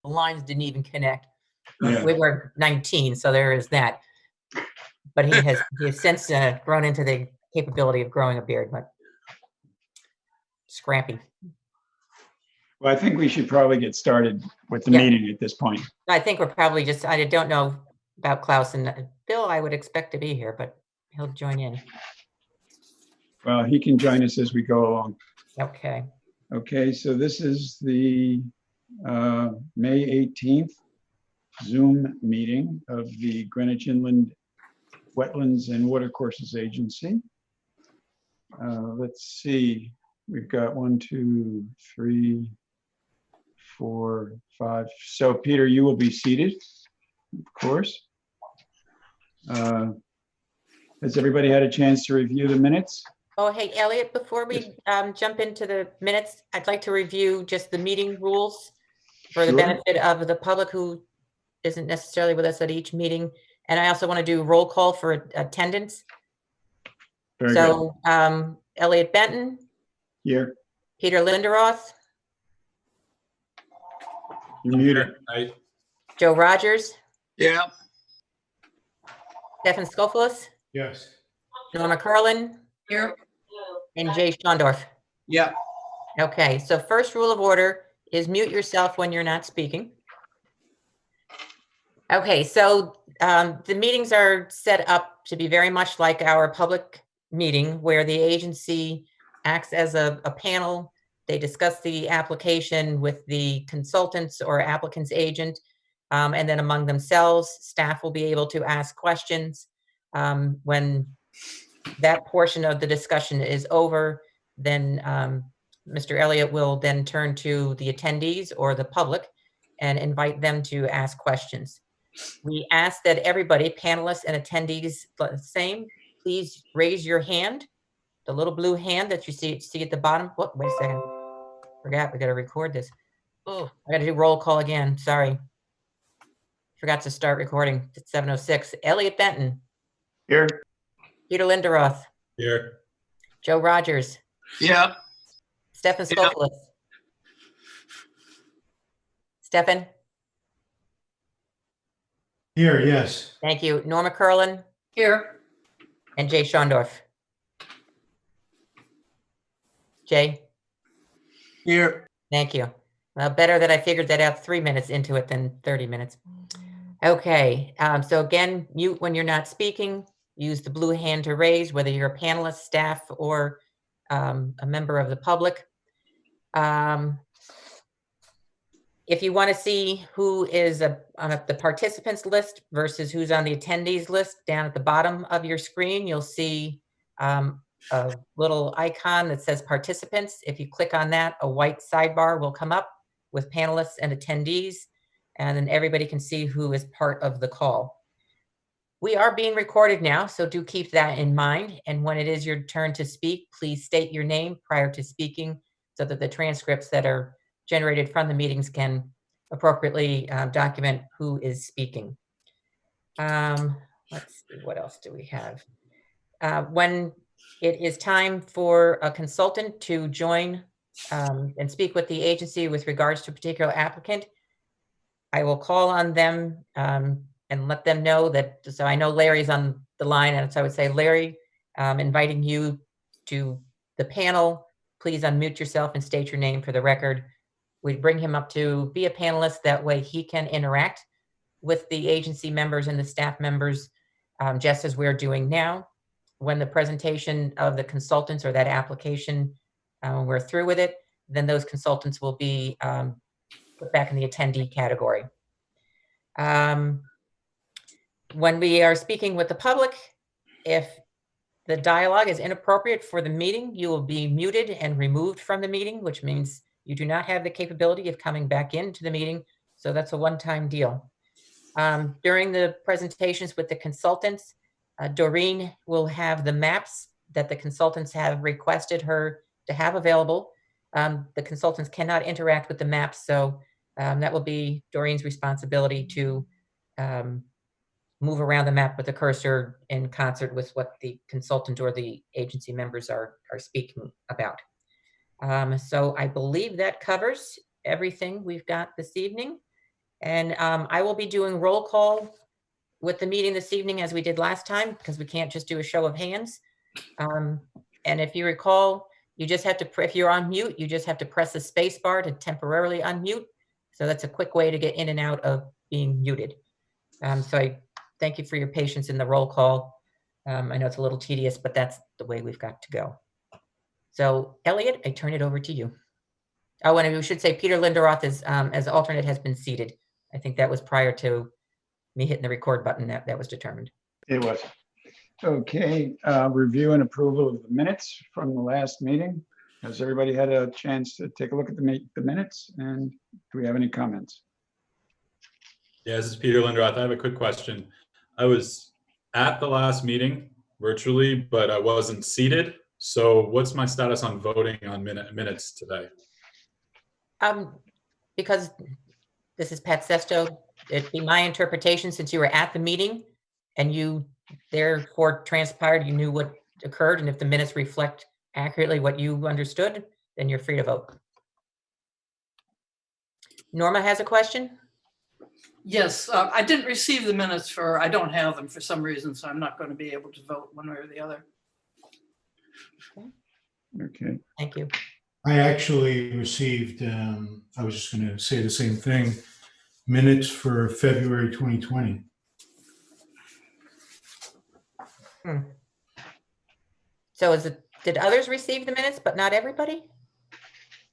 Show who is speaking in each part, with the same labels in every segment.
Speaker 1: the lines didn't even connect.
Speaker 2: Yeah.
Speaker 1: We were 19, so there is that. But he has since grown into the capability of growing a beard, but scrappy.
Speaker 2: Well, I think we should probably get started with the meeting at this point.
Speaker 1: I think we're probably just, I don't know about Klaus and Bill. I would expect to be here, but he'll join in.
Speaker 2: Well, he can join us as we go along.
Speaker 1: Okay.
Speaker 2: Okay, so this is the May 18th Zoom meeting of the Greenwich Inland Wetlands and Watercourses Agency. Let's see, we've got 1, 2, 3, 4, 5. So Peter, you will be seated, of course. Has everybody had a chance to review the minutes?
Speaker 1: Oh, hey, Elliot, before we jump into the minutes, I'd like to review just the meeting rules for the benefit of the public who isn't necessarily with us at each meeting. And I also want to do roll call for attendance.
Speaker 2: Very
Speaker 1: so Elliot Benton.
Speaker 2: Here.
Speaker 1: Peter Linderoth.
Speaker 2: You're muted.
Speaker 1: Joe Rogers.
Speaker 3: Yeah.
Speaker 1: Stefan Skopoulos.
Speaker 4: Yes.
Speaker 1: Norma Curlin.
Speaker 3: Here.
Speaker 1: And Jay Schondorf.
Speaker 3: Yeah.
Speaker 1: Okay, so first rule of order is mute yourself when you're not speaking. Okay, so the meetings are set up to be very much like our public meeting where the agency acts as a panel. They discuss the application with the consultants or applicant's agent, and then among themselves, staff will be able to ask questions. When that portion of the discussion is over, then Mr. Elliott will then turn to the attendees or the public and invite them to ask questions. We ask that everybody, panelists and attendees, same, please raise your hand, the little blue hand that you see at the bottom. Whoop, wait a second. Forgot, we got to record this. Oh, I got to do roll call again. Sorry. Forgot to start recording at 7:06. Elliot Benton.
Speaker 2: Here.
Speaker 1: Peter Linderoth.
Speaker 4: Here.
Speaker 1: Joe Rogers.
Speaker 3: Yeah.
Speaker 1: Stefan Skopoulos. Stefan.
Speaker 4: Here, yes.
Speaker 1: Thank you. Norma Curlin.
Speaker 3: Here.
Speaker 1: And Jay Schondorf. Jay.
Speaker 3: Here.
Speaker 1: Thank you. Well, better that I figured that out 3 minutes into it than 30 minutes. Okay, so again, mute when you're not speaking. Use the blue hand to raise, whether you're a panelist, staff, or a member of the public. If you want to see who is on the participants list versus who's on the attendees list, down at the bottom of your screen, you'll see a little icon that says participants. If you click on that, a white sidebar will come up with panelists and attendees, and then everybody can see who is part of the call. We are being recorded now, so do keep that in mind. And when it is your turn to speak, please state your name prior to speaking so that the transcripts that are generated from the meetings can appropriately document who is speaking. Let's see, what else do we have? When it is time for a consultant to join and speak with the agency with regards to a particular applicant, I will call on them and let them know that, so I know Larry's on the line, and so I would say, Larry, inviting you to the panel, please unmute yourself and state your name for the record. We'd bring him up to be a panelist, that way he can interact with the agency members and the staff members, just as we're doing now. When the presentation of the consultants or that application, when we're through with it, then those consultants will be put back in the attendee category. When we are speaking with the public, if the dialogue is inappropriate for the meeting, you will be muted and removed from the meeting, which means you do not have the capability of coming back into the meeting. So that's a one-time deal. During the presentations with the consultants, Doreen will have the maps that the consultants have requested her to have available. The consultants cannot interact with the maps, so that will be Doreen's responsibility to move around the map with the cursor in concert with what the consultant or the agency members are speaking about. So I believe that covers everything we've got this evening. And I will be doing roll call with the meeting this evening as we did last time, because we can't just do a show of hands. And if you recall, you just have to, if you're on mute, you just have to press the space bar to temporarily unmute. So that's a quick way to get in and out of being muted. So I thank you for your patience in the roll call. I know it's a little tedious, but that's the way we've got to go. So Elliot, I turn it over to you. Oh, and we should say Peter Linderoth is, as alternate has been seated. I think that was prior to me hitting the record button that was determined.
Speaker 2: It was. Okay, review and approval of the minutes from the last meeting. Has everybody had a chance to take a look at the minutes? And do we have any comments?
Speaker 5: Yeah, this is Peter Linderoth. I have a quick question. I was at the last meeting virtually, but I wasn't seated. So what's my status on voting on minutes today?
Speaker 1: Because this is Pat Sesto, it'd be my interpretation, since you were at the meeting and you therefore transpired, you knew what occurred, and if the minutes reflect accurately what you understood, then you're free to vote. Norma has a question.
Speaker 3: Yes, I didn't receive the minutes I don't have them for some reason, so I'm not going to be able to vote one way or the other.
Speaker 2: Okay,
Speaker 1: Thank you.
Speaker 4: I actually received, I was just going to say the same thing, minutes for February 2020.
Speaker 1: So did others receive the minutes, but not everybody?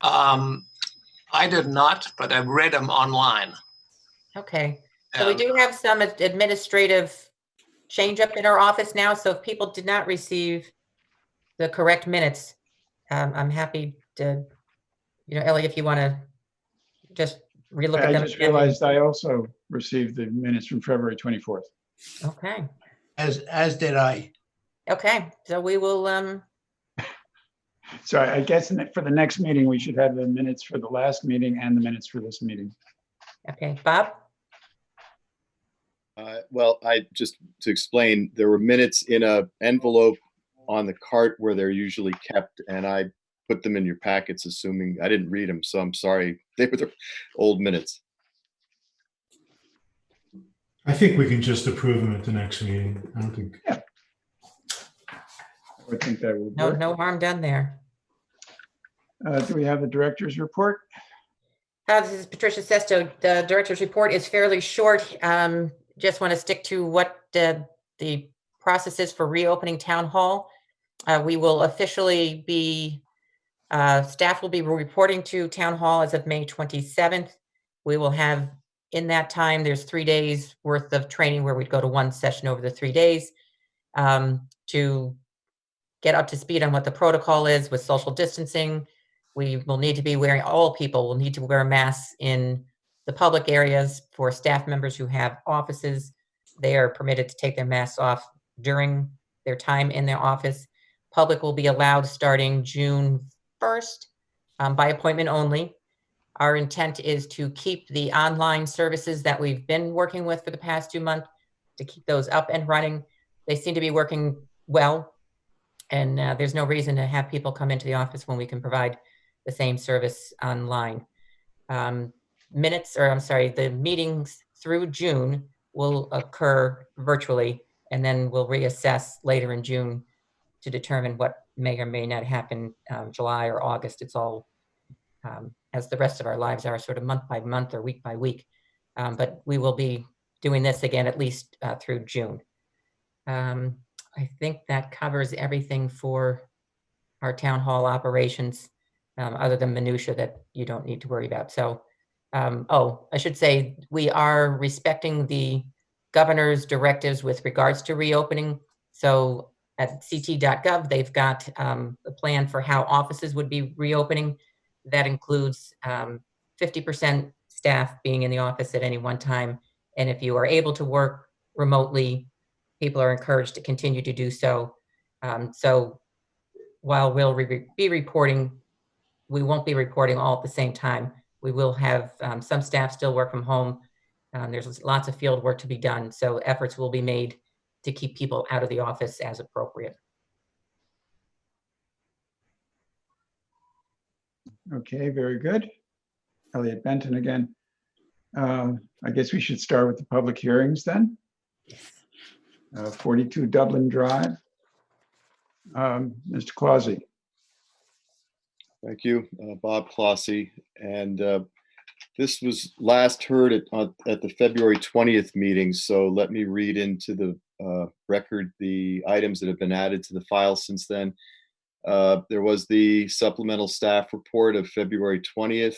Speaker 6: I did not, but I've read them online.
Speaker 1: Okay, so we do have some administrative change up in our office now. So if people did not receive the correct minutes, I'm happy to, Ellie, if you want to just relook at them.
Speaker 2: I just realized I also received the minutes from February 24th.
Speaker 1: Okay.
Speaker 3: As did I.
Speaker 1: Okay, so we will,
Speaker 2: So I guess for the next meeting, we should have the minutes for the last meeting and the minutes for this meeting.
Speaker 1: okay, Bob?
Speaker 7: Well, to explain, there were minutes in a envelope on the cart where they're usually kept, and I put them in your packets, assuming I didn't read them, so I'm sorry. They were the old minutes.
Speaker 4: I think we can just approve them at the next meeting. I don't think.
Speaker 2: Yeah. I think that would work.
Speaker 1: No harm done there.
Speaker 2: Do we have the director's report?
Speaker 1: This is Patricia Sesto. The director's report is fairly short. Just want to stick to what the process is for reopening town hall. We will officially be, staff will be reporting to town hall as of May 27th. We will have, in that time, there's 3 days worth of training where we'd go to one session over the 3 days to get up to speed on what the protocol is with social distancing. We will need to be wearing, all people will need to wear masks in the public areas. For staff members who have offices, they are permitted to take their masks off during their time in their office. Public will be allowed starting June 1st by appointment only. Our intent is to keep the online services that we've been working with for the past 2 months, to keep those up and running. They seem to be working well, and there's no reason to have people come into the office when we can provide the same service online. The meetings through June will occur virtually, and then we'll reassess later in June to determine what may or may not happen July or August. It's all, as the rest of our lives are, sort of month by month or week by week. But we will be doing this again at least through June. I think that covers everything for our town hall operations, other than minutia that you don't need to worry about. So, I should say we are respecting the governor's directives with regards to reopening. So at ct.gov, they've got a plan for how offices would be reopening. That includes 50% staff being in the office at any one time. And if you are able to work remotely, people are encouraged to continue to do so. So while we'll be reporting, we won't be reporting all at the same time. We will have some staff still work from home. There's lots of field work to be done, so efforts will be made to keep people out of the office as appropriate.
Speaker 2: Okay, very good. Elliot Benton again. I guess we should start with the public hearings then. 42 Dublin Drive. Mr. Clausy.
Speaker 7: Thank you, Bob Clossy. And this was last heard at the February 20th meeting. So let me read into the record the items that have been added to the file since then. There was the supplemental staff report of February 20th,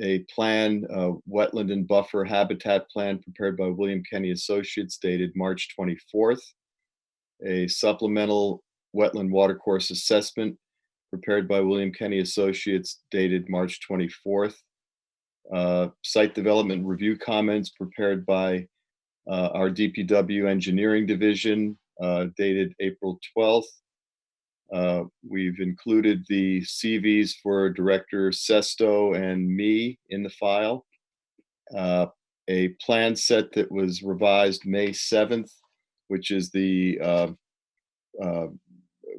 Speaker 7: a plan, wetland and buffer habitat plan prepared by William Kenny Associates dated March 24th, a supplemental wetland watercourse assessment prepared by William Kenny Associates dated March 24th, site development review comments prepared by our DPW engineering division dated April 12th. We've included the CVs for Director Sesto and me in the file. A plan set that was revised May 7th, which is the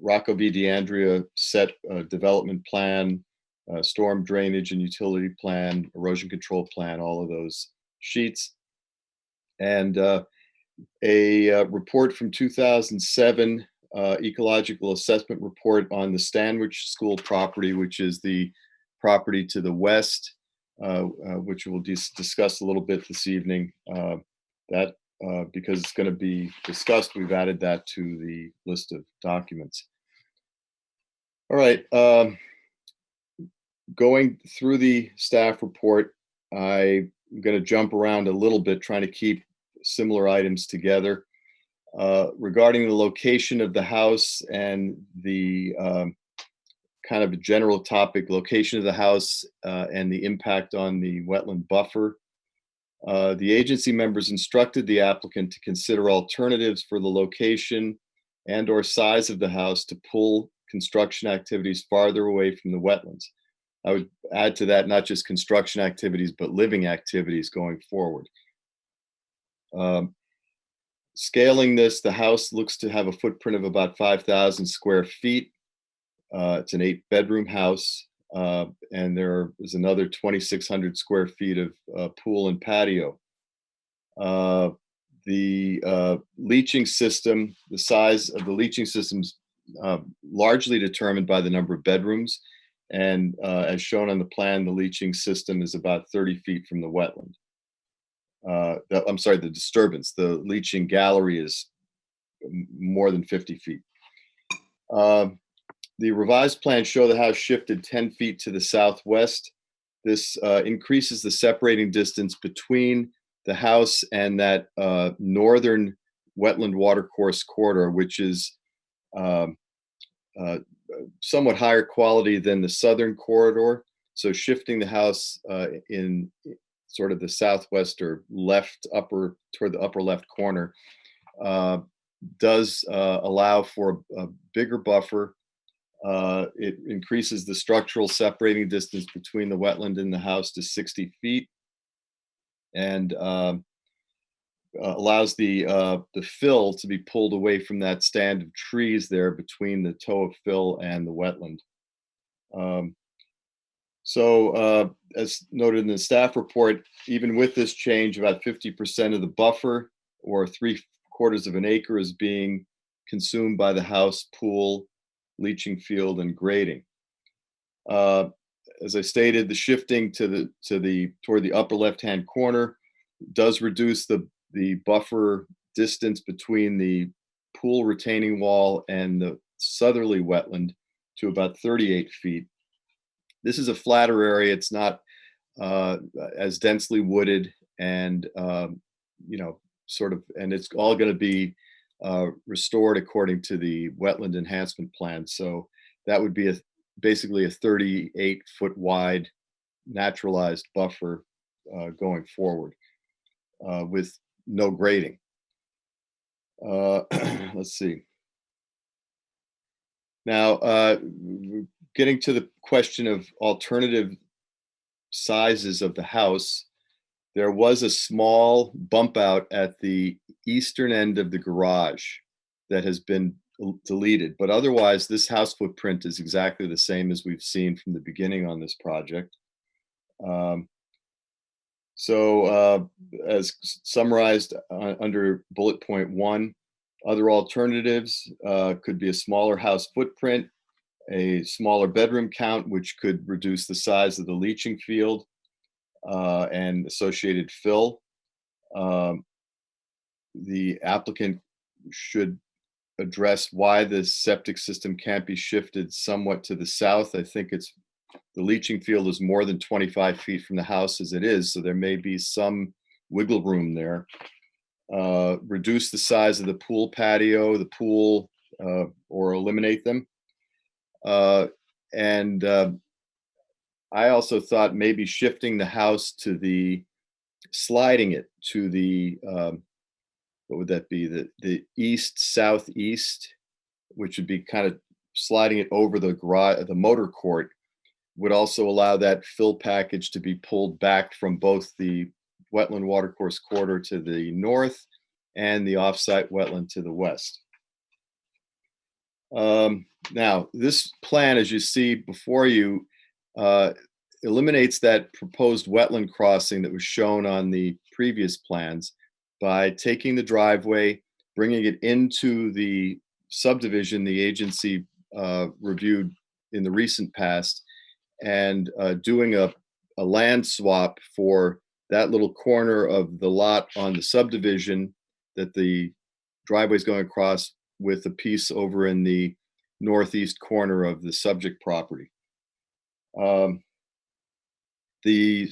Speaker 7: Rocco V. DeAndrea set development plan, storm drainage and utility plan, erosion control plan, all of those sheets. And a report from 2007, ecological assessment report on the Stanwich School property, which is the property to the west, which we'll discuss a little bit this evening. Because it's going to be discussed, we've added that to the list of documents. All right, going through the staff report, I'm going to jump around a little bit, trying to keep similar items together. Regarding the location of the house and the kind of a general topic, location of the house and the impact on the wetland buffer. The agency members instructed the applicant to consider alternatives for the location and or size of the house to pull construction activities farther away from the wetlands. I would add to that, not just construction activities, but living activities going forward. Scaling this, the house looks to have a footprint of about 5,000 square feet. It's an 8-bedroom house, and there is another 2,600 square feet of pool and patio. The leaching system, the size of the leaching system's largely determined by the number of bedrooms. And as shown on the plan, the leaching system is about 30 feet from the wetland. I'm sorry, the disturbance. The leaching gallery is more than 50 feet. The revised plans show the house shifted 10 feet to the southwest. This increases the separating distance between the house and that northern wetland watercourse corridor, which is somewhat higher quality than the southern corridor. So shifting the house in sort of the southwest or left upper, toward the upper left corner, does allow for a bigger buffer. It increases the structural separating distance between the wetland and the house to 60 feet, and allows the fill to be pulled away from that stand of trees there between the toe of fill and the wetland. As noted in the staff report, even with this change, about 50% of the buffer, or 3/4 of an acre, is being consumed by the house, pool, leaching field, and grading. As I stated, the shifting toward the upper left-hand corner does reduce the buffer distance between the pool retaining wall and the southerly wetland to about 38 feet. This is a flatter area. It's not as densely wooded, and and it's all going to be restored according to the wetland enhancement plan. So that would be basically a 38-foot wide naturalized buffer going forward with no grading. Let's see. Now, getting to the question of alternative sizes of the house, there was a small bump out at the eastern end of the garage that has been deleted, but otherwise this house footprint is exactly the same as we've seen from the beginning on this project. So as summarized under bullet point 1, other alternatives could be a smaller house footprint, a smaller bedroom count, which could reduce the size of the leaching field and associated fill. The applicant should address why the septic system can't be shifted somewhat to the south. I think it's the leaching field is more than 25 feet from the house as it is, so there may be some wiggle room there. Reduce the size of the pool patio, the pool, or eliminate them. And I also thought maybe shifting the house to sliding it to the, what would that be? The east southeast, which would be kind of sliding it over the garage, the motor court, would also allow that fill package to be pulled back from both the wetland watercourse corridor to the north and the offsite wetland to the west. Now, this plan, as you see before you, eliminates that proposed wetland crossing that was shown on the previous plans by taking the driveway, bringing it into the subdivision the agency reviewed in the recent past, and doing a land swap for that little corner of the lot on the subdivision that the driveway is going across with a piece over in the northeast corner of the subject property. The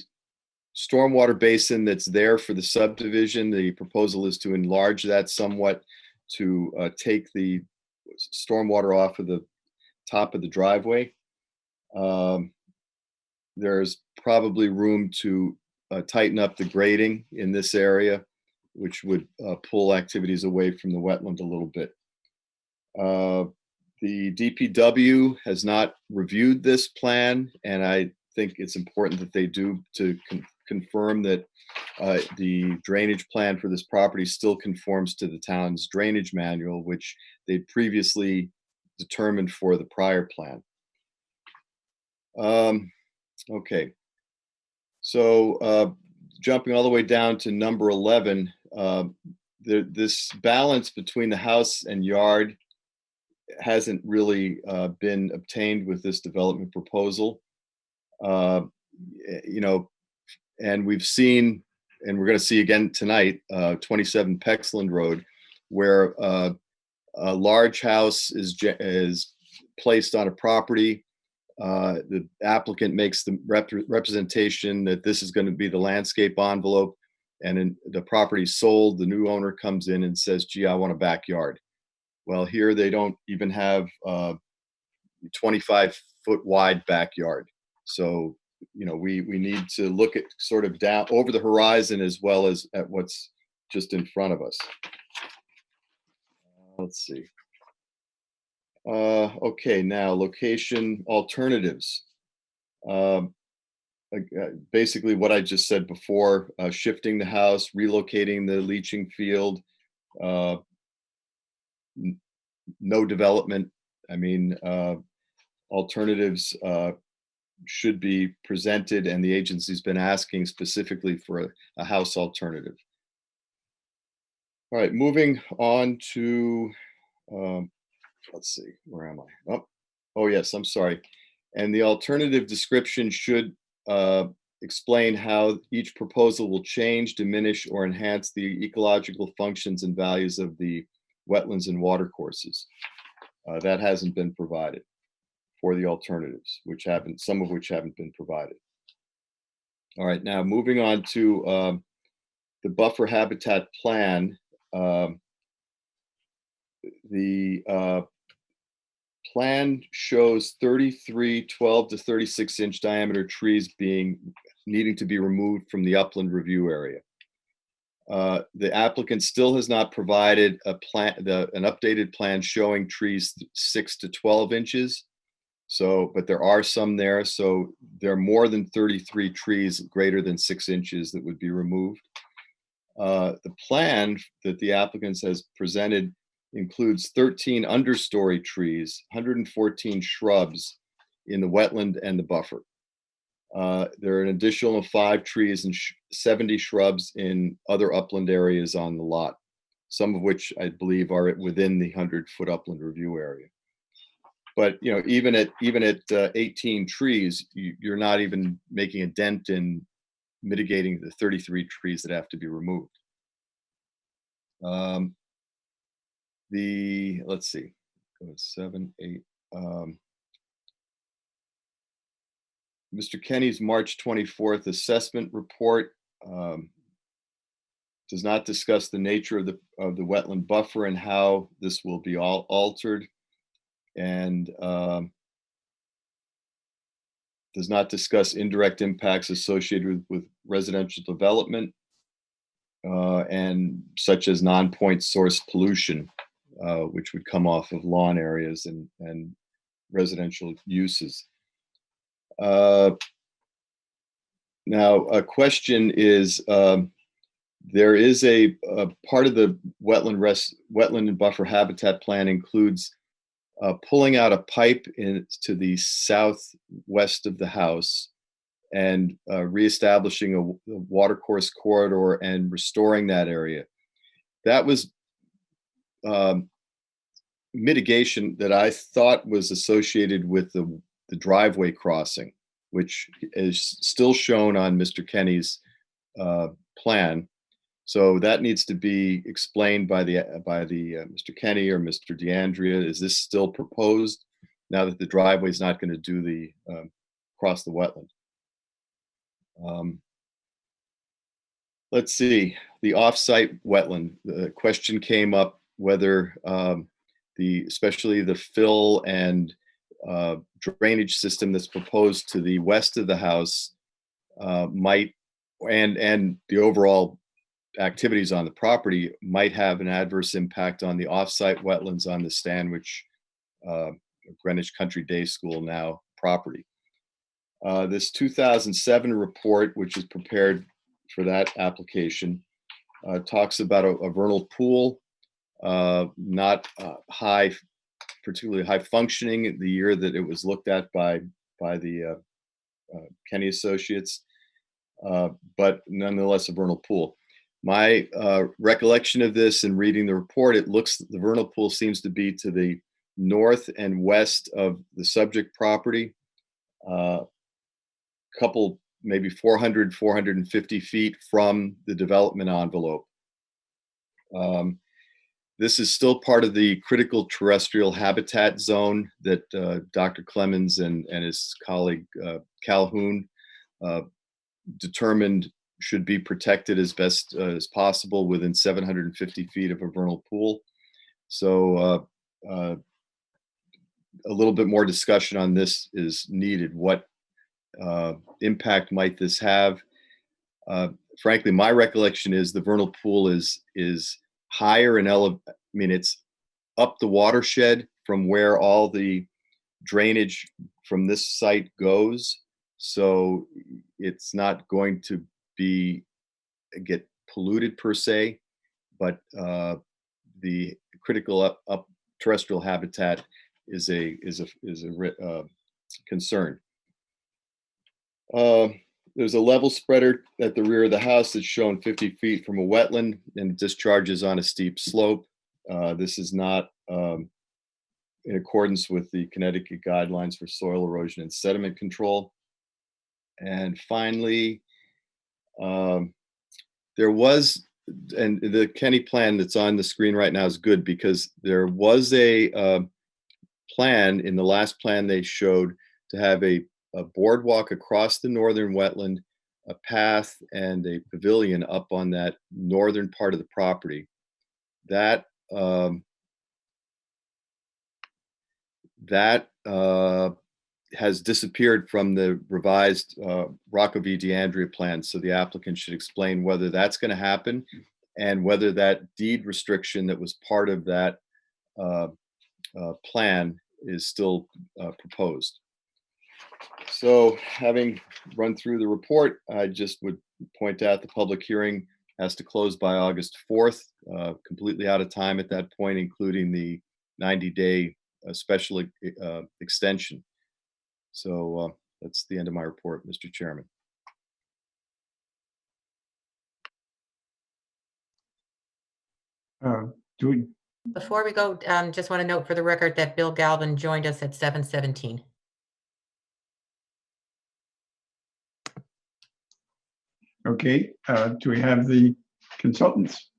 Speaker 7: stormwater basin that's there for the subdivision, the proposal is to enlarge that somewhat to take the stormwater off of the top of the driveway. There's probably room to tighten up the grading in this area, which would pull activities away from the wetland a little bit. The DPW has not reviewed this plan, and I think it's important that they do to confirm that the drainage plan for this property still conforms to the town's drainage manual, which they previously determined for the prior plan. Okay, so jumping all the way down to number 11, this balance between the house and yard hasn't really been obtained with this development proposal. You know, and we've seen, and we're going to see again tonight, 27 Pexland Road, where a large house is placed on a property. The applicant makes the representation that this is going to be the landscape envelope, and then the property sold, the new owner comes in and says, gee, I want a backyard. Well, here they don't even have 25-foot wide backyard. So, you know, we need to look at sort of down over the horizon as well as at what's just in front of us. Let's see. Okay, now location alternatives. Basically what I just said before, shifting the house, relocating the leaching field, no development. I mean, alternatives should be presented, and the agency's been asking specifically for a house alternative. All right, moving on to, let's see, where am I? Oh yes, I'm sorry. And the alternative description should explain how each proposal will change, diminish, or enhance the ecological functions and values of the wetlands and watercourses. That hasn't been provided for the alternatives, some of which haven't been provided. All right, now moving on to the buffer habitat plan. The plan shows 33 12 to 36 inch diameter trees needing to be removed from the upland review area. The applicant still has not provided an updated plan showing trees 6 to 12 inches. So, but there are some there. So there are more than 33 trees greater than 6 inches that would be removed. The plan that the applicant has presented includes 13 understory trees, 114 shrubs in the wetland and the buffer. There are an additional 5 trees and 70 shrubs in other upland areas on the lot, some of which I believe are within the 100-foot upland review area. But you know, even at 18 trees, you're not even making a dent in mitigating the 33 trees that have to be removed. Let's see, go to 7, 8. Mr. Kenny's March 24th assessment report does not discuss the nature of the wetland buffer and how this will be all altered, and does not discuss indirect impacts associated with residential development, and such as non-point source pollution, which would come off of lawn areas and residential uses. Now, a question is, there is a part of the wetland and buffer habitat plan includes pulling out a pipe to the southwest of the house and reestablishing a watercourse corridor and restoring that area. That was mitigation that I thought was associated with the driveway crossing, which is still shown on Mr. Kenny's plan. So that needs to be explained by Mr. Kenny or Mr. DeAndrea. Is this still proposed now that the driveway is not going to do the cross the wetland? Let's see, the offsite wetland. The question came up whether especially the fill and drainage system that's proposed to the west of the house might, and the overall activities on the property might have an adverse impact on the offsite wetlands on the Stanwich Greenwich Country Day School now property. This 2007 report, which is prepared for that application, talks about a vernal pool, not particularly high functioning the year that it was looked at by the Kenny Associates, but nonetheless a vernal pool. My recollection of this and reading the report, the vernal pool seems to be to the north and west of the subject property, couple, maybe 400, 450 feet from the development envelope. This is still part of the critical terrestrial habitat zone that Dr. Clemens and his colleague Calhoun determined should be protected as best as possible within 750 feet of a vernal pool. So a little bit more discussion on this is needed. What impact might this have? Frankly, my recollection is the vernal pool is higher in it's up the watershed from where all the drainage from this site goes. So it's not going to get polluted per se, but the critical up terrestrial habitat is a concern. There's a level spreader at the rear of the house that's shown 50 feet from a wetland and it discharges on a steep slope. This is not in accordance with the Connecticut guidelines for soil erosion and sediment control. And finally, there was, and the Kenny plan that's on the screen right now is good because there was a plan in the last plan they showed to have a boardwalk across the northern wetland, a path, and a pavilion up on that northern part of the property. That has disappeared from the revised Rocco v. DeAndrea plan. So the applicant should explain whether that's going to happen and whether that deed restriction that was part of that plan is still proposed. So having run through the report, I just would point out the public hearing has to close by August 4th, completely out of time at that point, including the 90-day special extension. So That's the end of my report, Mr. Chairman.
Speaker 2: Do we,
Speaker 1: Before we go, just want to note for the record that Bill Galvin joined us at 7:17.
Speaker 2: okay, do we have the consultants?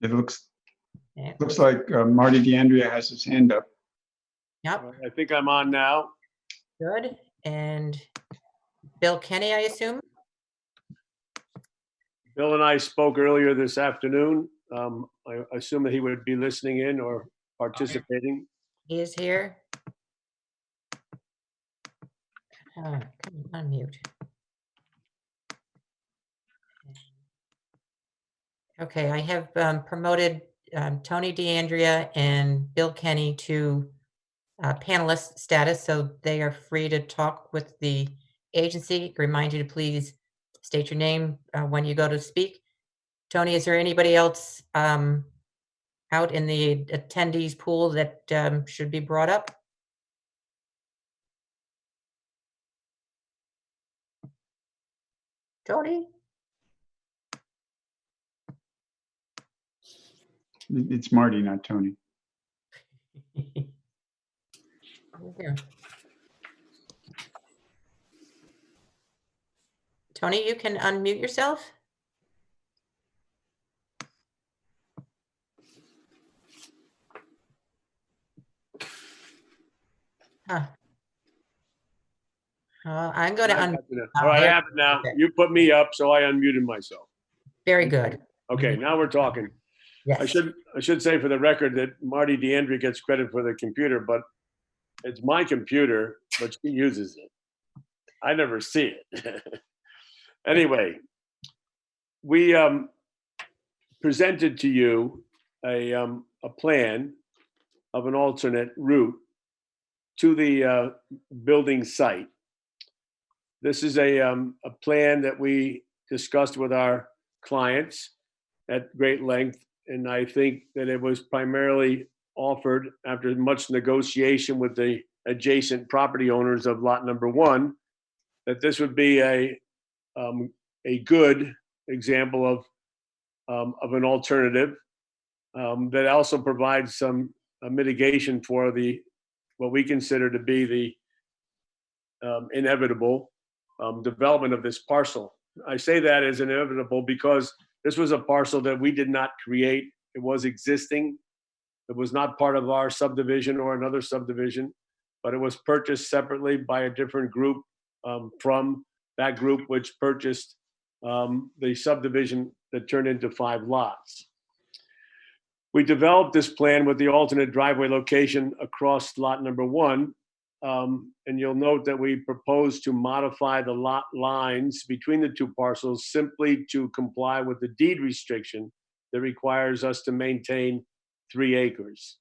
Speaker 2: It looks
Speaker 1: Yeah.
Speaker 2: like Marty DeAndrea has his hand up.
Speaker 1: Yep,
Speaker 8: I think I'm on now.
Speaker 1: good. And Bill Kenny, I assume?
Speaker 8: Bill and I spoke earlier this afternoon. I assume that he would be listening in or participating.
Speaker 1: He is here. Oh, come on, unmute. Okay, I have promoted Tony DeAndrea and Bill Kenny to panelist status, so they are free to talk with the agency. Remind you to please state your name when you go to speak. Tony, is there anybody else out in the attendees pool that should be brought up? Tony?
Speaker 2: It's Marty, not Tony.
Speaker 1: Here. Tony, you can unmute yourself. Huh. I'm going to unmute.
Speaker 8: All right, I have it now.
Speaker 1: Okay.
Speaker 8: You put me up, so I unmuted myself.
Speaker 1: Very good.
Speaker 8: Okay, now we're talking. I
Speaker 1: Yes.
Speaker 8: should say for the record that Marty DeAndrea gets credit for the computer, but it's my computer, but she uses it. I never see it. Anyway, we presented to you a plan of an alternate route to the building site. This is a plan that we discussed with our clients at great length, and I think that it was primarily offered after much negotiation with the adjacent property owners of lot number 1, that this would be a good example of an alternative that also provides some mitigation for what we consider to be the inevitable development of this parcel. I say that as inevitable because this was a parcel that we did not create. It was existing. It was not part of our subdivision or another subdivision, but it was purchased separately by a different group from that group which purchased the subdivision that turned into 5 lots. We developed this plan with the alternate driveway location across lot number 1. And you'll note that we propose to modify the lot lines between the 2 parcels simply to comply with the deed restriction that requires us to maintain 3 acres.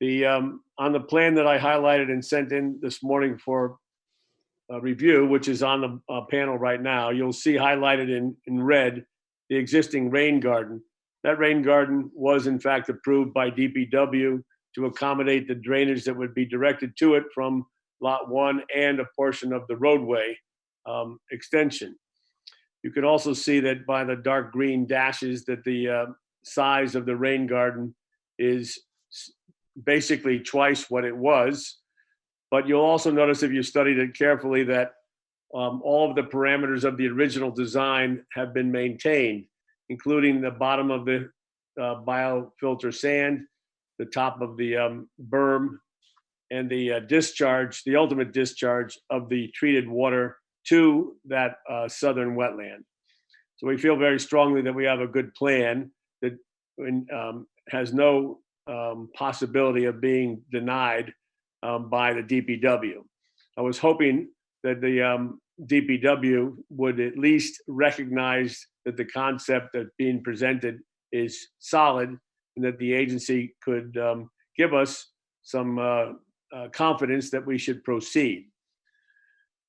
Speaker 8: On the plan that I highlighted and sent in this morning for review, which is on the panel right now, you'll see highlighted in red the existing rain garden. That rain garden was in fact approved by DPW to accommodate the drainage that would be directed to it from lot 1 and a portion of the roadway extension. You can also see that by the dark green dashes that the size of the rain garden is basically twice what it was. But you'll also notice if you studied it carefully that all of the parameters of the original design have been maintained, including the bottom of the biofilter sand, the top of the berm, and the discharge, the ultimate discharge of the treated water to that southern wetland. So we feel very strongly that we have a good plan that has no possibility of being denied by the DPW. I was hoping that the DPW would at least recognize that the concept that's being presented is solid and that the agency could give us some confidence that we should proceed.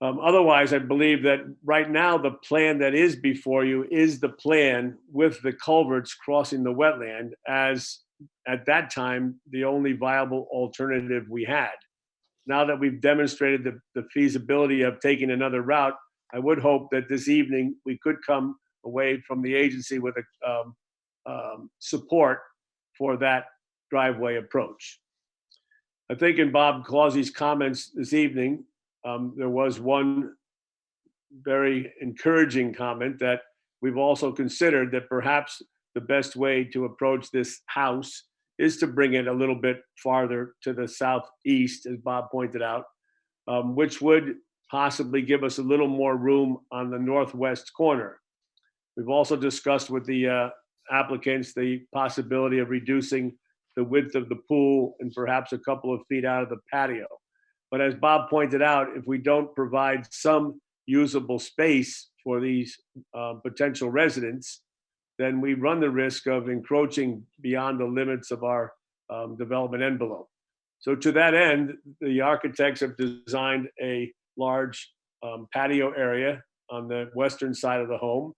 Speaker 8: Otherwise, I believe that right now the plan that is before you is the plan with the culverts crossing the wetland as at that time the only viable alternative we had. Now that we've demonstrated the feasibility of taking another route, I would hope that this evening we could come away from the agency with a support for that driveway approach. I think in Bob Clause's comments this evening, there was one very encouraging comment that we've also considered that perhaps the best way to approach this house is to bring it a little bit farther to the southeast, as Bob pointed out, which would possibly give us a little more room on the northwest corner. We've also discussed with the applicants the possibility of reducing the width of the pool and perhaps a couple of feet out of the patio. But as Bob pointed out, if we don't provide some usable space for these potential residents, then we run the risk of encroaching beyond the limits of our development envelope. So to that end, the architects have designed a large patio area on the western side of the home,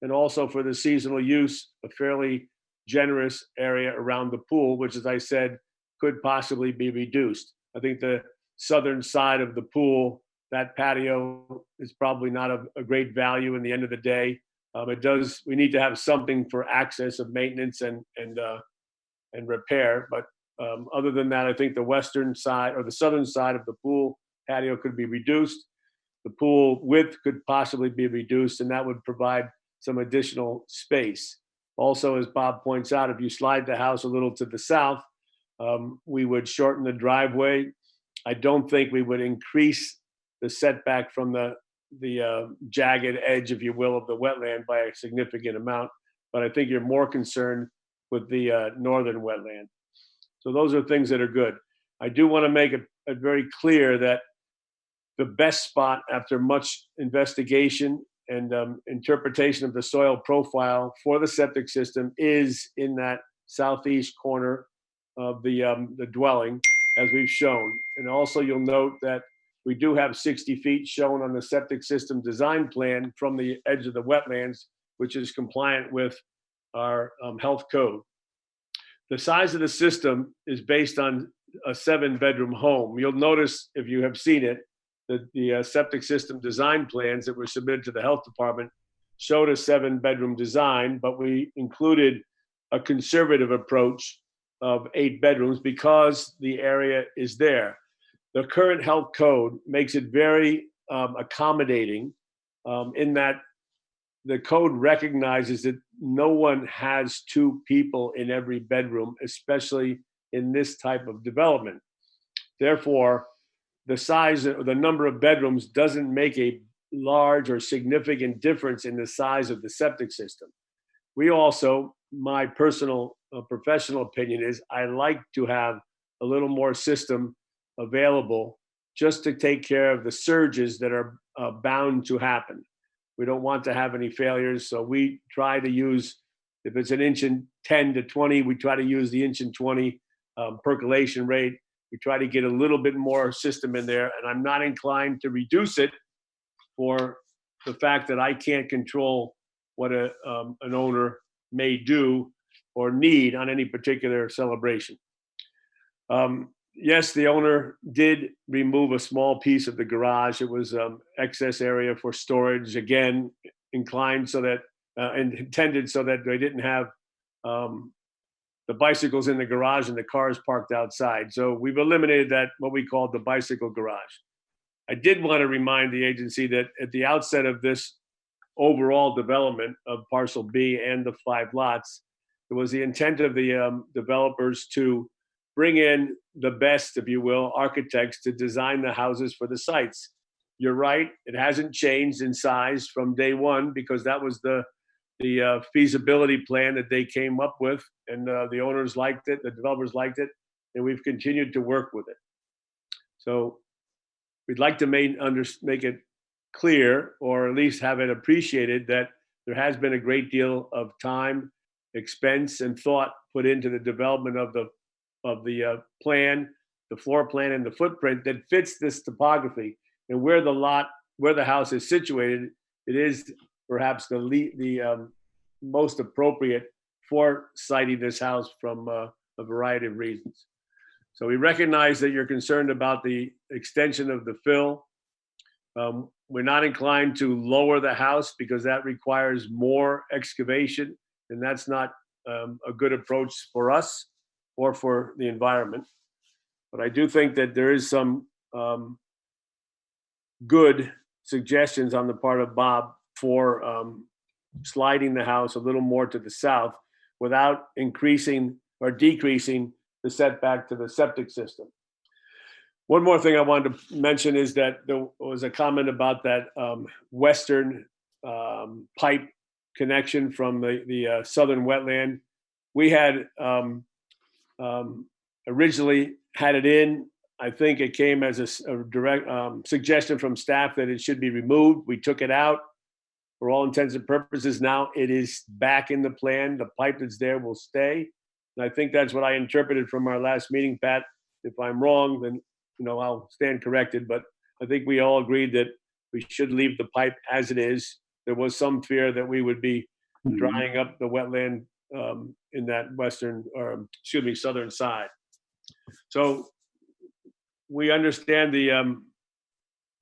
Speaker 8: and also for the seasonal use, a fairly generous area around the pool, which, as I said, could possibly be reduced. I think the southern side of the pool, that patio is probably not a great value in the end of the day. We need to have something for access of maintenance and repair. But other than that, I think the western side or the southern side of the pool patio could be reduced. The pool width could possibly be reduced, and that would provide some additional space. Also, as Bob points out, if you slide the house a little to the south, we would shorten the driveway. I don't think we would increase the setback from the jagged edge, if you will, of the wetland by a significant amount. But I think you're more concerned with the northern wetland. So those are things that are good. I do want to make it very clear that the best spot after much investigation and interpretation of the soil profile for the septic system is in that southeast corner of the dwelling, as we've shown. And also you'll note that we do have 60 feet shown on the septic system design plan from the edge of the wetlands, which is compliant with our health code. The size of the system is based on a 7-bedroom home. You'll notice, if you have seen it, that the septic system design plans that were submitted to the health department showed a 7-bedroom design, but we included a conservative approach of 8 bedrooms because the area is there. The current health code makes it very accommodating in that the code recognizes that no one has 2 people in every bedroom, especially in this type of development. Therefore, the size or the number of bedrooms doesn't make a large or significant difference in the size of the septic system. We also, my personal professional opinion is I like to have a little more system available just to take care of the surges that are bound to happen. We don't want to have any failures, so we try to use, if it's 1 inch and 10 to 20, we try to use the 1 inch and 20 percolation rate. We try to get a little bit more system in there, and I'm not inclined to reduce it for the fact that I can't control what an owner may do or need on any particular celebration. Yes, the owner did remove a small piece of the garage. It was excess area for storage, again, inclined so that, and intended so that they didn't have the bicycles in the garage and the cars parked outside. So we've eliminated that, what we call the bicycle garage. I did want to remind the agency that at the outset of this overall development of parcel B and the 5 lots, it was the intent of the developers to bring in the best, if you will, architects to design the houses for the sites. You're right, it hasn't changed in size from day one because that was the feasibility plan that they came up with, and the owners liked it, the developers liked it, and we've continued to work with it. So we'd like to make it clear, or at least have it appreciated, that there has been a great deal of time, expense, and thought put into the development of the plan, the floor plan, and the footprint that fits this topography and where the lot where the house is situated, it is perhaps the most appropriate for siting this house from a variety of reasons. So we recognize that you're concerned about the extension of the fill. We're not inclined to lower the house because that requires more excavation, and that's not a good approach for us or for the environment. But I do think that there is some good suggestions on the part of Bob for sliding the house a little more to the south without increasing or decreasing the setback to the septic system. One more thing I wanted to mention is that there was a comment about that western pipe connection from the southern wetland. We had originally had it in. I think it came as a direct suggestion from staff that it should be removed. We took it out. For all intents and purposes, now it is back in the plan. The pipe that's there will stay. And I think that's what I interpreted from our last meeting, Pat. If I'm wrong, then I'll stand corrected. But I think we all agreed that we should leave the pipe as it is. There was some fear that we would be drying up the wetland in that southern side. So we understand the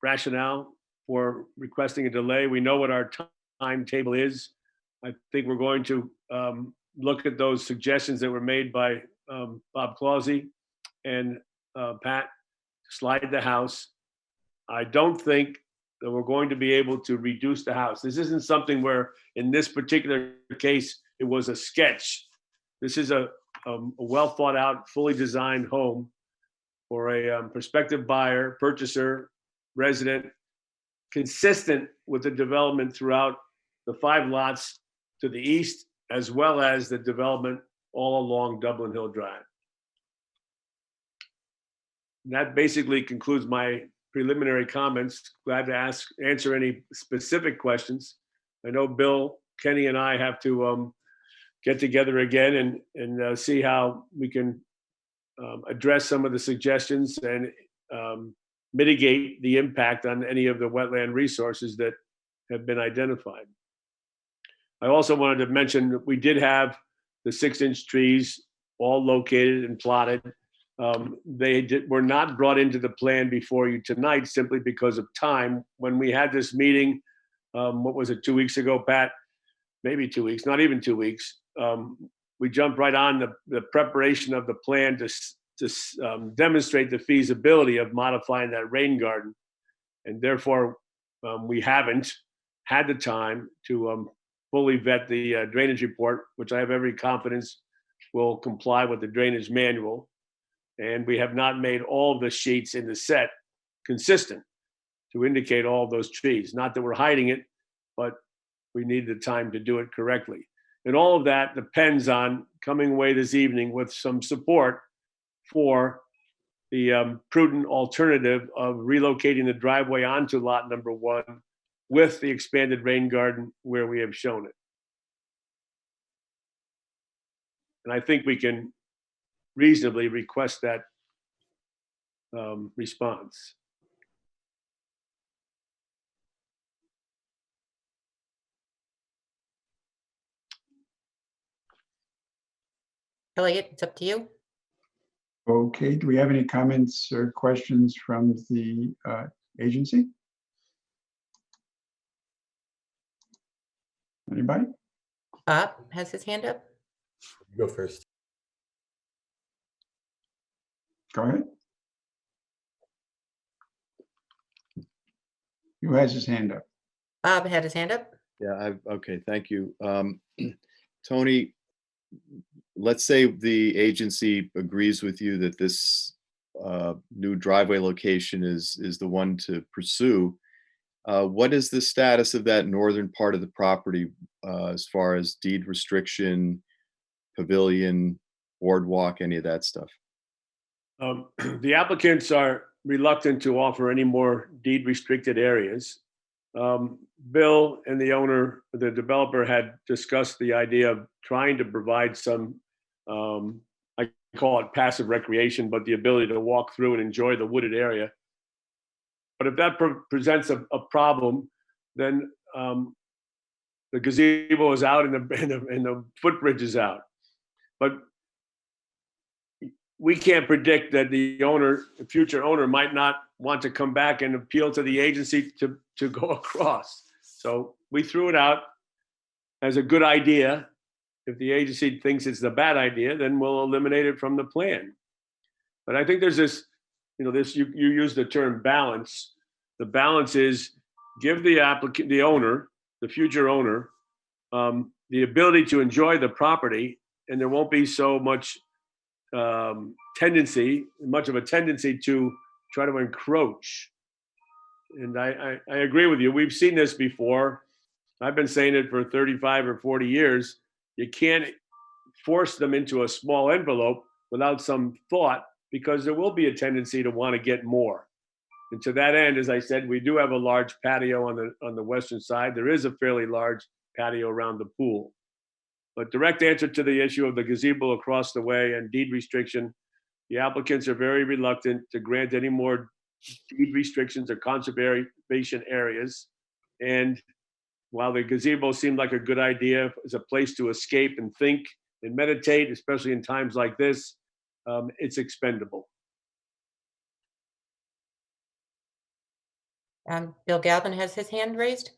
Speaker 8: rationale for requesting a delay. We know what our timetable is. I think we're going to look at those suggestions that were made by Bob Clausey and Pat, slide the house. I don't think that we're going to be able to reduce the house. This isn't something where, in this particular case, it was a sketch. This is a well thought out, fully designed home for a prospective buyer, purchaser, resident, consistent with the development throughout the 5 lots to the east, as well as the development all along Dublin Hill Drive. And that basically concludes my preliminary comments. Glad to answer any specific questions. I know Bill, Kenny, and I have to get together again and see how we can address some of the suggestions and mitigate the impact on any of the wetland resources that have been identified. I also wanted to mention that we did have the 6-inch trees all located and plotted. They were not brought into the plan before you tonight simply because of time. When we had this meeting, what was it, 2 weeks ago, Pat? Maybe 2 weeks, not even 2 weeks. We jumped right on the preparation of the plan to demonstrate the feasibility of modifying that rain garden. And therefore, we haven't had the time to fully vet the drainage report, which I have every confidence will comply with the drainage manual. And we have not made all the sheets in the set consistent to indicate all those trees. Not that we're hiding it, but we need the time to do it correctly. And all of that depends on coming away this evening with some support for the prudent alternative of relocating the driveway onto lot number 1 with the expanded rain garden where we have shown it. And I think we can reasonably request that response.
Speaker 1: Elliot, it's up to you.
Speaker 2: Okay, do we have any comments or questions from the agency? Anybody?
Speaker 1: Bob has his hand up.
Speaker 9: Go first.
Speaker 2: Go ahead. Who has his hand up?
Speaker 1: Bob had his hand up.
Speaker 7: Yeah, okay, thank you. Tony, let's say the agency agrees with you that this new driveway location is the one to pursue. What is the status of that northern part of the property as far as deed restriction, pavilion, boardwalk, any of that stuff?
Speaker 8: The applicants are reluctant to offer any more deed restricted areas. Bill and the owner, the developer, had discussed the idea of trying to provide some, I call it passive recreation, but the ability to walk through and enjoy the wooded area. But if that presents a problem, then the gazebo is out and the footbridge is out. But we can't predict that the future owner might not want to come back and appeal to the agency to go across. So we threw it out as a good idea. If the agency thinks it's a bad idea, then we'll eliminate it from the plan. But I think there's this, you use the term balance. The balance is give the applicant, the owner, the future owner, the ability to enjoy the property, and there won't be so much much of a tendency to try to encroach. And I agree with you. We've seen this before. I've been saying it for 35 or 40 years. You can't force them into a small envelope without some thought, because there will be a tendency to want to get more. And to that end, as I said, we do have a large patio on the western side. There is a fairly large patio around the pool. But direct answer to the issue of the gazebo across the way and deed restriction, the applicants are very reluctant to grant any more deed restrictions or conservation areas. And while the gazebo seemed like a good idea as a place to escape and think and meditate, especially in times like this, it's expendable.
Speaker 1: Bill Galvin has his hand raised.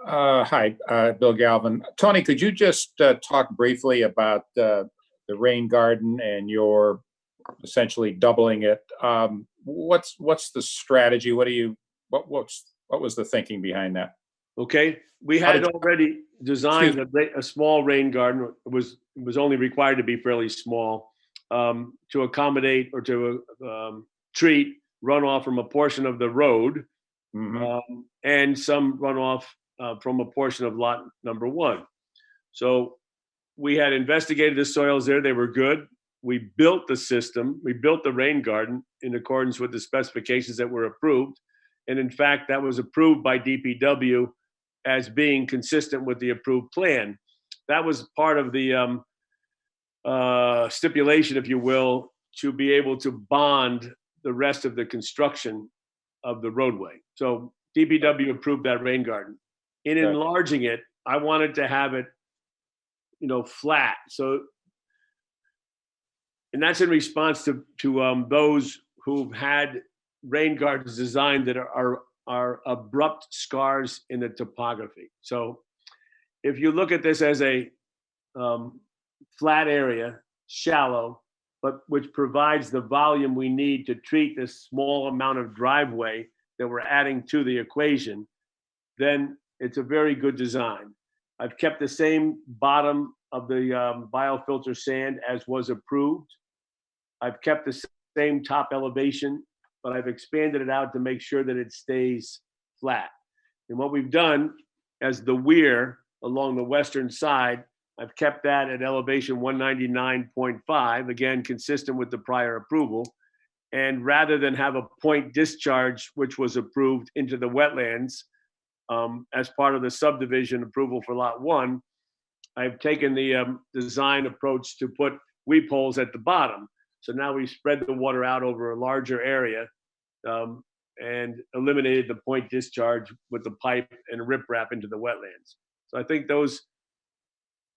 Speaker 9: Hi, Bill Galvin. Tony, could you just talk briefly about the rain garden and your essentially doubling it? What's the strategy? What was the thinking behind that?
Speaker 8: Okay, we had already designed a small rain garden. It was only required to be fairly small to accommodate or to treat runoff from a portion of the road, and some runoff from a portion of lot number 1. So we had investigated the soils there. They were good. We built the system. We built the rain garden in accordance with the specifications that were approved. And in fact, that was approved by DPW as being consistent with the approved plan. That was part of the stipulation, if you will, to be able to bond the rest of the construction of the roadway. So DPW approved that rain garden. In enlarging it, I wanted to have it, flat. So, and that's in response to those who've had rain gardens designed that are abrupt scars in the topography. So if you look at this as a flat area, shallow, but which provides the volume we need to treat this small amount of driveway that we're adding to the equation, then it's a very good design. I've kept the same bottom of the biofilter sand as was approved. I've kept the same top elevation, but I've expanded it out to make sure that it stays flat. And what we've done as the weir along the western side, I've kept that at elevation 199.5, again, consistent with the prior approval. And rather than have a point discharge, which was approved into the wetlands as part of the subdivision approval for lot 1, I've taken the design approach to put weep holes at the bottom. So now we spread the water out over a larger area and eliminated the point discharge with the pipe and riprap into the wetlands. So I think those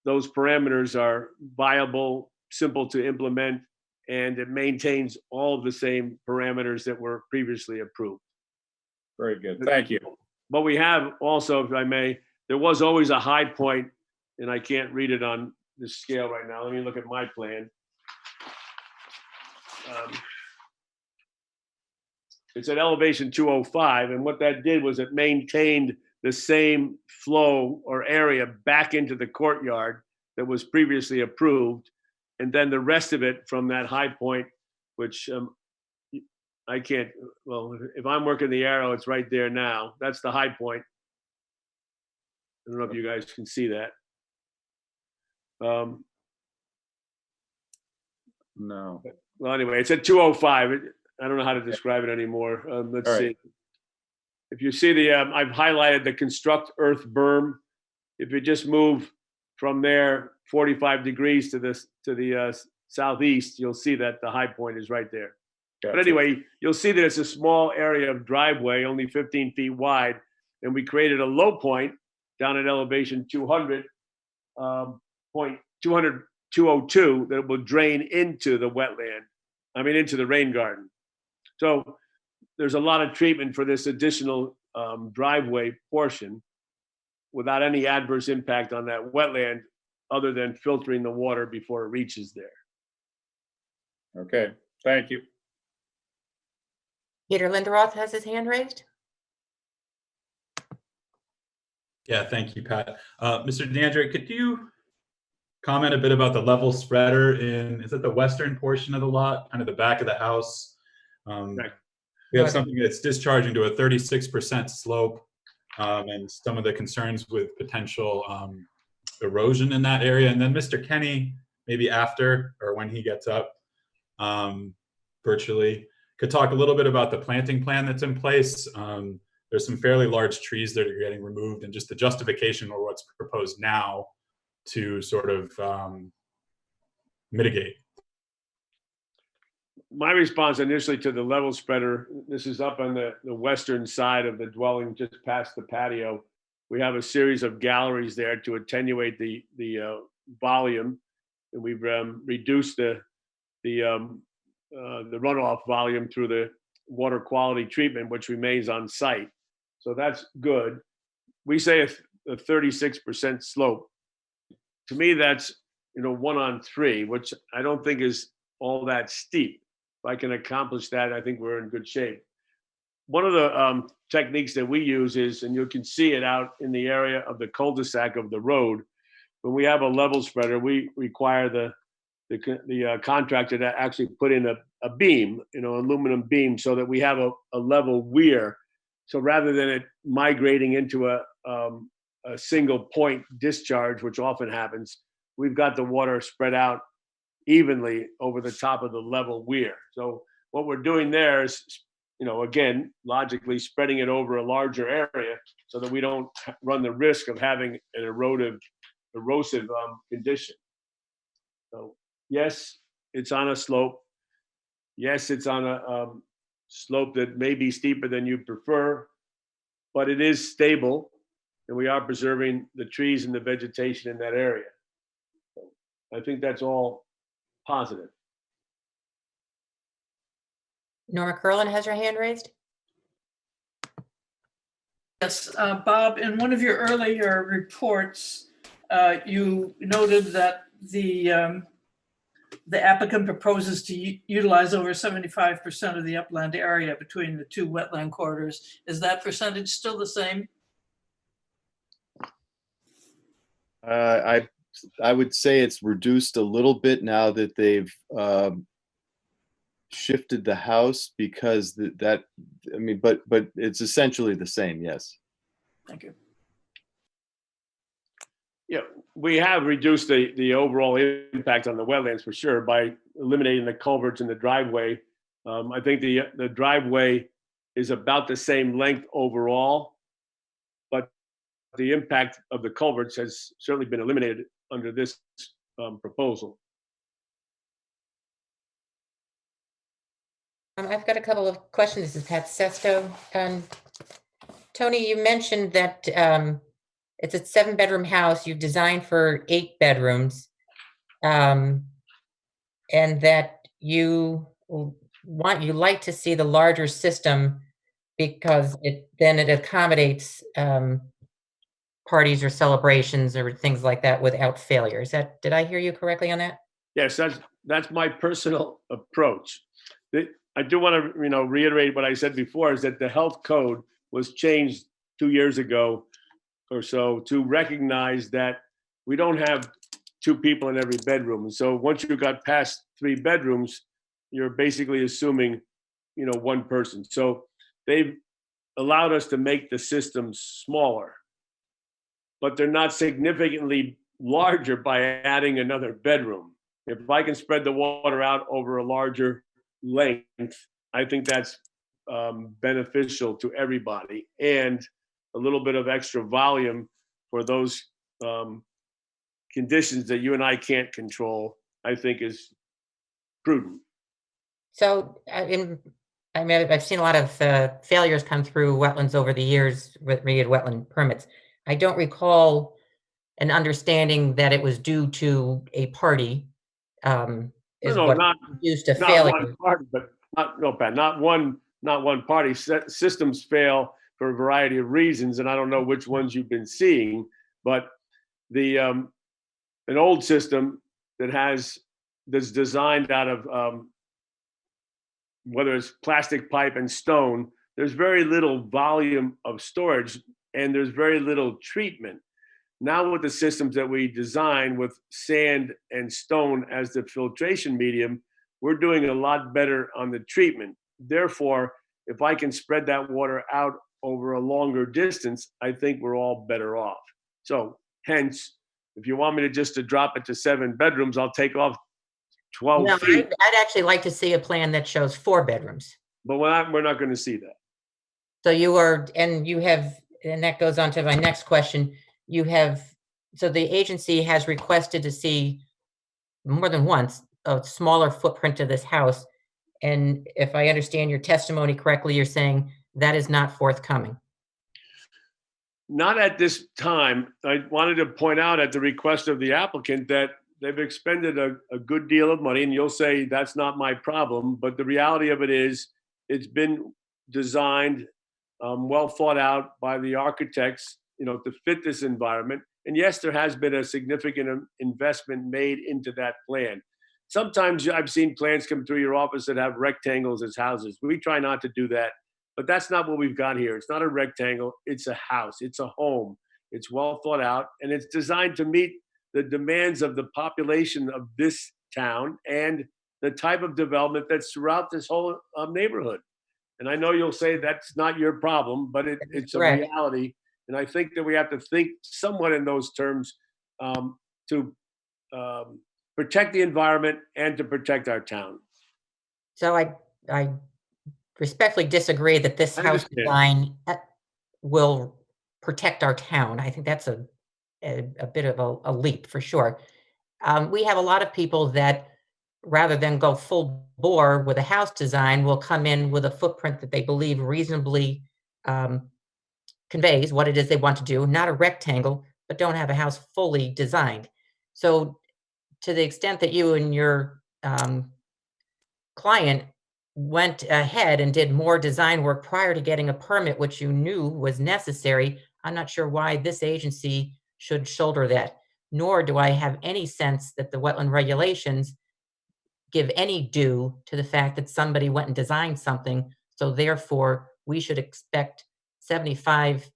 Speaker 8: parameters are viable, simple to implement, and it maintains all of the same parameters that were previously approved.
Speaker 9: Very good. Thank you.
Speaker 8: But we have also, if I may, there was always a high point, and I can't read it on this scale right now. Let me look at my plan. It's at elevation 205, and what that did was it maintained the same flow or area back into the courtyard that was previously approved, and then the rest of it from that high point, which I can't, well, if I'm working the arrow, it's right there now. That's the high point. I don't know if you guys can see that.
Speaker 9: No.
Speaker 8: Well, anyway, it's at 205. I don't know how to describe it anymore. Let's see. If you see I've highlighted the construct earth berm. If you just move from there 45 degrees to the southeast, you'll see that the high point is right there. But
Speaker 9: Gotcha.
Speaker 8: anyway, you'll see that it's a small area of driveway, only 15 feet wide. And we created a low point down at elevation 200, point 202 that will drain into the wetland, into the rain garden. So there's a lot of treatment for this additional driveway portion without any adverse impact on that wetland other than filtering the water before it reaches there.
Speaker 9: Okay, thank you.
Speaker 1: Peter Linderoth has his hand raised.
Speaker 5: Yeah, thank you, Pat. Mr. DeAndre, could you comment a bit about the level spreader is it the western portion of the lot, kind of the back of the house?
Speaker 8: Right.
Speaker 5: We have something that's discharging to a 36% slope, and some of the concerns with potential erosion in that area. And then Mr. Kenny, maybe after or when he gets up virtually, could talk a little bit about the planting plan that's in place. There's some fairly large trees that are getting removed, and just the justification or what's proposed now to sort of mitigate.
Speaker 8: My response initially to the level spreader, this is up on the western side of the dwelling, just past the patio. We have a series of galleries there to attenuate the volume, and we've reduced the runoff volume through the water quality treatment, which remains on site. So that's good. We say a 36% slope. To me, that's 1 on 3, which I don't think is all that steep. If I can accomplish that, I think we're in good shape. One of the techniques that we use is, and you can see it out in the area of the cul-de-sac of the road, when we have a level spreader, we require the contractor to actually put in a beam, aluminum beam, so that we have a level weir. So rather than it migrating into a single point discharge, which often happens, we've got the water spread out evenly over the top of the level weir. So what we're doing there is, again, logically spreading it over a larger area so that we don't run the risk of having an erosive condition. So yes, it's on a slope. Yes, it's on a slope that may be steeper than you prefer, but it is stable, and we are preserving the trees and the vegetation in that area. So I think that's all positive.
Speaker 1: Norma Curlin has her hand raised.
Speaker 3: Yes, Bob, in one of your earlier reports, you noted that the applicant proposes to utilize over 75% of the upland area between the two wetland corridors. Is that percentage still the same?
Speaker 7: I would say it's reduced a little bit now that they've shifted the house, because but it's essentially the same. Yes.
Speaker 3: Thank you.
Speaker 8: Yeah, we have reduced the overall impact on the wetlands for sure by eliminating the culverts in the driveway. I think the driveway is about the same length overall, but the impact of the culverts has certainly been eliminated under this proposal.
Speaker 1: I've got a couple of questions. This is Pat Sesto. Tony, you mentioned that it's a 7-bedroom house. You've designed for 8 bedrooms, and that you like to see the larger system because it accommodates parties or celebrations or things like that without failure. Did I hear you correctly on that?
Speaker 8: Yes, that's my personal approach. I do want to reiterate what I said before, is that the health code was changed 2 years ago or so to recognize that we don't have 2 people in every bedroom. And so once you got past 3 bedrooms, you're basically assuming 1 person. So they've allowed us to make the systems smaller, but they're not significantly larger by adding another bedroom. If I can spread the water out over a larger length, I think that's beneficial to everybody, and a little bit of extra volume for those conditions that you and I can't control, I think is prudent.
Speaker 1: So I mean, I've seen a lot of failures come through wetlands over the years with related wetland permits. I don't recall an understanding that it was due to a party, is
Speaker 8: No,
Speaker 1: what
Speaker 8: not
Speaker 1: used to
Speaker 8: not one
Speaker 1: failure.
Speaker 8: party, but not no, Pat, not one party. Systems fail for a variety of reasons, and I don't know which ones you've been seeing, but the an old system that's designed out of whether it's plastic pipe and stone, there's very little volume of storage and there's very little treatment. Now with the systems that we design with sand and stone as the filtration medium, we're doing a lot better on the treatment. Therefore, if I can spread that water out over a longer distance, I think we're all better off. So hence, if you want me to drop it to 7 bedrooms, I'll take off 12
Speaker 1: No,
Speaker 8: feet,
Speaker 1: I'd actually like to see a plan that shows 4 bedrooms.
Speaker 8: but we're not going to see that.
Speaker 1: So you are, and you have, and that goes on to my next question. You have, so the agency has requested to see more than once a smaller footprint of this house. And if I understand your testimony correctly, you're saying that is not forthcoming.
Speaker 8: Not at this time. I wanted to point out at the request of the applicant that they've expended a good deal of money, and you'll say that's not my problem, but the reality of it is it's been designed, well thought out by the architects, to fit this environment. And yes, there has been a significant investment made into that plan. Sometimes I've seen plans come through your office that have rectangles as houses. We try not to do that, but that's not what we've got here. It's not a rectangle, it's a house, it's a home. It's well thought out, and it's designed to meet the demands of the population of this town and the type of development that's throughout this whole neighborhood. And I know you'll say that's not your problem, but it's a
Speaker 1: Correct.
Speaker 8: reality. And I think that we have to think somewhat in those terms to protect the environment and to protect our town.
Speaker 1: So I respectfully disagree that this
Speaker 8: I
Speaker 1: house
Speaker 8: understand.
Speaker 1: design will protect our town. I think that's a bit of a leap for sure. We have a lot of people that, rather than go full bore with a house design, will come in with a footprint that they believe reasonably conveys what it is they want to do, not a rectangle, but don't have a house fully designed. So to the extent that you and your client went ahead and did more design work prior to getting a permit, which you knew was necessary, I'm not sure why this agency should shoulder that, nor do I have any sense that the wetland regulations give any due to the fact that somebody went and designed something. So therefore, we should expect 75,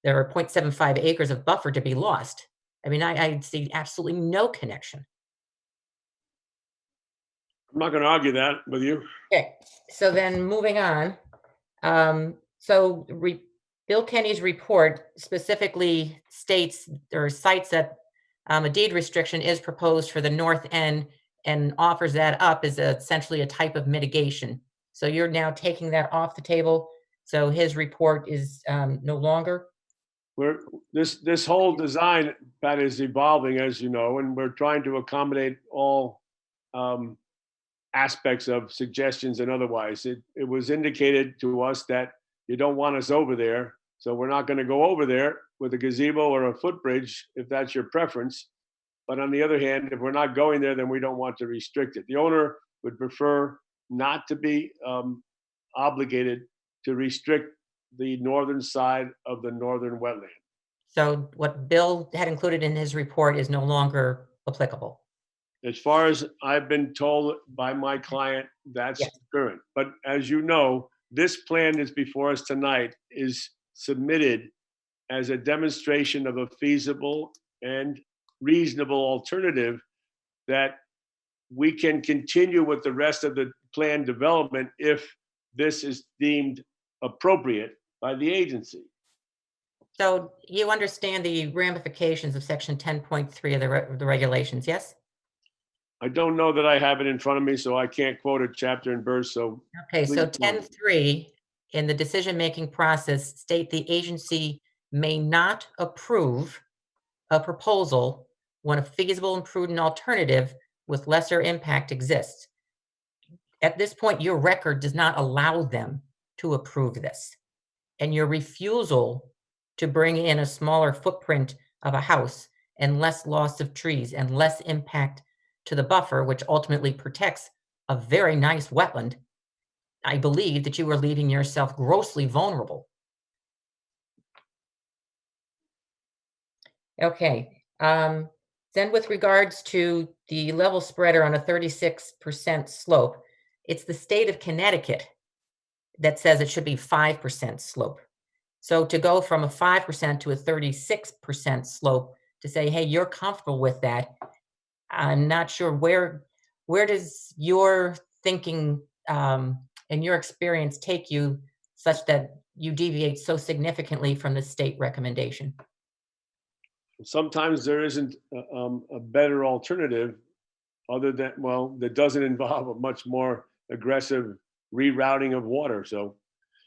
Speaker 1: there are 0.75 acres of buffer to be lost. I mean, I see absolutely no connection.
Speaker 8: I'm not going to argue that with you.
Speaker 1: Okay, so then moving on. Bill Kenny's report specifically states or cites that a deed restriction is proposed for the north end and offers that up as essentially a type of mitigation. So you're now taking that off the table. So his report is no longer.
Speaker 8: This whole design, Pat, is evolving, as you know, and we're trying to accommodate all aspects of suggestions and otherwise. It was indicated to us that you don't want us over there, so we're not going to go over there with a gazebo or a footbridge if that's your preference. But on the other hand, if we're not going there, then we don't want to restrict it. The owner would prefer not to be obligated to restrict the northern side of the northern wetland.
Speaker 1: So what Bill had included in his report is no longer applicable.
Speaker 8: As far as I've been told by my client, that's
Speaker 1: Yes.
Speaker 8: current. But as you know, this plan is before us tonight is submitted as a demonstration of a feasible and reasonable alternative that we can continue with the rest of the plan development if this is deemed appropriate by the agency.
Speaker 1: So you understand the ramifications of section 10.3 of the regulations, yes?
Speaker 8: I don't know that I have it in front of me, so I can't quote a chapter and verse. So
Speaker 1: Okay, so
Speaker 8: please tell me.
Speaker 1: 10.3 in the decision-making process state the agency may not approve a proposal when a feasible and prudent alternative with lesser impact exists. At this point, your record does not allow them to approve this. And your refusal to bring in a smaller footprint of a house and less loss of trees and less impact to the buffer, which ultimately protects a very nice wetland, I believe that you are leaving yourself grossly vulnerable. Okay. Then with regards to the level spreader on a 36% slope, it's the state of Connecticut that says it should be 5% slope. So to go from a 5% to a 36% slope to say, hey, you're comfortable with that, I'm not sure where does your thinking and your experience take you such that you deviate so significantly from the state recommendation?
Speaker 8: Sometimes there isn't a better alternative other than, well, that doesn't involve a much more aggressive rerouting of water. So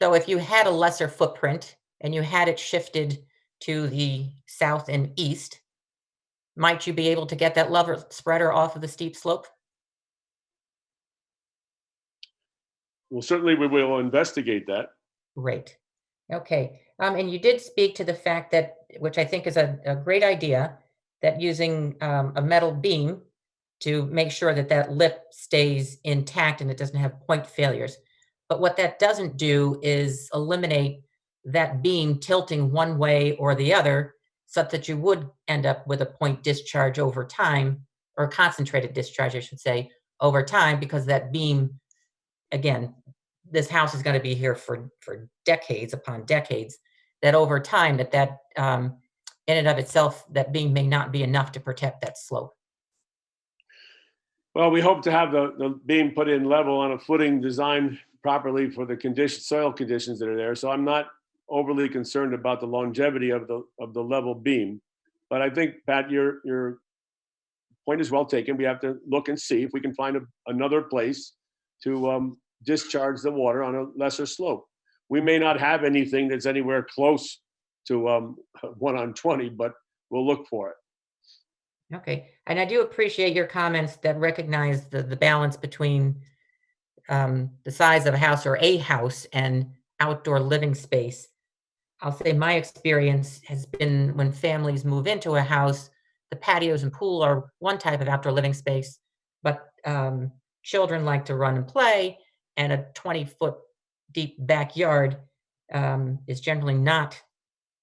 Speaker 1: So if you had a lesser footprint and you had it shifted to the south and east, might you be able to get that level spreader off of the steep slope?
Speaker 8: well, certainly we will investigate that.
Speaker 1: Great. Okay. And you did speak to the fact that, which I think is a great idea, that using a metal beam to make sure that that lip stays intact and it doesn't have point failures. But what that doesn't do is eliminate that beam tilting one way or the other, such that you would end up with a point discharge over time, or concentrated discharge, I should say, over time, because that beam, again, this house is going to be here for decades upon decades, that over time that in and of itself, that beam may not be enough to protect that slope.
Speaker 8: Well, we hope to have the beam put in level on a footing designed properly for the soil conditions that are there. So I'm not overly concerned about the longevity of the level beam. But I think, Pat, your point is well taken. We have to look and see if we can find another place to discharge the water on a lesser slope. We may not have anything that's anywhere close to 1 on 20, but we'll look for it.
Speaker 1: Okay, and I do appreciate your comments that recognize the balance between the size of a house or a house and outdoor living space. I'll say my experience has been when families move into a house, the patios and pool are one type of outdoor living space, but children like to run and play, and a 20-foot deep backyard is generally not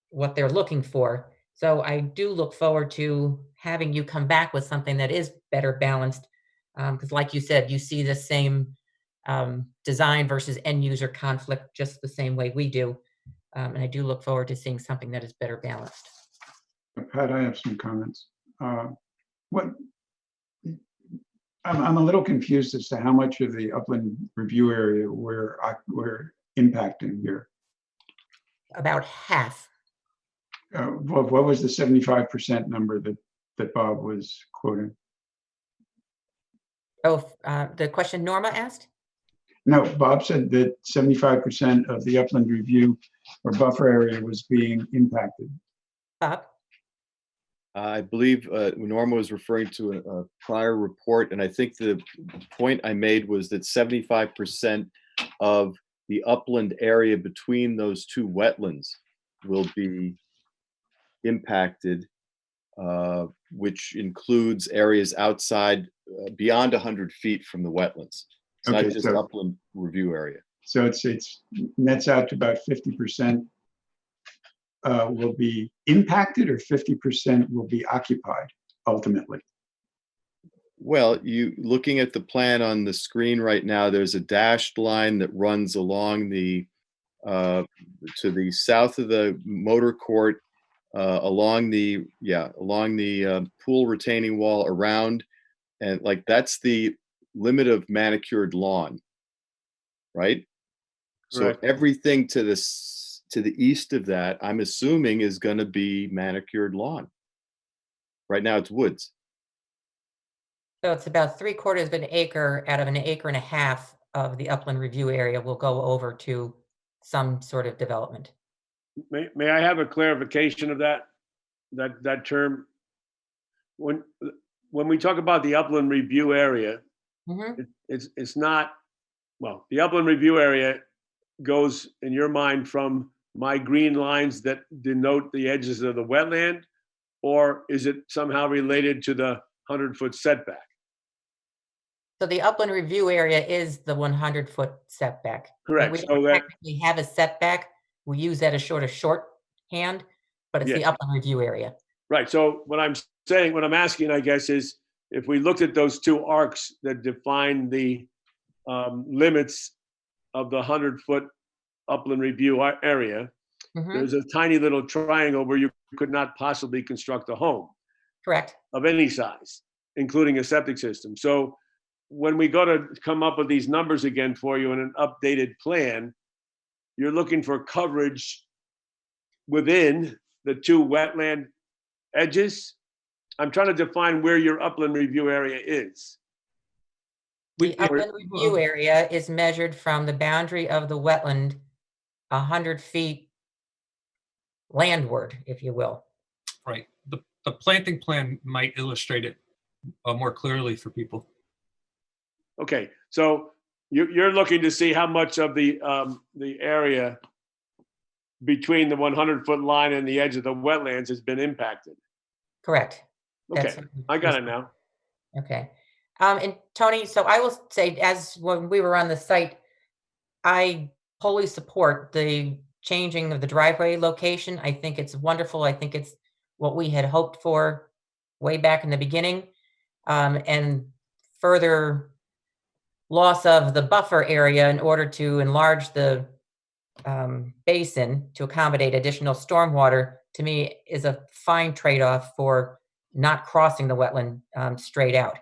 Speaker 1: what they're looking for. So I do look forward to having you come back with something that is better balanced, because like you said, you see the same design versus end user conflict just the same way we do. And I do look forward to seeing something that is better balanced.
Speaker 2: Pat, I have some comments. I'm a little confused as to how much of the upland review area we're impacting here.
Speaker 1: About half.
Speaker 2: What was the 75% number that Bob was quoting?
Speaker 1: Oh, the question Norma asked?
Speaker 2: No, Bob said that 75% of the upland review or buffer area was being impacted.
Speaker 1: Bob?
Speaker 7: I believe Norma was referring to a prior report, and I think the point I made was that 75% of the upland area between those two wetlands will be impacted, which includes areas outside beyond 100 feet from the wetlands. It's not just upland review area.
Speaker 2: So it's nets out to about 50% will be impacted, or 50% will be occupied ultimately.
Speaker 7: Well, you looking at the plan on the screen right now, there's a dashed line that runs along the to the south of the motor court, along the pool retaining wall around, and like that's the limit of manicured lawn, right?
Speaker 8: Correct.
Speaker 7: So everything to the east of that, I'm assuming, is going to be manicured lawn. Right now it's woods.
Speaker 1: So it's about 3/4 of an acre out of an acre and a half of the upland review area will go over to some sort of development.
Speaker 8: May I have a clarification of that term? When we talk about the upland review area,
Speaker 1: Mhm.
Speaker 8: it's not well, the upland review area goes, in your mind, from my green lines that denote the edges of the wetland, or is it somehow related to the 100-foot setback?
Speaker 1: So the upland review area is the 100-foot setback.
Speaker 8: Correct.
Speaker 1: We
Speaker 8: So
Speaker 1: don't
Speaker 8: that,
Speaker 1: technically have a setback. We use that as shorthand, but it's the
Speaker 8: yeah,
Speaker 1: upland review area.
Speaker 8: right. So what I'm saying, what I'm asking, I guess, is if we looked at those two arcs that define the limits of the 100-foot upland review area,
Speaker 1: Mhm,
Speaker 8: there's a tiny little triangle where you could not possibly construct a home
Speaker 1: correct.
Speaker 8: of any size, including a septic system. So when we go to come up with these numbers again for you in an updated plan, you're looking for coverage within the two wetland edges. I'm trying to define where your upland review area is.
Speaker 1: The upland review area is measured from the boundary of the wetland 100 feet landward, if you will.
Speaker 10: Right. The planting plan might illustrate it more clearly for people.
Speaker 8: Okay, so you're looking to see how much of the area between the 100-foot line and the edge of the wetlands has been impacted.
Speaker 1: Correct.
Speaker 8: Okay,
Speaker 1: That's-
Speaker 8: I got it now.
Speaker 1: Okay. And Tony, so I will say, as when we were on the site, I wholly support the changing of the driveway location. I think it's wonderful. I think it's what we had hoped for way back in the beginning. And further loss of the buffer area in order to enlarge the basin to accommodate additional stormwater, to me, is a fine trade-off for not crossing the wetland straight out.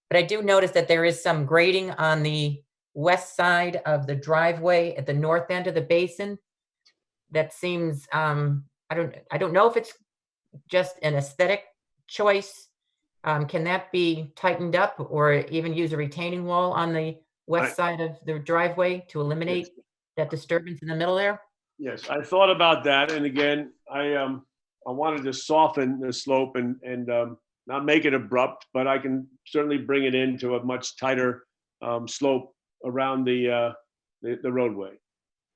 Speaker 1: But I do notice that there is some grading on the west side of the driveway at the north end of the basin. That seems, I don't know if it's just an aesthetic choice. Can that be tightened up or even use a retaining wall on the west side of the driveway to eliminate that disturbance in the middle there?
Speaker 8: Yes, I thought about that, and again, I wanted to soften the slope and not make it abrupt, but I can certainly bring it into a much tighter slope around the roadway.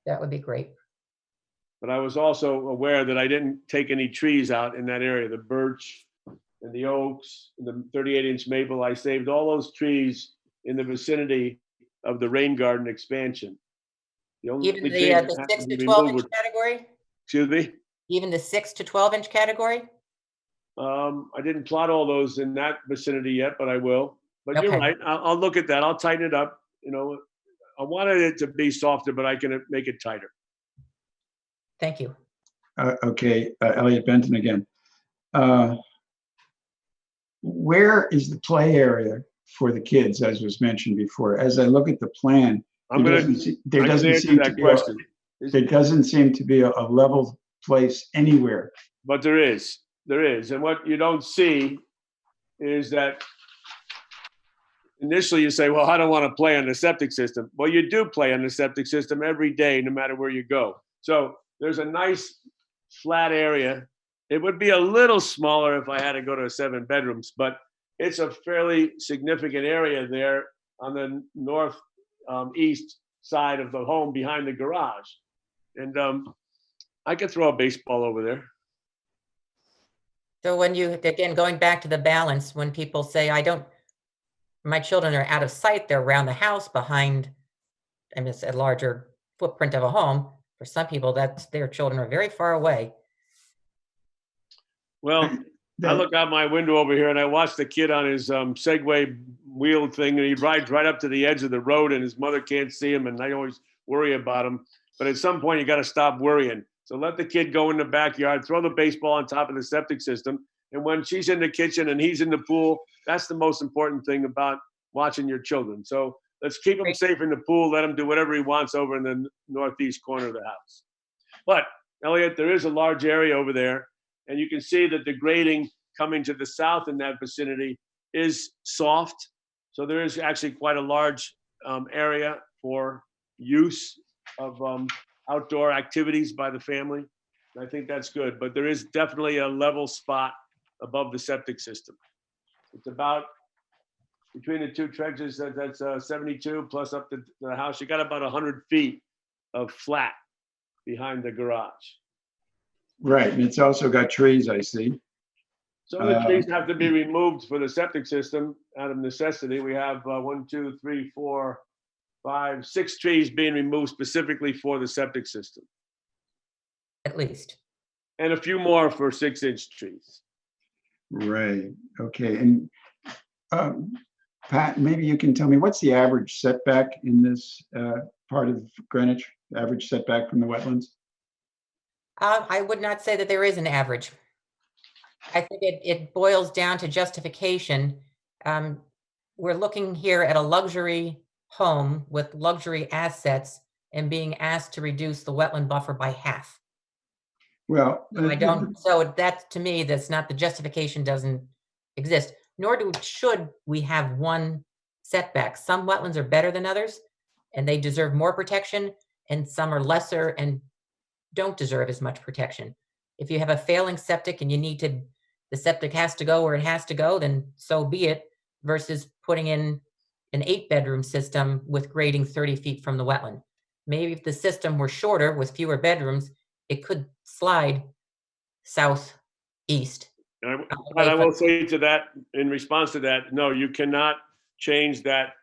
Speaker 1: That would be great.
Speaker 8: But I was also aware that I didn't take any trees out in that area, the birch and the oaks, and the 38-inch maple. I saved all those trees in the vicinity of the rain garden expansion. The only
Speaker 1: Even
Speaker 8: trees that
Speaker 1: the
Speaker 8: have
Speaker 1: 6
Speaker 8: to be
Speaker 1: to 12
Speaker 8: removed
Speaker 1: inch
Speaker 8: were-
Speaker 1: category?
Speaker 8: Excuse me?
Speaker 1: Even the 6 to 12 inch category?
Speaker 8: I didn't plot all those in that vicinity yet, but I will. But you're
Speaker 1: Okay.
Speaker 8: right. I'll look at that. I'll tighten it up. You know, I wanted it to be softer, but I can make it tighter.
Speaker 1: Thank you.
Speaker 2: Okay, Elliot Benton again. Where is the play area for the kids, as was mentioned before? As I look at the plan,
Speaker 8: I'm
Speaker 2: there
Speaker 8: gonna,
Speaker 2: doesn't
Speaker 8: I can answer that question.
Speaker 2: there doesn't seem to be a level place anywhere.
Speaker 8: But there is. And what you don't see is that initially you say, well, I don't want to play on the septic system. Well, you do play on the septic system every day, no matter where you go. So there's a nice flat area. It would be a little smaller if I had to go to 7 bedrooms, but it's a fairly significant area there on the north east side of the home behind the garage. And I could throw a baseball over there.
Speaker 1: So when you, again, going back to the balance, when people say, my children are out of sight, they're around the house behind, I mean, it's a larger footprint of a home. For some people, that's their children are very far away.
Speaker 8: Well, I look out my window over here and I watch the kid on his Segway wheel thing, and he rides right up to the edge of the road and his mother can't see him, and I always worry about him. But at some point, you got to stop worrying. So let the kid go in the backyard, throw the baseball on top of the septic system. And when she's in the kitchen and he's in the pool, that's the most important thing about watching your children. So let's keep him safe in the pool. Let him do whatever he wants over in the northeast corner of the house. But Elliot, there is a large area over there. And you can see that the grading coming to the south in that vicinity is soft. So there is actually quite a large area for use of outdoor activities by the family. I think that's good, but there is definitely a level spot above the septic system. It's about between the two trenches, that's 72 plus up to the house. You got about 100 feet of flat behind the garage.
Speaker 2: Right, and it's also got trees, I see.
Speaker 8: Some of the trees have to be removed for the septic system out of necessity. We have 1, 2, 3, 4, 5, 6 trees being removed specifically for the septic system,
Speaker 1: At least.
Speaker 8: and a few more for 6-inch trees.
Speaker 2: Right, okay, and Pat, maybe you can tell me, what's the average setback in this part of Greenwich, average setback from the wetlands?
Speaker 1: I would not say that there is an average. I think it boils down to justification. We're looking here at a luxury home with luxury assets and being asked to reduce the wetland buffer by half.
Speaker 2: Well,
Speaker 1: So that, to me, that's not, the justification doesn't exist, nor should we have one setback. Some wetlands are better than others, and they deserve more protection, and some are lesser and don't deserve as much protection. If you have a failing septic and the septic has to go where it has to go, then so be it, versus putting in an 8-bedroom system with grading 30 feet from the wetland. Maybe if the system were shorter with fewer bedrooms, it could slide southeast.
Speaker 8: And I will say to that, in response to that, no, you cannot change that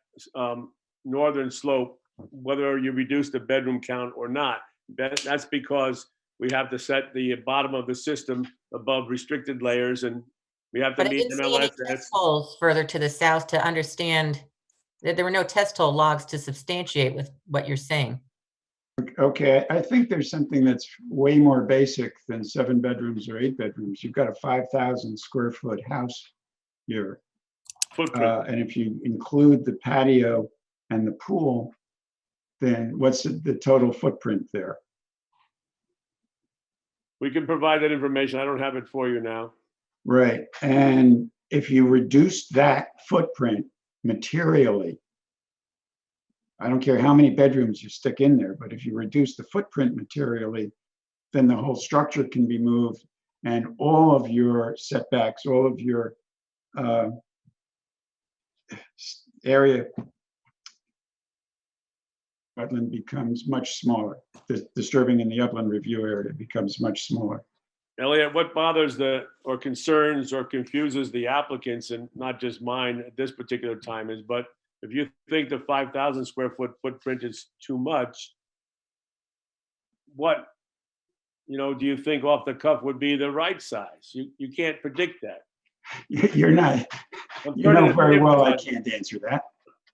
Speaker 8: northern slope, whether you reduce the bedroom count or not. That's because we have to set the bottom of the system above restricted layers, and we have to
Speaker 1: But I
Speaker 8: meet
Speaker 1: didn't see any
Speaker 8: MLSS.
Speaker 1: test holes further to the south to understand that there were no test hole logs to substantiate with what you're saying.
Speaker 2: okay, I think there's something that's way more basic than 7 bedrooms or 8 bedrooms. You've got a 5,000 square foot house here.
Speaker 8: Footprint.
Speaker 2: And if you include the patio and the pool, then what's the total footprint there?
Speaker 8: We can provide that information. I don't have it for you now.
Speaker 2: Right, and if you reduce that footprint materially, I don't care how many bedrooms you stick in there, but if you reduce the footprint materially, then the whole structure can be moved, and all of your setbacks, all of your area wetland becomes much smaller. The disturbing in the upland review area becomes much smaller.
Speaker 8: Elliot, what bothers or concerns or confuses the applicants, and not just mine at this particular time, is, but if you think the 5,000 square foot footprint is too much, what, do you think off the cuff would be the right size? You can't predict that.
Speaker 2: You're not, you know very well I can't answer that.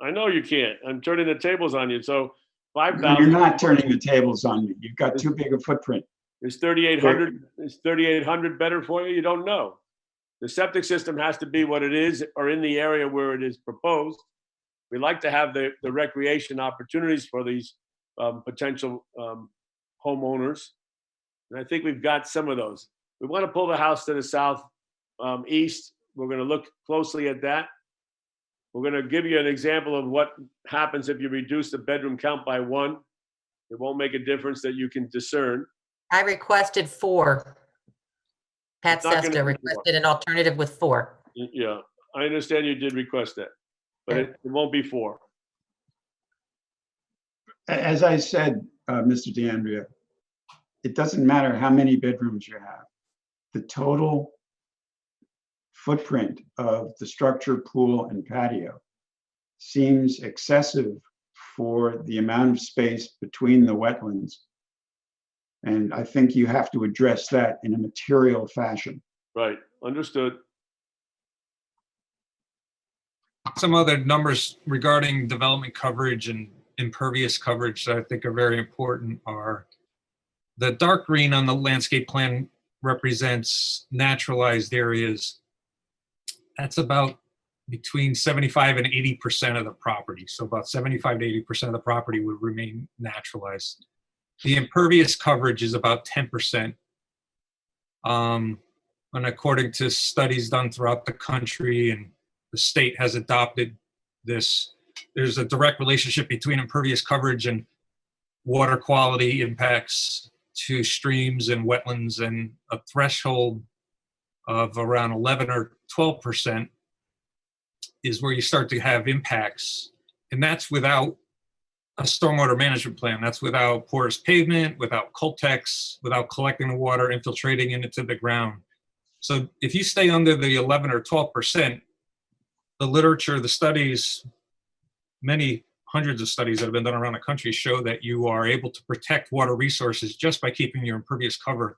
Speaker 8: I know you can't. I'm turning the tables on you. So
Speaker 2: No,
Speaker 8: 5,000.
Speaker 2: you're not turning the tables on me. You've got too big a footprint.
Speaker 8: Is 3,800, is 3,800 better for you? You don't know. The septic system has to be what it is, or in the area where it is proposed. We like to have the recreation opportunities for these potential homeowners. And I think we've got some of those. We want to pull the house to the south east. We're going to look closely at that. We're going to give you an example of what happens if you reduce the bedroom count by 1. It won't make a difference that you can discern.
Speaker 1: I requested 4. Pat
Speaker 8: It's not gonna
Speaker 1: Sesta
Speaker 8: be 4.
Speaker 1: requested an alternative with 4.
Speaker 8: Yeah, I understand you did request that, but it won't be 4.
Speaker 2: As I said, Mr. DeAndrea, it doesn't matter how many bedrooms you have. The total footprint of the structure, pool, and patio seems excessive for the amount of space between the wetlands. And I think you have to address that in a material fashion.
Speaker 8: Right, understood.
Speaker 10: Some other numbers regarding development coverage and impervious coverage that I think are very important are the dark green on the landscape plan represents naturalized areas. That's about between 75 and 80% of the property. So about 75 to 80% of the property would remain naturalized. The impervious coverage is about 10%. And according to studies done throughout the country, and the state has adopted this, there's a direct relationship between impervious coverage and water quality impacts to streams and wetlands, and a threshold of around 11 or 12% is where you start to have impacts. And that's without a stormwater management plan. That's without porous pavement, without Coltex, without collecting the water, infiltrating it into the ground. So if you stay under the 11 or 12%, the literature, the studies, many hundreds of studies that have been done around the country show that you are able to protect water resources just by keeping your impervious cover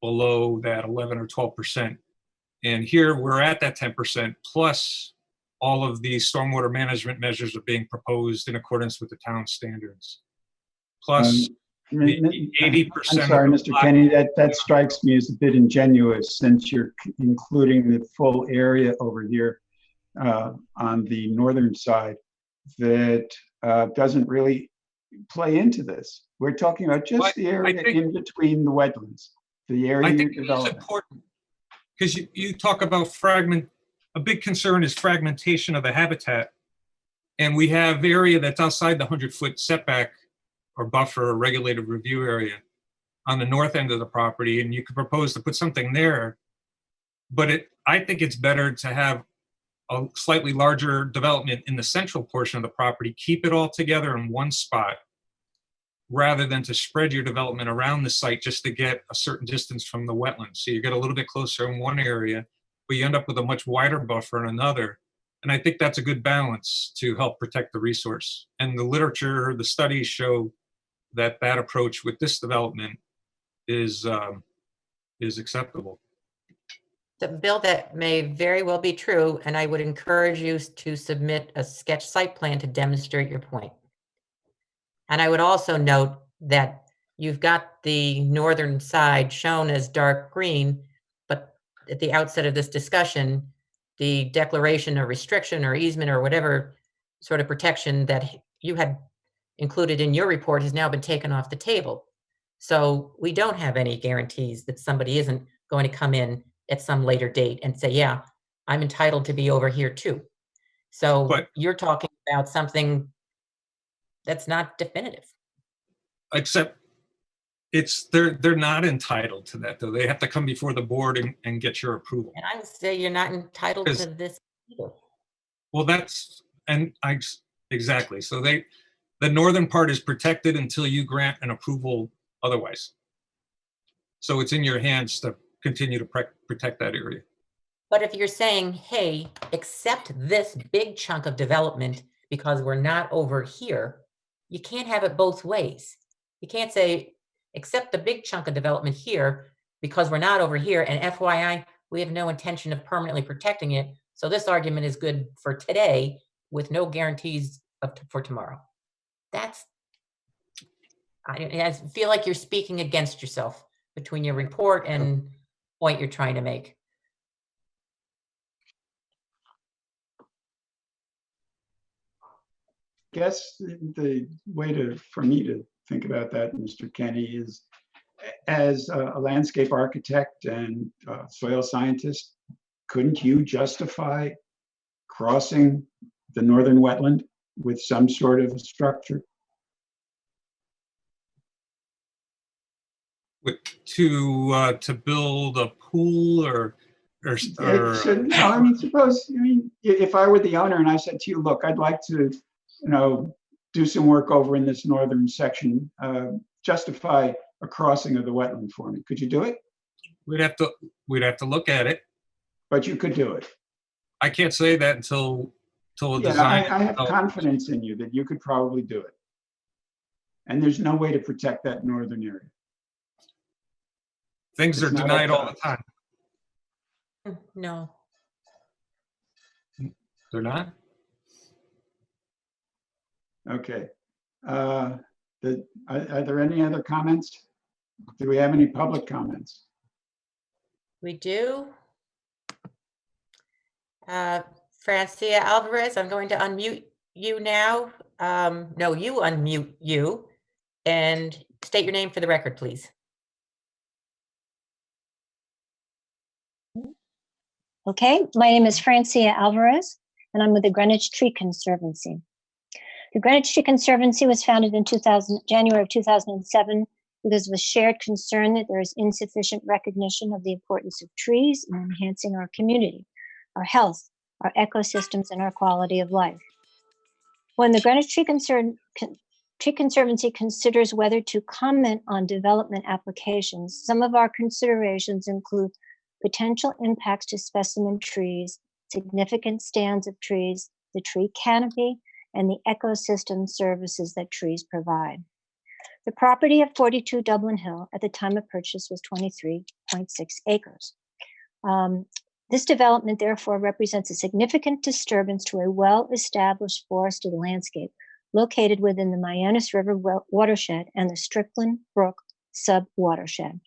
Speaker 10: below that 11 or 12%. And here we're at that 10%, plus all of these stormwater management measures are being proposed in accordance with the town standards. Plus the 80%.
Speaker 2: I'm sorry, Mr. Kenny, that strikes me as a bit ingenuous, since you're including the full area over here on the northern side that doesn't really play into this. We're talking about just the area in between the wetlands, the area
Speaker 10: I
Speaker 2: you're
Speaker 10: think it's
Speaker 2: developing.
Speaker 10: important because you talk about a big concern is fragmentation of the habitat. And we have area that's outside the 100-foot setback or buffer or regulated review area on the north end of the property. And you could propose to put something there, but I think it's better to have a slightly larger development in the central portion of the property, keep it all together in one spot, rather than to spread your development around the site just to get a certain distance from the wetlands. So you get a little bit closer in one area, but you end up with a much wider buffer in another. And I think that's a good balance to help protect the resource. And the literature, the studies show that that approach with this development is acceptable.
Speaker 1: The bill, that may very well be true, and I would encourage you to submit a sketch site plan to demonstrate your point. And I would also note that you've got the northern side shown as dark green, but at the outset of this discussion, the declaration or restriction or easement or whatever sort of protection that you had included in your report has now been taken off the table. So we don't have any guarantees that somebody isn't going to come in at some later date and say, yeah, I'm entitled to be over here too. So you're talking about something that's not definitive.
Speaker 10: Except they're not entitled to that though. They have to come before the board and get your approval.
Speaker 1: And I would say you're not entitled to this either.
Speaker 10: Well, exactly. So the northern part is protected until you grant an approval otherwise. So it's in your hands to continue to protect that area.
Speaker 1: But if you're saying, hey, accept this big chunk of development because we're not over here, you can't have it both ways. You can't say, accept the big chunk of development here because we're not over here, and FYI, we have no intention of permanently protecting it. So this argument is good for today with no guarantees for tomorrow. I feel like you're speaking against yourself between your report and point you're trying to make.
Speaker 2: I guess the way for me to think about that, Mr. Kenny, is as a landscape architect and soil scientist, couldn't you justify crossing the northern wetland with some sort of structure?
Speaker 10: To build a pool or
Speaker 2: suppose, if I were the owner and I said to you, look, I'd like to, do some work over in this northern section, justify a crossing of the wetland for me. Could you do it?
Speaker 10: We'd have to look at it.
Speaker 2: But you could do it.
Speaker 10: I can't say that until a
Speaker 2: Yeah,
Speaker 10: design.
Speaker 2: I have confidence in you that you could probably do it. And there's no way to protect that northern area.
Speaker 10: Things are denied all the time.
Speaker 1: No.
Speaker 10: They're not?
Speaker 2: Okay. Are there any other comments? Do we have any public comments?
Speaker 1: We do. Francia Alvarez, I'm going to unmute you now. No, you unmute you and state your name for the record, please.
Speaker 11: Okay, my name is Francia Alvarez, and I'm with the Greenwich Tree Conservancy. The Greenwich Tree Conservancy was founded in January of 2007 because of a shared concern that there is insufficient recognition of the importance of trees in enhancing our community, our health, our ecosystems, and our quality of life. When the Greenwich Tree Conservancy considers whether to comment on development applications, some of our considerations include potential impacts to specimen trees, significant stands of trees, the tree canopy, and the ecosystem services that trees provide. The property at 42 Dublin Hill at the time of purchase was 23.6 acres. This development therefore represents a significant disturbance to a well-established forested landscape located within the Mianus River watershed and the Strickland Brook sub-watershed.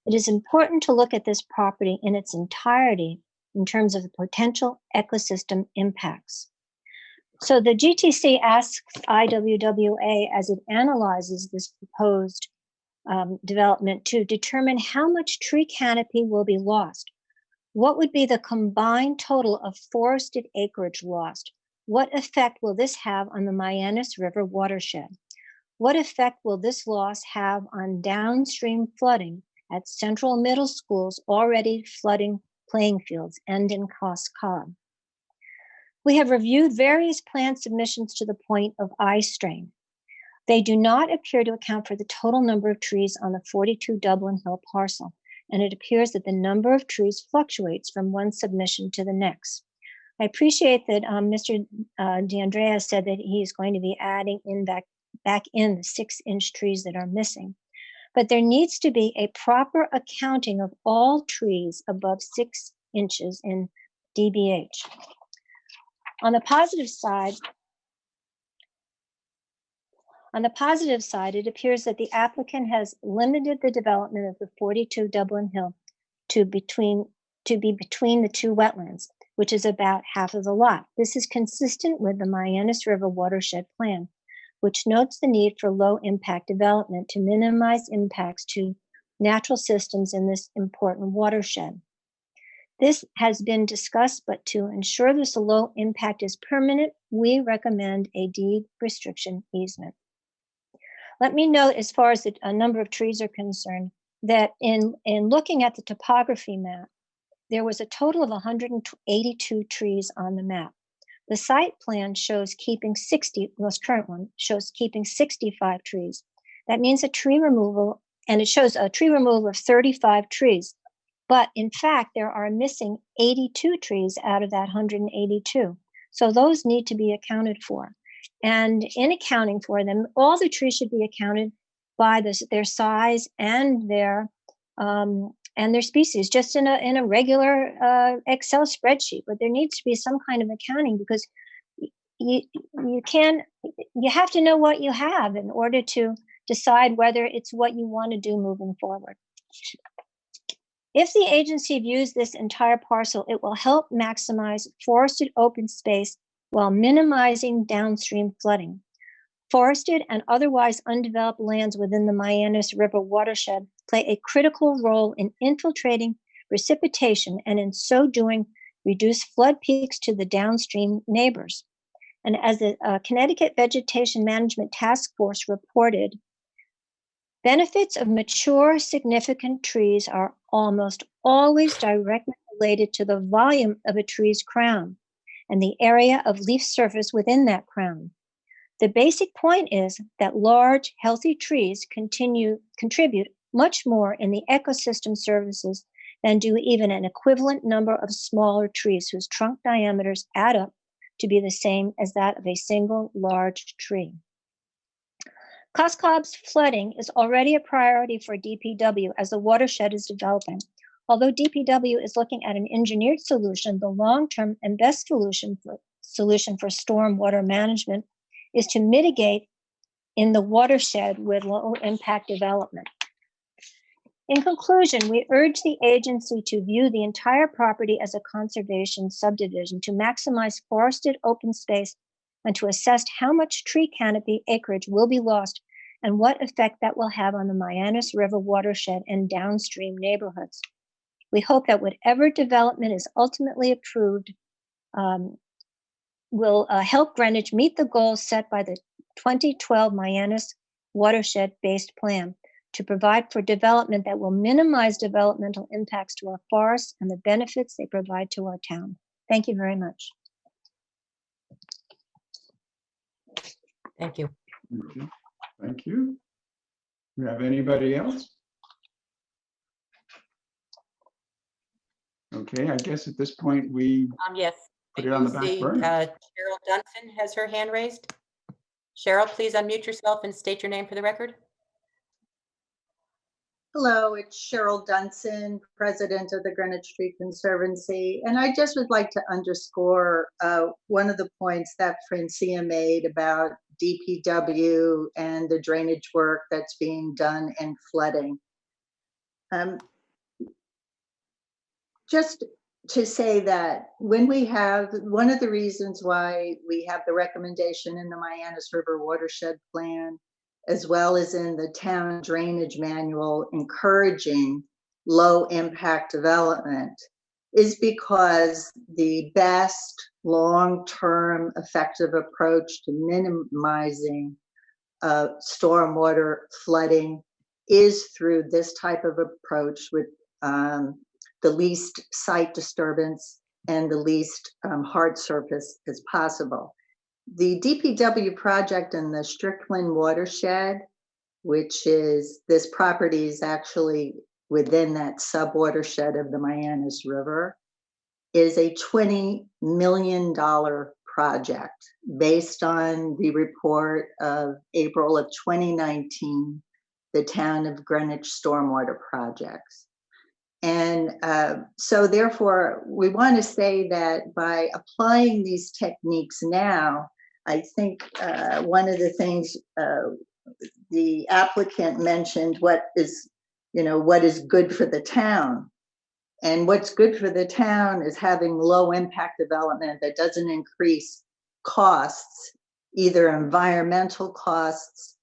Speaker 11: It is important to look at this property in its entirety in terms of the potential ecosystem impacts. So the GTC asks IWWA, as it analyzes this proposed development, to determine how much tree canopy will be lost. What would be the combined total of forested acreage lost? What effect will this have on the Mianus River watershed? What effect will this loss have on downstream flooding at Central Middle School's already flooding playing fields and in Cos Cob? We have reviewed various plan submissions to the point of eye strain. They do not appear to account for the total number of trees on the 42 Dublin Hill parcel, and it appears that the number of trees fluctuates from one submission to the next. I appreciate that Mr. DeAndrea said that he is going to be adding in back in the 6-inch trees that are missing, but there needs to be a proper accounting of all trees above 6 inches in DBH. On the positive side, it appears that the applicant has limited the development of the 42 Dublin Hill to be between the two wetlands, which is about half of the lot. This is consistent with the Mianus River watershed plan, which notes the need for low impact development to minimize impacts to natural systems in this important watershed. This has been discussed, but to ensure this low impact is permanent, we recommend a deed restriction easement. Let me note, as far as the number of trees are concerned, that in looking at the topography map, there was a total of 182 trees on the map. The site plan shows keeping 60, the most current one, shows keeping 65 trees. That means a tree removal, and it shows a tree removal of 35 trees. But in fact, there are missing 82 trees out of that 182. So those need to be accounted for. And in accounting for them, all the trees should be accounted by their size and their species, just in a regular Excel spreadsheet. But there needs to be some kind of accounting, because you have to know what you have in order to decide whether it's what you want to do moving forward. If the agency views this entire parcel, it will help maximize forested open space while minimizing downstream flooding. Forested and otherwise undeveloped lands within the Mianus River watershed play a critical role in infiltrating precipitation, and in so doing, reduce flood peaks to the downstream neighbors. And as the Connecticut Vegetation Management Task Force reported, benefits of mature significant trees are almost always directly related to the volume of a tree's crown and the area of leaf surface within that crown. The basic point is that large, healthy trees contribute much more in the ecosystem services than do even an equivalent number of smaller trees whose trunk diameters add up to be the same as that of a single large tree. Cos Cob's flooding is already a priority for DPW as the watershed is developing. Although DPW is looking at an engineered solution, the long-term and best solution for stormwater management is to mitigate in the watershed with low-impact development. In conclusion, we urge the agency to view the entire property as a conservation subdivision to maximize forested open space and to assess how much tree canopy acreage will be lost and what effect that will have on the Mianus River watershed and downstream neighborhoods. We hope that whatever development is ultimately approved will help Greenwich meet the goals set by the 2012 Mianus watershed-based plan to provide for development that will minimize developmental impacts to our forests and the benefits they provide to our town. Thank you very much.
Speaker 1: Thank you.
Speaker 2: Okay, thank you. We have anybody else? Okay, I guess at this point, we
Speaker 1: Yes.
Speaker 2: put it on the
Speaker 1: You
Speaker 2: back
Speaker 1: see,
Speaker 2: burner.
Speaker 1: Cheryl Dunson has her hand raised. Cheryl, please unmute yourself and state your name for the record.
Speaker 12: Hello, it's Cheryl Dunson, President of the Greenwich Tree Conservancy. And I just would like to underscore one of the points that Francia made about DPW and the drainage work that's being done and flooding. Just to say that when we have, one of the reasons why we have the recommendation in the Mianus River Watershed Plan, as well as in the town drainage manual encouraging low impact development, is because the best long-term effective approach to minimizing stormwater flooding is through this type of approach with the least site disturbance and the least hard surface as possible. The DPW project in the Strickland watershed, which is, this property is actually within that sub-watershed of the Mianus River, is a $20 million project based on the report of April of 2019, the Town of Greenwich Stormwater Projects. And so therefore, we want to say that by applying these techniques now, I think one of the things the applicant mentioned, what is good for the town. And what's good for the town is having low impact development that doesn't increase costs, either environmental costs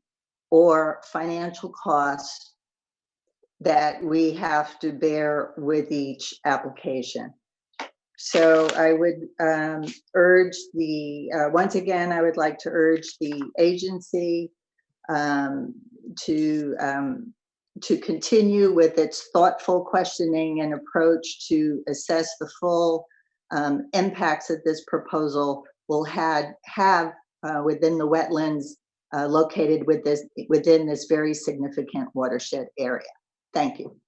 Speaker 12: or financial costs that we have to bear with each application. So I would urge once again, I would like to urge the agency to continue with its thoughtful questioning and approach to assess the full impacts that this proposal will have within the wetlands located within this very significant watershed area. Thank you.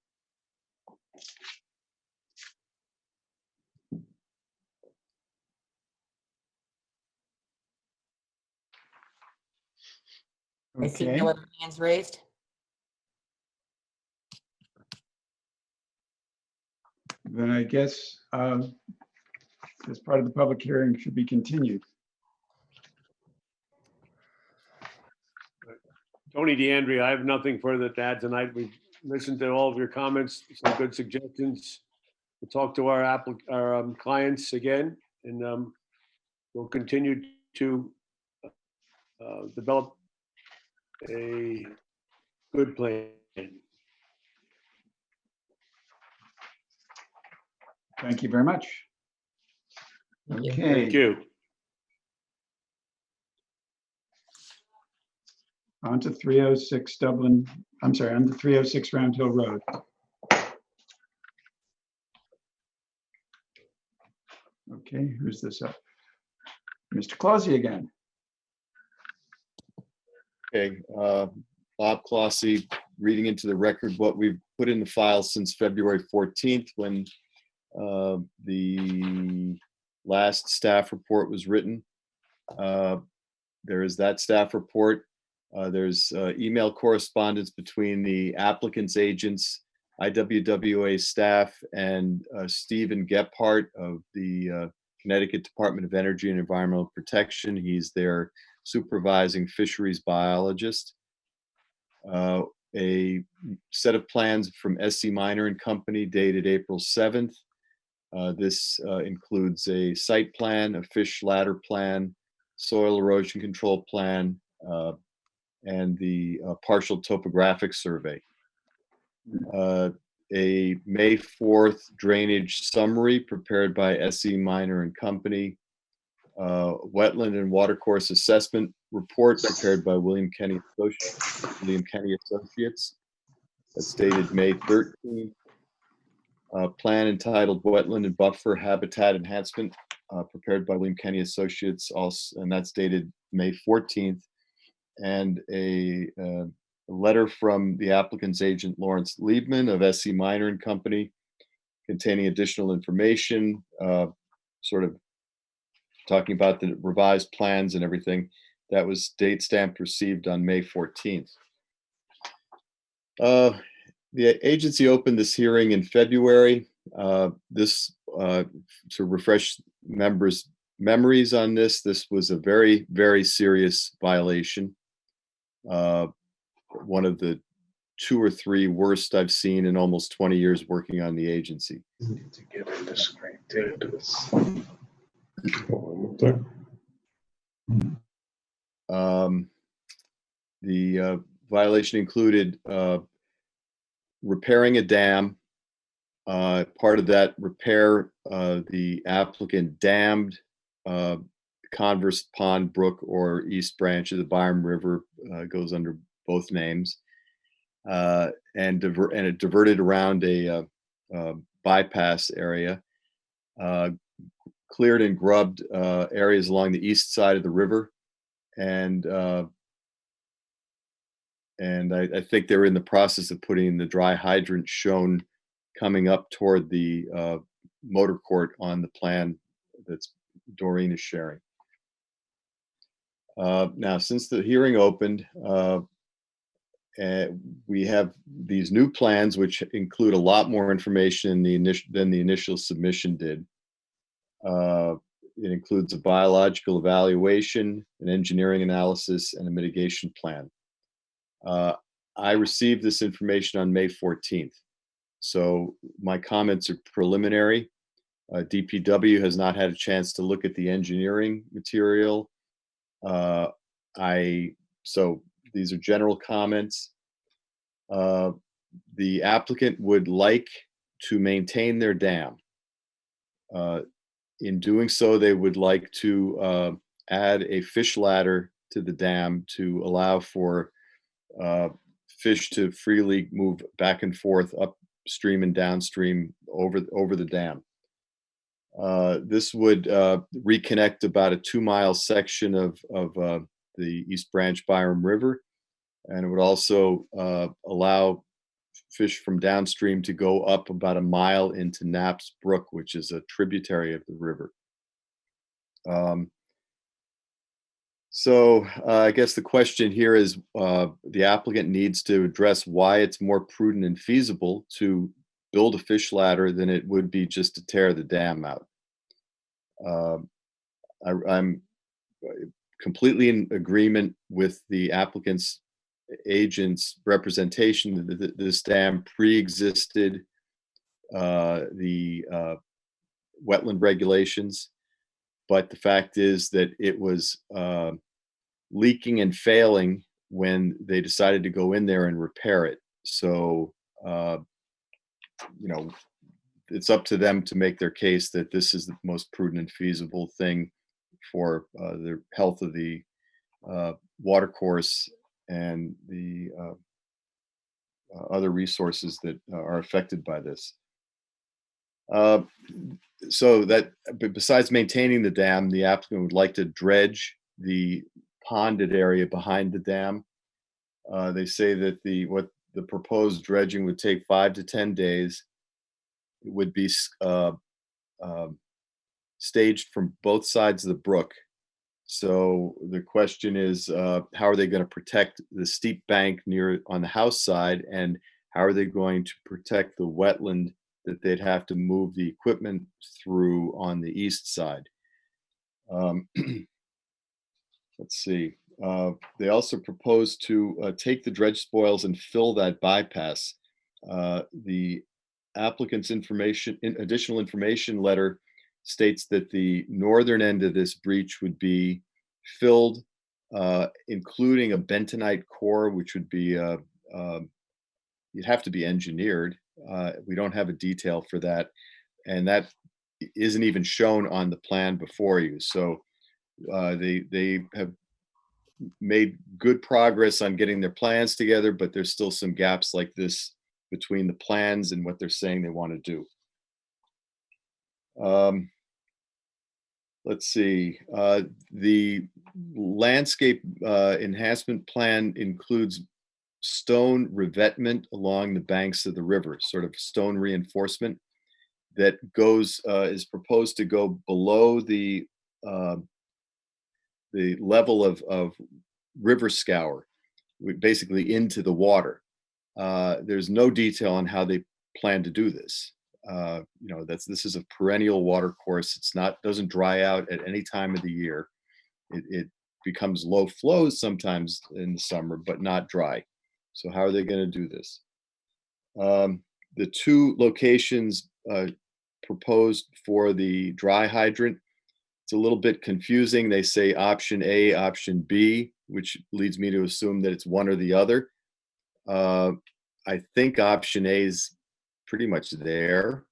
Speaker 1: I see
Speaker 2: Okay,
Speaker 1: no other hands raised.
Speaker 2: then I guess this part of the public hearing should be continued.
Speaker 8: Tony DeAndrea, I have nothing further to add tonight. We've listened to all of your comments, some good suggestions. We'll talk to our clients again, and we'll continue to develop a good plan.
Speaker 2: Thank you very much.
Speaker 1: Thank you.
Speaker 2: Okay.
Speaker 8: Thank you.
Speaker 2: On to 306 Dublin, I'm sorry, on to 306 Round Hill Road. Okay, who's this up? Mr. Clausy again.
Speaker 7: Okay, Bob Clossy, reading into the record what we've put in the file since February 14th, when the last staff report was written. There is that staff report. There's email correspondence between the applicant's agents, IWWA staff, and Stephen Gephardt of the Connecticut Department of Energy and Environmental Protection. He's their supervising fisheries biologist. A set of plans from SC Minor and Company dated April 7th. This includes a site plan, a fish ladder plan, soil erosion control plan, and the partial topographic survey. A May 4th drainage summary prepared by SE Minor and Company. Wetland and watercourse assessment report prepared by William Kenny Associates. That's dated May 13th. a plan entitled Wetland and Buffer Habitat Enhancement, prepared by William Kenny Associates, also, and that's dated May 14th, and a letter from the applicant's agent, Lawrence Liebman of SC Minor and Company, containing additional information, sort of talking about the revised plans and everything. That was date stamped received on May 14th. The agency opened this hearing in February. This, to refresh members' memories on this, this was a very, very serious violation. One of the 2 or 3 worst I've seen in almost 20 years working on the agency.
Speaker 13: Need to get in the screen. Get into this.
Speaker 7: The violation included repairing a dam. Part of that repair, the applicant dammed Converse Pond Brook, or East Branch of the Byram River, goes under both names, and it diverted around a bypass area, cleared and grubbed areas along the east side of the river, and I think they're in the process of putting the dry hydrant shown coming up toward the motor court on the plan that's Doreen is sharing. Now, since the hearing opened, we have these new plans, which include a lot more information than the initial submission did. It includes a biological evaluation, an engineering analysis, and a mitigation plan. I received this information on May 14th. So my comments are preliminary. DPW has not had a chance to look at the engineering material. So these are general comments. The applicant would like to maintain their dam. In doing so, they would like to add a fish ladder to the dam to allow for fish to freely move back and forth upstream and downstream over the dam. This would reconnect about a 2-mile section of the East Branch Byram River, and it would also allow fish from downstream to go up about 1 mile into Knapp's Brook, which is a tributary of the river. So I guess the question here is the applicant needs to address why it's more prudent and feasible to build a fish ladder than it would be just to tear the dam out. I'm completely in agreement with the applicant's agent's representation that this dam pre-existed the wetland regulations, but the fact is that it was leaking and failing when they decided to go in there and repair it. So, you know, it's up to them to make their case that this is the most prudent and feasible thing for the health of the watercourse and the other resources that are affected by this. So that, but besides maintaining the dam, the applicant would like to dredge the ponded area behind the dam. They say that what the proposed dredging would take 5 to 10 days. It would be staged from both sides of the brook. So the question is, how are they going to protect the steep bank on the house side, and how are they going to protect the wetland that they'd have to move the equipment through on the east side? Let's see. They also propose to take the dredge spoils and fill that bypass. The applicant's additional information letter states that the northern end of this breach would be filled, including a bentonite core, which would be you'd have to be engineered. We don't have a detail for that, and that isn't even shown on the plan before you. So they have made good progress on getting their plans together, but there's still some gaps like this between the plans and what they're saying they want to do. Let's see. The landscape enhancement plan includes stone revetment along the banks of the river, sort of stone reinforcement that is proposed to go below the level of river scour, basically into the water. There's no detail on how they plan to do this. This is a perennial water course. Doesn't dry out at any time of the year. It becomes low flows sometimes in the summer, but not dry. So how are they going to do this? The two locations proposed for the dry hydrant, it's a little bit confusing. They say option A, option B, which leads me to assume that it's one or the other. I think option A is pretty much there.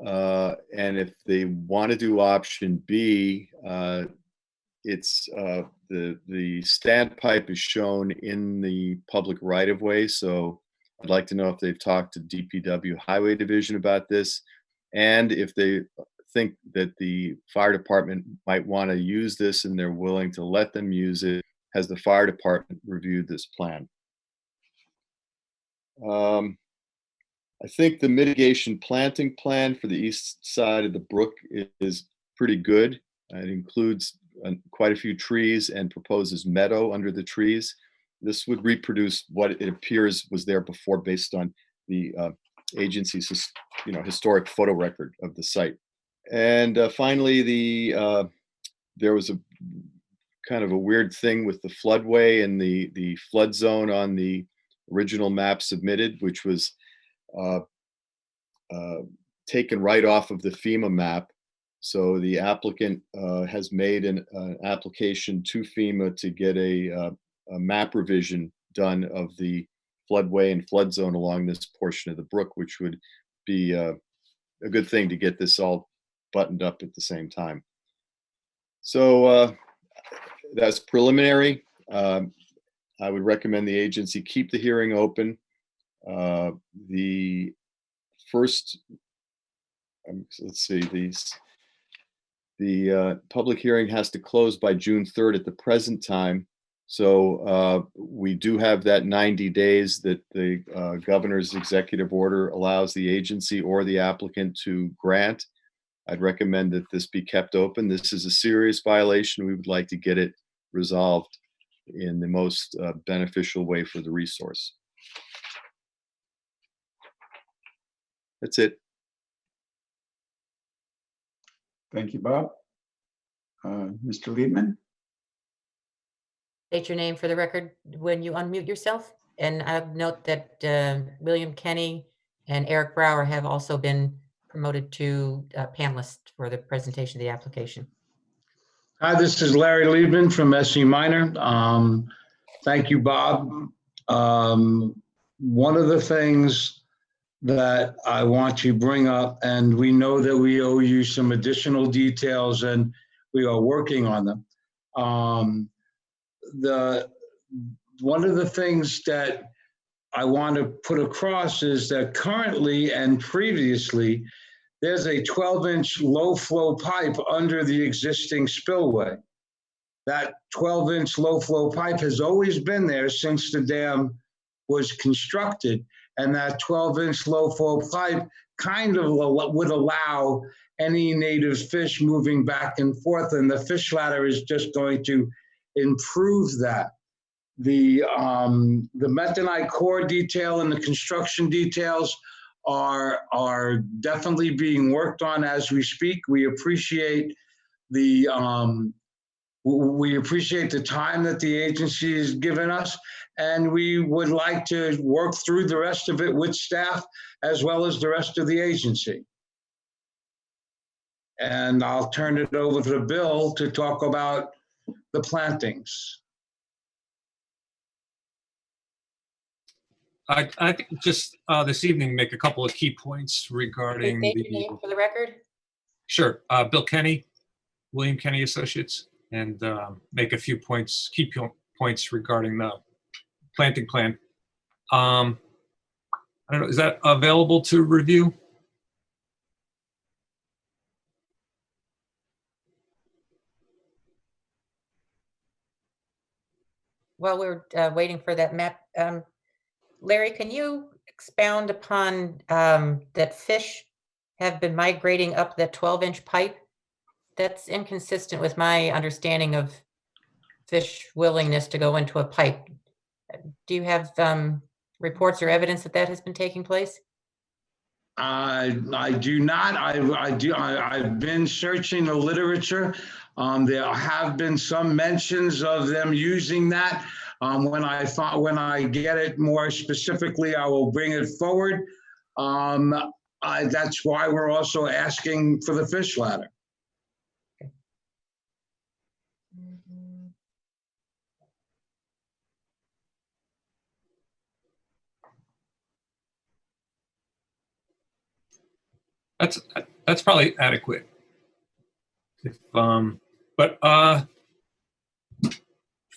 Speaker 7: And if they want to do option B, it's the standpipe is shown in the public right of way. So I'd like to know if they've talked to DPW Highway Division about this, and if they think that the fire department might want to use this and they're willing to let them use it. Has the fire department reviewed this plan? I think the mitigation planting plan for the east side of the brook is pretty good. It includes quite a few trees and proposes meadow under the trees. This would reproduce what it appears was there before based on the agency's historic photo record of the site. And finally, there was a kind of a weird thing with the floodway and the flood zone on the original map submitted, which was taken right off of the FEMA map. So the applicant has made an application to FEMA to get a map revision done of the floodway and flood zone along this portion of the brook, which would be a good thing to get this all buttoned up at the same time. So that's preliminary. I would recommend the agency keep the hearing open. The first, let's see, the public hearing has to close by June 3rd at the present time. So we do have that 90 days that the governor's executive order allows the agency or the applicant to grant. I'd recommend that this be kept open. This is a serious violation. We would like to get it resolved in the most beneficial way for the resource. That's it.
Speaker 2: Thank you, Bob. Mr. Liebman?
Speaker 1: State your name for the record when you unmute yourself. And I'll note that William Kenny and Eric Brower have also been promoted to panelists for the presentation of the application.
Speaker 14: Hi, this is Larry Liebman from SE Minor. Thank you, Bob. One of the things that I want to bring up, and we know that we owe you some additional details and we are working on them. One of the things that I want to put across is that currently and previously, there's a 12-inch low flow pipe under the existing spillway. That 12-inch low flow pipe has always been there since the dam was constructed. And that 12-inch low flow pipe kind of would allow any native fish moving back and forth. And the fish ladder is just going to improve that. The methanite core detail and the construction details are definitely being worked on as we speak. We appreciate the time that the agency has given us, and we would like to work through the rest of it with staff as well as the rest of the agency. And I'll turn it over to Bill to talk about the plantings.
Speaker 10: I think just this evening make a couple of key points regarding
Speaker 1: State your name for the record.
Speaker 10: Sure, Bill Kenny, William Kenny Associates, and make a few points, key points regarding the planting plan. I don't know, is that available to review?
Speaker 1: while we're waiting for that map, Larry, can you expound upon that fish have been migrating up that 12-inch pipe? That's inconsistent with my understanding of fish willingness to go into a pipe. Do you have reports or evidence that that has been taking place?
Speaker 14: I do not. I've been searching the literature. There have been some mentions of them using that. When I get it more specifically, I will bring it forward. That's why we're also asking for the fish ladder.
Speaker 10: That's probably adequate. If, but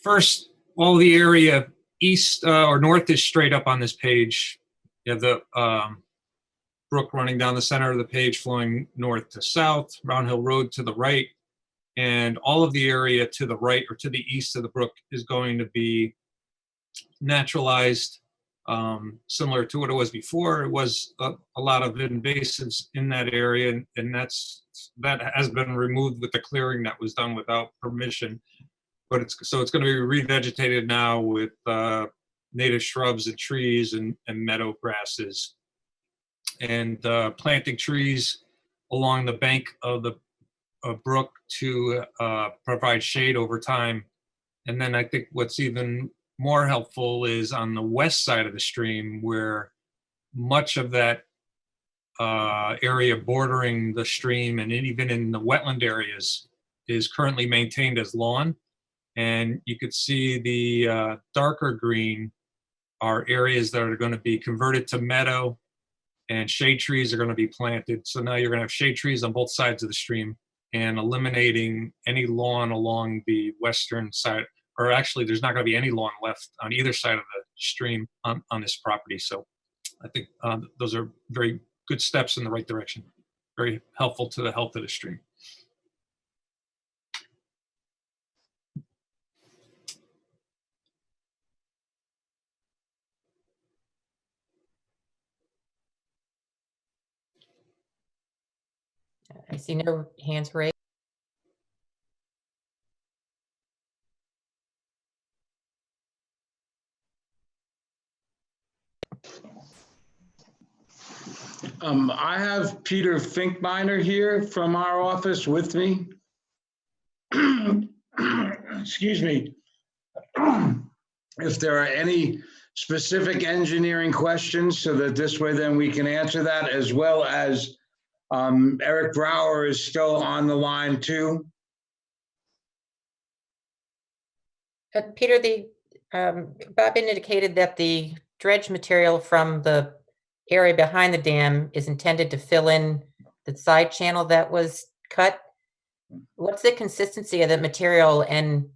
Speaker 10: first, all the area east or north is straight up on this page. You have the brook running down the center of the page, flowing north to south, Round Hill Road to the right, and all of the area to the right or to the east of the brook is going to be naturalized, similar to what it was before. It was a lot of invasives in that area, and that has been removed with the clearing that was done without permission. But it's going to be revegetated now with native shrubs and trees and meadow grasses, and planting trees along the bank of the brook to provide shade over time. And then I think what's even more helpful is on the west side of the stream, where much of that area bordering the stream and even in the wetland areas is currently maintained as lawn. And you could see the darker green are areas that are going to be converted to meadow, and shade trees are going to be planted. So now you're going to have shade trees on both sides of the stream and eliminating any lawn along the western side. Or actually, there's not going to be any lawn left on either side of the stream on this property. So I think those are very good steps in the right direction. Very helpful to the health of the stream.
Speaker 1: I see no hands raised.
Speaker 14: I have Peter Finkbeiner here from our office with me. Excuse me. If there are any specific engineering questions, so that this way then we can answer that, as well as Eric Brower is still on the line too.
Speaker 1: Peter, Bob indicated that the dredge material from the area behind the dam is intended to fill in the side channel that was cut. What's the consistency of the material, and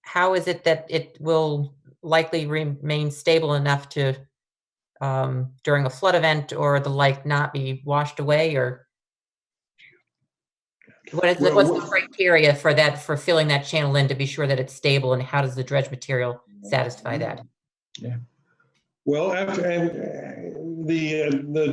Speaker 1: how is it that it will likely remain stable enough to, during a flood event or the like, not be washed away? Or what's the criteria for that, for filling that channel in to be sure that it's stable, and how does the dredge material satisfy that?
Speaker 2: Yeah.
Speaker 15: Well, after the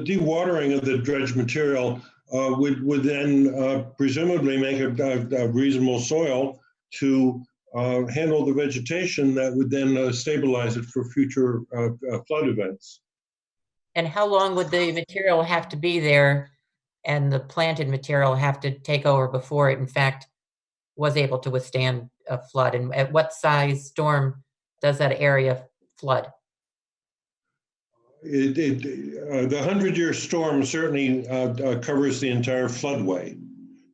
Speaker 15: dewatering of the dredge material would then presumably make a reasonable soil to handle the vegetation that would then stabilize it for future flood events.
Speaker 1: And how long would the material have to be there and the planted material have to take over before it in fact was able to withstand a flood? And at what size storm does that area flood?
Speaker 15: The 100-year storm certainly covers the entire floodway.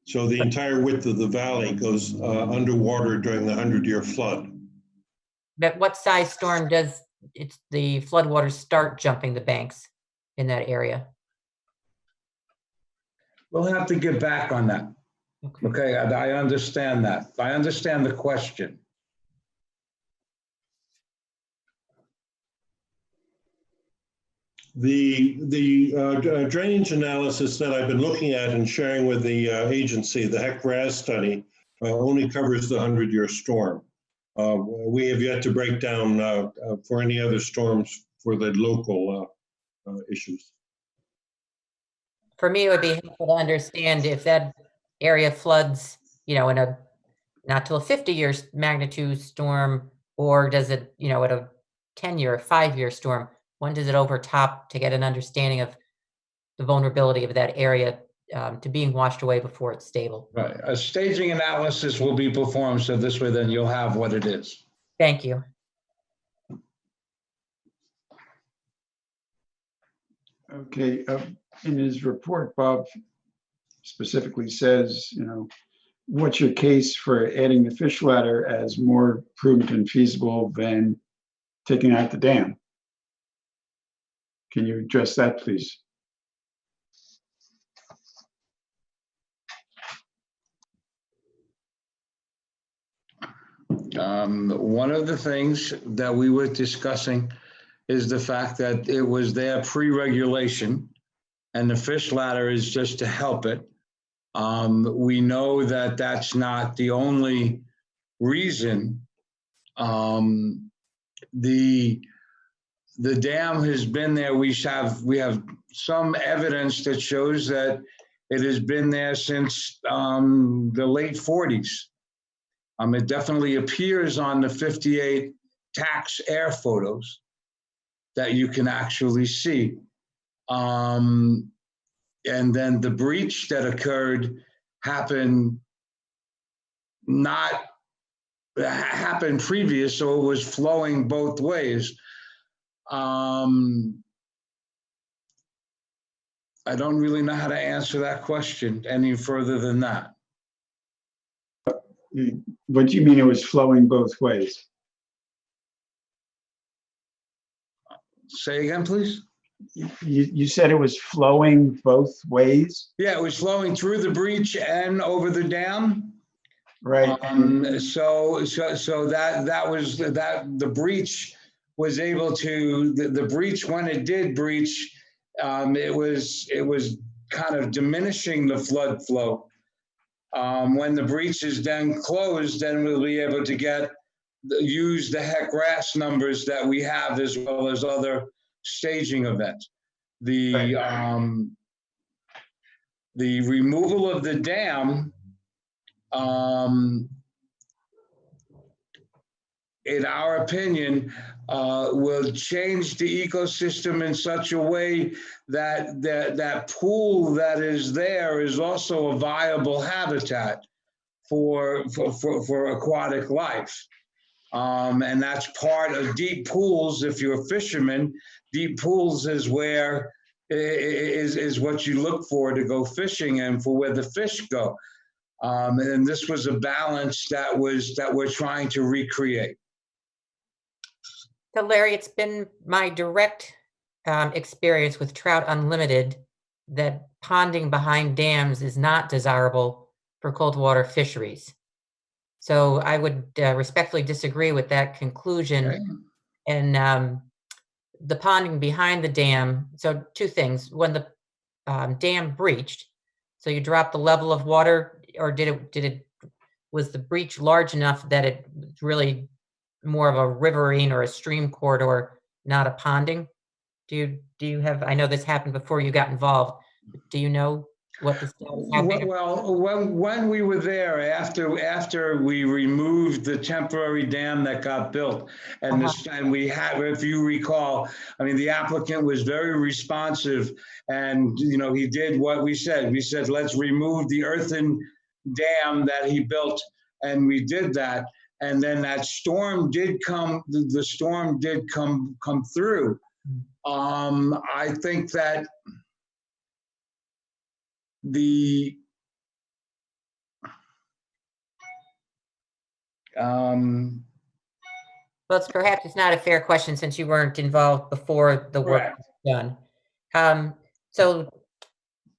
Speaker 15: So the entire width of the valley goes underwater during the 100-year flood.
Speaker 1: But what size storm does the floodwaters start jumping the banks in that area?
Speaker 14: We'll have to get back on that. Okay, I understand that. I understand the question.
Speaker 15: The drainage analysis that I've been looking at and sharing with the agency, the HEC-RAS study, only covers the 100-year storm. We have yet to break down for any other storms for the local issues.
Speaker 1: For me, it would be helpful to understand if that area floods, in a not till a 50-year magnitude storm, or does it, at a 10-year, 5-year storm, when does it overtop, to get an understanding of the vulnerability of that area to being washed away before it's stable.
Speaker 14: Right. A staging analysis will be performed, so this way then you'll have what it is.
Speaker 1: Thank you.
Speaker 2: Okay, in his report, Bob specifically says, what's your case for adding the fish ladder as more prudent and feasible than taking out the dam? Can you address that, please?
Speaker 14: One of the things that we were discussing is the fact that it was their pre-regulation and the fish ladder is just to help it. We know that that's not the only reason. The dam has been there. We have some evidence that shows that it has been there since the late 40s. It definitely appears on the 58 tax air photos that you can actually see. And then the breach that occurred happened previous, so it was flowing both ways. I don't really know how to answer that question any further than that.
Speaker 2: What do you mean it was flowing both ways?
Speaker 14: Say again, please.
Speaker 2: You said it was flowing both ways?
Speaker 14: Yeah, it was flowing through the breach and over the dam.
Speaker 2: Right.
Speaker 14: So that was the breach was able to the breach, when it did breach, it was kind of diminishing the flood flow. When the breach is then closed, then we'll be able to use the HEC-RAS numbers that we have, as well as other staging events. The removal of the dam, in our opinion, will change the ecosystem in such a way that that pool that is there is also a viable habitat for aquatic life. And that's part of deep pools. If you're a fisherman, deep pools is where is what you look for to go fishing and for where the fish go. And this was a balance that we're trying to recreate.
Speaker 1: So Larry, it's been my direct experience with Trout Unlimited that ponding behind dams is not desirable for cold water fisheries. So I would respectfully disagree with that conclusion.
Speaker 14: Okay.
Speaker 1: And the ponding behind the dam, so two things. When the dam breached, so you dropped the level of water, or was the breach large enough that it was really more of a riverine or a stream corridor, not a ponding? Do you have, I know this happened before you got involved, but do you know what the status happened?
Speaker 14: Well, when we were there, after we removed the temporary dam that got built, and this time we had, if you recall, I mean, the applicant was very responsive, and he did what we said. We said, let's remove the earthen dam that he built, and we did that. And then that storm did come. The storm did come through. I think that
Speaker 1: Well, perhaps it's not a fair question since you weren't involved before the work was done. So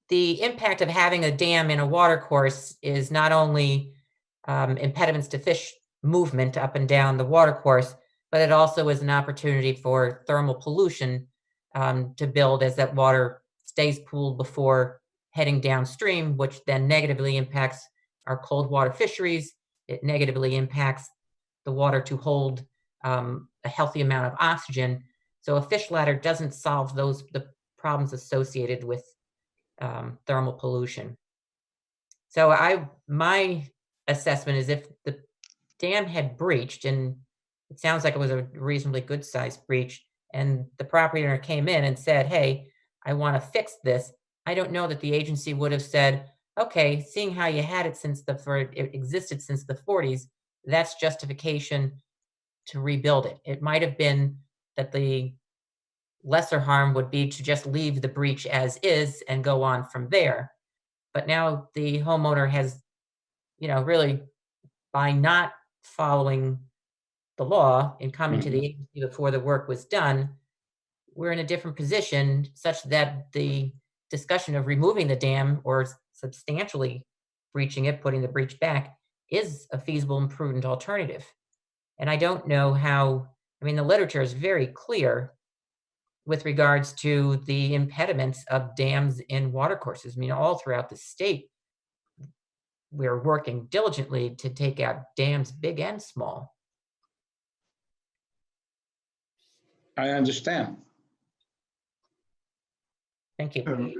Speaker 1: the impact of having a dam in a watercourse is not only impediments to fish movement up and down the watercourse, but it also is an opportunity for thermal pollution to build as that water stays pooled before heading downstream, which then negatively impacts our cold water fisheries. It negatively impacts the water to hold a healthy amount of oxygen. So a fish ladder doesn't solve the problems associated with thermal pollution. So my assessment is if the dam had breached, and it sounds like it was a reasonably good sized breach, and the property owner came in and said, hey, I want to fix this, I don't know that the agency would have said, okay, seeing how you had it it existed since the 40s, that's justification to rebuild it. It might have been that the lesser harm would be to just leave the breach as is and go on from there. But now the homeowner has, really, by not following the law and coming to the agency before the work was done, we're in a different position such that the discussion of removing the dam or substantially breaching it, putting the breach back, is a feasible and prudent alternative. And I don't know how, the literature is very clear with regards to the impediments of dams in watercourses. All throughout the state, we're working diligently to take out dams, big and small.
Speaker 14: I understand.
Speaker 1: Thank you.
Speaker 2: So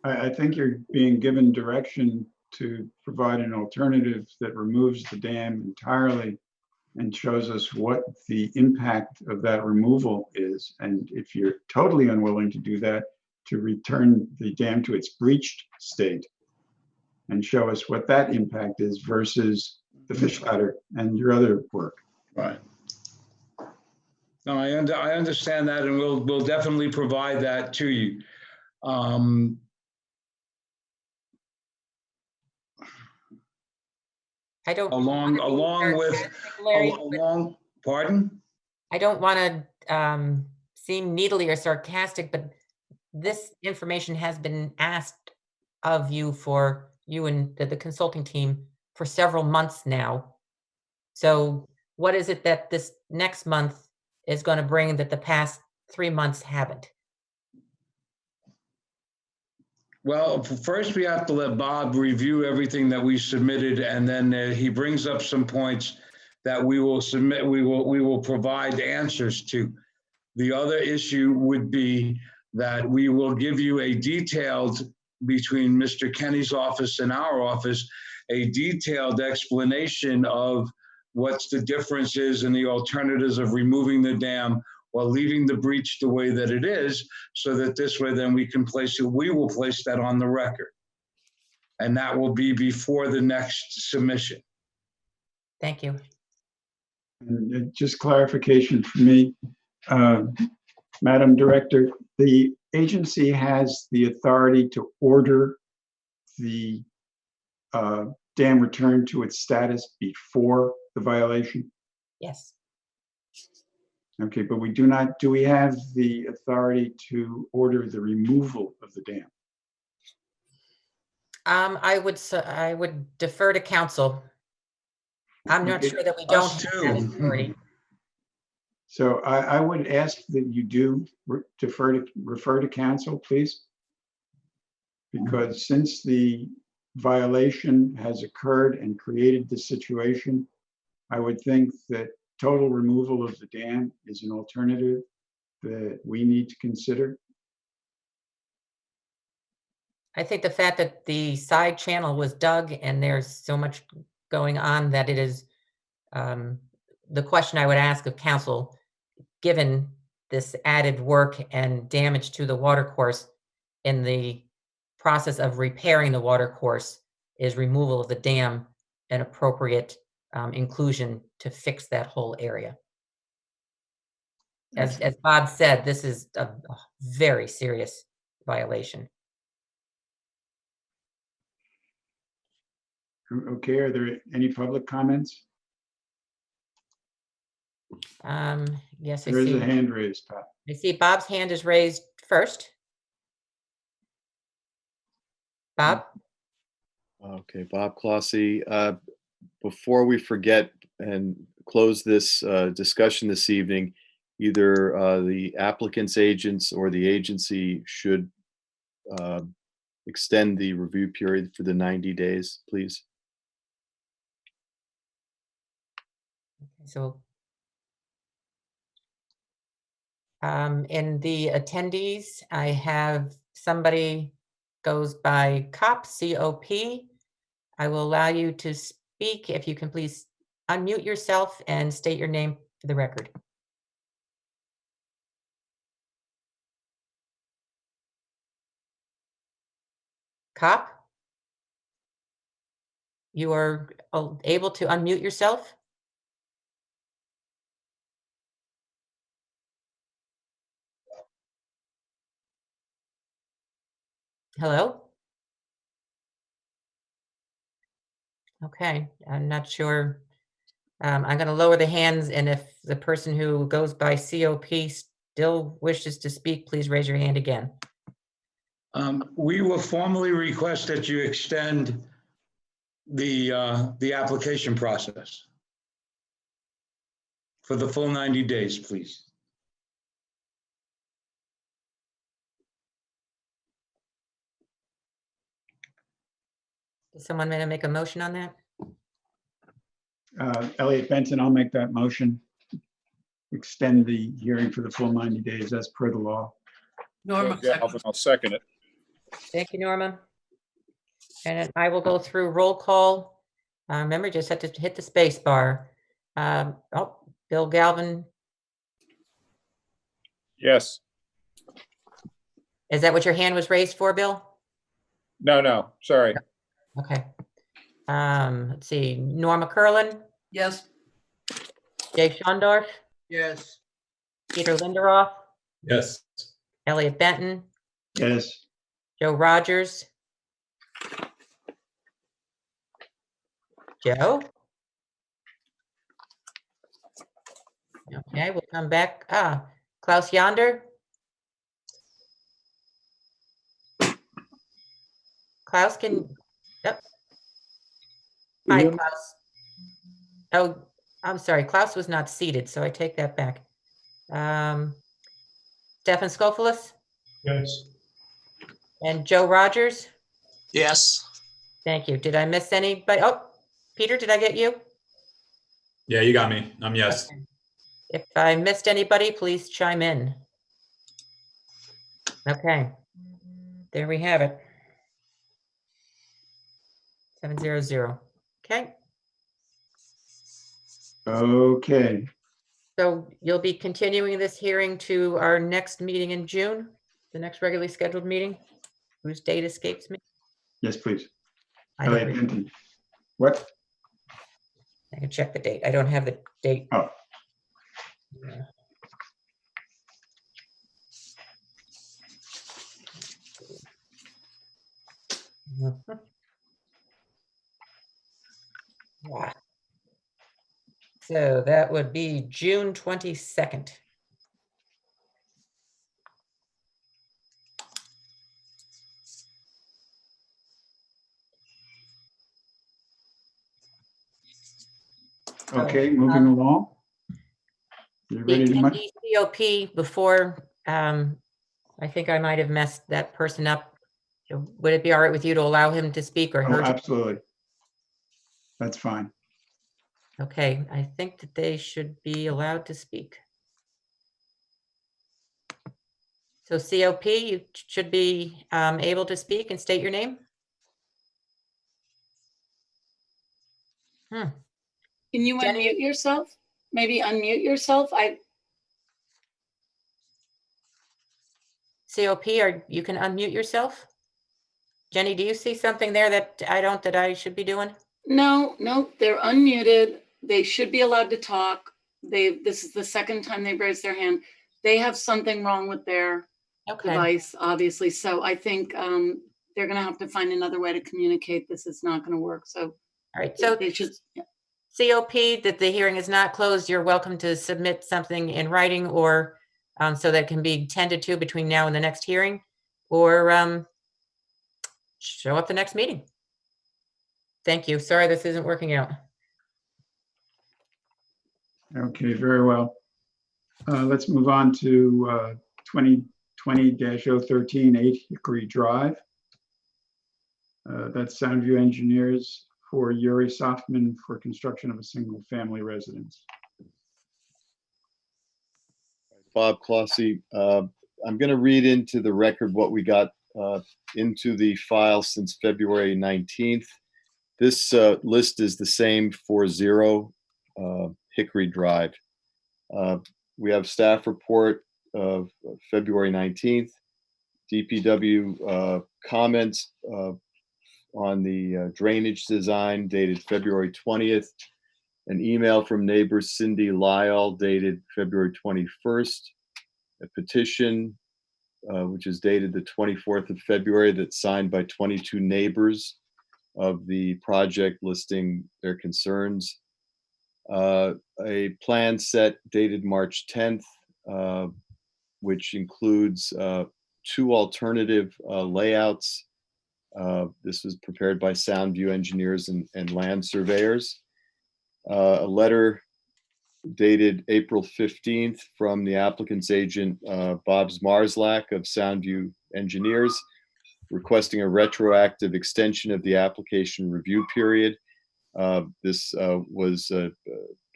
Speaker 2: I think you're being given direction to provide an alternative that removes the dam entirely and shows us what the impact of that removal is. And if you're totally unwilling to do that, to return the dam to its breached state and show us what that impact is versus the fish ladder and your other work.
Speaker 14: Right. No, I understand that, and we'll definitely provide that to you.
Speaker 1: I don't
Speaker 14: along with
Speaker 1: Larry,
Speaker 14: pardon?
Speaker 1: I don't want to seem needly or sarcastic, but this information has been asked of you and the consulting team for several months now. So what is it that this next month is going to bring that the past 3 months haven't?
Speaker 14: Well, first we have to let Bob review everything that we submitted, and then he brings up some points that we will submit. We will provide answers to. The other issue would be that we will give you a detailed, between Mr. Kenny's office and our office, a detailed explanation of what's the differences and the alternatives of removing the dam while leaving the breach the way that it is, so that this way then we will place that on the record. And that will be before the next submission.
Speaker 1: Thank you.
Speaker 2: And just clarification for me, Madam Director, the agency has the authority to order the dam returned to its status before the violation?
Speaker 1: Yes.
Speaker 2: Okay, but do we have the authority to order the removal of the dam?
Speaker 1: I would defer to council. I'm not sure that we don't have that authority.
Speaker 2: So I would ask that you do refer to council, please. Because since the violation has occurred and created this situation, I would think that total removal of the dam is an alternative that we need to consider.
Speaker 1: I think the fact that the side channel was dug and there's so much going on that it is the question I would ask of council, given this added work and damage to the watercourse in the process of repairing the watercourse, is removal of the dam an appropriate inclusion to fix that whole area? As Bob said, this is a very serious violation.
Speaker 2: Okay, are there any public comments?
Speaker 1: Yes, I
Speaker 2: There is
Speaker 1: see.
Speaker 2: a hand raised, Pat.
Speaker 1: I see Bob's hand is raised first. Bob?
Speaker 7: Okay, Bob Clossy. Before we forget and close this discussion this evening, either the applicant's agents or the agency should extend the review period for the 90 days, please.
Speaker 1: So in the attendees, I have somebody goes by COP, C-O-P. I will allow you to speak. If you can please unmute yourself and state your name for the record. COP? You are able to unmute yourself? Hello? Okay, I'm not sure. I'm going to lower the hands, and if the person who goes by COP still wishes to speak, please raise your hand again.
Speaker 14: We will formally request that you extend the application process for the full 90 days, please.
Speaker 1: Does someone want to make a motion on that?
Speaker 2: Elliot Benson, I'll make that motion. Extend the hearing for the full 90 days as per the law.
Speaker 3: Norma,
Speaker 9: Joe Galvin, I'll second it.
Speaker 1: Thank you, Norma. And I will go through roll call. Remember, just have to hit the space bar. Oh, Bill Galvin,
Speaker 9: Yes.
Speaker 1: is that what your hand was raised for, Bill?
Speaker 9: No, sorry.
Speaker 1: Okay. Let's see, Norma Curlin,
Speaker 3: yes.
Speaker 1: Jay Shondorf,
Speaker 6: Yes.
Speaker 1: Peter Linderoff,
Speaker 5: Yes.
Speaker 1: Elliot Benton,
Speaker 2: Yes.
Speaker 1: Joe Rogers. Joe? Okay, we'll come back. Klaus Yonder? Klaus can, yep. Hi, Klaus. Oh, I'm sorry, Klaus was not seated, so I take that back. Stefan Skopoulos
Speaker 4: Yes.
Speaker 1: and Joe Rogers?
Speaker 6: Yes.
Speaker 1: Thank you. Did I miss anybody? Oh, Peter, did I get you?
Speaker 5: Yeah, you got me. I'm yes.
Speaker 1: Okay. If I missed anybody, please chime in. Okay, there we have it. 700. Okay,
Speaker 2: Okay.
Speaker 1: so you'll be continuing this hearing to our next meeting in June, the next regularly scheduled meeting, whose date escapes me.
Speaker 2: Yes, please.
Speaker 1: I don't
Speaker 2: Elliot
Speaker 1: re-
Speaker 2: Benton. What?
Speaker 1: I can check the date. I don't have the date.
Speaker 2: Oh.
Speaker 1: Yeah. Mhm. Yeah. So that would be June 22nd.
Speaker 2: Okay, moving along. You
Speaker 1: The
Speaker 2: ready to?
Speaker 1: attendee COP before, I think I might have messed that person up. Would it be all right with you to allow him to speak or
Speaker 2: Oh,
Speaker 1: her?
Speaker 2: absolutely. That's fine.
Speaker 1: Okay, I think that they should be allowed to speak. So COP, you should be able to speak and state your name.
Speaker 16: Can you
Speaker 1: Jenny?
Speaker 16: unmute yourself? Maybe unmute yourself?
Speaker 1: COP, or you can unmute yourself. Jenny, do you see something there that I don't, that I should be doing?
Speaker 16: No, they're unmuted. They should be allowed to talk. This is the second time they've raised their hand. They have something wrong with their device, obviously. So I think they're gonna have to find another way to communicate. This is not gonna work. So
Speaker 1: all right, so
Speaker 16: they should. Yeah.
Speaker 1: COP, that the hearing is not closed. You're welcome to submit something in writing or so that can be tended to between now and the next hearing, or show up the next meeting. Thank you. Sorry, this isn't working out.
Speaker 2: Okay, very well. Let's move on to 2020-013 8 Hickory Drive. That's Soundview Engineers for Yuri Softman for construction of a single family residence.
Speaker 7: Bob Clossy. I'm going to read into the record what we got into the file since February 19th. This list is the same for 0 Hickory Drive. We have staff report of February 19th, DPW comments on the drainage design dated February 20th, an email from neighbor Cindy Lyle dated February 21st, a petition which is dated the 24th of February that's signed by 22 neighbors of the project listing their concerns. A plan set dated March 10th, which includes 2 alternative layouts. This was prepared by Soundview engineers and land surveyors. A letter dated April 15th from the applicant's agent, Bob Zmarzlak of Soundview Engineers, requesting a retroactive extension of the application review period.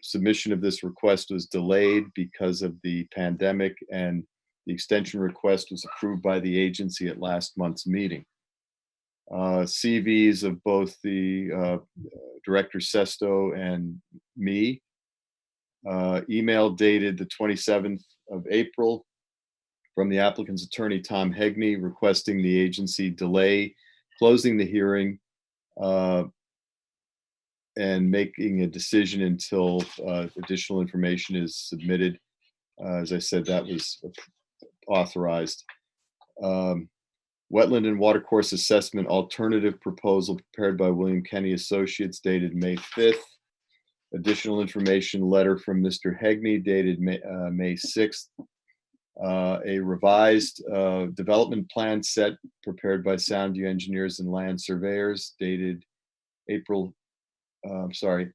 Speaker 7: Submission of this request was delayed because of the pandemic, and the extension request was approved by the agency at last month's meeting. CVs of both the Director Sesto and me. Email dated the 27th of April from the applicant's attorney, Tom Hegney, requesting the agency delay closing the hearing and making a decision until additional information is submitted. As I said, that was authorized. Wetland and Watercourse Assessment Alternative Proposal prepared by William Kenny Associates dated May 5th. Additional information letter from Mr. Hegney dated May 6th. A revised development plan set prepared by Soundview Engineers and Land Surveyors dated April 15th.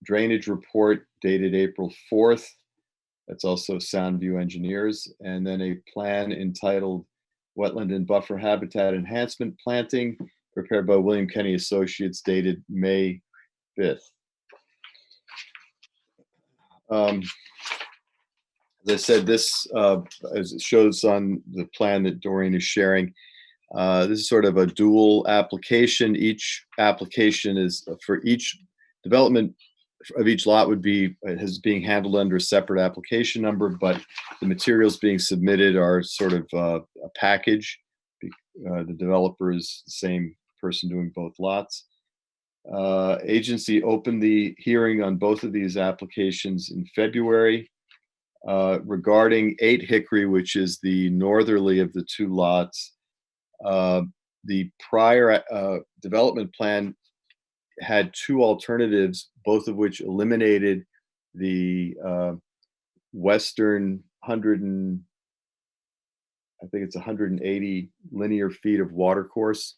Speaker 7: Drainage report dated April 4th. That's also Soundview Engineers. And then a plan entitled Wetland and Buffer Habitat Enhancement Planting prepared by William Kenny Associates dated May 5th. As I said, this, as it shows on the plan that Doreen is sharing, this is sort of a dual application. Each application is for each development of each lot is being handled under a separate application number, but the materials being submitted are sort of a package. The developer is the same person doing both lots. Agency opened the hearing on both of these applications in February. Regarding 8 Hickory, which is the northerly of the 2 lots, the prior development plan had 2 alternatives, both of which eliminated the western 180 linear feet of watercourse.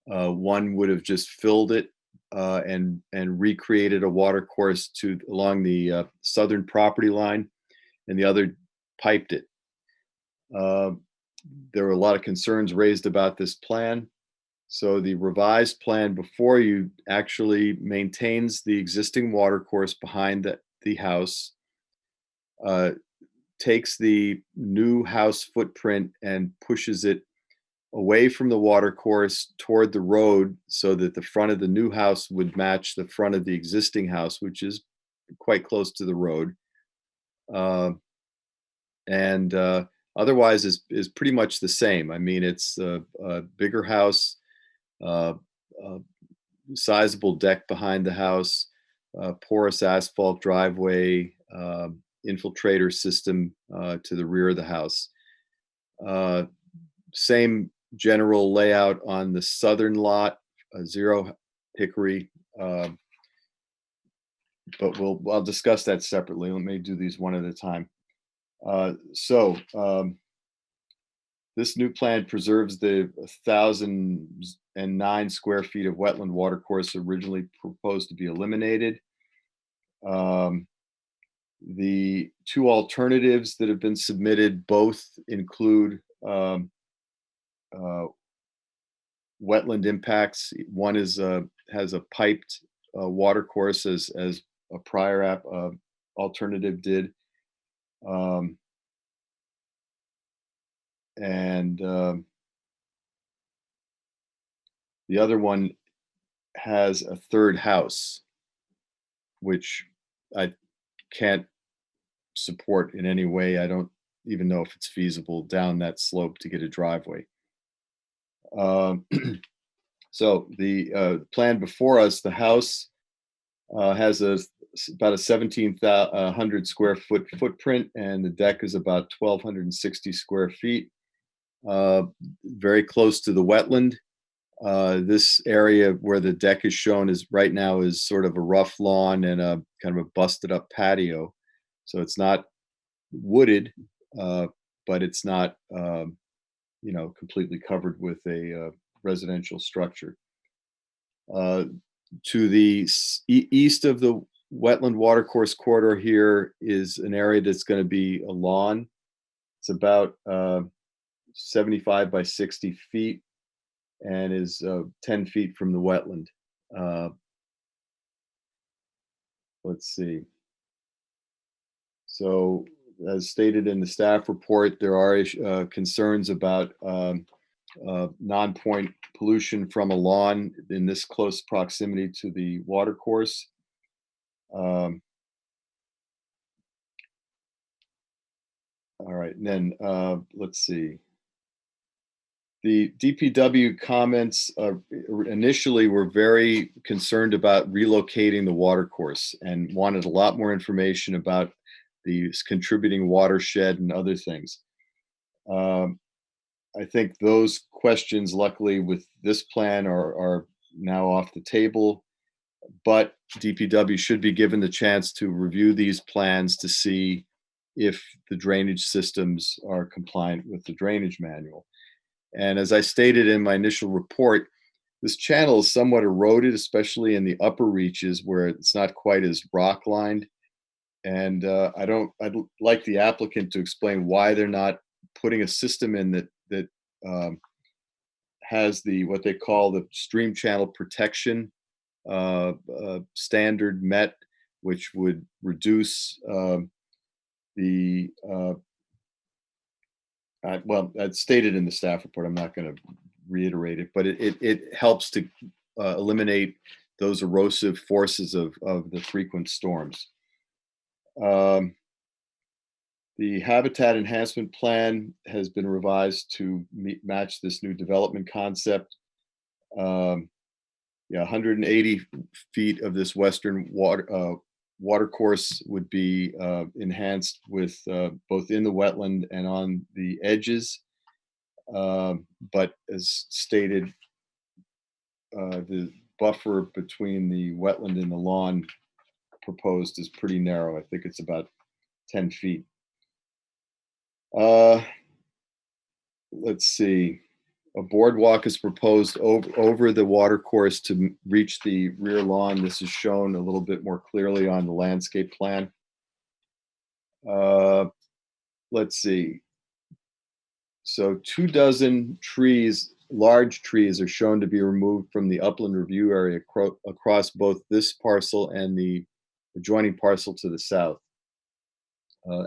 Speaker 7: One would have just filled it and recreated a watercourse along the southern property line, and the other piped it. There were a lot of concerns raised about this plan. So the revised plan before you actually maintains the existing watercourse behind the house, takes the new house footprint and pushes it away from the watercourse toward the road so that the front of the new house would match the front of the existing house, which is quite close to the road. Otherwise is pretty much the same. I mean, it's a bigger house, sizable deck behind the house, porous asphalt driveway, infiltrator system to the rear of the house. Same general layout on the southern lot, 0 Hickory, but I'll discuss that separately. Let me do these one at a time. This new plan preserves the 1,009 square feet of wetland watercourse originally proposed to be eliminated. The 2 alternatives that have been submitted both include wetland impacts. One has a piped Watercourse as a prior alternative did. And the other one has a third house, which I can't support in any way. I don't even know if it's feasible down that slope to get a driveway. So the plan before us, the house has about a 1,700 square foot footprint, and the deck is about 1,260 square feet. Very close to the wetland. This area where the deck is shown is right now is sort of a rough lawn and a kind of a busted up patio. So it's not wooded, but it's not, completely covered with a residential structure. To the east of the wetland watercourse corridor here is an area that's going to be a lawn. It's about 75 by 60 feet and is 10 feet from the wetland. Let's see. So as stated in the staff report, there are concerns about non-point pollution from a lawn in this close proximity to the watercourse. All right, and then let's see. The DPW comments initially were very concerned about relocating the watercourse and wanted a lot more information about the contributing watershed and other things. I think those questions, luckily, with this plan are now off the table, but DPW should be given the chance to review these plans to see if the drainage systems are compliant with the drainage manual. And as I stated in my initial report, this channel is somewhat eroded, especially in the upper reaches where it's not quite as rock lined. And I'd like the applicant to explain why they're not putting a system in that has what they call the stream channel protection standard met, which would reduce well, that's stated in the staff report. I'm not going to reiterate it, but it helps to eliminate those erosive forces of the frequent storms. The habitat enhancement plan has been revised to match this new development concept. 180 feet of this western watercourse would be enhanced with both in the wetland and on the edges. But as stated, the buffer between the wetland and the lawn proposed is pretty narrow. I think it's about 10 feet. Let's see. A boardwalk is proposed over the watercourse to reach the rear lawn. This is shown a little bit more clearly on the landscape plan. Let's see. So 24 trees, large trees, are shown to be removed from the upland review area across both this parcel and the adjoining parcel to the south.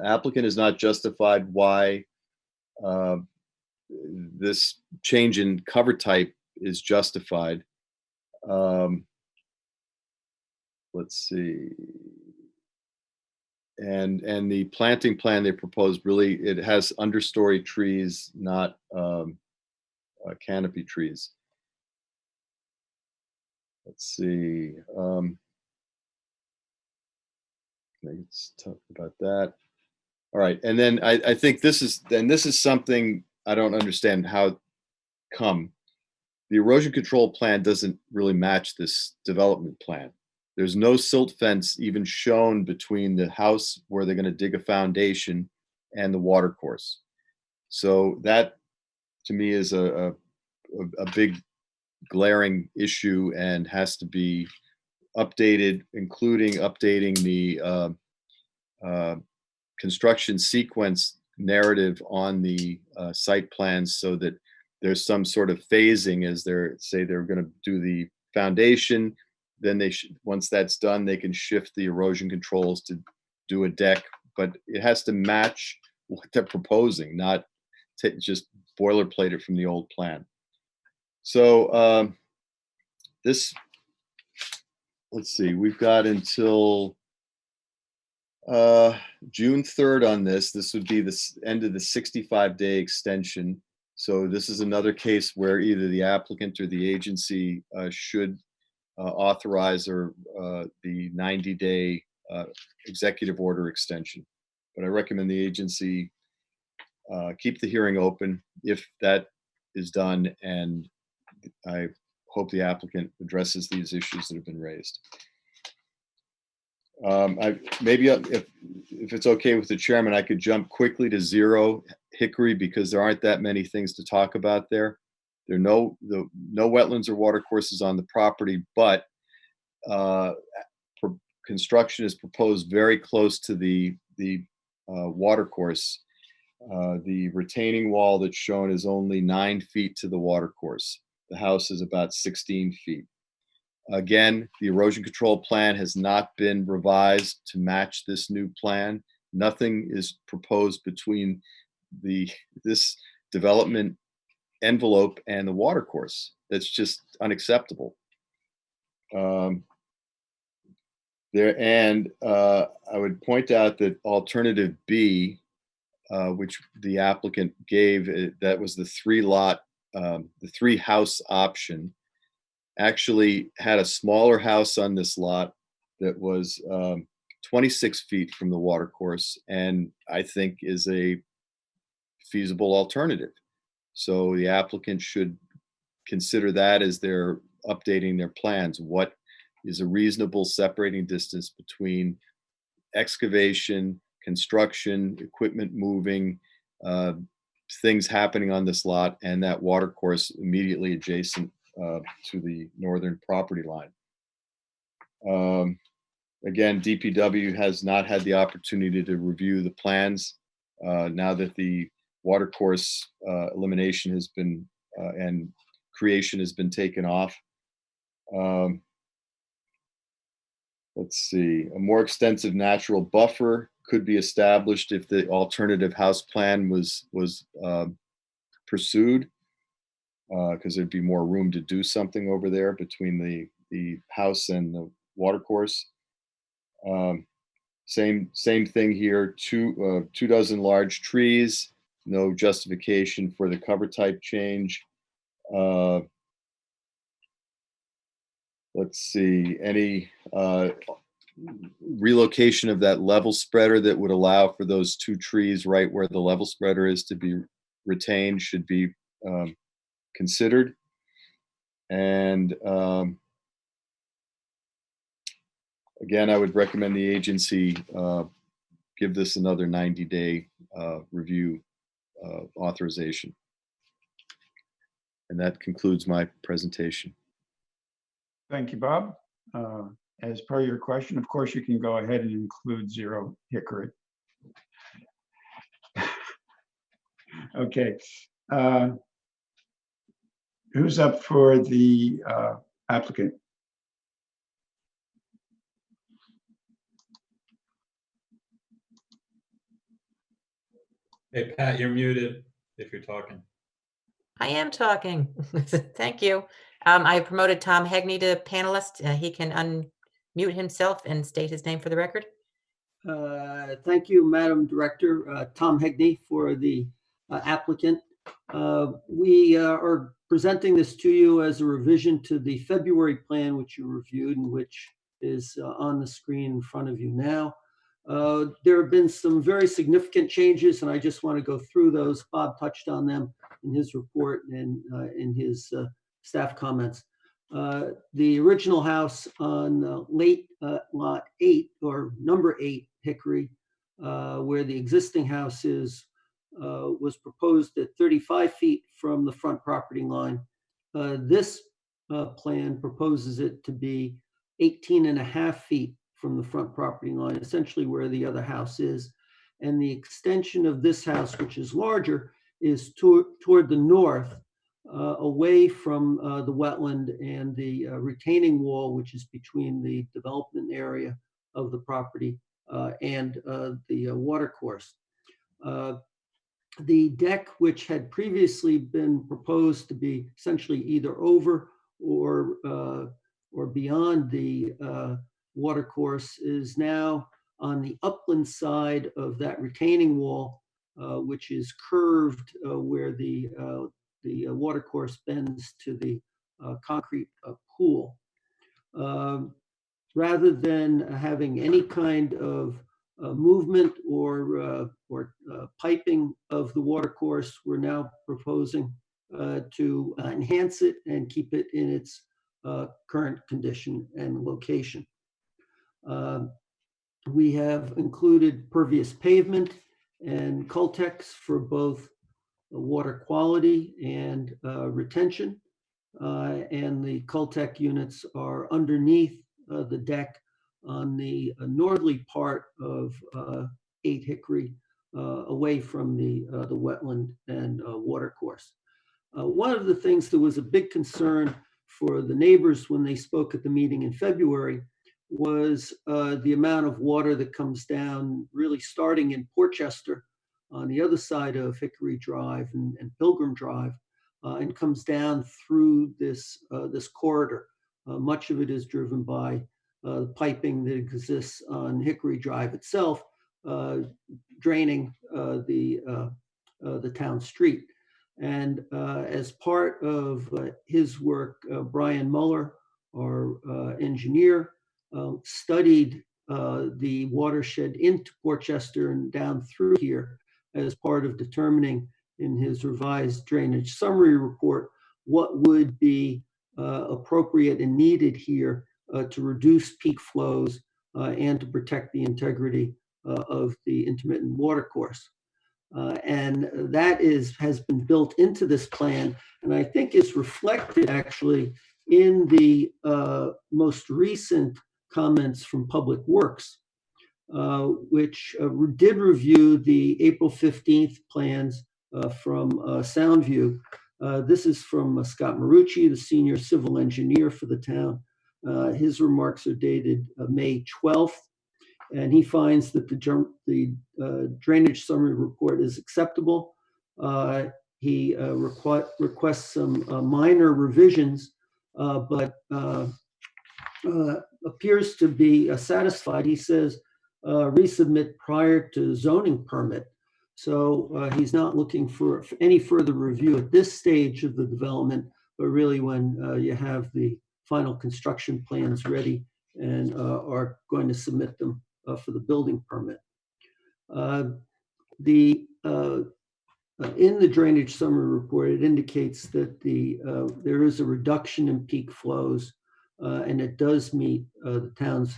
Speaker 7: Applicant has not justified why this change in cover type is justified. Let's see. And the planting plan they proposed really, it has understory trees, not canopy trees. Let's see. Let's talk about that. All right, and then I think this is something I don't understand how come. The erosion control plan doesn't really match this development plan. There's no silt fence even shown between the house where they're going to dig a foundation and the watercourse. So that, to me, is a big glaring issue and has to be updated, including updating the construction sequence narrative on the site plans so that there's some sort of phasing as they're going to do the foundation, then they should, once that's done, they can shift the erosion controls to do a deck, but it has to match what they're proposing, not just boilerplate it from the old plan. So this, let's see, we've got until June 3rd on this. This would be the end of the 65-day extension. So this is another case where either the applicant or the agency should authorize or the 90-day executive order extension. But I recommend the agency keep the hearing open if that is done, and I hope the applicant addresses these issues that have been raised. Maybe if it's okay with the chairman, I could jump quickly to 0 Hickory because there aren't that many things to talk about there. There are no wetlands or watercourses on the property, but construction is proposed very close to the watercourse. The retaining wall that's shown is only 9 feet to the watercourse. The house is about 16 feet. Again, the erosion control plan has not been revised to match this new plan. Nothing is proposed between this development envelope and the watercourse. That's just unacceptable. I would point out that alternative B, which the applicant gave, that was the 3-lot, the 3-house option, actually had a smaller house on this lot that was 26 feet from the watercourse, and I think is a feasible alternative. So the applicant should consider that as they're updating their plans. What is a reasonable separating distance between excavation, construction, equipment moving, things happening on this lot, and that watercourse immediately adjacent to the northern property line. Again, DPW has not had the opportunity to review the plans now that the watercourse elimination has been and creation has been taken off. Let's see, a more extensive natural buffer could be established if the alternative house plan was pursued, because there'd be more room to do something over there between the house and the watercourse. Same thing here. 2 dozen large trees. No justification for the cover type change. Let's see, any relocation of that level spreader that would allow for those 2 trees right where the level spreader is to be retained should be considered. And again, I would recommend the agency give this another 90-day review authorization. And that concludes my presentation.
Speaker 2: Thank you, Bob. As per your question, of course, you can go ahead and include 0 Hickory. Okay. Who's up for the applicant?
Speaker 5: Hey, Pat, you're muted if you're talking.
Speaker 1: I am talking. Thank you. I promoted Tom Hegney to panelist. He can unmute himself and state his name for the record.
Speaker 17: Thank you, Madam Director. Tom Hegney for the applicant. We are presenting this to you as a revision to the February plan, which you reviewed and which is on the screen in front of you now. There have been some very significant changes, and I just want to go through those. Bob touched on them in his report and in his staff comments. The original house on late lot 8 or number 8 Hickory, where the existing house is, was proposed at 35 feet from the front property line. This plan proposes it to be 18.5 feet from the front property line, essentially where the other house is. And the extension of this house, which is larger, is toward the north, away from the wetland and the retaining wall, which is between the development area of the property and the watercourse. The deck, which had previously been proposed to be essentially either over or beyond the watercourse, is now on the upland side of that retaining wall, which is curved where the watercourse bends to the concrete pool. Rather than having any kind of movement or piping of the watercourse, we're now proposing to enhance it and keep it in its current condition and location. We have included pervious pavement and Cultex for both water quality and retention. And the Cultec units are underneath the deck on the northerly part of 8 Hickory, away from the wetland and watercourse. One of the things that was a big concern for the neighbors when they spoke at the meeting in February was the amount of water that comes down, really starting in Portchester on the other side of Hickory Drive and Pilgrim Drive, and comes down through this corridor. Much of it is driven by the piping that exists on Hickory Drive itself, draining the town street. And as part of his work, Brian Muller, our engineer, studied the watershed into Portchester and down through here as part of determining in his revised drainage summary report what would be appropriate and needed here to reduce peak flows and to protect the integrity of the intermittent watercourse. And that has been built into this plan, and I think is reflected actually in the most recent comments from Public Works, which did review the April 15th plans from Soundview. This is from Scott Marucci, the senior civil engineer for the town. His remarks are dated May 12th, and he finds that the drainage summary report is acceptable. He requests some minor revisions, but appears to be satisfied. He says resubmit prior to zoning permit. So he's not looking for any further review at this stage of the development, but really when you have the final construction plans ready and are going to submit them for the building permit. In the drainage summary report, it indicates that there is a reduction in peak flows, and it does meet the town's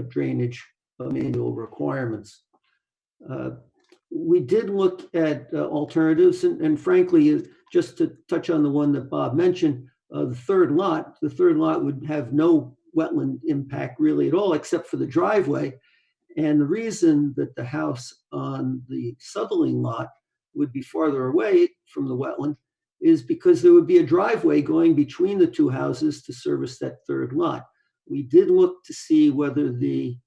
Speaker 17: drainage manual requirements. We did look at alternatives, and frankly, just to touch on the one that Bob mentioned, the third lot would have no wetland impact really at all, except for the driveway. And the reason that the house on the southerly lot would be farther away from the wetland is because there would be a driveway going between the two houses to service that third lot. We did look to see whether the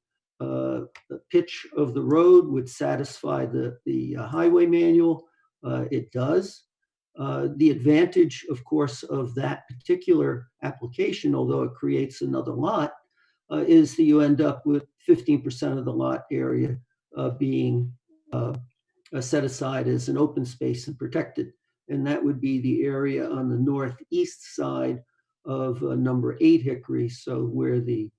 Speaker 17: pitch of the road would satisfy the highway manual. It does. The advantage, of course, of that particular application, although it creates another lot, is that you end up with 15% of the lot area being set aside as an open space and protected. And that would be the area on the northeast side of number 8 Hickory, so where the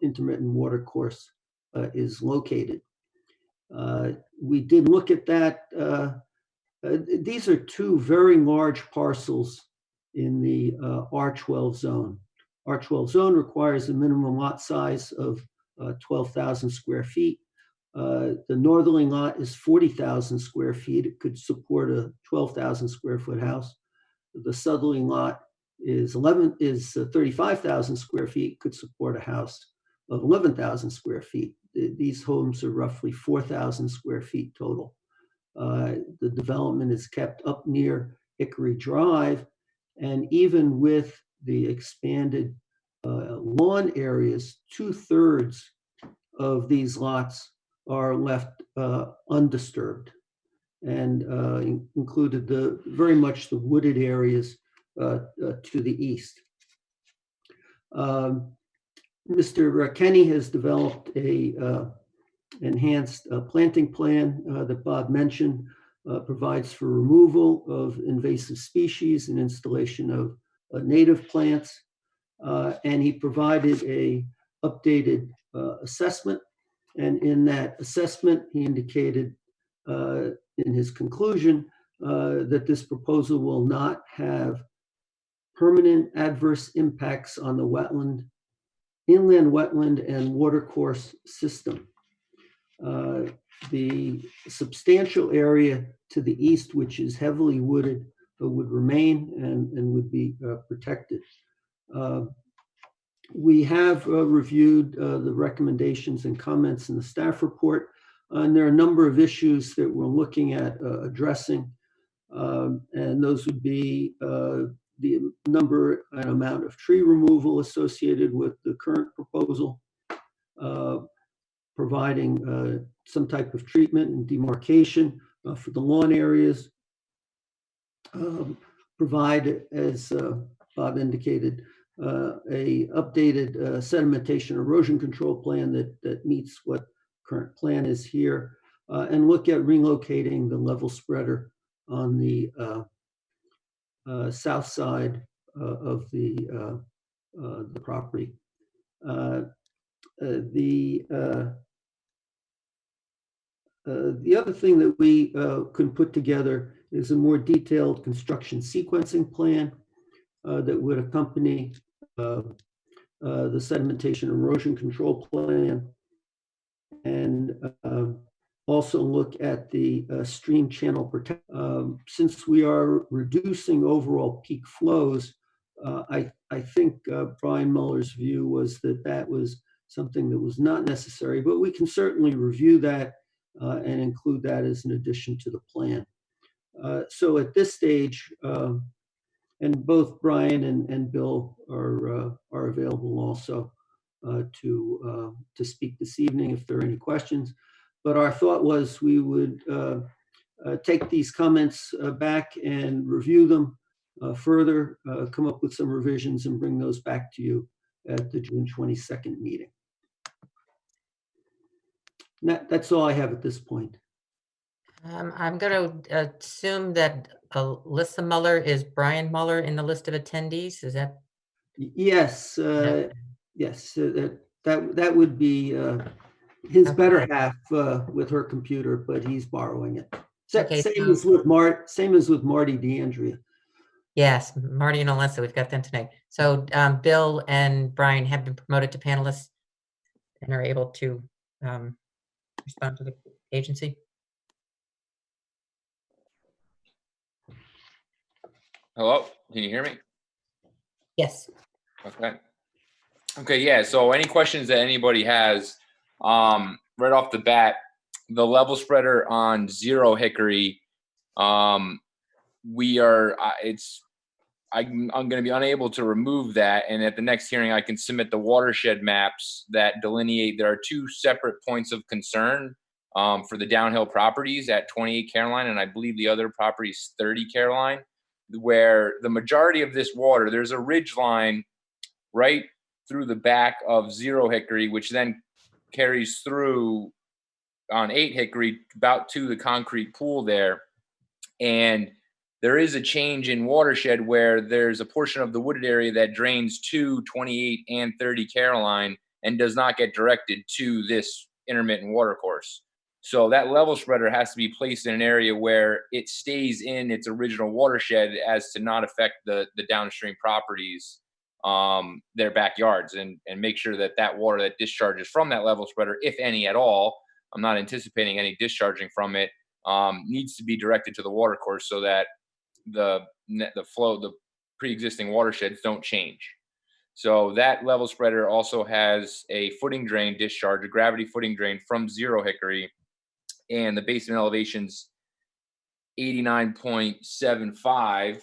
Speaker 17: intermittent watercourse is located. We did look at that. These are two very large parcels in the R12 zone. R12 zone requires a minimum lot size of 12,000 square feet. The northerly lot is 40,000 square feet. It could support a 12,000 square foot house. The southerly lot is 35,000 square feet, could support a house of 11,000 square feet. These homes are roughly 4,000 square feet total. The development is kept up near Hickory Drive, And even with the expanded lawn areas, 2/3 of these lots are left undisturbed, and included very much the wooded areas to the east. Mr. Kenny has developed a enhanced planting plan that Bob mentioned, provides for removal of invasive species and installation of native plants. And he provided a updated assessment. And in that assessment, he indicated in his conclusion that this proposal will not have permanent adverse impacts on the inland wetland and watercourse system. The substantial area to the east, which is heavily wooded, would remain and would be protected. We have reviewed the recommendations and comments in the staff report, and there are a number of issues that we're looking at addressing, and those would be the number and amount of tree removal associated with the current proposal, providing some type of treatment and demarcation for the lawn areas, provide, as Bob indicated, a updated sedimentation erosion control plan that meets what current plan is here, and look at relocating the level spreader on the south side of the property. The other thing that we could put together is a more detailed construction sequencing plan that would accompany the sedimentation erosion control plan, and also look at the stream channel protection. Since we are reducing overall peak flows, I think Brian Muller's view was that that was something that was not necessary, but we can certainly review that and include that as an addition to the plan. So at this stage, and both Brian and Bill are available also to speak this evening if there are any questions. But our thought was we would take these comments back and review them further, come up with some revisions and bring those back to you at the June 22nd meeting. That's all I have at this point.
Speaker 1: I'm going to assume that Alyssa Muller is Brian Muller in the list of attendees. Is that?
Speaker 17: Yes, yes. That would be his better half with her computer, but he's borrowing it.
Speaker 1: Okay,
Speaker 17: Same as with Marty DeAndrea.
Speaker 1: Yes, Marty and Alyssa, we've got them tonight. So Bill and Brian have been promoted to panelists and are able to respond to the agency.
Speaker 18: Hello, can you hear me?
Speaker 1: Yes.
Speaker 18: Okay. Okay, yeah, so any questions that anybody has, right off the bat, the level spreader on 0 Hickory, I'm going to be unable to remove that, and at the next hearing I can submit the watershed maps that delineate there are 2 separate points of concern for the downhill properties at 28 Caroline, and I believe the other property is 30 Caroline, where the majority of this water, there's a ridge line right through the back of 0 Hickory, which then carries through on 8 Hickory about to the concrete pool there. And there is a change in watershed where there's a portion of the wooded area that drains to 28 and 30 Caroline and does not get directed to this intermittent watercourse. So that level spreader has to be placed in an area where it stays in its original watershed as to not affect the downstream properties, their backyards, and make sure that that water that discharges from that level spreader, if any at all, I'm not anticipating any discharging from it, needs to be directed to the watercourse so that the flow, the pre-existing watersheds don't change. So that level spreader also has a footing drain discharge, a gravity footing drain from 0 Hickory, and the basement elevation's 89.75.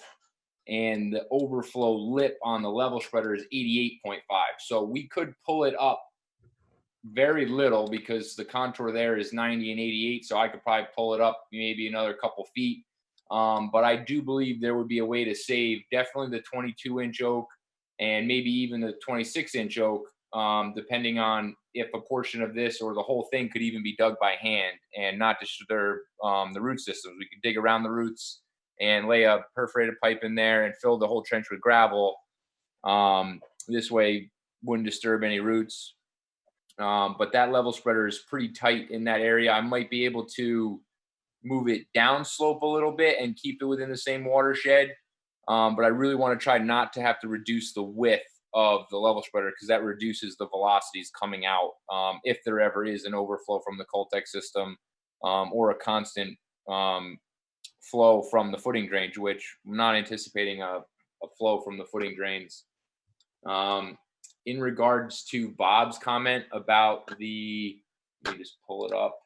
Speaker 18: and the overflow lip on the level spreader is 88.5. So we could pull it up very little because the contour there is 90 and 88. So I could probably pull it up maybe another couple feet. But I do believe there would be a way to save definitely the 22-inch oak and maybe even the 26-inch oak, depending on if a portion of this or the whole thing could even be dug by hand and not disturb the root systems. We could dig around the roots and lay a perforated pipe in there and fill the whole trench with gravel. This way wouldn't disturb any roots. But that level spreader is pretty tight in that area. I might be able to move it down slope a little bit and keep it within the same watershed. But I really want to try not to have to reduce the width of the level spreader because that reduces the velocities coming out if there ever is an overflow from the Coltech system or a constant flow from the footing drains, which I'm not anticipating a flow from the footing drains. In regards to Bob's comment about let me just pull it up,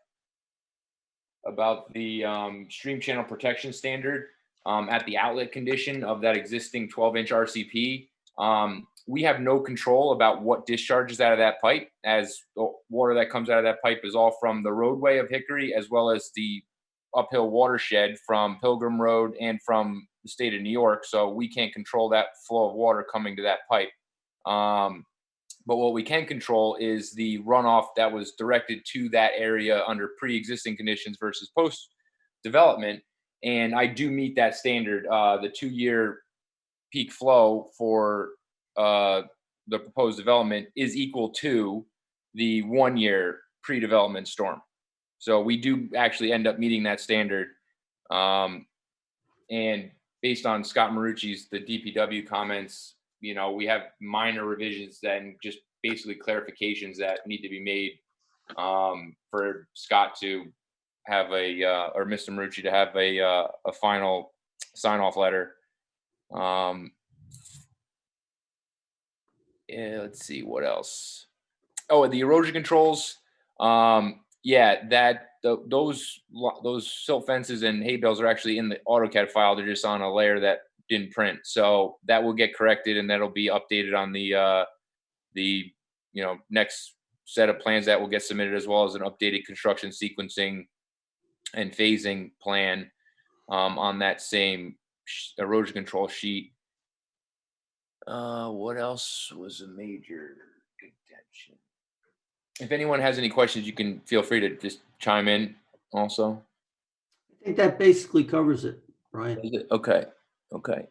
Speaker 18: about the stream channel protection standard at the outlet condition of that existing 12-inch RCP. We have no control about what discharges out of that pipe, as the water that comes out of that pipe is all from the roadway of Hickory as well as the uphill watershed from Pilgrim Road and from the state of New York. So we can't control that flow of water coming to that pipe. But what we can control is the runoff that was directed to that area under pre-existing conditions versus post-development. And I do meet that standard. The 2-year peak flow for the proposed development is equal to the 1-year pre-development storm. So we do actually end up meeting that standard. And based on Scott Marucci's, the DPW comments, you know, we have minor revisions and just basically clarifications that need to be made for Scott to have or Mr. Marucci to have a final sign-off letter. Yeah, let's see what else. Oh, the erosion controls. Yeah, those silt fences and hay bales are actually in the AutoCAD file. They're just on a layer that didn't print, so that will get corrected and that'll be updated on the next set of plans that will get submitted, as well as an updated construction sequencing and phasing plan on that same erosion control sheet. What else was a major contention? If anyone has any questions, you can feel free to just chime in also.
Speaker 17: I think that basically covers it, Brian.
Speaker 18: Okay.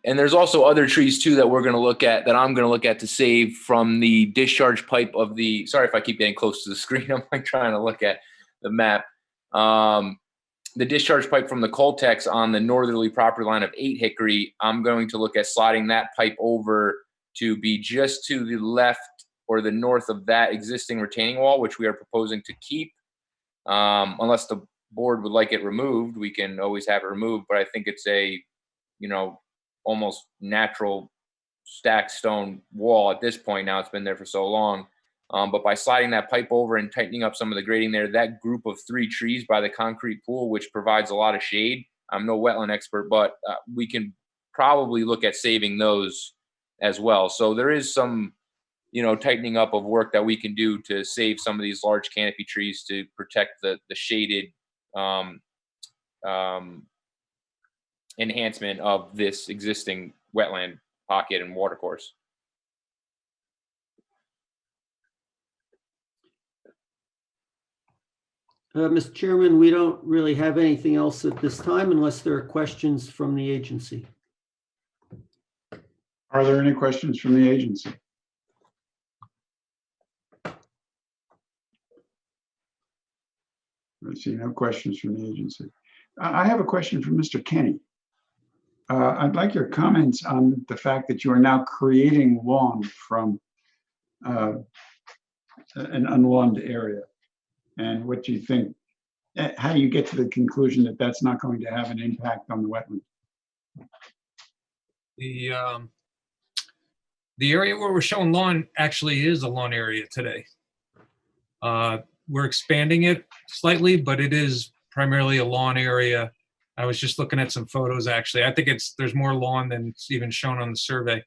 Speaker 18: And there's also other trees too that we're going to look at, that I'm going to look at to save from the discharge pipe of the, sorry if I keep getting close to the screen, I'm like trying to look at the map. The discharge pipe from the Coltex on the northerly property line of 8 Hickory, I'm going to look at sliding that pipe over to be just to the left or the north of that existing retaining wall, which we are proposing to keep. Unless the board would like it removed, we can always have it removed, but I think it's a, almost natural stacked stone wall at this point now. It's been there for so long. But by sliding that pipe over and tightening up some of the grading there, that group of 3 trees by the concrete pool, which provides a lot of shade, I'm no wetland expert, but we can probably look at saving those as well. So there is some, tightening up of work that we can do to save some of these large canopy trees to protect the shaded enhancement of this existing wetland pocket and watercourse.
Speaker 17: Mr. Chairman, we don't really have anything else at this time unless there are questions from the agency.
Speaker 2: Are there any questions from the agency? Let's see, no questions from the agency. I have a question for Mr. Kenny. I'd like your comments on the fact that you are now creating lawn from an unlawned area. And what do you think, how do you get to the conclusion that that's not going to have an impact on the wetland?
Speaker 10: The area where we're showing lawn actually is a lawn area today. We're expanding it slightly, but it is primarily a lawn area I was just looking at some photos, actually. I think there's more lawn than it's even shown on the survey.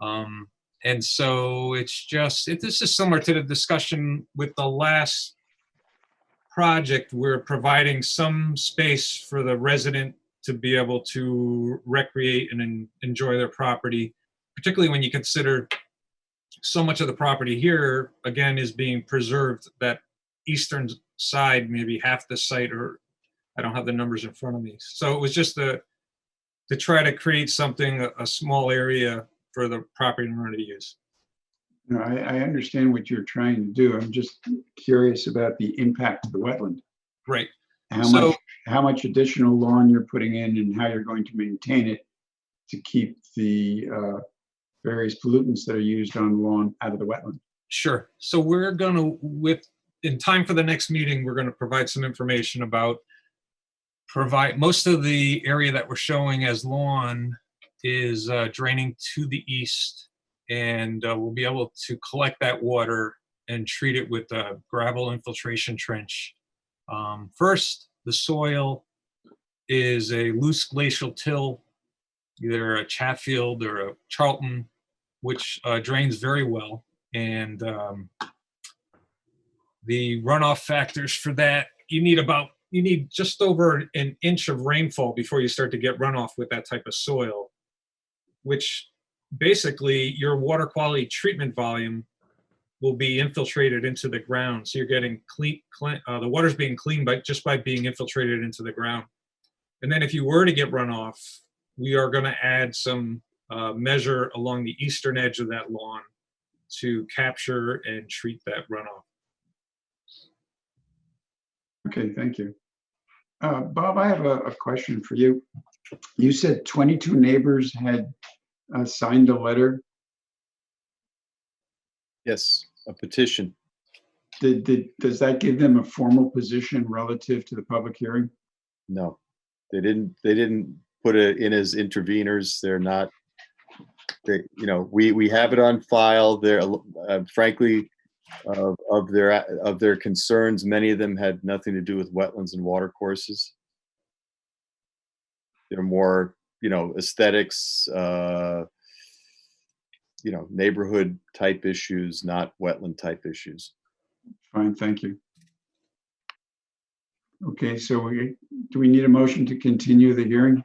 Speaker 10: And so this is similar to the discussion with the last project. We're providing some space for the resident to be able to recreate and enjoy their property, particularly when you consider so much of the property here, again, is being preserved. That eastern side, maybe half the site, or I don't have the numbers in front of me. So it was just to try to create something, a small area for the property owner to use.
Speaker 2: No, I understand what you're trying to do. I'm just curious about the impact of the wetland.
Speaker 10: Right.
Speaker 2: How much additional lawn you're putting in and how you're going to maintain it to keep the various pollutants that are used on lawn out of the wetland.
Speaker 10: Sure. So we're going to, in time for the next meeting, we're going to provide some information about most of the area that we're showing as lawn is draining to the east, and we'll be able to collect that water and treat it with a gravel infiltration trench. First, the soil is a loose glacial till, either a Chatfield or a Charlton, which drains very well. And the runoff factors for that, you need just over an inch of rainfall before you start to get runoff with that type of soil, which basically your water quality treatment volume will be infiltrated into the ground. So you're getting the water's being cleaned just by being infiltrated into the ground. And then if you were to get runoff, we are going to add some measure along the eastern edge of that lawn to capture and treat that runoff.
Speaker 2: Okay, thank you. Bob, I have a question for you. You said 22 neighbors had signed a letter.
Speaker 7: Yes, a petition.
Speaker 2: Does that give them a formal position relative to the public hearing?
Speaker 7: No, they didn't put it in as interveners. They're not, we have it on file. They're frankly, of their concerns, many of them had nothing to do with wetlands and watercourses. They're more, aesthetics, neighborhood type issues, not wetland type issues.
Speaker 2: Fine, thank you. Okay, so do we need a motion to continue the hearing?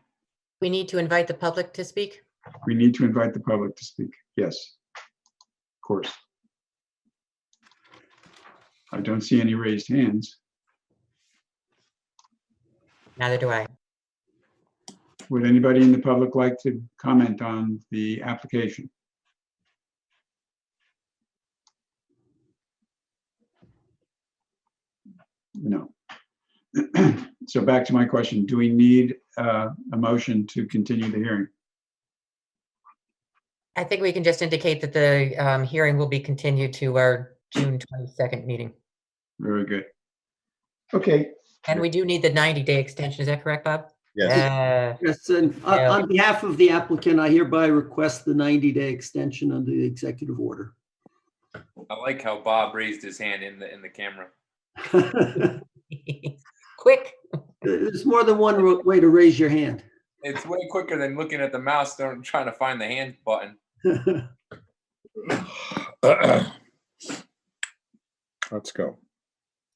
Speaker 1: We need to invite the public to speak.
Speaker 2: We need to invite the public to speak. Yes, of course. I don't see any raised hands.
Speaker 1: Neither do I.
Speaker 2: Would anybody in the public like to comment on the application? No. So back to my question, do we need a motion to continue the hearing?
Speaker 1: I think we can just indicate that the hearing will be continued to our June 22nd meeting.
Speaker 2: Very good. Okay.
Speaker 1: And we do need the 90-day extension. Is that correct, Bob?
Speaker 7: Yes.
Speaker 17: Yes, and on behalf of the applicant, I hereby request the 90-day extension under the executive order.
Speaker 18: I like how Bob raised his hand in the camera.
Speaker 1: Quick.
Speaker 17: There's more than one way to raise your hand.
Speaker 18: It's way quicker than looking at the mouse trying to find the hand button.
Speaker 9: Let's go.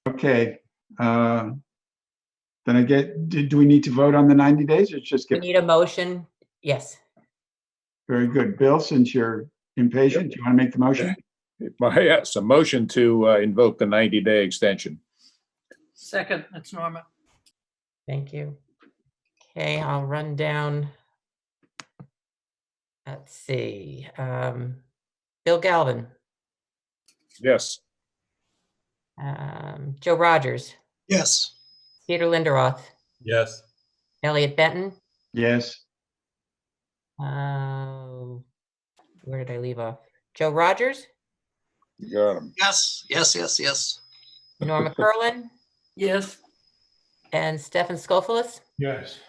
Speaker 2: Okay. Then do we need to vote on the 90 days or just
Speaker 1: We need a motion. Yes.
Speaker 2: Very good. Bill, since you're impatient, do you want to make the motion?
Speaker 9: Yes, a motion to invoke the 90-day extension.
Speaker 3: Second, that's Norma.
Speaker 1: Thank you. Okay, I'll run down. Let's see. Bill Galvin.
Speaker 9: Yes.
Speaker 1: Joe Rogers.
Speaker 6: Yes.
Speaker 1: Peter Linderoth.
Speaker 5: Yes.
Speaker 1: Elliot Benton.
Speaker 2: Yes.
Speaker 1: Where did I leave off? Joe Rogers.
Speaker 9: You got him.
Speaker 6: Yes. Yes. Yes. Yes.
Speaker 1: Norma Curlin.
Speaker 3: Yes.
Speaker 1: And Stefan Skofilis.
Speaker 4: Yes.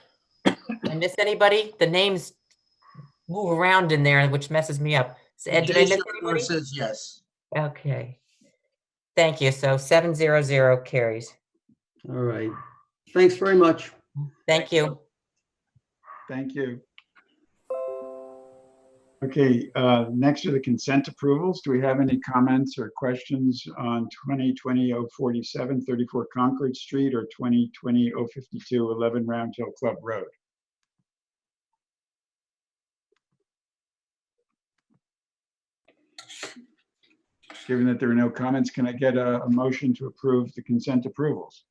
Speaker 1: I miss anybody? The names move around in there, which messes me up. So, Ed, did I miss anybody?
Speaker 6: Says yes.
Speaker 1: Okay. Thank you. So 700 carries.
Speaker 17: All right. Thanks very much.
Speaker 1: Thank you.
Speaker 2: Thank you. Okay, next are the consent approvals. Do we have any comments or questions on 2020-047, 34 Concord Street, or 2020-052, 11 Round Hill Club Road? Given that there are no comments, can I get a motion to approve the consent approvals?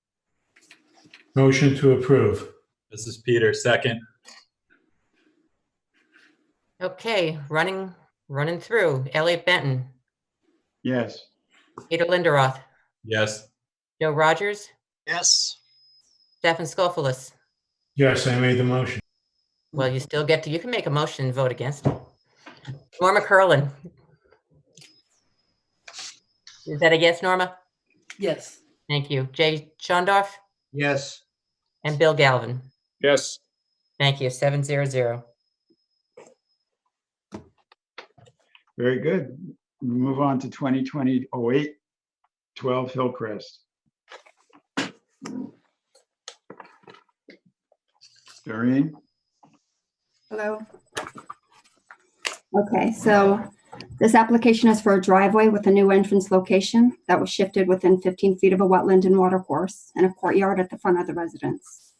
Speaker 4: Motion to approve.
Speaker 5: This is Peter, second.
Speaker 1: Okay, running through. Elliot Benton,
Speaker 2: Yes.
Speaker 1: Peter Linderoth,
Speaker 5: Yes.
Speaker 1: Joe Rogers,
Speaker 6: Yes.
Speaker 1: Stefan Scopolis.
Speaker 4: Yes, I made the motion.
Speaker 1: Well, you still get to, you can make a motion and vote against. Norma Curlin. Is that a yes, Norma?
Speaker 3: Yes.
Speaker 1: Thank you. Jay Shondorf
Speaker 14: Yes.
Speaker 1: and Bill Galvin.
Speaker 9: Yes.
Speaker 1: Thank you. 700.
Speaker 2: Very good. We move on to 2020-08, 12 Hillcrest. Doreen?
Speaker 19: Hello. Okay, so this application is for a driveway with a new entrance location that was shifted within 15 feet of a wetland and watercourse and a courtyard at the front of the residence.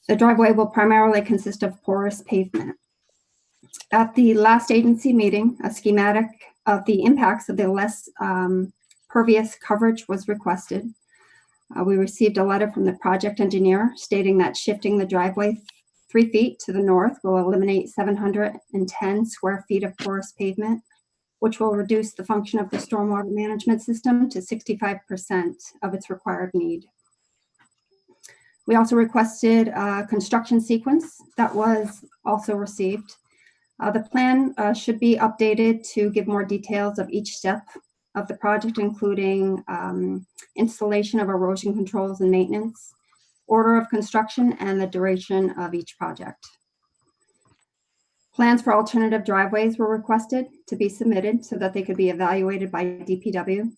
Speaker 19: The driveway will primarily consist of porous pavement. At the last agency meeting, a schematic of the impacts of the less pervious coverage was requested. We received a letter from the project engineer stating that shifting the driveway 3 feet to the north will eliminate 710 square feet of porous pavement, which will reduce the function of the stormwater management system to 65% of its required need. We also requested a construction sequence that was also received. The plan should be updated to give more details of each step of the project, including installation of erosion controls and maintenance, order of construction, and the duration of each project. Plans for alternative driveways were requested to be submitted so that they could be evaluated by DPW.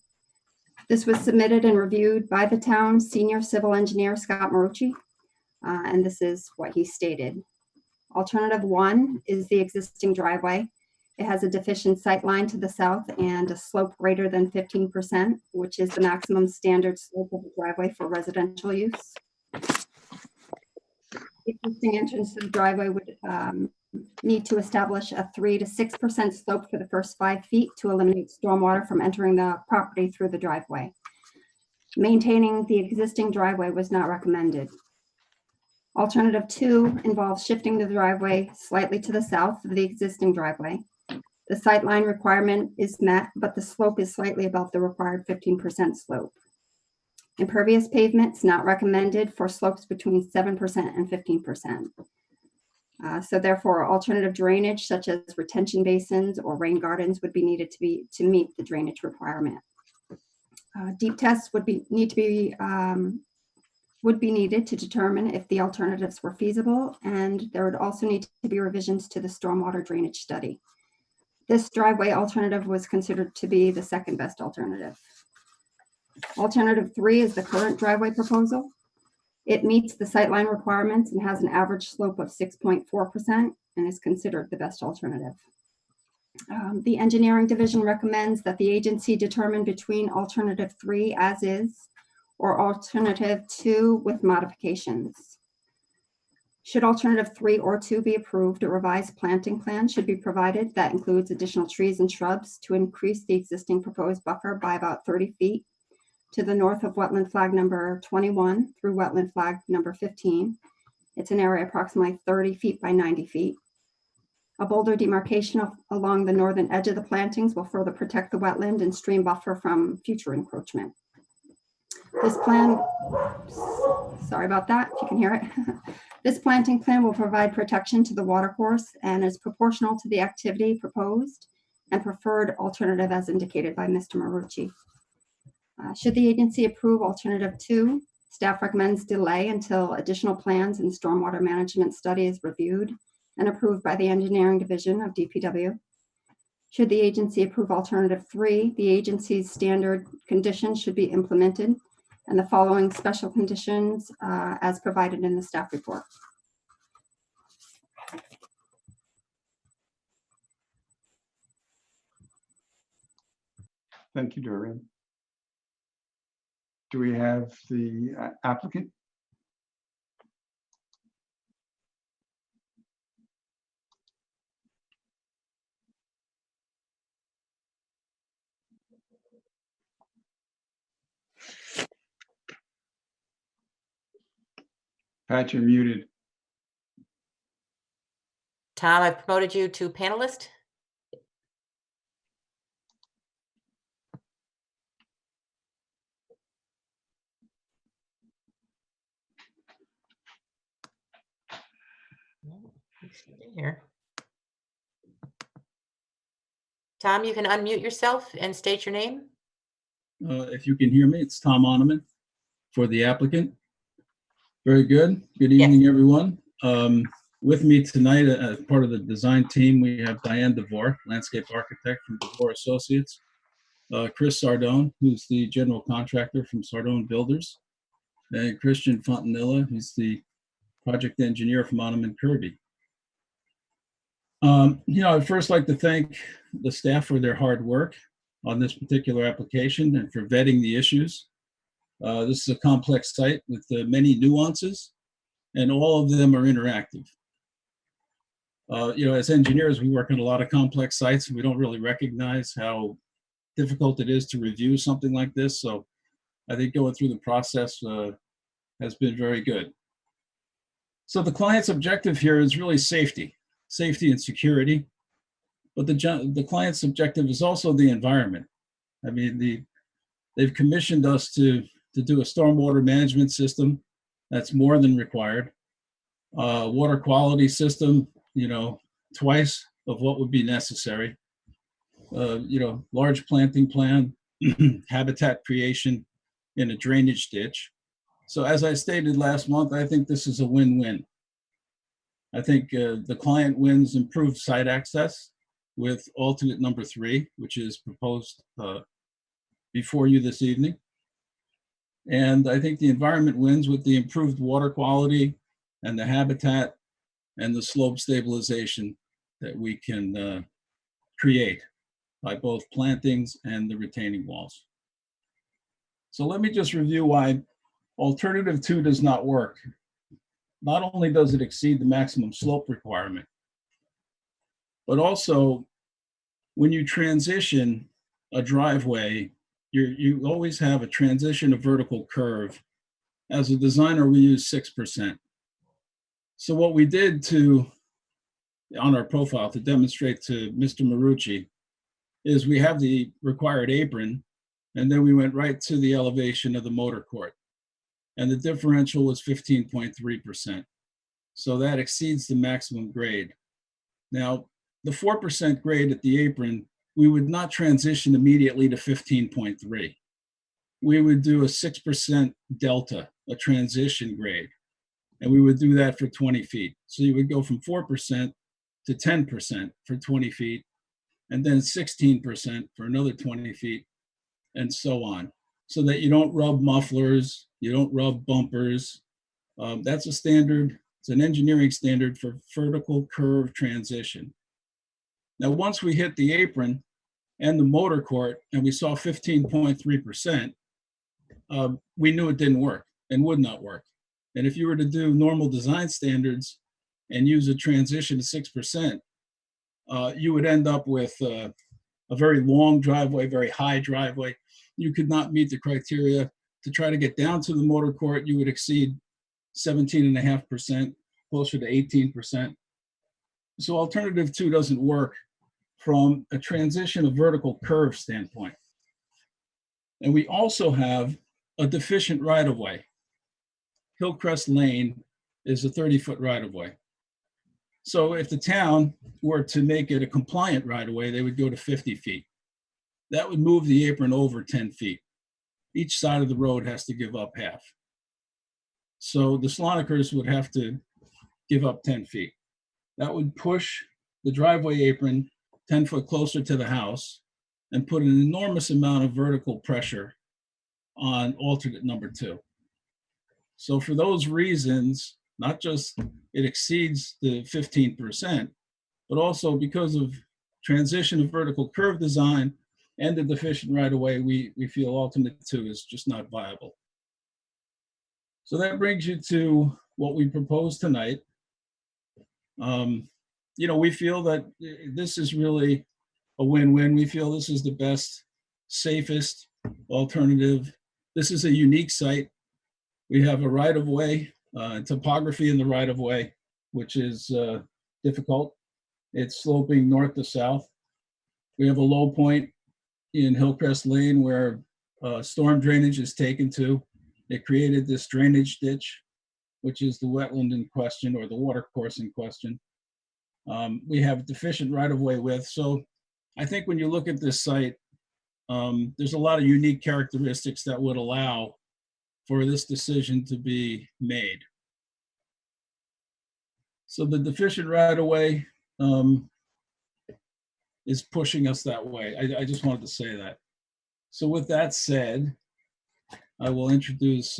Speaker 19: This was submitted and reviewed by the town's senior civil engineer, Scott Marucci, and this is what he stated. Alternative 1 is the existing driveway. It has a deficient sight line to the south and a slope greater than 15%, which is the maximum standard slope of the driveway for residential use. The existing entrance to the driveway would need to establish a 3 to 6% slope for the first 5 feet to eliminate stormwater from entering the property through the driveway. Maintaining the existing driveway was not recommended. Alternative 2 involves shifting the driveway slightly to the south of the existing driveway. The sight line requirement is met, but the slope is slightly above the required 15% slope. Impervious pavement is not recommended for slopes between 7% and 15%. So therefore, alternative drainage such as retention basins or rain gardens would be needed to meet the drainage requirement. Deep tests would be needed to determine if the alternatives were feasible, and there would also need to be revisions to the stormwater drainage study. This driveway alternative was considered to be the second best alternative. Alternative 3 is the current driveway proposal. It meets the sightline requirements and has an average slope of 6.4% and is considered the best alternative. The engineering division recommends that the agency determine between alternative 3 as is or alternative 2 with modifications. Should alternative 3 or 2 be approved, a revised planting plan should be provided that includes additional trees and shrubs to increase the existing proposed buffer by about 30 feet to the north of wetland flag number 21 through wetland flag number 15. It's an area approximately 30 feet by 90 feet. A boulder demarcation along the northern edge of the plantings will further protect the wetland and stream buffer from future encroachment. This plan, sorry about that, if you can hear it. This planting plan will provide protection to the watercourse and is proportional to the activity proposed and preferred alternative as indicated by Mr. Marucci. Should the agency approve alternative 2, staff recommends delay until additional plans and stormwater management study is reviewed and approved by the engineering division of DPW. Should the agency approve alternative 3, the agency's standard conditions should be implemented and the following special conditions as provided in the staff report.
Speaker 2: Thank you, Doreen. Do we have the applicant? Pat, you're muted.
Speaker 1: Tom, I've promoted you to panelist. Here. Tom, you can unmute yourself and state your name.
Speaker 20: If you can hear me, it's Tom Oneman for the applicant. Very good. Good evening, everyone. With me tonight, as part of the design team, we have Diane DeVore, landscape architect from DeVore Associates, Chris Sardone, who's the general contractor from Sardone Builders, and Christian Fontanilla, who's the project engineer from Oneman Kirby. I'd first like to thank the staff for their hard work on this particular application and for vetting the issues. This is a complex site with many nuances, and all of them are interactive. As engineers, we work on a lot of complex sites, and we don't really recognize how difficult it is to review something like this. So I think going through the process has been very good. So the client's objective here is really safety and security. But the client's objective is also the environment. I mean, they've commissioned us to do a stormwater management system that's more than required. Water quality system, twice of what would be necessary. Large planting plan, habitat creation in a drainage ditch. So as I stated last month, I think this is a win-win. I think the client wins improved site access with alternate number 3, which is proposed before you this evening. And I think the environment wins with the improved water quality and the habitat and the slope stabilization that we can create by both plantings and the retaining walls. So let me just review why alternative 2 does not work. Not only does it exceed the maximum slope requirement, but also when you transition a driveway, you always have a transition of vertical curve. As a designer, we use 6%. So what we did on our profile to demonstrate to Mr. Marucci is we have the required apron, and then we went right to the elevation of the motor court. And the differential was 15.3%. So that exceeds the maximum grade. Now, the 4% grade at the apron, we would not transition immediately to 15.3. We would do a 6% delta, a transition grade, and we would do that for 20 feet. So you would go from 4% to 10% for 20 feet, and then 16% for another 20 feet, and so on, so that you don't rub mufflers, you don't rub bumpers. That's a standard, it's an engineering standard for vertical curve transition. Now, once we hit the apron and the motor court and we saw 15.3%, we knew it didn't work and would not work. And if you were to do normal design standards and use a transition to 6%, you would end up with a very long driveway, very high driveway. You could not meet the criteria. To try to get down to the motor court, you would exceed 17.5%, closer to 18%. So alternative 2 doesn't work from a transition of vertical curve standpoint. And we also have a deficient right-of-way. Hillcrest Lane is a 30-foot right-of-way. So if the town were to make it a compliant right-of-way, they would go to 50 feet. That would move the apron over 10 feet. Each side of the road has to give up half. So the Slonakers would have to give up 10 feet. That would push the driveway apron 10 foot closer to the house and put an enormous amount of vertical pressure on alternate number 2. So for those reasons, not just it exceeds the 15%, but also because of transition of vertical curve design and the deficient right-of-way, we feel alternate 2 is just not viable. So that brings you to what we propose tonight. You know, we feel that this is really a win-win. We feel this is the best, safest alternative. This is a unique site. We have a right-of-way, topography in the right-of-way, which is difficult. It's sloping north to south. We have a low point in Hillcrest Lane where storm drainage is taken to. It created this drainage ditch, which is the wetland in question or the watercourse in question. We have deficient right-of-way width. So I think when you look at this site, there's a lot of unique characteristics that would allow for this decision to be made. So the deficient right-of-way is pushing us that way. I just wanted to say that. So with that said, I will introduce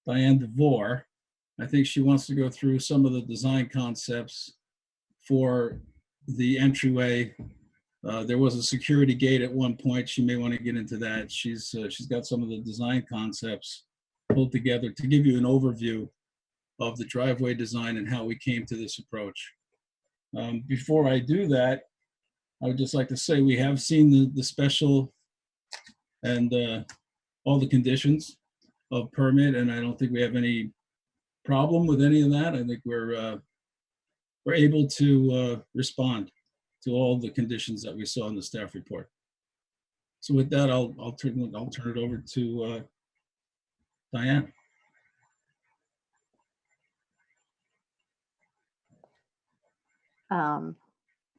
Speaker 20: Diane DeVore. I think she wants to go through some of the design concepts for the entryway. There was a security gate at one point. She may want to get into that. She's got some of the design concepts pulled together to give you an overview of the driveway design and how we came to this approach. Before I do that, I would just like to say we have seen the special and all the conditions of permit, and I don't think we have any problem with any of that. I think we're able to respond to all the conditions that we saw in the staff report. So with that, I'll turn it over to Diane. Or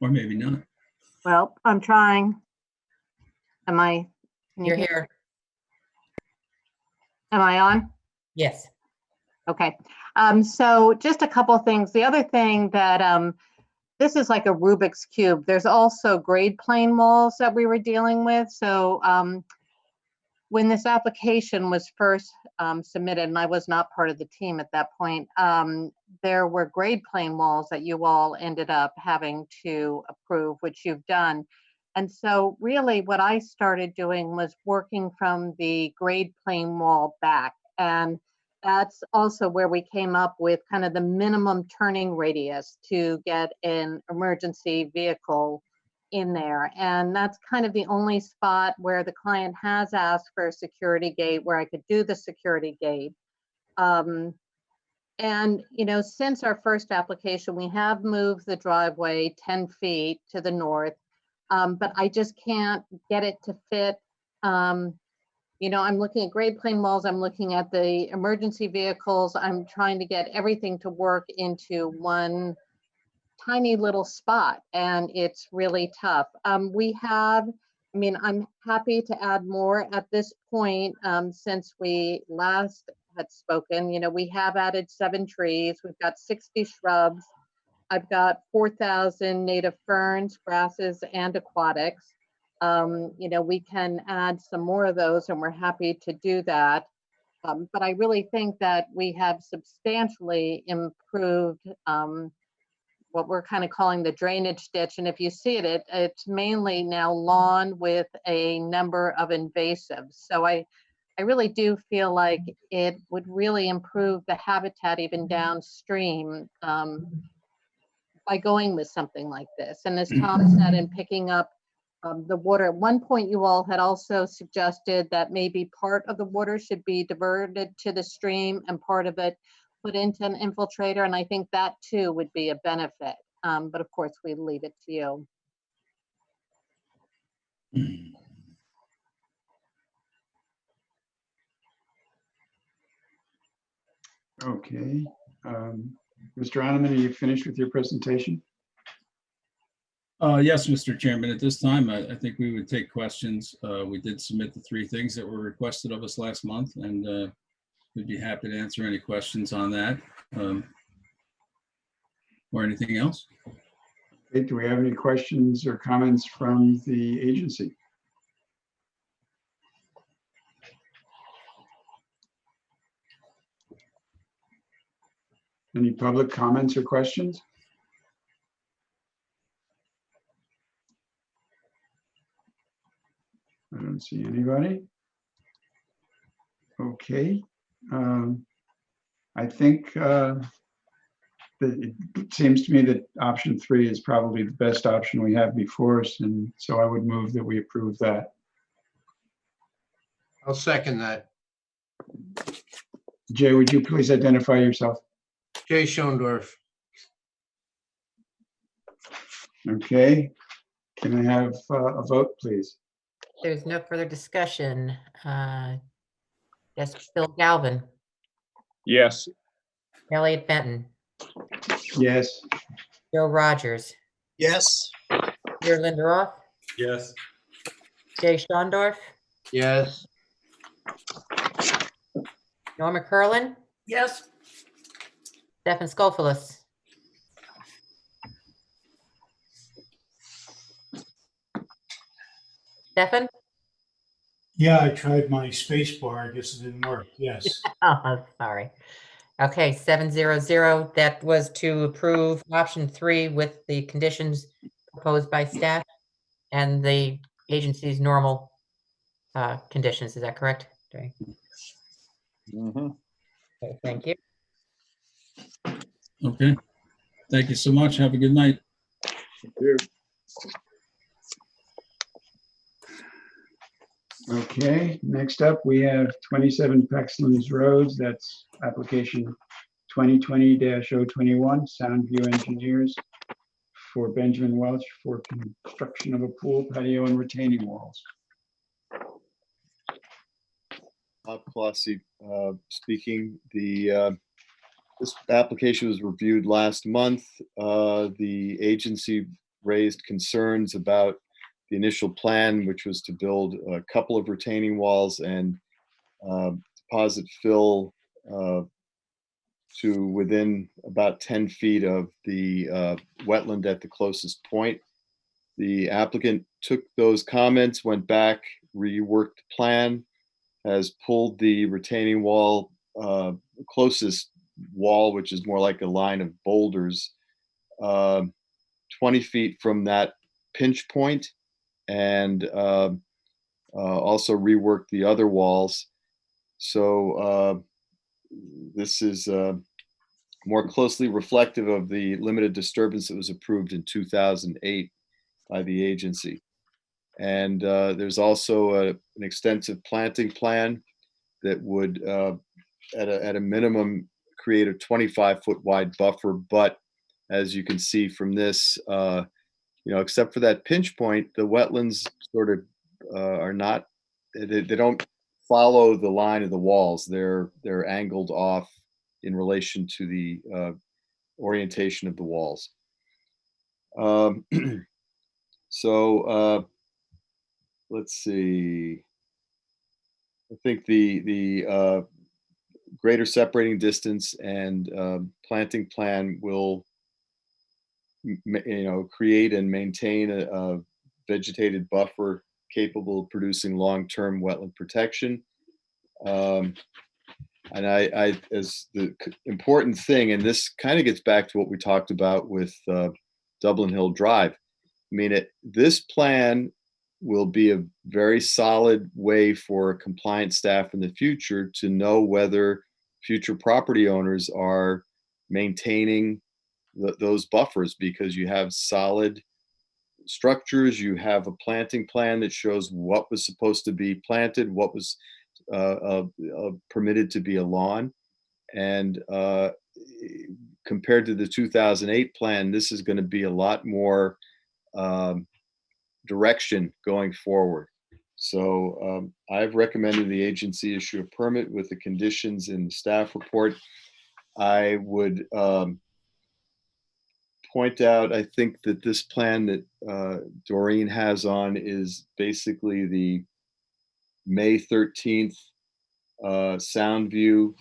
Speaker 20: maybe not.
Speaker 21: Well, I'm trying. Am I?
Speaker 1: You're here.
Speaker 21: Am I on?
Speaker 1: Yes.
Speaker 21: Okay. So just a couple of things. The other thing that this is like a Rubik's Cube. There's also grade plane walls that we were dealing with. So when this application was first submitted, and I was not part of the team at that point, there were grade plane walls that you all ended up having to approve, which you've done. And so really what I started doing was working from the grade plane wall back. And that's also where we came up with kind of the minimum turning radius to get an emergency vehicle in there. And that's kind of the only spot where the client has asked for a security gate where I could do the security gate. And, you know, since our first application, we have moved the driveway 10 feet to the north, but I just can't get it to fit. You know, I'm looking at grade plane walls, I'm looking at the emergency vehicles, I'm trying to get everything to work into one tiny little spot, and it's really tough. We have, I mean, I'm happy to add more at this point. Since we last had spoken, you know, we have added 7 trees, we've got 60 shrubs, I've got 4,000 native ferns, grasses, and aquatics. You know, we can add some more of those, and we're happy to do that. But I really think that we have substantially improved what we're kind of calling the drainage ditch. And if you see it, it's mainly now lawn with a number of invasives. So I really do feel like it would really improve the habitat even downstream by going with something like this. And as Tom said, in picking up the water, at one point you all had also suggested that maybe part of the water should be diverted to the stream and part of it put into an infiltrator, and I think that too would be a benefit. But of course, we leave it to you.
Speaker 2: Okay. Mr. Animan, are you finished with your presentation?
Speaker 20: Yes, Mr. Chairman. At this time, I think we would take questions. We did submit the 3 things that were requested of us last month, and we'd be happy to answer any questions on that or anything else.
Speaker 2: Okay, do we have any questions or comments from the agency? Any public comments or questions? I don't see anybody. Okay. I think that it seems to me that option 3 is probably the best option we have before us, and so I would move that we approve that.
Speaker 11: I'll second that.
Speaker 2: Jay, would you please identify yourself?
Speaker 11: Jay Schoendorf.
Speaker 2: Okay. Can I have a vote, please?
Speaker 1: There's no further discussion. Yes, Bill Galvin,
Speaker 9: Yes.
Speaker 1: Elliot Benton,
Speaker 2: Yes.
Speaker 1: Joe Rogers,
Speaker 6: Yes.
Speaker 1: Peter Linderoff,
Speaker 5: Yes.
Speaker 1: Jay Schondorf,
Speaker 11: Yes.
Speaker 1: Norma Curlin,
Speaker 3: Yes.
Speaker 1: Stefan Scofilis. Stefan?
Speaker 4: Yeah, I tried my space bar. I guess it didn't work. Yes.
Speaker 1: Oh, sorry. Okay, 700. That was to approve option 3 with the conditions proposed by staff and the agency's normal conditions. Is that correct? Okay. Okay, thank you.
Speaker 20: Okay. Thank you so much. Have a good night.
Speaker 2: Thank you. Okay, next up, we have 27 Paxlands Roads. That's application 2020-021, Soundview Engineers for Benjamin Welch for construction of a pool, patio, and retaining walls.
Speaker 7: Bob Colossi speaking. This application was reviewed last month. The agency raised concerns about the initial plan, which was to build a couple of retaining walls and deposit fill to within about 10 feet of the wetland at the closest point. The applicant took those comments, went back, reworked the plan, has pulled the retaining wall, closest wall, which is more like a line of boulders, 20 feet from that pinch point, and also reworked the other walls. So this is more closely reflective of the limited disturbance that was approved in 2008 by the agency. And there's also an extensive planting plan that would, at a minimum, create a 25-foot wide buffer. But as you can see from this, except for that pinch point, the wetlands sort of are not, they don't follow the line of the walls. They're angled off in relation to the orientation of the walls. So let's see. I think the greater separating distance and planting plan will, create and maintain a vegetated buffer capable of producing long-term wetland protection. And I, as the important thing, and this kind of gets back to what we talked about with Dublin Hill Drive. I mean, this plan will be a very solid way for compliance staff in the future to know whether future property owners are maintaining those buffers, because you have solid structures, you have a planting plan that shows what was supposed to be planted, what was permitted to be a lawn. And compared to the 2008 plan, this is going to be a lot more direction going forward. So I've recommended the agency issue a permit with the conditions in the staff report. I would point out, I think that this plan that Doreen has on is basically the May 13th Soundview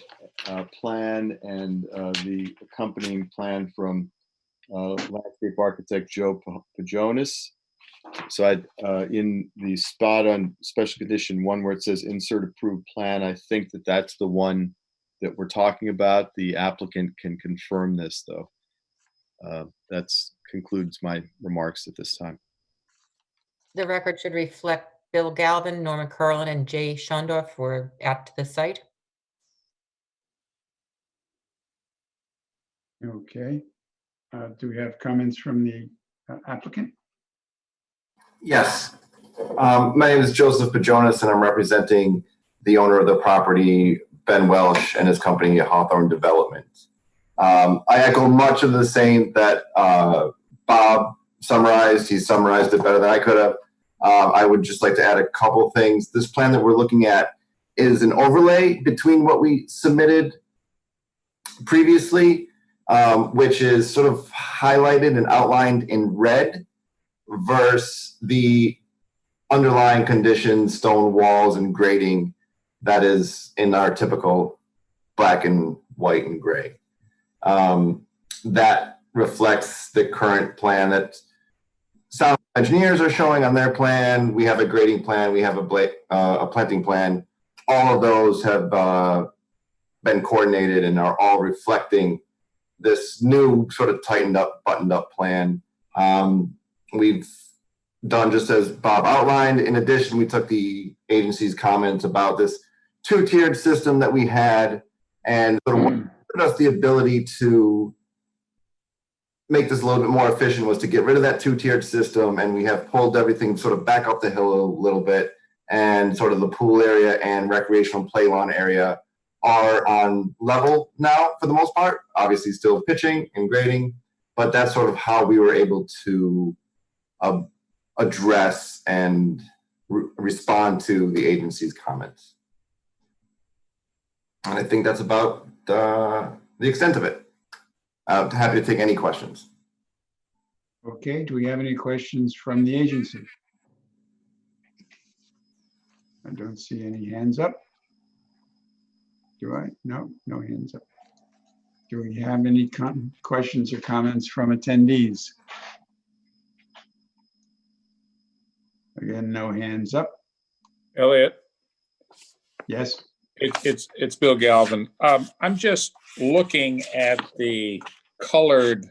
Speaker 7: plan and the accompanying plan from landscape architect Joe Pajonis. So in the spot on special condition 1 where it says insert approved plan, I think that that's the one that we're talking about. The applicant can confirm this, though. That's concludes my remarks at this time.
Speaker 1: The record should reflect Bill Galvin, Norman Curlin, and Jay Schondorf were at the site.
Speaker 2: Okay. Do we have comments from the applicant?
Speaker 12: Yes. My name is Joseph Pajonas, and I'm representing the owner of the property, Ben Welsh, and his company, Hawthorne Development. I echo much of the same that Bob summarized. He summarized it better than I could have. I would just like to add a couple things. This plan that we're looking at is an overlay between what we submitted previously, which is sort of highlighted and outlined in red, versus the underlying conditions, stone walls and grading that is in our typical black and white and gray. That reflects the current plan that sound engineers are showing on their plan. We have a grading plan, we have a planting plan. All of those have been coordinated and are all reflecting this new sort of tightened up, buttoned up plan. We've done just as Bob outlined. In addition, we took the agency's comments about this two-tiered system that we had and sort of gave us the ability to make this a little bit more efficient was to get rid of that two-tiered system, and we have pulled everything sort of back up the hill a little bit, and sort of the pool area and recreational play lawn area are on level now for the most part. Obviously still pitching and grading, but that's sort of how we were able to address and respond to the agency's comments. And I think that's about the extent of it. Happy to take any questions.
Speaker 2: Okay, do we have any questions from the agency? I don't see any hands up. Do I? No, no hands up. Do we have any questions or comments from attendees? Again, no hands up.
Speaker 9: Elliot?
Speaker 2: Yes.
Speaker 9: It's Bill Galvin. I'm just looking at the colored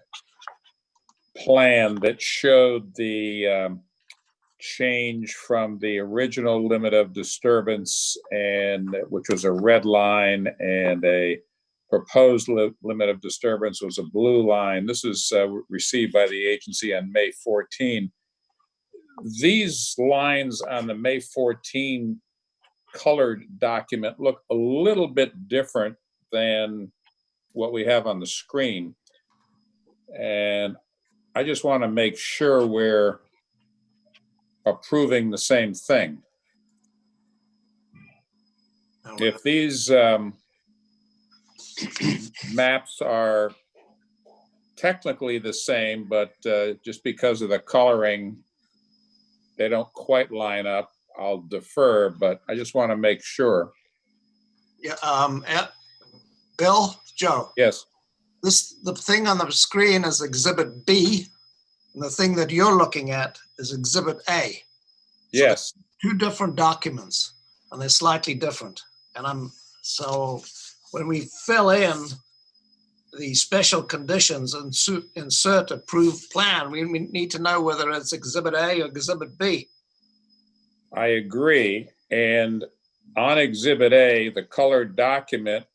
Speaker 9: plan that showed the change from the original limit of disturbance, and which was a red line, and a proposed limit of disturbance was a blue line. This was received by the agency on May 14. These lines on the May 14 colored document look a little bit different than what we have on the screen. And I just want to make sure we're approving the same thing. If these maps are technically the same, but just because of the coloring, they don't quite line up, I'll defer, but I just want to make sure.
Speaker 6: Yeah, Bill, Joe.
Speaker 9: Yes.
Speaker 6: The thing on the screen is Exhibit B, and the thing that you're looking at is Exhibit A.
Speaker 9: Yes.
Speaker 6: Two different documents, and they're slightly different. And so when we fill in the special conditions and insert approved plan, we need to know whether it's Exhibit A or Exhibit B.
Speaker 9: I agree. And on Exhibit A, the colored document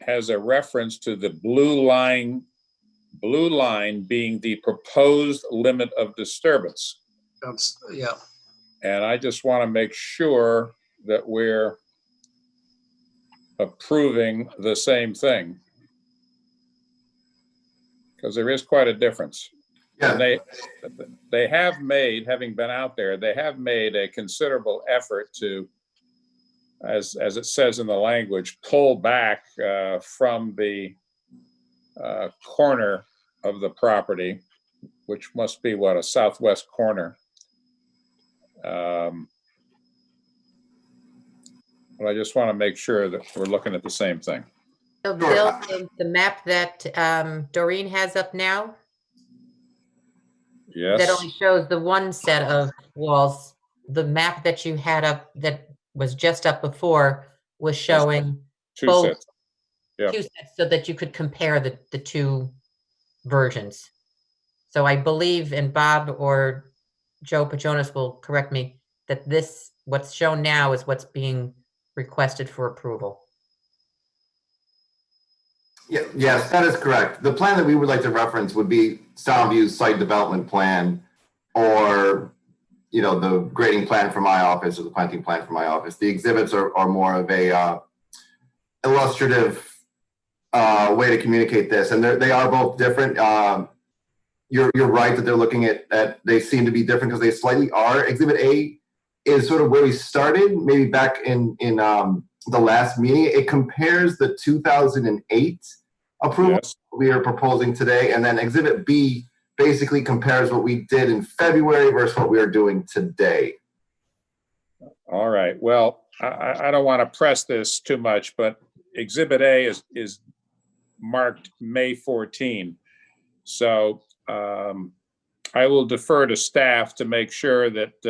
Speaker 9: has a reference to the blue line being the proposed limit of disturbance.
Speaker 6: Yeah.
Speaker 9: And I just want to make sure that we're approving the same thing, because there is quite a difference. Yeah. And they have made, having been out there, they have made a considerable effort to, as it says in the language, pull back from the corner of the property, which must be what, a southwest corner. But I just want to make sure that we're looking at the same thing.
Speaker 1: So Bill, the map that Doreen has up now,
Speaker 9: yes,
Speaker 1: that only shows the one set of walls. The map that you had up that was just up before was showing
Speaker 9: two
Speaker 1: both
Speaker 9: sets. Yeah.
Speaker 1: Q sets so that you could compare the two versions. So I believe, and Bob or Joe Pajonas will correct me, that what's shown now is what's being requested for approval.
Speaker 12: Yeah, yes, that is correct. The plan that we would like to reference would be Soundview's site development plan, or the grading plan for my office or the planting plan for my office. The exhibits are more of a illustrative way to communicate this, and they are both different. You're right that they're looking at they seem to be different because they slightly are. Exhibit A is sort of where we started, maybe back in the last meeting. It compares the 2008 approval we are proposing today, and then Exhibit B basically compares what we did in February versus what we are doing today.
Speaker 9: All right. Well, I don't want to press this too much, but Exhibit A is marked May 14. So I will defer to staff to make sure that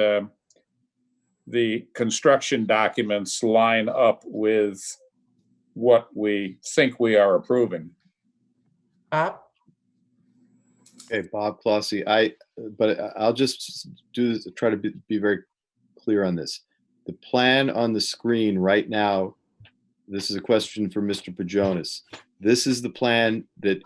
Speaker 9: the construction documents line up with what we think we are approving.
Speaker 1: Bob?
Speaker 7: Okay, Bob Clossy. But I'll just try to be very clear on this. The plan on the screen right now, this is a question for Mr. Pajonas. This is the plan that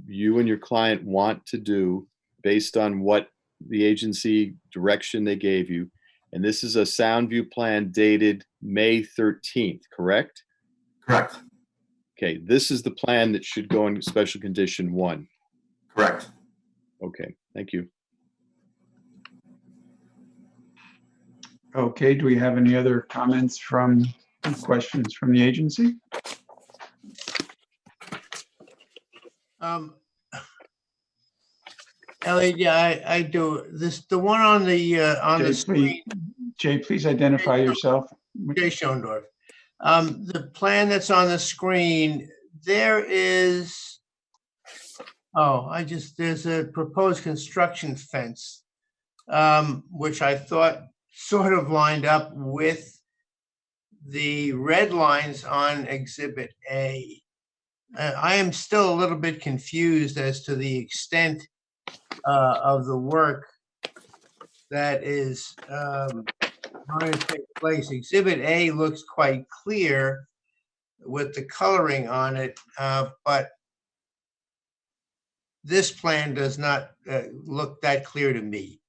Speaker 7: you and your client want to do based on what the agency direction they gave you. And this is a Soundview plan dated May 13th, correct?
Speaker 12: Correct.
Speaker 7: Okay, this is the plan that should go in special condition 1.
Speaker 12: Correct.
Speaker 7: Okay, thank you.
Speaker 2: Okay, do we have any other comments questions from the agency?
Speaker 11: Elliot, yeah, I do. The one on the screen.
Speaker 2: Jay, please identify yourself.
Speaker 11: Jay Schoendorf. The plan that's on the screen, there's a proposed construction fence, which I thought sort of lined up with the red lines on Exhibit A. I am still a little bit confused as to the extent of the work that is going to take place. Exhibit A looks quite clear with the coloring on it, but this plan does not look that clear to me.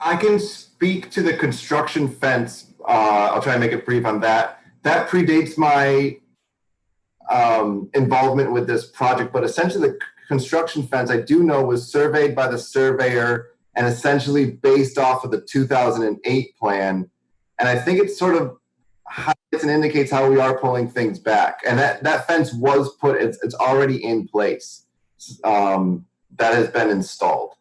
Speaker 12: I can speak to the construction fence. I'll try and make it brief on that. That predates my involvement with this project, but essentially the construction fence, I do know, was surveyed by the surveyor and essentially based off of the 2008 plan. And I think it sort of highlights and indicates how we are pulling things back. And that fence was put, it's already in place. That has been installed.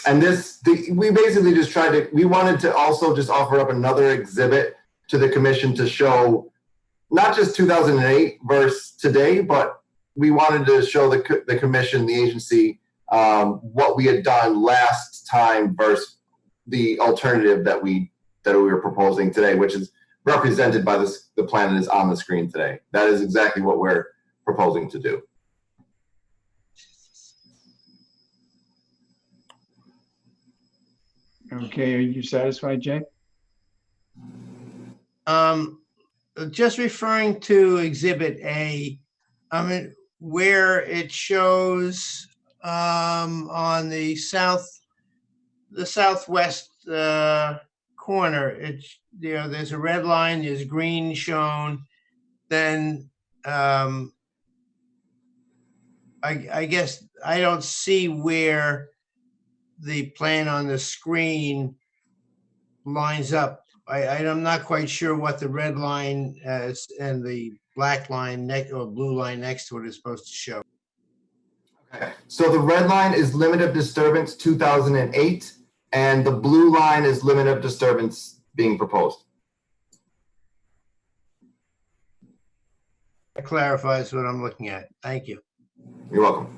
Speaker 12: And we basically just we wanted to also just offer up another exhibit to the commission to show not just 2008 versus today, but we wanted to show the commission, the agency, what we had done last time versus the alternative that we were proposing today, which is represented by the plan that is on the screen today. That is exactly what we're proposing to do.
Speaker 2: Okay, are you satisfied, Jay?
Speaker 11: Just referring to Exhibit A, where it shows on the southwest corner, there's a red line, there's green shown. Then I guess I don't see where the plan on the screen lines up. I'm not quite sure what the red line and the black line or blue line next to it is supposed to show.
Speaker 12: Okay. So the red line is limit of disturbance 2008, and the blue line is limit of disturbance being proposed.
Speaker 11: That clarifies what I'm looking at. Thank you.
Speaker 12: You're welcome.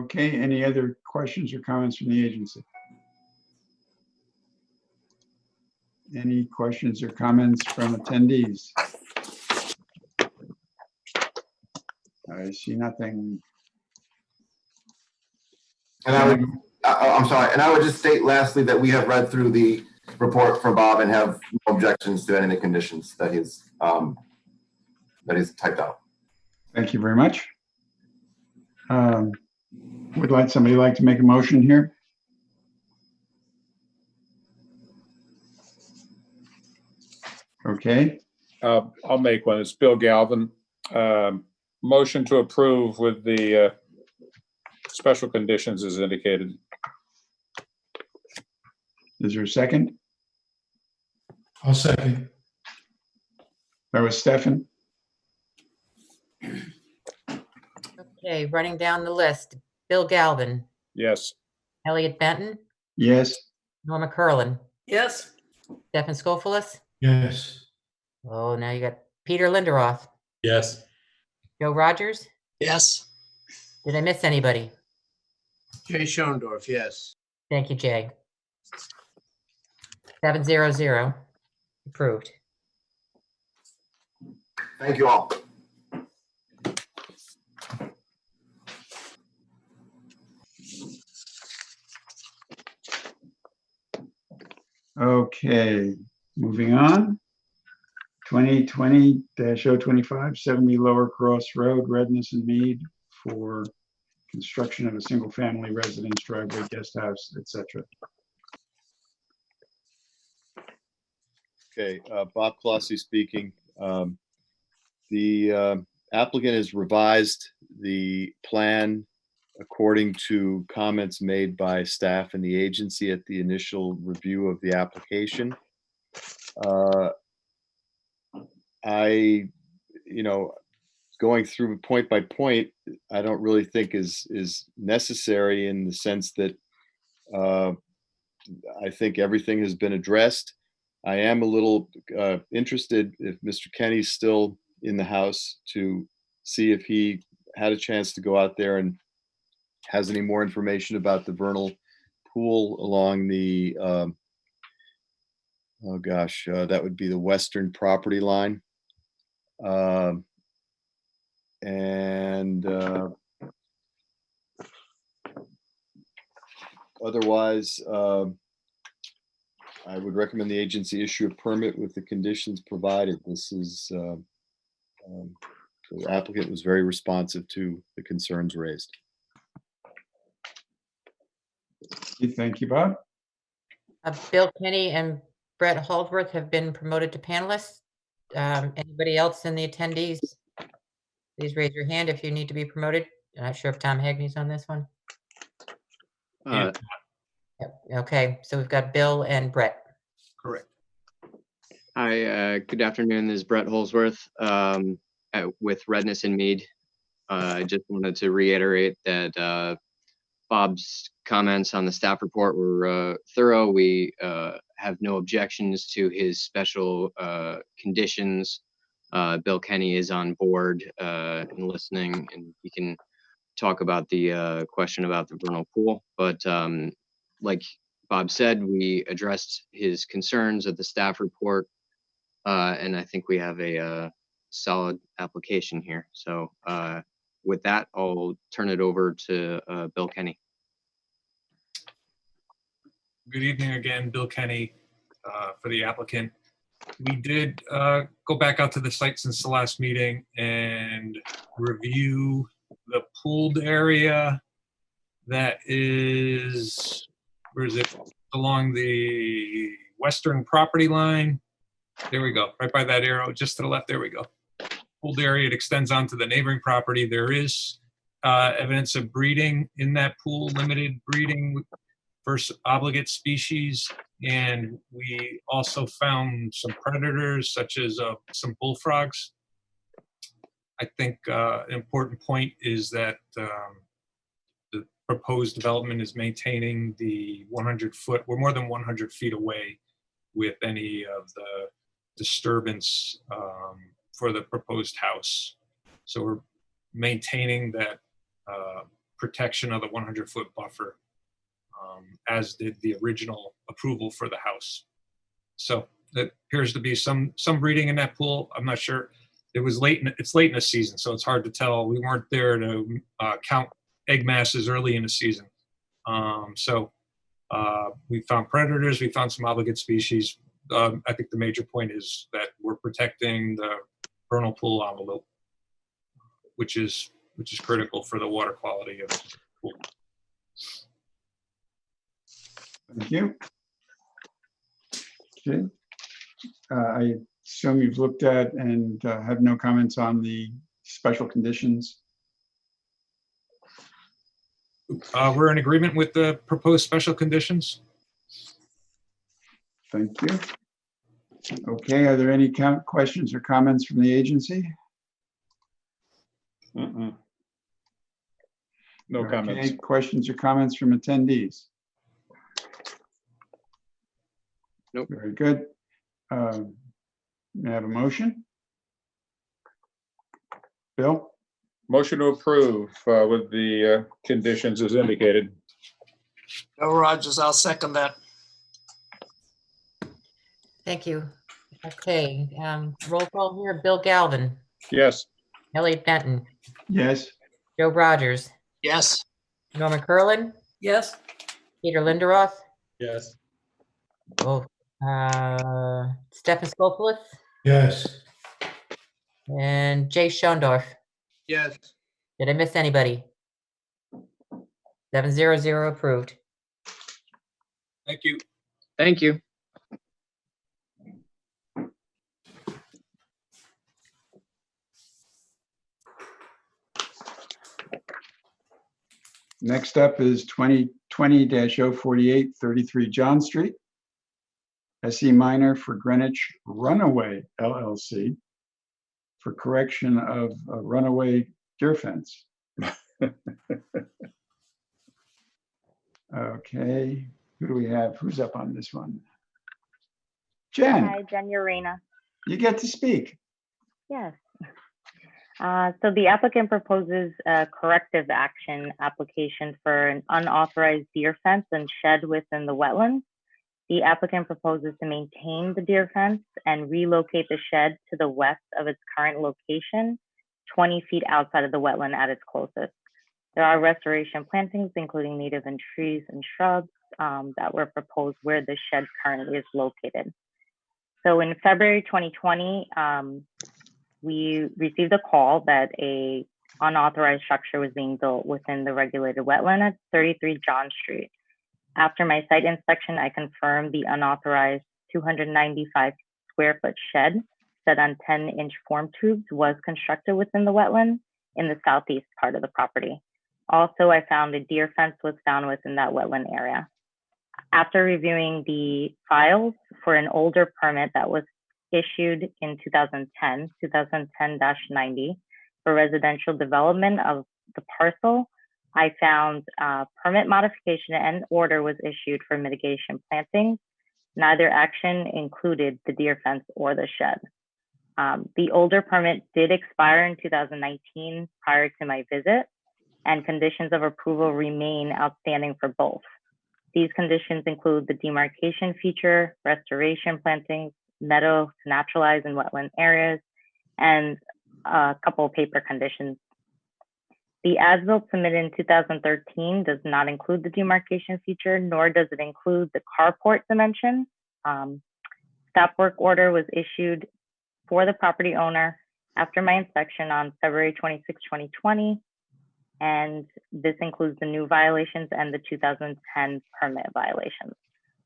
Speaker 2: Okay, any other questions or comments from the agency? Any questions or comments from attendees? I see nothing.
Speaker 12: And I'm sorry, and I would just state lastly that we have read through the report from Bob and have no objections to any of the conditions that he's typed out.
Speaker 2: Thank you very much. Would somebody like to make a motion here? Okay.
Speaker 9: I'll make one. It's Bill Galvin. Motion to approve with the special conditions as indicated.
Speaker 2: Is there a second?
Speaker 4: I'll second.
Speaker 2: That was Stefan.
Speaker 1: Okay, running down the list. Bill Galvin,
Speaker 9: Yes.
Speaker 1: Elliot Benton,
Speaker 2: Yes.
Speaker 1: Norma Curlin,
Speaker 3: Yes.
Speaker 1: Stefan Skofilis.
Speaker 4: Yes.
Speaker 1: Oh, now you got Peter Linderoth,
Speaker 5: Yes.
Speaker 1: Joe Rogers.
Speaker 6: Yes.
Speaker 1: Did I miss anybody?
Speaker 11: Jay Schoendorf, yes.
Speaker 1: Thank you, Jay. 700, approved.
Speaker 12: Thank you all.
Speaker 2: Okay, moving on. 2020-025, 70 Lower Cross Road, Redness and Mead, for construction of a single-family residence, driveway, guest house, etc.
Speaker 7: Okay, Bob Clossy speaking. The applicant has revised the plan according to comments made by staff and the agency at the initial review of the application. Going through point by point, I don't really think is necessary in the sense that I think everything has been addressed. I am a little interested if Mr. Kenny's still in the house to see if he had a chance to go out there and has any more information about the vernal pool along the, that would be the western property line. Otherwise, I would recommend the agency issue a permit with the conditions provided. This is, the applicant was very responsive to the concerns raised.
Speaker 2: Thank you, Bob.
Speaker 1: Bill Kenny and Brett Holdsworth have been promoted to panelists. Anybody else in the attendees? Please raise your hand if you need to be promoted. I'm not sure if Tom Hagney's on this one. Yep. Okay, so we've got Bill and Brett.
Speaker 8: Correct. Hi, good afternoon. This is Brett Holdsworth with Redness and Mead. I just wanted to reiterate that Bob's comments on the staff report were thorough. We have no objections to his special conditions. Bill Kenny is on board and listening, and he can talk about the question about the vernal pool. But like Bob said, we addressed his concerns at the staff report, and I think we have a solid application here. So with that, I'll turn it over to Bill Kenny.
Speaker 10: Good evening again, Bill Kenny for the applicant. We did go back out to the site since the last meeting and review the pooled area that is, where is it? Along the western property line. There we go, right by that arrow, just to the left, there we go. Pooled area, it extends onto the neighboring property. There is evidence of breeding in that pool, limited breeding for obligate species. And we also found some predators such as some bullfrogs. I think an important point is that the proposed development is maintaining the 100-foot, we're more than 100 feet away with any of the disturbance for the proposed house. So we're maintaining that protection of the 100-foot buffer, as did the original approval for the house. So there appears to be some breeding in that pool. I'm not sure. It's late in the season, so it's hard to tell. We weren't there to count egg masses early in the season. We found predators, we found some obligate species. I think the major point is that we're protecting the vernal pool envelope, which is critical for the water quality of the pool.
Speaker 2: Thank you. Okay. I assume you've looked at and have no comments on the special conditions.
Speaker 10: We're in agreement with the proposed special conditions.
Speaker 2: Thank you. Okay, are there any questions or comments from the agency?
Speaker 9: No
Speaker 2: Okay,
Speaker 9: comments.
Speaker 2: questions or comments from attendees?
Speaker 8: Nope.
Speaker 2: Very good. May I have a motion? Bill?
Speaker 9: Motion to approve with the conditions as indicated.
Speaker 6: Bill Rogers, I'll second that.
Speaker 1: Thank you. Okay, roll call here. Bill Galvin,
Speaker 9: Yes.
Speaker 1: Elliot Benton,
Speaker 2: Yes.
Speaker 1: Joe Rogers,
Speaker 6: Yes.
Speaker 1: Norman Curlin,
Speaker 3: Yes.
Speaker 1: Peter Linderoth,
Speaker 5: Yes.
Speaker 1: oh, Stefan Skopoulos,
Speaker 4: Yes.
Speaker 1: and Jay Shondorf.
Speaker 11: Yes.
Speaker 1: Did I miss anybody? 700 approved.
Speaker 10: Thank you.
Speaker 8: Thank you.
Speaker 2: Next up is 2020-048, 33 John Street. SE minor for Greenwich Runaway LLC for correction of a runaway deer fence. Okay, who do we have? Who's up on this one? Jen,
Speaker 13: Hi, Jen Urena.
Speaker 2: you get to speak.
Speaker 13: Yes. So the applicant proposes a corrective action application for an unauthorized deer fence and shed within the wetlands. The applicant proposes to maintain the deer fence and relocate the shed to the west of its current location, 20 feet outside of the wetland at its closest. There are restoration plantings, including native and trees and shrubs that were proposed where the shed currently is located. So in February 2020, we received a call that a unauthorized structure was being built within the regulated wetland at 33 John Street. After my site inspection, I confirmed the unauthorized 295 square foot shed set on 10-inch form tubes was constructed within the wetland in the southeast part of the property. Also, I found a deer fence was found within that wetland area. After reviewing the files for an older permit that was issued in 2010, 2010-90 for residential development of the parcel, I found permit modification and order was issued for mitigation plantings. Neither action included the deer fence or the shed. The older permit did expire in 2019 prior to my visit, and conditions of approval remain outstanding for both. These conditions include the demarcation feature, restoration plantings, meadow to naturalize in wetland areas, and a couple of paper conditions. The as-built submitted in 2013 does not include the demarcation feature, nor does it include the carport dimension. Stop work order was issued for the property owner after my inspection on February 26, 2020, and this includes the new violations and the 2010 permit violations.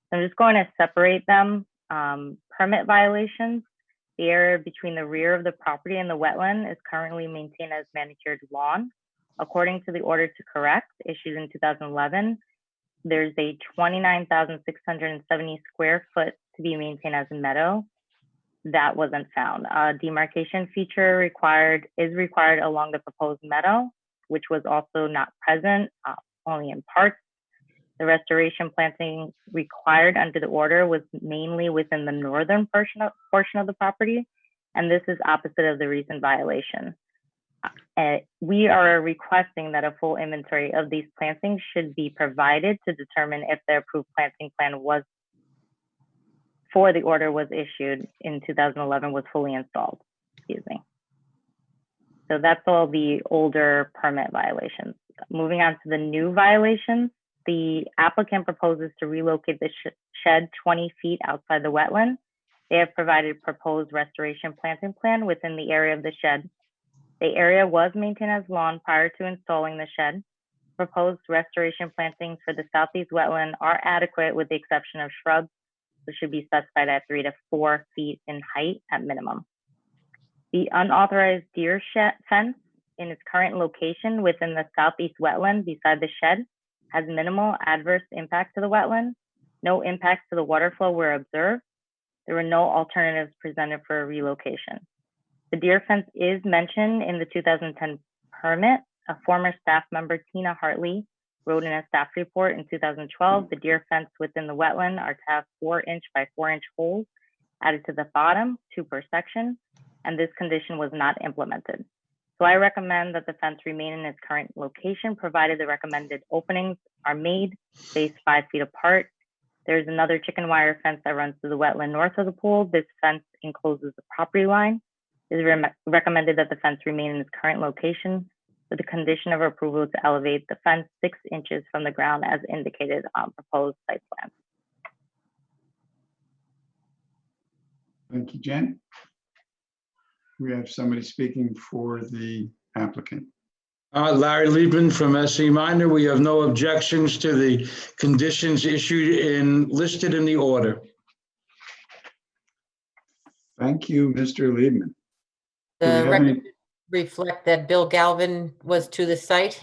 Speaker 13: So I'm just going to separate them. Permit violations, the area between the rear of the property and the wetland is currently maintained as manicured lawn. According to the order to correct, issued in 2011, there's a 29,670 square foot to be maintained as a meadow. That wasn't found. A demarcation feature is required along the proposed meadow, which was also not present, only in parts. The restoration planting required under the order was mainly within the northern portion of the property, and this is opposite of the recent violation. We are requesting that a full inventory of these plantings should be provided to determine if the approved planting plan was for the order was issued in 2011 was fully installed. Excuse me. So that's all the older permit violations. Moving on to the new violations, the applicant proposes to relocate the shed 20 feet outside the wetland. They have provided proposed restoration planting plan within the area of the shed. The area was maintained as lawn prior to installing the shed. Proposed restoration plantings for the southeast wetland are adequate with the exception of shrubs, which should be specified at 3 to 4 feet in height at minimum. The unauthorized deer fence in its current location within the southeast wetland beside the shed has minimal adverse impact to the wetland. No impacts to the water flow were observed. There were no alternatives presented for a relocation. The deer fence is mentioned in the 2010 permit. A former staff member, Tina Hartley, wrote in a staff report in 2012, the deer fence within the wetland are to have 4-inch by 4-inch holes added to the bottom, 2 per section, and this condition was not implemented. So I recommend that the fence remain in its current location, provided the recommended openings are made, spaced 5 feet apart. There's another chicken wire fence that runs through the wetland north of the pool. This fence encloses the property line. It is recommended that the fence remain in its current location with the condition of approval to elevate the fence 6 inches from the ground as indicated on proposed site plan.
Speaker 2: Thank you, Jen. We have somebody speaking for the applicant.
Speaker 14: Larry Liebman from SE Minor. We have no objections to the conditions issued listed in the order.
Speaker 2: Thank you, Mr. Liebman. Do we
Speaker 1: The
Speaker 2: have
Speaker 1: record
Speaker 2: any-
Speaker 1: reflect that Bill Galvin was to the site.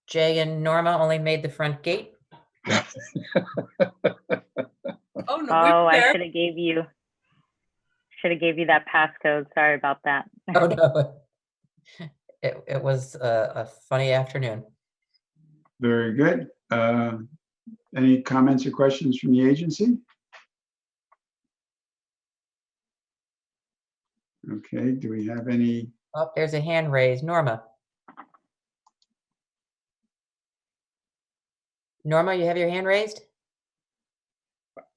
Speaker 1: Jay and Norma only made the front gate.
Speaker 3: Oh, no,
Speaker 13: Oh, I should have gave you that passcode. Sorry about that.
Speaker 1: Oh, no. It was a funny afternoon.
Speaker 2: Very good. Any comments or questions from the agency? Okay, do we have any?
Speaker 1: Oh, there's a hand raised. Norma. Norma, you have your hand raised?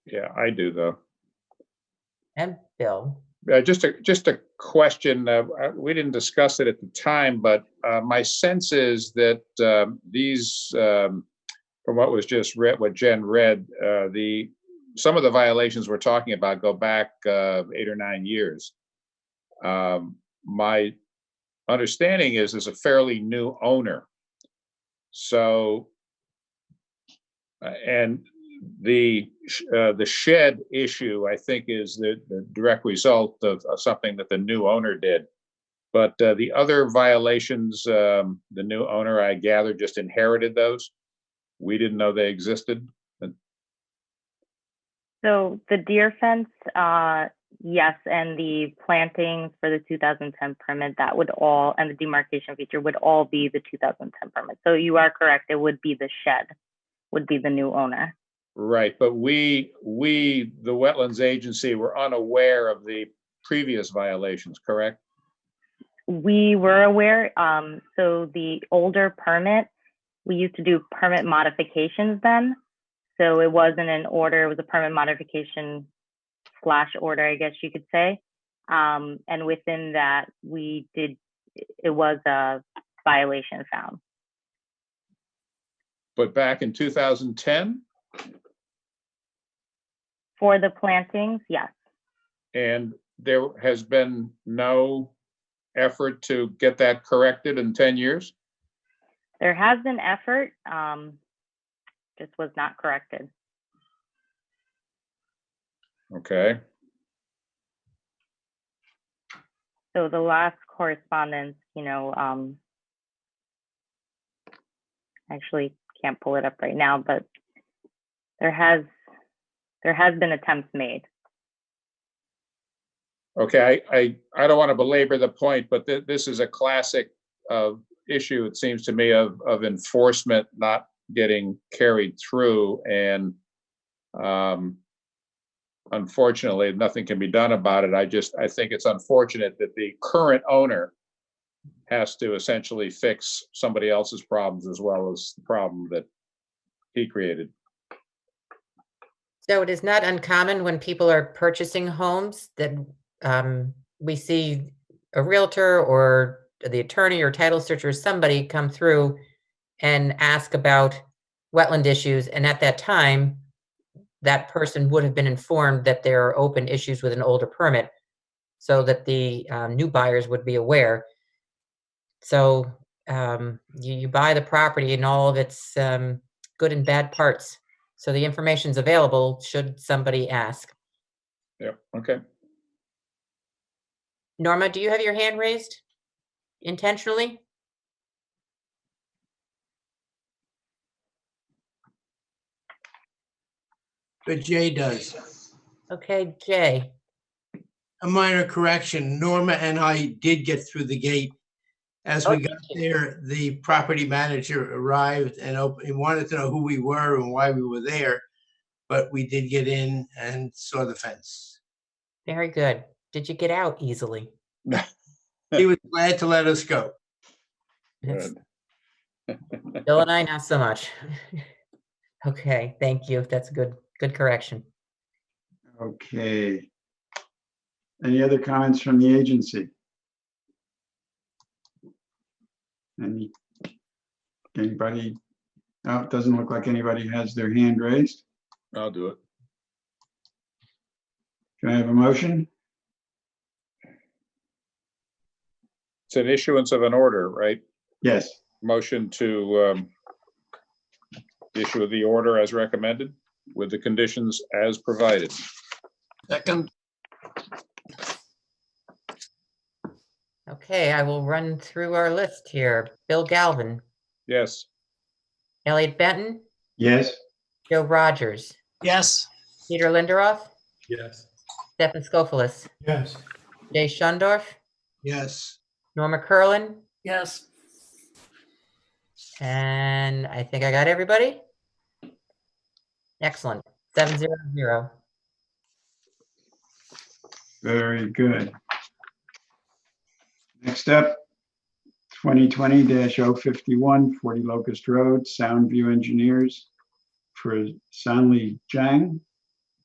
Speaker 9: Yeah, I do though.
Speaker 1: And Bill.
Speaker 9: Just a question. We didn't discuss it at the time, but my sense is that these, from what was just read, what Jen read, some of the violations we're talking about go back 8 or 9 years. My understanding is there's a fairly new owner. So, and the shed issue, I think, is the direct result of something that the new owner did. But the other violations, the new owner, I gather, just inherited those. We didn't know they existed.
Speaker 13: So the deer fence, yes, and the plantings for the 2010 permit, that would all, and the demarcation feature would all be the 2010 permit. So you are correct, it would be the shed, would be the new owner.
Speaker 9: Right, but we, the Wetlands Agency, were unaware of the previous violations, correct?
Speaker 13: We were aware, so the older permit, we used to do permit modifications then. So it wasn't an order, it was a permit modification / order, I guess you could say. And within that, it was a violation found.
Speaker 9: But back in 2010?
Speaker 13: For the plantings, yes.
Speaker 9: And there has been no effort to get that corrected in 10 years?
Speaker 13: There has been effort, just was not corrected.
Speaker 9: Okay.
Speaker 13: So the last correspondence, actually can't pull it up right now, but there has been attempts made.
Speaker 9: Okay, I don't want to belabor the point, but this is a classic issue, it seems to me, of enforcement not getting carried through, and unfortunately, nothing can be done about it. I think it's unfortunate that the current owner has to essentially fix somebody else's problems as well as the problem that he created.
Speaker 1: So it is not uncommon when people are purchasing homes that we see a realtor or the attorney or title searcher, somebody come through and ask about wetland issues. And at that time, that person would have been informed that there are open issues with an older permit so that the new buyers would be aware. So you buy the property in all of its good and bad parts. So the information's available should somebody ask.
Speaker 9: Yeah, okay.
Speaker 1: Norma, do you have your hand raised intentionally?
Speaker 11: But Jay does.
Speaker 1: Okay, Jay.
Speaker 11: A minor correction, Norma and I did get through the gate. As we got there, the property manager arrived and he wanted to know who we were and why we were there. But we did get in and saw the fence.
Speaker 1: Very good. Did you get out easily?
Speaker 11: He was glad to let us go.
Speaker 9: Good.
Speaker 1: Bill and I, not so much. Okay, thank you. That's a good correction.
Speaker 2: Okay. Any other comments from the agency? Anybody? No, it doesn't look like anybody has their hand raised.
Speaker 9: I'll do it.
Speaker 2: Can I have a motion?
Speaker 9: It's an issuance of an order, right?
Speaker 2: Yes.
Speaker 9: Motion to issue the order as recommended with the conditions as provided.
Speaker 6: Second.
Speaker 1: Okay, I will run through our list here. Bill Galvin,
Speaker 9: Yes.
Speaker 1: Elliot Benton,
Speaker 2: Yes.
Speaker 1: Joe Rogers,
Speaker 6: Yes.
Speaker 1: Peter Linderoff,
Speaker 5: Yes.
Speaker 1: Stefan Skofilis,
Speaker 4: Yes.
Speaker 1: Jay Shundorf,
Speaker 11: Yes.
Speaker 1: Norma Curlin,
Speaker 3: Yes.
Speaker 1: and I think I got everybody. Excellent. 700.
Speaker 2: Very good. Next up, 2020-051, 40 Locust Road, Soundview Engineers for Sanli Zhang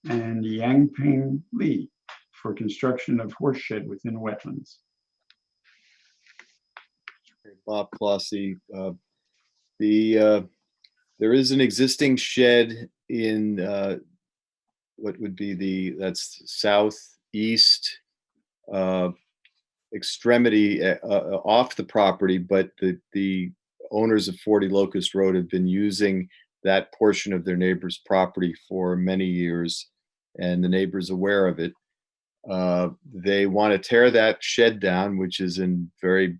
Speaker 2: and Yangping Li for construction of horse shed within wetlands.
Speaker 7: Bob Clossy. There is an existing shed in what would be that's southeast extremity off the property, but the owners of 40 Locust Road have been using that portion of their neighbor's property for many years, and the neighbor's aware of it. They want to tear that shed down, which is in very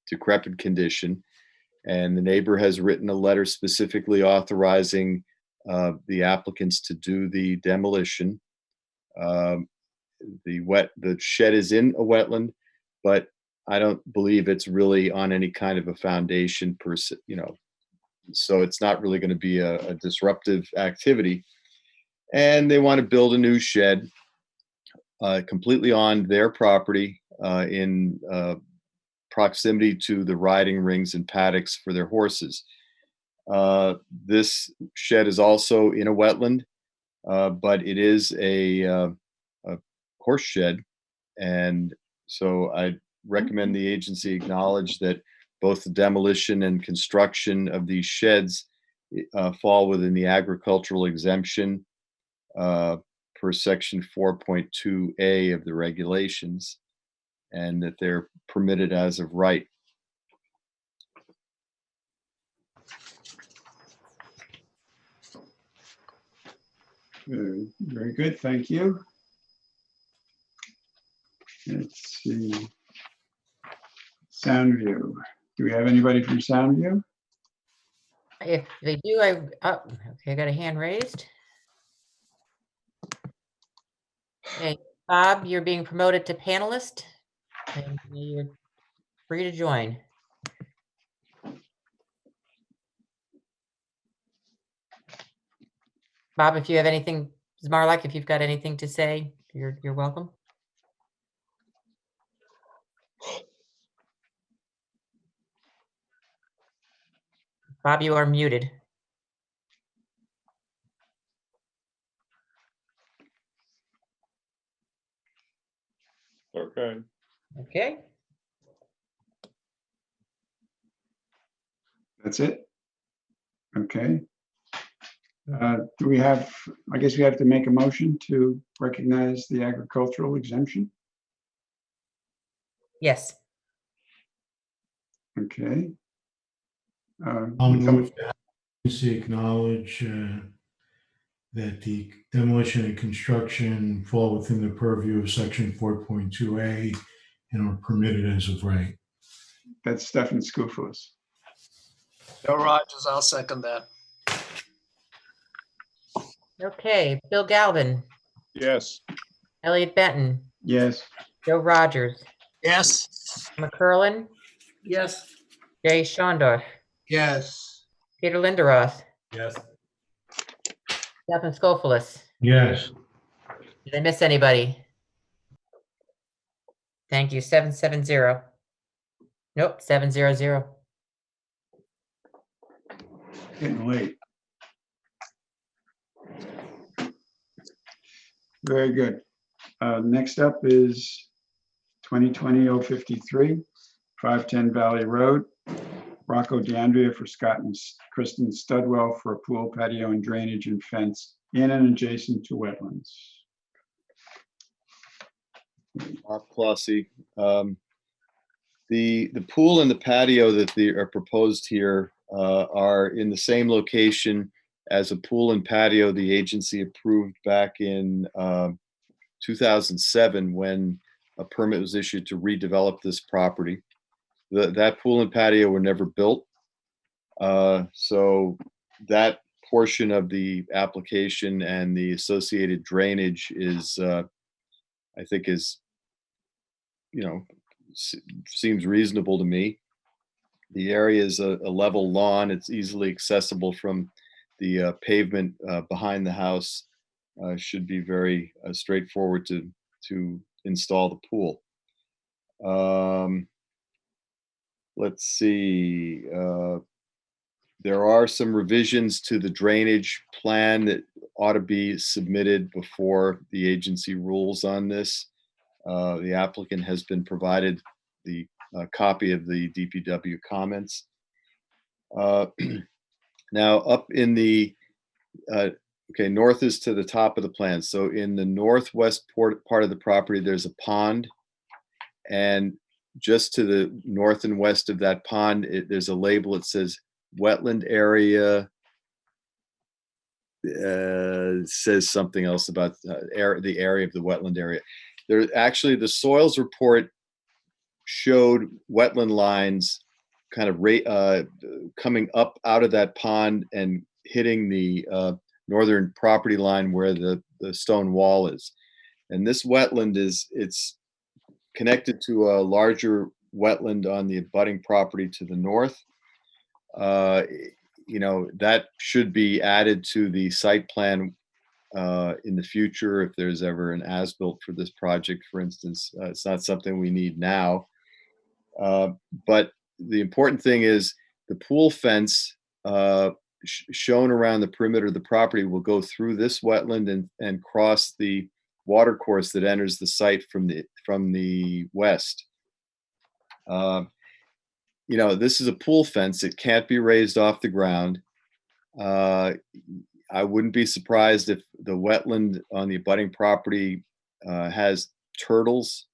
Speaker 7: decrepit condition, and the neighbor has written a letter specifically authorizing the applicants to do the demolition. The shed is in a wetland, but I don't believe it's really on any kind of a foundation per se, so it's not really going to be a disruptive activity. And they want to build a new shed completely on their property in proximity to the riding rings and paddocks for their horses. This shed is also in a wetland, but it is a horse shed, and so I recommend the agency acknowledge that both the demolition and construction of these sheds fall within the agricultural exemption per section 4.2A of the regulations, and that they're permitted as of right.
Speaker 2: Very good, thank you. Let's see. Soundview. Do we have anybody from Soundview?
Speaker 1: If they do, okay, I got a hand raised. Okay, Bob, you're being promoted to panelist, and you're free to join. Bob, if you have anything, Zmarlak, if you've got anything to say, you're welcome. Bob, you are muted.
Speaker 9: Okay.
Speaker 1: Okay.
Speaker 2: That's it? Okay. Do we have, I guess we have to make a motion to recognize the agricultural exemption?
Speaker 1: Yes.
Speaker 2: Okay.
Speaker 4: I'll
Speaker 2: would someone-
Speaker 4: move that agency acknowledge that the demolition and construction fall within the purview of section 4.2A and are permitted as of right.
Speaker 2: That's Stefan Skoufis.
Speaker 6: Bill Rogers, I'll second that.
Speaker 1: Okay, Bill Galvin,
Speaker 9: Yes.
Speaker 1: Elliot Benton,
Speaker 2: Yes.
Speaker 1: Joe Rogers,
Speaker 6: Yes.
Speaker 1: McCurlin,
Speaker 3: Yes.
Speaker 1: Jay Shondorf,
Speaker 11: Yes.
Speaker 1: Peter Linderoth,
Speaker 5: Yes.
Speaker 1: Stefan Skofilis.
Speaker 4: Yes.
Speaker 1: Did I miss anybody? Thank you. 770. Nope, 700.
Speaker 2: Getting late. Very good. Next up is 2020-053, 510 Valley Road. Rocco DeAndrea for Scott and Kristen Studwell for a pool, patio, and drainage and fence in and adjacent to wetlands.
Speaker 7: Bob Clossy. The pool and the patio that are proposed here are in the same location as a pool and patio the agency approved back in 2007 when a permit was issued to redevelop this property. That pool and patio were never built. So that portion of the application and the associated drainage is, I think is, seems reasonable to me. The area is a level lawn. It's easily accessible from the pavement behind the house. Should be very straightforward to install the pool. Let's see. There are some revisions to the drainage plan that ought to be submitted before the agency rules on this. The applicant has been provided the copy of the DPW comments. Now up in the, okay, north is to the top of the plan. So in the northwest part of the property, there's a pond. And just to the north and west of that pond, there's a label that says wetland area. Says something else about the area of the wetland area. There actually, the soils report showed wetland lines kind of coming up out of that pond and hitting the northern property line where the stone wall is. And this wetland it's connected to a larger wetland on the abutting property to the north. That should be added to the site plan in the future if there's ever an as-built for this project, for instance. It's not something we need now. But the important thing is the pool fence shown around the perimeter of the property will go through this wetland and cross the watercourse that enters the site from the west. This is a pool fence. It can't be raised off the ground. I wouldn't be surprised if the wetland on the abutting property has turtles.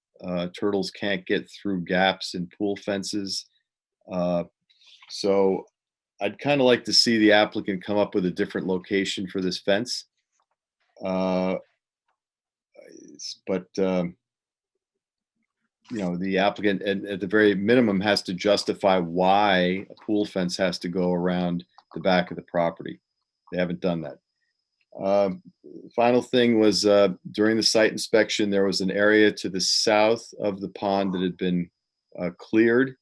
Speaker 7: Turtles can't get through gaps in pool fences. So I'd kind of like to see the applicant come up with a different location for this fence. The applicant at the very minimum has to justify why a pool fence has to go around the back of the property. They haven't done that. Final thing was during the site inspection, there was an area to the south of the pond that had been cleared.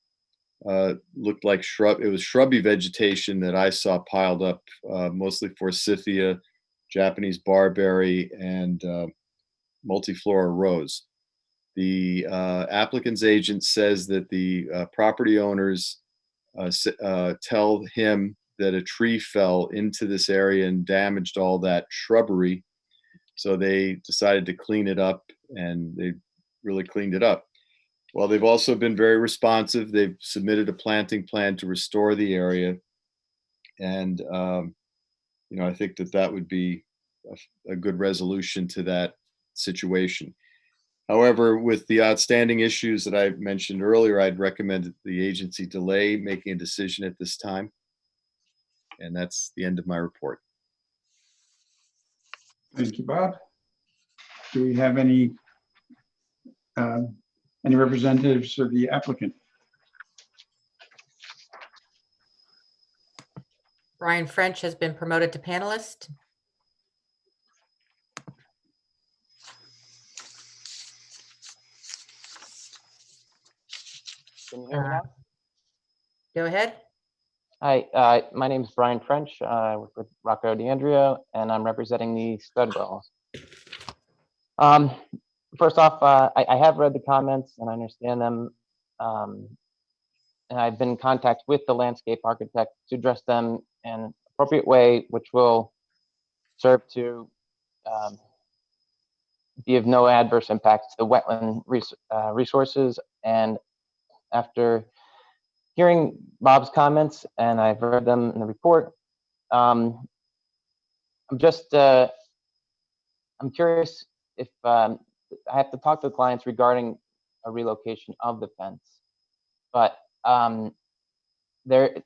Speaker 7: Looked like it was shrubby vegetation that I saw piled up, mostly forsythia, Japanese barberry, and multiflora rose. The applicant's agent says that the property owners tell him that a tree fell into this area and damaged all that shrubbery. So they decided to clean it up, and they really cleaned it up. Well, they've also been very responsive. They've submitted a planting plan to restore the area. And, I think that would be a good resolution to that situation. However, with the outstanding issues that I mentioned earlier, I'd recommend that the agency delay making a decision at this time. And that's the end of my report.
Speaker 2: Thank you, Bob. Do we have any representatives of the applicant?
Speaker 1: Brian French has been promoted to panelist.
Speaker 15: Can you hear me now?
Speaker 1: Go ahead.
Speaker 15: Hi, my name is Brian French. I work with Rocco DeAndrea, and I'm representing the stud wells. First off, I have read the comments and I understand them. And I've been in contact with the landscape architect to address them in an appropriate way, which will serve to be of no adverse impact to the wetland resources. And after hearing Bob's comments, and I've read them in the report, I'm curious if I have to talk to the clients regarding a relocation of the fence, but they're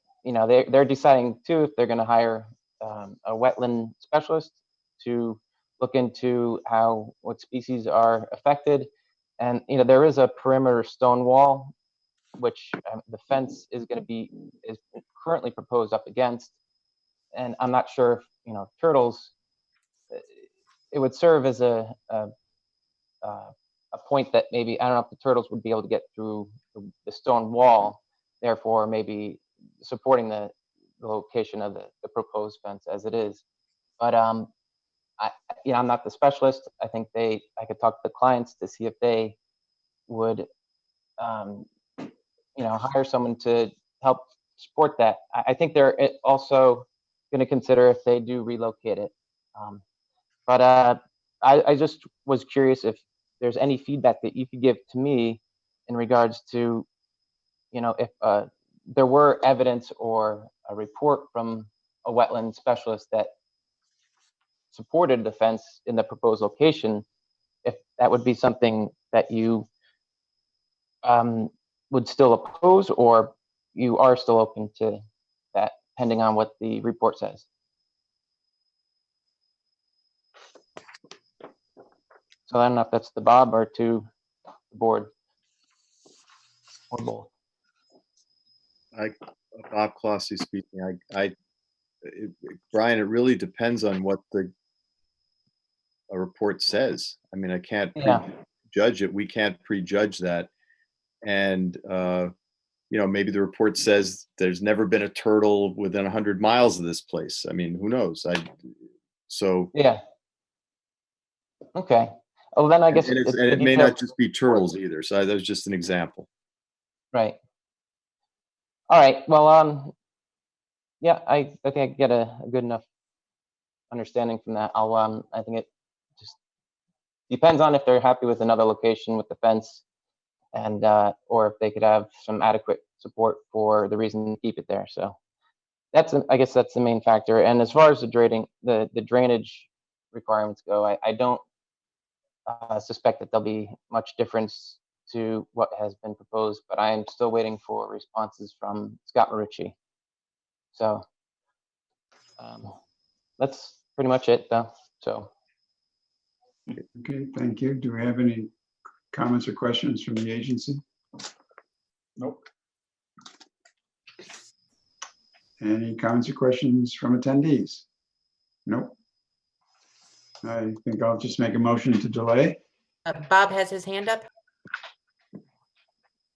Speaker 15: deciding too if they're going to hire a wetland specialist to look into what species are affected. And there is a perimeter stone wall which the fence is currently proposed up against, and I'm not sure if turtles. It would serve as a point that maybe, I don't know if the turtles would be able to get through the stone wall, therefore maybe supporting the location of the proposed fence as it is. But I'm not the specialist. I think I could talk to the clients to see if they would hire someone to help support that. I think they're also going to consider if they do relocate it. But I just was curious if there's any feedback that you could give to me in regards to, if there were evidence or a report from a wetland specialist that supported the fence in the proposed location, if that would be something that you would still oppose, or you are still open to that, depending on what the report says. So I don't know if that's to Bob or to the board, or both.
Speaker 7: Bob Clossy speaking. Brian, it really depends on what a report says. I mean, I can't prejudge it. We can't prejudge that. And maybe the report says there's never been a turtle within 100 miles of this place. I mean, who knows?
Speaker 15: Yeah. Okay. Well, then I guess
Speaker 7: and it may not just be turtles either. So that was just an example.
Speaker 15: Right. All right. Well, yeah, I think I get a good enough understanding from that. I think it just depends on if they're happy with another location with the fence, and or if they could have some adequate support for the reason to keep it there. So I guess that's the main factor. And as far as the drainage requirements go, I don't suspect that there'll be much difference to what has been proposed, but I am still waiting for responses from Scott Marucci. So that's pretty much it, though. So.
Speaker 2: Okay, thank you. Do we have any comments or questions from the agency? Nope. Any comments or questions from attendees? Nope. I think I'll just make a motion to delay.
Speaker 1: Bob has his hand up.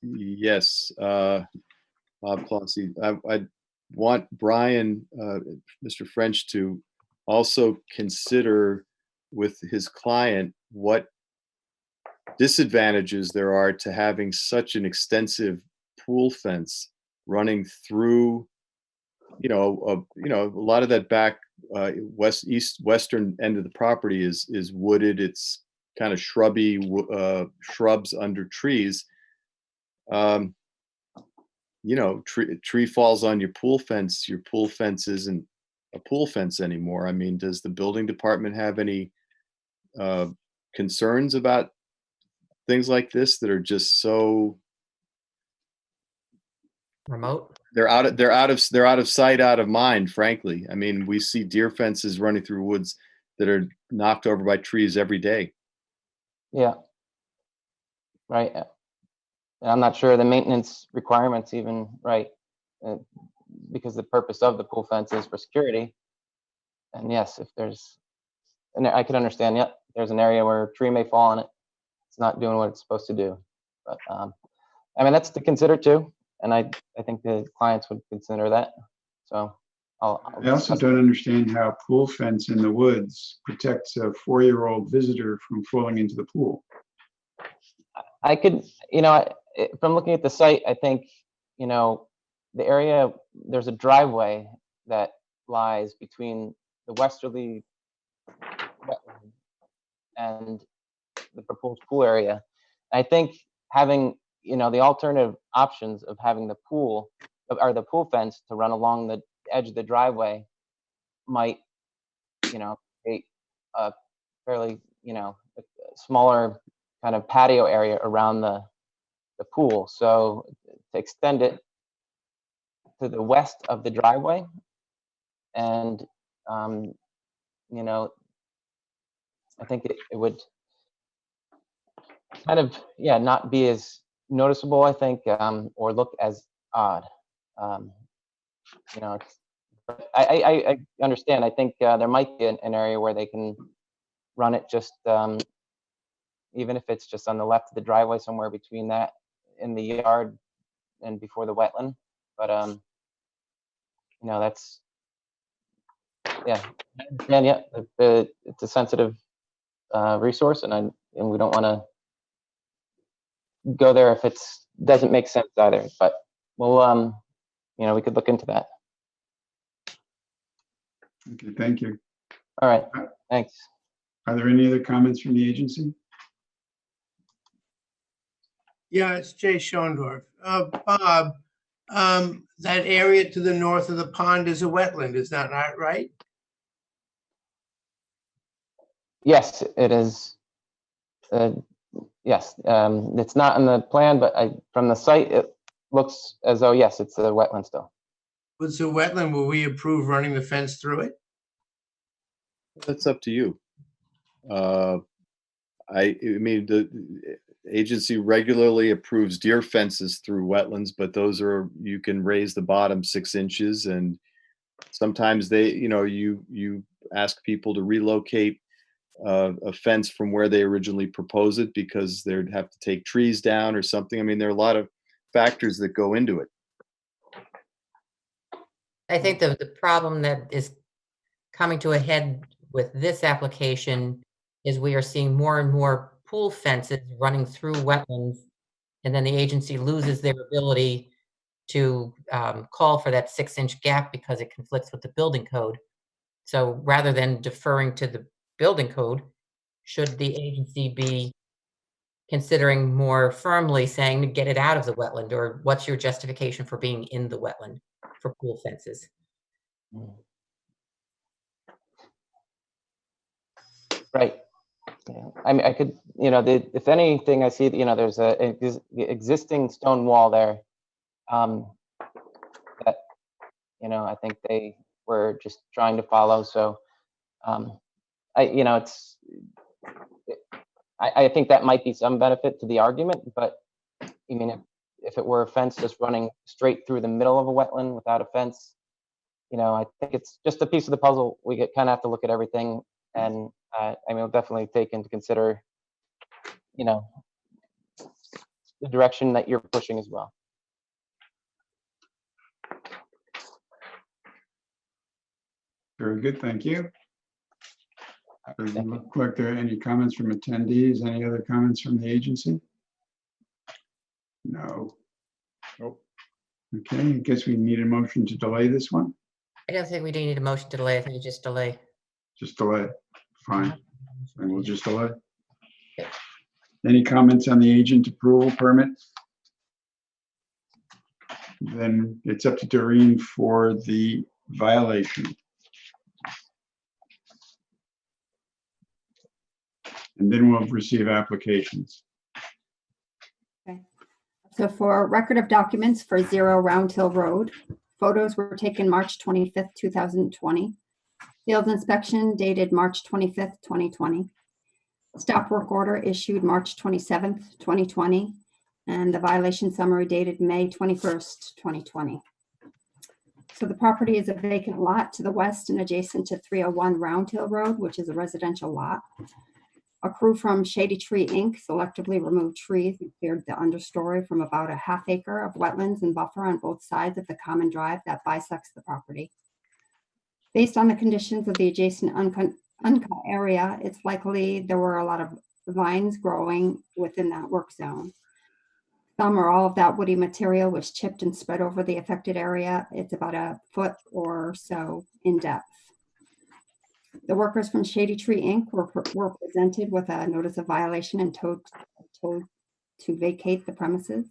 Speaker 7: Yes, Bob Clossy. I want Brian, Mr. French, to also consider with his client what disadvantages there are to having such an extensive pool fence running through a lot of that back western end of the property is wooded. It's kind of shrubby, shrubs under trees. Tree falls on your pool fence. Your pool fence isn't a pool fence anymore. I mean, does the building department have any concerns about things like this that are just so
Speaker 1: remote?
Speaker 7: They're out of sight, out of mind, frankly. I mean, we see deer fences running through woods that are knocked over by trees every day.
Speaker 15: Yeah. Right. I'm not sure the maintenance requirements even right, because the purpose of the pool fence is for security. And yes, if there's, and I could understand, yep, there's an area where a tree may fall on it. It's not doing what it's supposed to do. But I mean, that's to consider too. And I think the clients would consider that. So
Speaker 2: I also don't understand how pool fence in the woods protects a 4-year-old visitor from falling into the pool.
Speaker 15: I could, from looking at the site, I think, the area, there's a driveway that lies between the westerly wetland and the proposed pool area. I think having, the alternative options of having the pool or the pool fence to run along the edge of the driveway might, create a fairly, a smaller kind of patio area around the pool. So to extend it to the west of the driveway, and I think it would kind of not be as noticeable, I think, or look as odd. I understand. I think there might be an area where they can run it just even if it's just on the left of the driveway, somewhere between that in the yard and before the wetland. But that's it's a sensitive resource, and we don't want to go there if it doesn't make sense either. But we'll we could look into that.
Speaker 2: Okay, thank you.
Speaker 15: All right, thanks.
Speaker 2: Are there any other comments from the agency?
Speaker 11: Yeah, it's Jay Schondorf. Bob, that area to the north of the pond is a wetland, is that not right?
Speaker 15: Yes, it is. Yes, it's not in the plan, but from the site, it looks as though, yes, it's a wetland still.
Speaker 11: If it's a wetland, will we approve running the fence through it?
Speaker 7: That's up to you. I mean, the agency regularly approves deer fences through wetlands, but those are, you can raise the bottom 6 inches, and sometimes they, you ask people to relocate a fence from where they originally propose it because they'd have to take trees down or something. I mean, there are a lot of factors that go into it.
Speaker 1: I think the problem that is coming to a head with this application is we are seeing more and more pool fences running through wetlands, and then the agency loses their ability to call for that 6-inch gap because it conflicts with the building code. So rather than deferring to the building code, should the agency be considering more firmly saying to get it out of the wetland, or what's your justification for being in the wetland for pool fences?
Speaker 15: Right. Yeah. I mean, I could, if anything, I see, there's a existing stone wall there that, I think they were just trying to follow. So, I think that might be some benefit to the argument, but I mean, if it were a fence just running straight through the middle of a wetland without a fence, I think it's just a piece of the puzzle. We kind of have to look at everything, and I mean, we'll definitely take into consider, the direction that you're pushing as well.
Speaker 2: Very good, thank you. Doesn't look like there are any comments from attendees. Any other comments from the agency? No.
Speaker 9: Nope.
Speaker 2: Okay, I guess we need a motion to delay this one.
Speaker 1: I don't think we do need a motion to delay. I think you just delay.
Speaker 2: Just delay. Fine. And we'll just delay.
Speaker 1: Okay.
Speaker 2: Any comments on the agent approval permit? Then it's up to Doreen for the violation. And then we'll receive applications.
Speaker 19: So for record of documents for 0 Round Hill Road, photos were taken March 25th, 2020. Field inspection dated March 25th, 2020. Stop work order issued March 27th, 2020. And the violation summary dated May 21st, 2020. So the property is a vacant lot to the west and adjacent to 301 Round Hill Road, which is a residential lot. A crew from Shady Tree Inc. selectively removed trees and cleared the understory from about a ½ acre of wetlands and buffer on both sides of the common drive that bisects the property. Based on the conditions of the adjacent uncut area, it's likely there were a lot of vines growing within that work zone. Some or all of that woody material was chipped and spread over the affected area. It's about a foot or so in depth. The workers from Shady Tree Inc. were presented with a notice of violation and told to vacate the premises.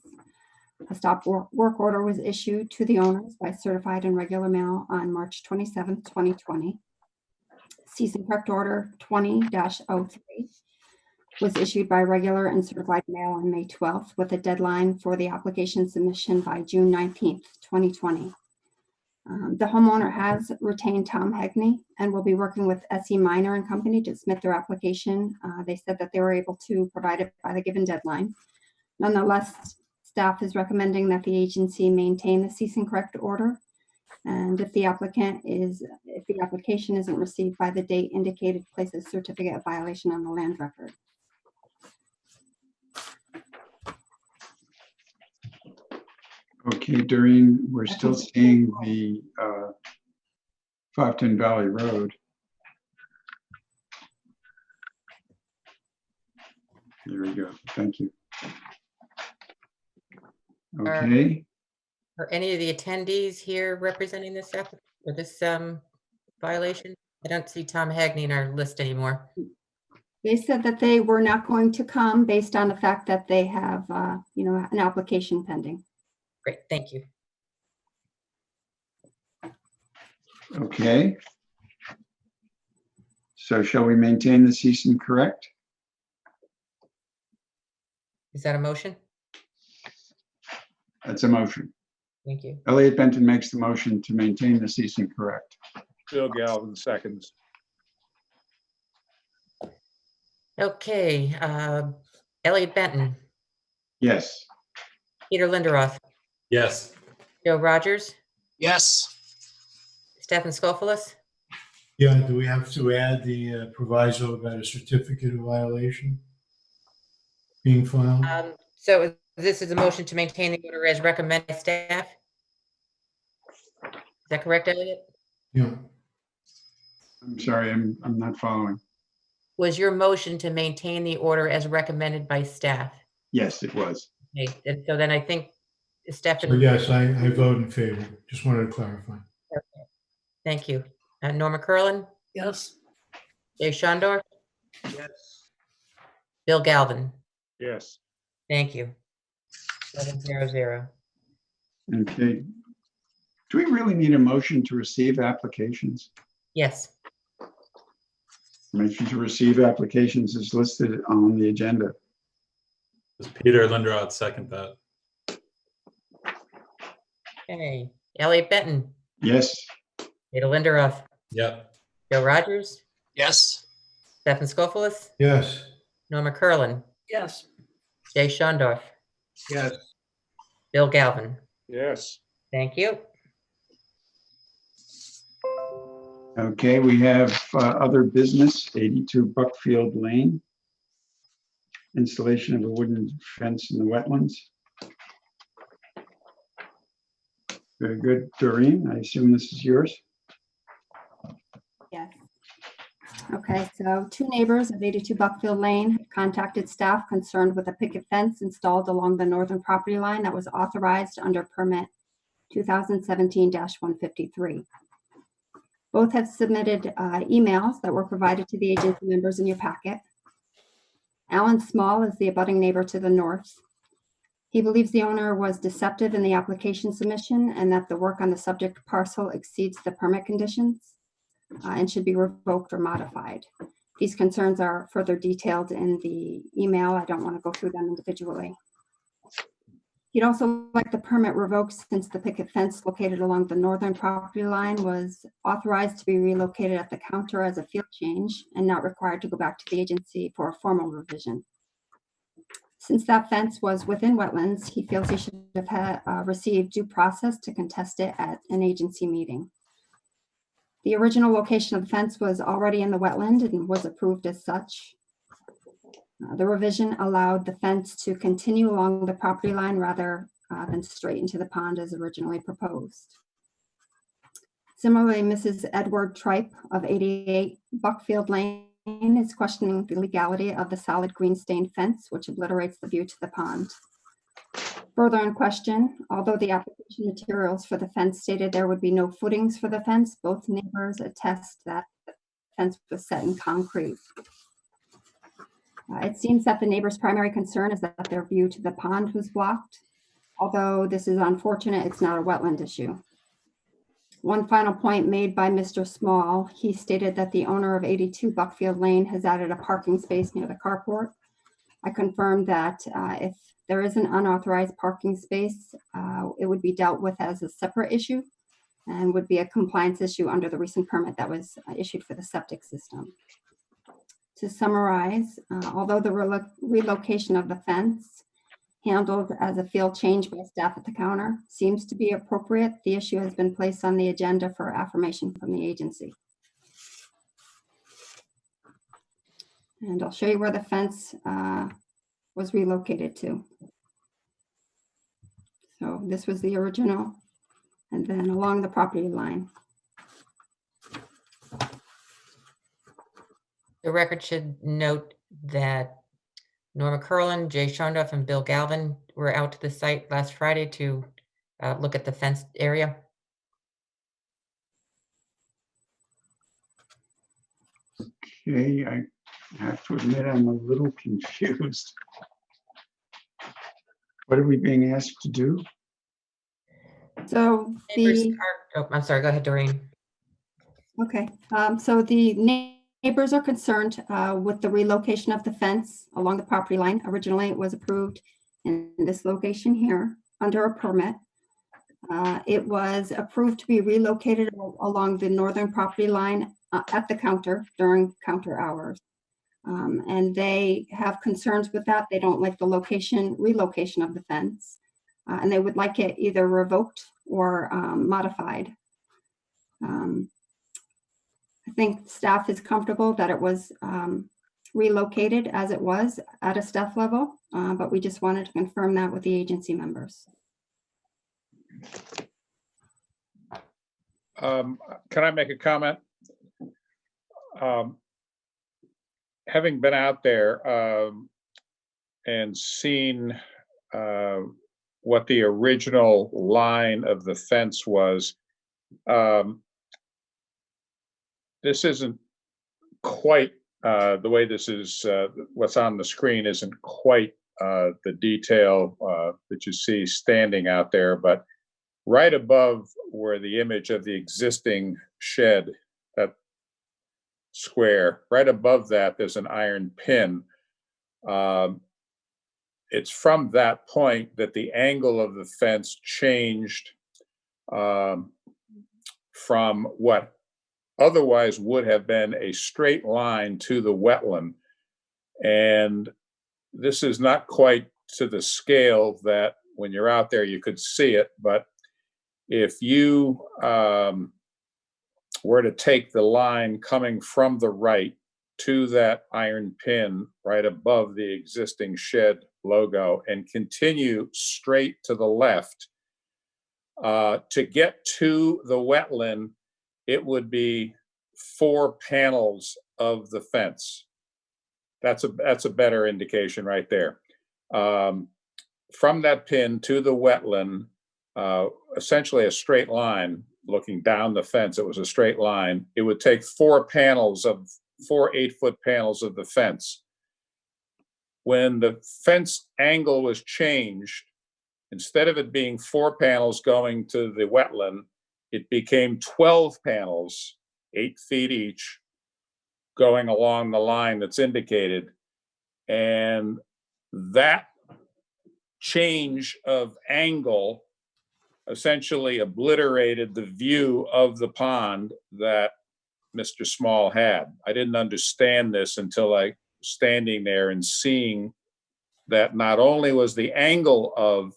Speaker 19: A stop work order was issued to the owners by certified and regular mail on March 27, 2020. Cease and correct order 20-03 was issued by regular and certified mail on May 12th with a deadline for the application submission by June 19th, 2020. The homeowner has retained Tom Hegney and will be working with SE Minor and Company to submit their application. They said that they were able to provide it by the given deadline. Nonetheless, staff is recommending that the agency maintain the cease and correct order. And if the application isn't received by the date indicated, place a certificate of violation on the land record.
Speaker 2: Okay, Doreen, we're still seeing the 510 Valley Road. There we go. Thank you. Okay.
Speaker 1: Are any of the attendees here representing this or this violation? I don't see Tom Hagney in our list anymore.
Speaker 19: They said that they were not going to come based on the fact that they have, an application pending.
Speaker 1: Great, thank you.
Speaker 2: Okay. So shall we maintain the cease and correct?
Speaker 1: Is that a motion?
Speaker 2: That's a motion.
Speaker 1: Thank you.
Speaker 2: Elliot Benton makes the motion to maintain the cease and correct.
Speaker 9: Bill Galvin seconds.
Speaker 1: Okay, Elliot Benton,
Speaker 2: Yes.
Speaker 1: Peter Linderoth,
Speaker 5: Yes.
Speaker 1: Joe Rogers,
Speaker 6: Yes.
Speaker 1: Stefan Skopoulos,
Speaker 4: Yeah, do we have to add the proviso about a certificate of violation being filed?
Speaker 1: So this is a motion to maintain the order as recommended by staff. Is that correct, Elliot?
Speaker 4: Yeah.
Speaker 2: I'm sorry, I'm not following.
Speaker 1: Was your motion to maintain the order as recommended by staff?
Speaker 2: Yes, it was.
Speaker 1: Okay, and so then I think Stefan.
Speaker 4: So yes, I vote in favor. Just wanted to clarify.
Speaker 1: Okay. Thank you. Norma Curlin,
Speaker 3: Yes.
Speaker 1: Jay Shondor,
Speaker 3: Yes.
Speaker 1: Bill Galvin.
Speaker 9: Yes.
Speaker 1: Thank you. 700.
Speaker 2: Okay. Do we really need a motion to receive applications?
Speaker 1: Yes.
Speaker 2: Motion to receive applications is listed on the agenda.
Speaker 5: Does Peter Linderoth second that?
Speaker 1: Okay. Elliot Benton,
Speaker 2: Yes.
Speaker 1: Peter Linderoth,
Speaker 5: Yep.
Speaker 1: Joe Rogers,
Speaker 6: Yes.
Speaker 1: Stefan Skopoulos,
Speaker 4: Yes.
Speaker 1: Norma Curlin,
Speaker 3: Yes.
Speaker 1: Jay Shondorf,
Speaker 9: Yes.
Speaker 1: Bill Galvin.
Speaker 9: Yes.
Speaker 1: Thank you.
Speaker 2: Okay, we have other business, 82 Buckfield Lane. Installation of a wooden fence in the wetlands. Very good. Doreen, I assume this is yours?
Speaker 19: Yes. Okay, so 2 neighbors of 82 Buckfield Lane have contacted staff concerned with a picket fence installed along the northern property line that was authorized under permit 2017-153. Both have submitted emails that were provided to the agency members in your packet. Alan Small is the abutting neighbor to the north. He believes the owner was deceptive in the application submission and that the work on the subject parcel exceeds the permit conditions and should be revoked or modified. These concerns are further detailed in the email. I don't want to go through them individually. He'd also like the permit revoked since the picket fence located along the northern property line was authorized to be relocated at the counter as a field change and not required to go back to the agency for a formal revision. Since that fence was within wetlands, he feels he should have received due process to contest it at an agency meeting. The original location of the fence was already in the wetland and was approved as such. The revision allowed the fence to continue along the property line rather than straight into the pond as originally proposed. Similarly, Mrs. Edward Tripe of 88 Buckfield Lane is questioning the legality of the solid green stained fence, which obliterates the view to the pond. Further in question, although the application materials for the fence stated there would be no footings for the fence, both neighbors attest that the fence was set in concrete. It seems that the neighbor's primary concern is that their view to the pond was blocked. Although this is unfortunate, it's not a wetland issue. One final point made by Mr. Small, he stated that the owner of 82 Buckfield Lane has added a parking space near the carport. I confirmed that if there is an unauthorized parking space, it would be dealt with as a separate issue and would be a compliance issue under the recent permit that was issued for the septic system. To summarize, although the relocation of the fence handled as a field change by staff at the counter seems to be appropriate, the issue has been placed on the agenda for affirmation from the agency. And I'll show you where the fence was relocated to. So this was the original, and then along the property line.
Speaker 1: The record should note that Norma Curlin, Jay Shonduff, and Bill Galvin were out to the site last Friday to look at the fenced area.
Speaker 2: Okay, I have to admit I'm a little confused. What are we being asked to do?
Speaker 19: So
Speaker 1: I'm sorry, go ahead, Doreen.
Speaker 19: Okay, so the neighbors are concerned with the relocation of the fence along the property line. Originally, it was approved in this location here under a permit. It was approved to be relocated along the northern property line at the counter during counter hours. And they have concerns with that. They don't like the relocation of the fence. And they would like it either revoked or modified. I think staff is comfortable that it was relocated as it was at a staff level, but we just wanted to confirm that with the agency members.
Speaker 9: Can I make a comment? Having been out there and seen what the original line of the fence was, this isn't quite the way this is, what's on the screen isn't quite the detail that you see standing out there, but right above where the image of the existing shed, that square, right above that, there's an iron pin. It's from that point that the angle of the fence changed from what otherwise would have been a straight line to the wetland. And this is not quite to the scale that when you're out there you could see it, but if you were to take the line coming from the right to that iron pin right above the existing shed logo and continue straight to the left, to get to the wetland, it would be 4 panels of the fence. That's a better indication right there. From that pin to the wetland, essentially a straight line looking down the fence, it was a straight line. It would take four 8-foot panels of the fence. When the fence angle was changed, instead of it being 4 panels going to the wetland, it became 12 panels, 8 feet each, going along the line that's indicated. And that change of angle essentially obliterated the view of the pond that Mr. Small had. I didn't understand this until I was standing there and seeing that not only was the angle of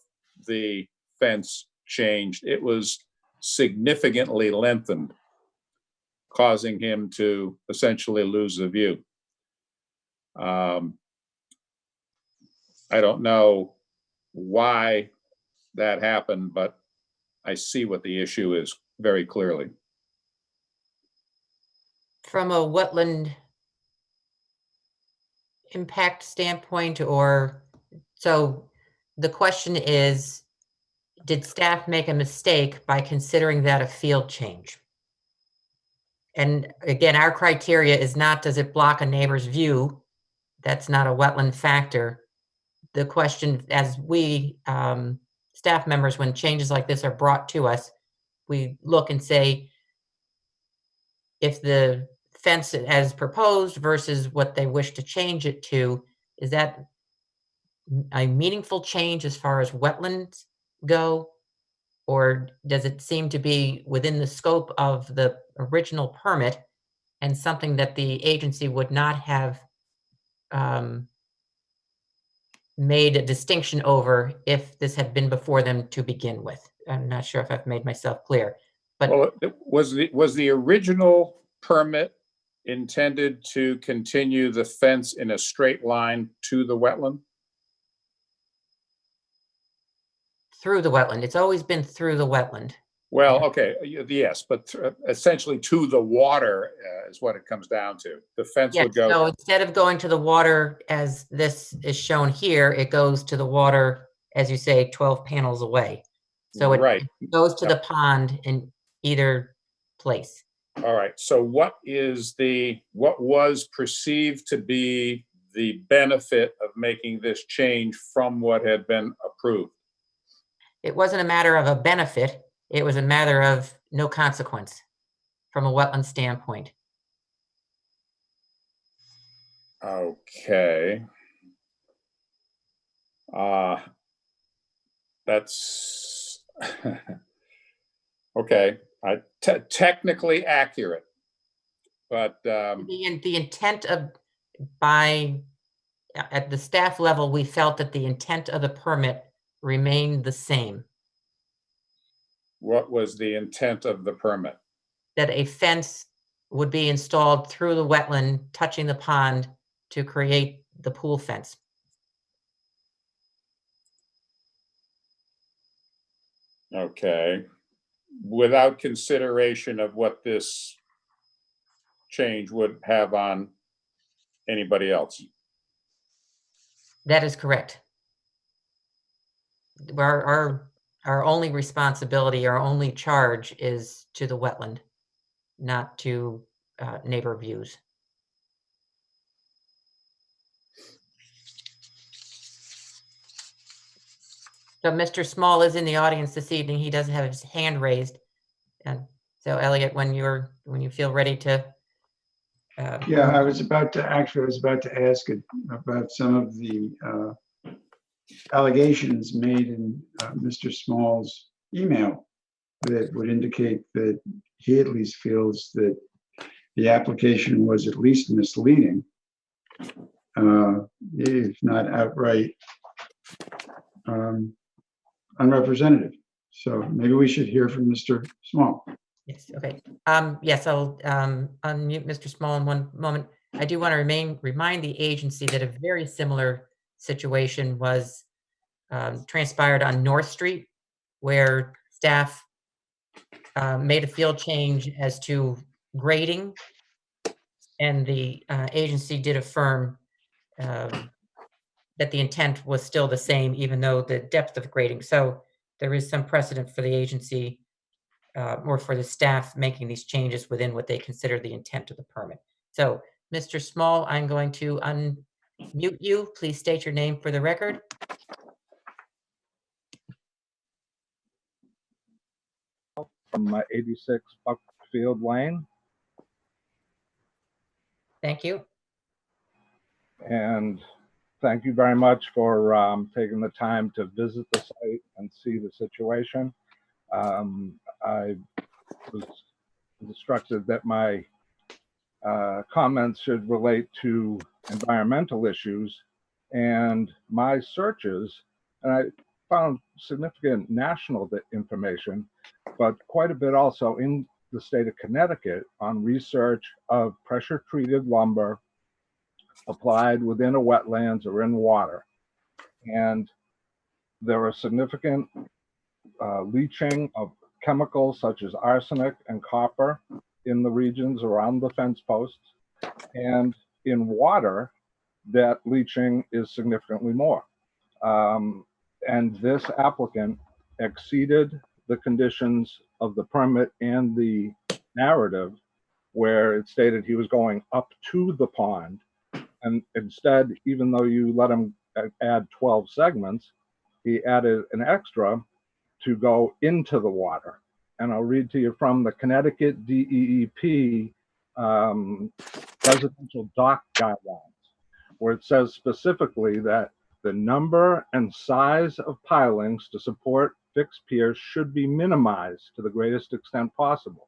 Speaker 9: the fence changed, it was significantly lengthened, causing him to essentially lose the view. I don't know why that happened, but I see what the issue is very clearly.
Speaker 1: From a wetland impact standpoint, or, so the question is, did staff make a mistake by considering that a field change? And again, our criteria is not, does it block a neighbor's view? That's not a wetland factor. The question, as we, staff members, when changes like this are brought to us, we look and say, if the fence as proposed versus what they wish to change it to, is that a meaningful change as far as wetlands go? Or does it seem to be within the scope of the original permit and something that the agency would not have made a distinction over if this had been before them to begin with? I'm not sure if I've made myself clear, but
Speaker 9: well, was the original permit intended to continue the fence in a straight line to the wetland?
Speaker 1: through the wetland. It's always been through the wetland.
Speaker 9: Well, okay, yes, but essentially to the water is what it comes down to. The fence
Speaker 1: Yes,
Speaker 9: would go.
Speaker 1: so instead of going to the water as this is shown here, it goes to the water, as you say, 12 panels away. So it
Speaker 9: Right.
Speaker 1: goes to the pond in either place.
Speaker 9: All right, so what was perceived to be the benefit of making this change from what had been approved?
Speaker 1: It wasn't a matter of a benefit. It was a matter of no consequence from a wetland standpoint.
Speaker 9: Okay. That's okay. Technically accurate, but
Speaker 1: the intent of, at the staff level, we felt that the intent of the permit remained the same.
Speaker 9: What was the intent of the permit?
Speaker 1: That a fence would be installed through the wetland, touching the pond to create the pool fence.
Speaker 9: Okay. Without consideration of what this change would have on anybody else.
Speaker 1: That is correct. Our only responsibility, our only charge is to the wetland, not to neighbor views. So Mr. Small is in the audience this evening. He doesn't have his hand raised. And so Elliot, when you feel ready to.
Speaker 2: Yeah, I was about to ask about some of the allegations made in Mr. Small's email that would indicate that he at least feels that the application was at least misleading, if not outright unrepresentative. So maybe we should hear from Mr. Small.
Speaker 1: Yes, okay. Yes, I'll unmute Mr. Small in one moment. I do want to remind the agency that a very similar situation was transpired on North Street, where staff made a field change as to grading, and the agency did affirm that the intent was still the same, even though the depth of grading. So there is some precedent for the agency or for the staff making these changes within what they consider the intent of the permit. So, Mr. Small, I'm going to unmute you. Please state your name for the record.
Speaker 16: From 86 Buckfield Lane.
Speaker 1: Thank you.
Speaker 16: And thank you very much for taking the time to visit the site and see the situation. I was instructed that my comments should relate to environmental issues, and my searches, and I found significant national information, but quite a bit also in the state of Connecticut on research of pressure treated lumber applied within a wetlands or in water. And there are significant leaching of chemicals such as arsenic and copper in the regions around the fence posts. And in water, that leaching is significantly more. And this applicant exceeded the conditions of the permit and the narrative, where it stated he was going up to the pond. And instead, even though you let him add 12 segments, he added an extra to go into the water. And I'll read to you from the Connecticut DEEP residential dock guidelines, where it says specifically that the number and size of pilings to support fixed piers should be minimized to the greatest extent possible,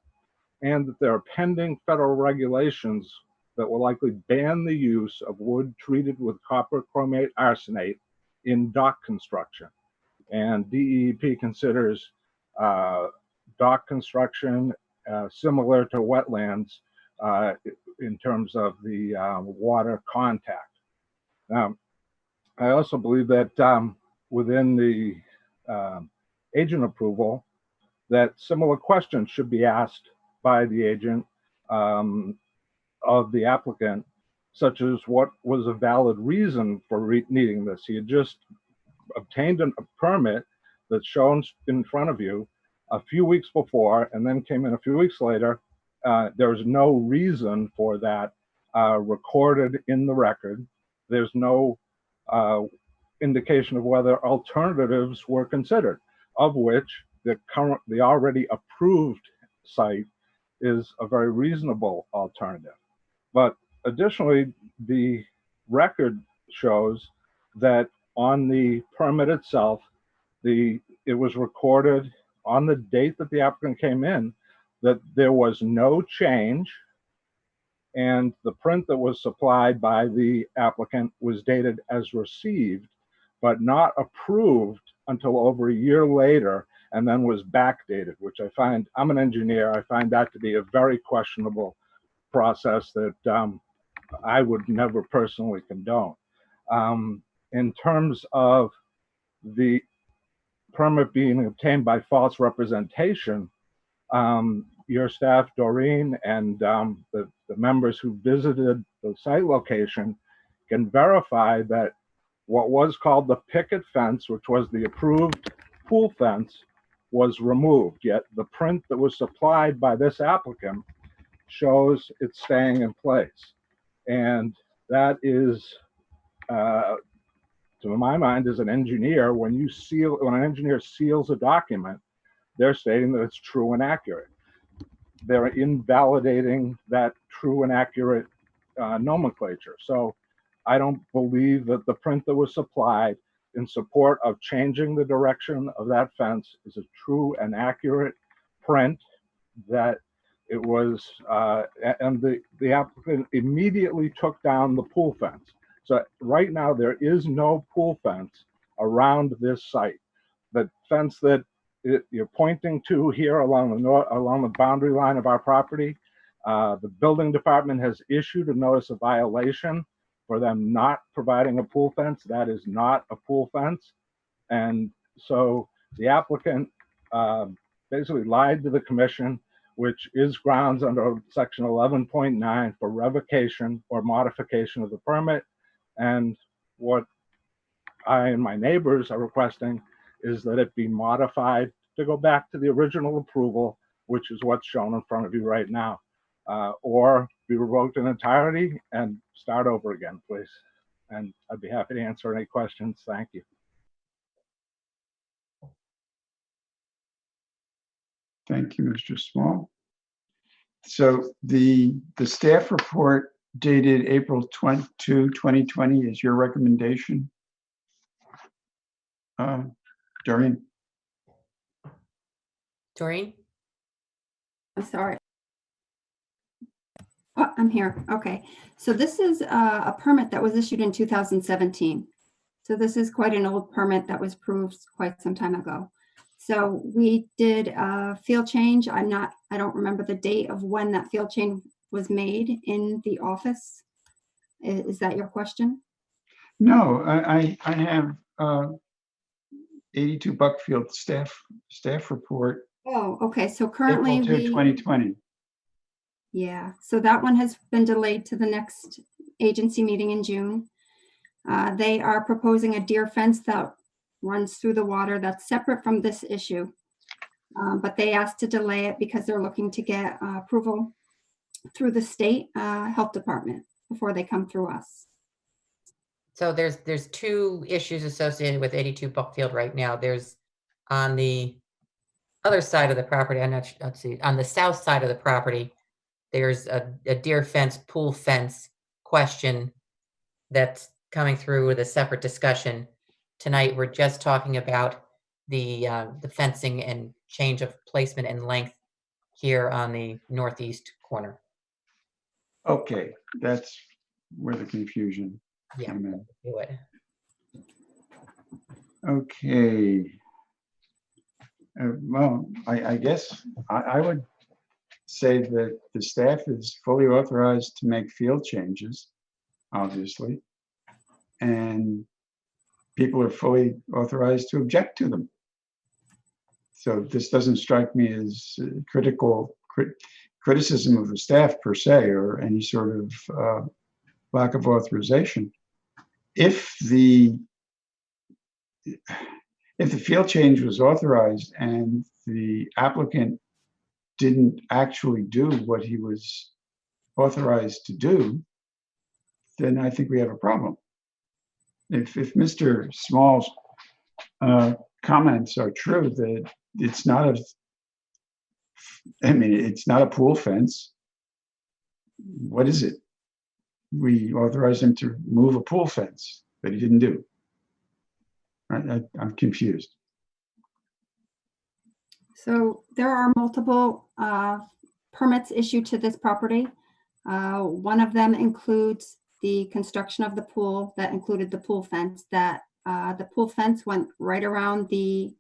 Speaker 16: and that there are pending federal regulations that will likely ban the use of wood treated with copper chromate arsenate in dock construction. And DEP considers dock construction similar to wetlands in terms of the water contact. I also believe that within the agent approval, that similar questions should be asked by the agent of the applicant, such as what was a valid reason for needing this. He had just obtained a permit that's shown in front of you a few weeks before, and then came in a few weeks later. There's no reason for that recorded in the record. There's no indication of whether alternatives were considered, of which the already approved site is a very reasonable alternative. But additionally, the record shows that on the permit itself, it was recorded on the date that the applicant came in that there was no change, and the print that was supplied by the applicant was dated as received, but not approved until over a year later, and then was backdated, which I find, I'm an engineer, I find that to be a very questionable process that I would never personally condone. In terms of the permit being obtained by false representation, your staff, Doreen, and the members who visited the site location can verify that what was called the picket fence, which was the approved pool fence, was removed. Yet the print that was supplied by this applicant shows it's staying in place. And that is, to my mind, as an engineer, when an engineer seals a document, they're stating that it's true and accurate. They're invalidating that true and accurate nomenclature. So I don't believe that the print that was supplied in support of changing the direction of that fence is a true and accurate print, that it was, and the applicant immediately took down the pool fence. So right now there is no pool fence around this site. The fence that you're pointing to here along the boundary line of our property, the building department has issued a notice of violation for them not providing a pool fence. That is not a pool fence. And so the applicant basically lied to the commission, which is grounds under section 11.9 for revocation or modification of the permit. And what I and my neighbors are requesting is that it be modified to go back to the original approval which is what's shown in front of you right now, or be revoked in entirety and start over again, please. And I'd be happy to answer any questions. Thank you.
Speaker 2: Thank you, Mr. Small. So the staff report dated April 22, 2020 is your recommendation, Doreen?
Speaker 1: Doreen?
Speaker 19: I'm sorry. Oh, I'm here. Okay. So this is a permit that was issued in 2017. So this is quite an old permit that was approved quite some time ago. So we did a field change. I don't remember the date of when that field change was made in the office. Is that your question?
Speaker 2: No, I have 82 Buckfield staff report.
Speaker 19: Oh, okay. So currently
Speaker 2: April 2, 2020.
Speaker 19: Yeah, so that one has been delayed to the next agency meeting in June. They are proposing a deer fence that runs through the water that's separate from this issue. But they asked to delay it because they're looking to get approval through the state health department before they come through us.
Speaker 1: So there's two issues associated with 82 Buckfield right now. There's on the other side of the property, let's see, on the south side of the property, there's a deer fence, pool fence question that's coming through with a separate discussion. Tonight, we're just talking about the fencing and change of placement and length here on the northeast corner.
Speaker 2: Okay, that's where the confusion came in.
Speaker 1: Do it.
Speaker 2: Okay. Well, I guess I would say that the staff is fully authorized to make field changes, obviously, and people are fully authorized to object to them. So this doesn't strike me as criticism of the staff per se, or any sort of lack of authorization. If the field change was authorized and the applicant didn't actually do what he was authorized to do, then I think we have a problem. If Mr. Small's comments are true, that it's not it's not a pool fence. What is it? We authorized him to move a pool fence that he didn't do. I'm confused.
Speaker 19: So there are multiple permits issued to this property. One of them includes the construction of the pool that included the pool fence. The pool fence went right around the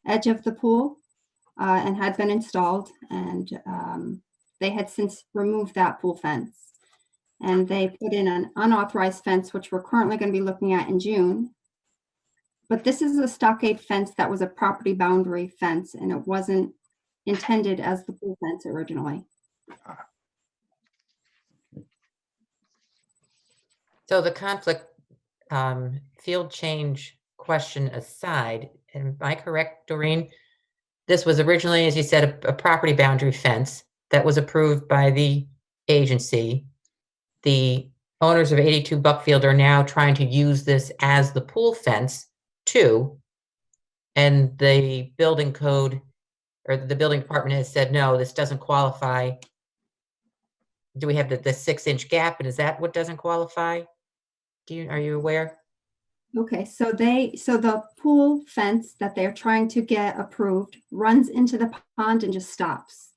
Speaker 19: edge of the pool and had been installed, and they had since removed that pool fence. And they put in an unauthorized fence, which we're currently going to be looking at in June. But this is a stockade fence that was a property boundary fence, and it wasn't intended as the pool fence originally.
Speaker 1: So the conflict field change question aside, am I correct, Doreen? This was originally, as you said, a property boundary fence that was approved by the agency. The owners of 82 Buckfield are now trying to use this as the pool fence too. And the building code or the building department has said, no, this doesn't qualify. Do we have the 6-inch gap? And is that what doesn't qualify? Are you aware?
Speaker 19: Okay, so the pool fence that they're trying to get approved runs into the pond and just stops.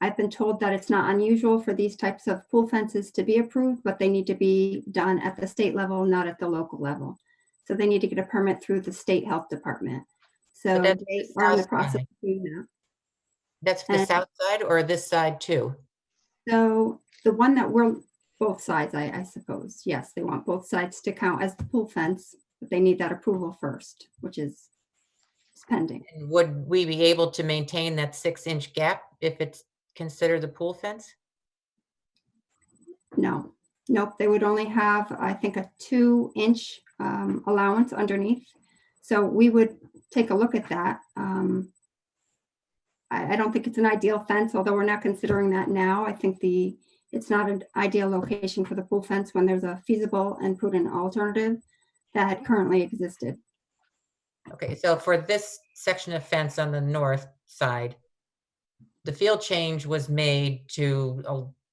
Speaker 19: I've been told that it's not unusual for these types of pool fences to be approved, but they need to be done at the state level, not at the local level. So they need to get a permit through the state health department. So they are in the process of doing that.
Speaker 1: That's the south side or this side too?
Speaker 19: So the one that we're both sides, I suppose. Yes, they want both sides to count as the pool fence, but they need that approval first, which is pending.
Speaker 1: And would we be able to maintain that 6-inch gap if it's considered the pool fence?
Speaker 19: No, nope. They would only have, I think, a 2-inch allowance underneath. So we would take a look at that. I don't think it's an ideal fence, although we're not considering that now. I think it's not an ideal location for the pool fence when there's a feasible and prudent alternative that currently existed.
Speaker 1: Okay, so for this section of fence on the north side, the field change was made to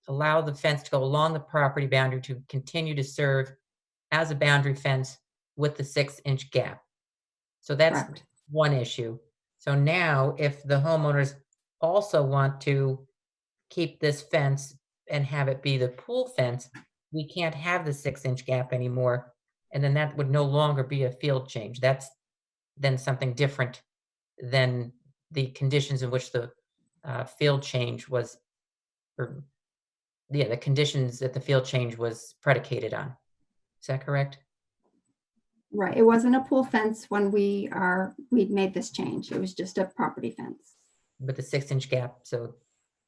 Speaker 1: allow the fence to go along the property boundary to continue to serve as a boundary fence with the 6-inch gap. So that's
Speaker 19: Correct.
Speaker 1: one issue. So now if the homeowners also want to keep this fence and have it be the pool fence, we can't have the 6-inch gap anymore. And then that would no longer be a field change. That's then something different than the conditions in which the field change was, or yeah, the conditions that the field change was predicated on. Is that correct?
Speaker 19: Right. It wasn't a pool fence when we made this change. It was just a property fence.
Speaker 1: With the 6-inch gap, so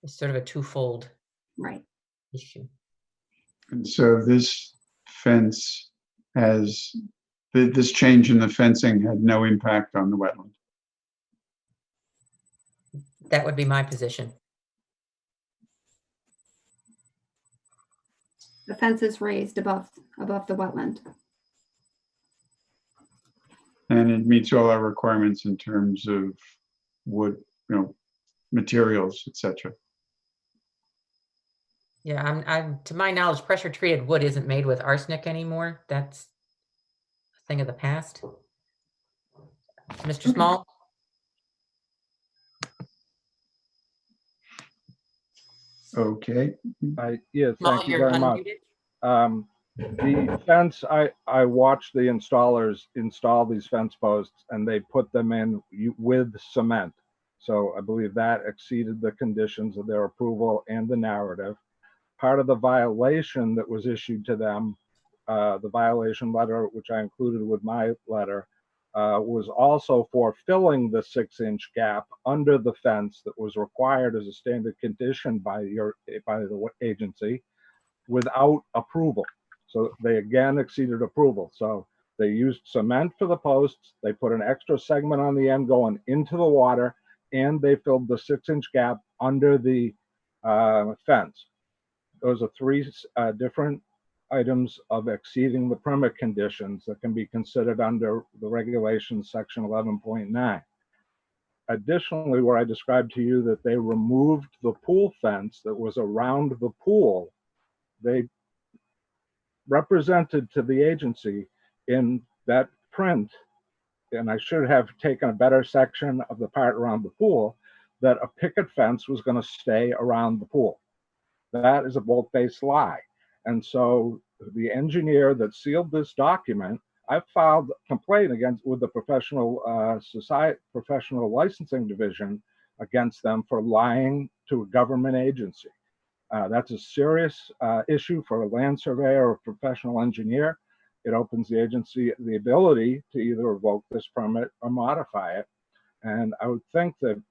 Speaker 1: it's sort of a twofold
Speaker 19: Right.
Speaker 1: issue.
Speaker 2: And so this fence has, this change in the fencing had no impact on the wetland.
Speaker 1: That would be my position.
Speaker 19: The fence is raised above the wetland.
Speaker 2: And it meets all our requirements in terms of wood, materials, etc.
Speaker 1: Yeah, I'm to my knowledge, pressure treated wood isn't made with arsenic anymore. That's a thing of the past. Mr. Small?
Speaker 2: Okay.
Speaker 16: Yeah,
Speaker 1: Small,
Speaker 16: thank you
Speaker 1: you're
Speaker 16: very much.
Speaker 1: unmuted.
Speaker 16: The fence, I watched the installers install these fence posts and they put them in with cement. So I believe that exceeded the conditions of their approval and the narrative. Part of the violation that was issued to them, the violation letter, which I included with my letter, was also for filling the 6-inch gap under the fence that was required as a standard condition by the agency without approval. So they again exceeded approval. So they used cement for the posts, they put an extra segment on the end going into the water, and they filled the 6-inch gap under the fence. Those are 3 different items of exceeding the permit conditions that can be considered under the regulations section 11.9. Additionally, where I described to you that they removed the pool fence that was around the pool, they represented to the agency in that print, and I should have taken a better section of the part around the pool, that a picket fence was going to stay around the pool. That is a bold-faced lie. And so the engineer that sealed this document, I filed a complaint with the professional licensing division against them for lying to a government agency. That's a serious issue for a land surveyor or professional engineer. It opens the agency the ability to either revoke this permit or modify it. And I would think that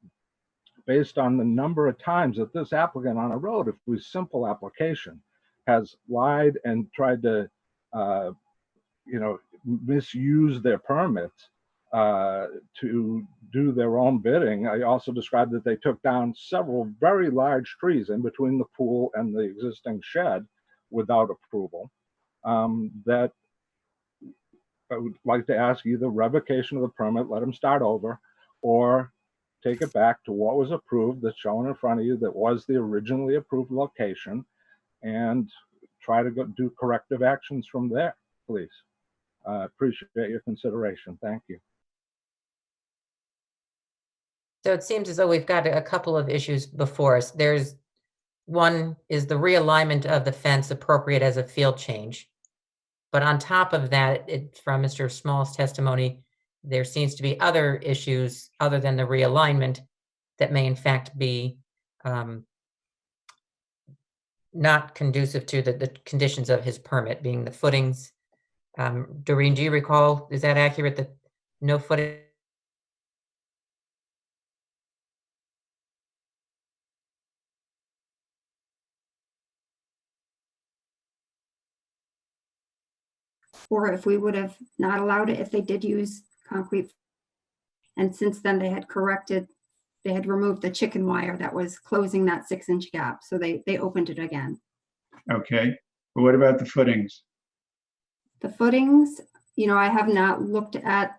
Speaker 16: based on the number of times that this applicant on a relatively simple application has lied and tried to, misuse their permits to do their own bidding. I also described that they took down several very large trees in between the pool and the existing shed without approval. That I would like to ask either revocation of the permit, let them start over, or take it back to what was approved that's shown in front of you that was the originally approved location, and try to do corrective actions from there, please. Appreciate your consideration. Thank you.
Speaker 1: So it seems as though we've got a couple of issues before us. There's one is the realignment of the fence appropriate as a field change. But on top of that, from Mr. Small's testimony, there seems to be other issues other than the realignment that may in fact be not conducive to the conditions of his permit, being the footings. Doreen, do you recall, is that accurate, that no footing?
Speaker 19: Or if we would have not allowed it if they did use concrete. And since then they had corrected they had removed the chicken wire that was closing that 6-inch gap. So they opened it again.
Speaker 2: Okay, but what about the footings?
Speaker 19: The footings, I have not looked at,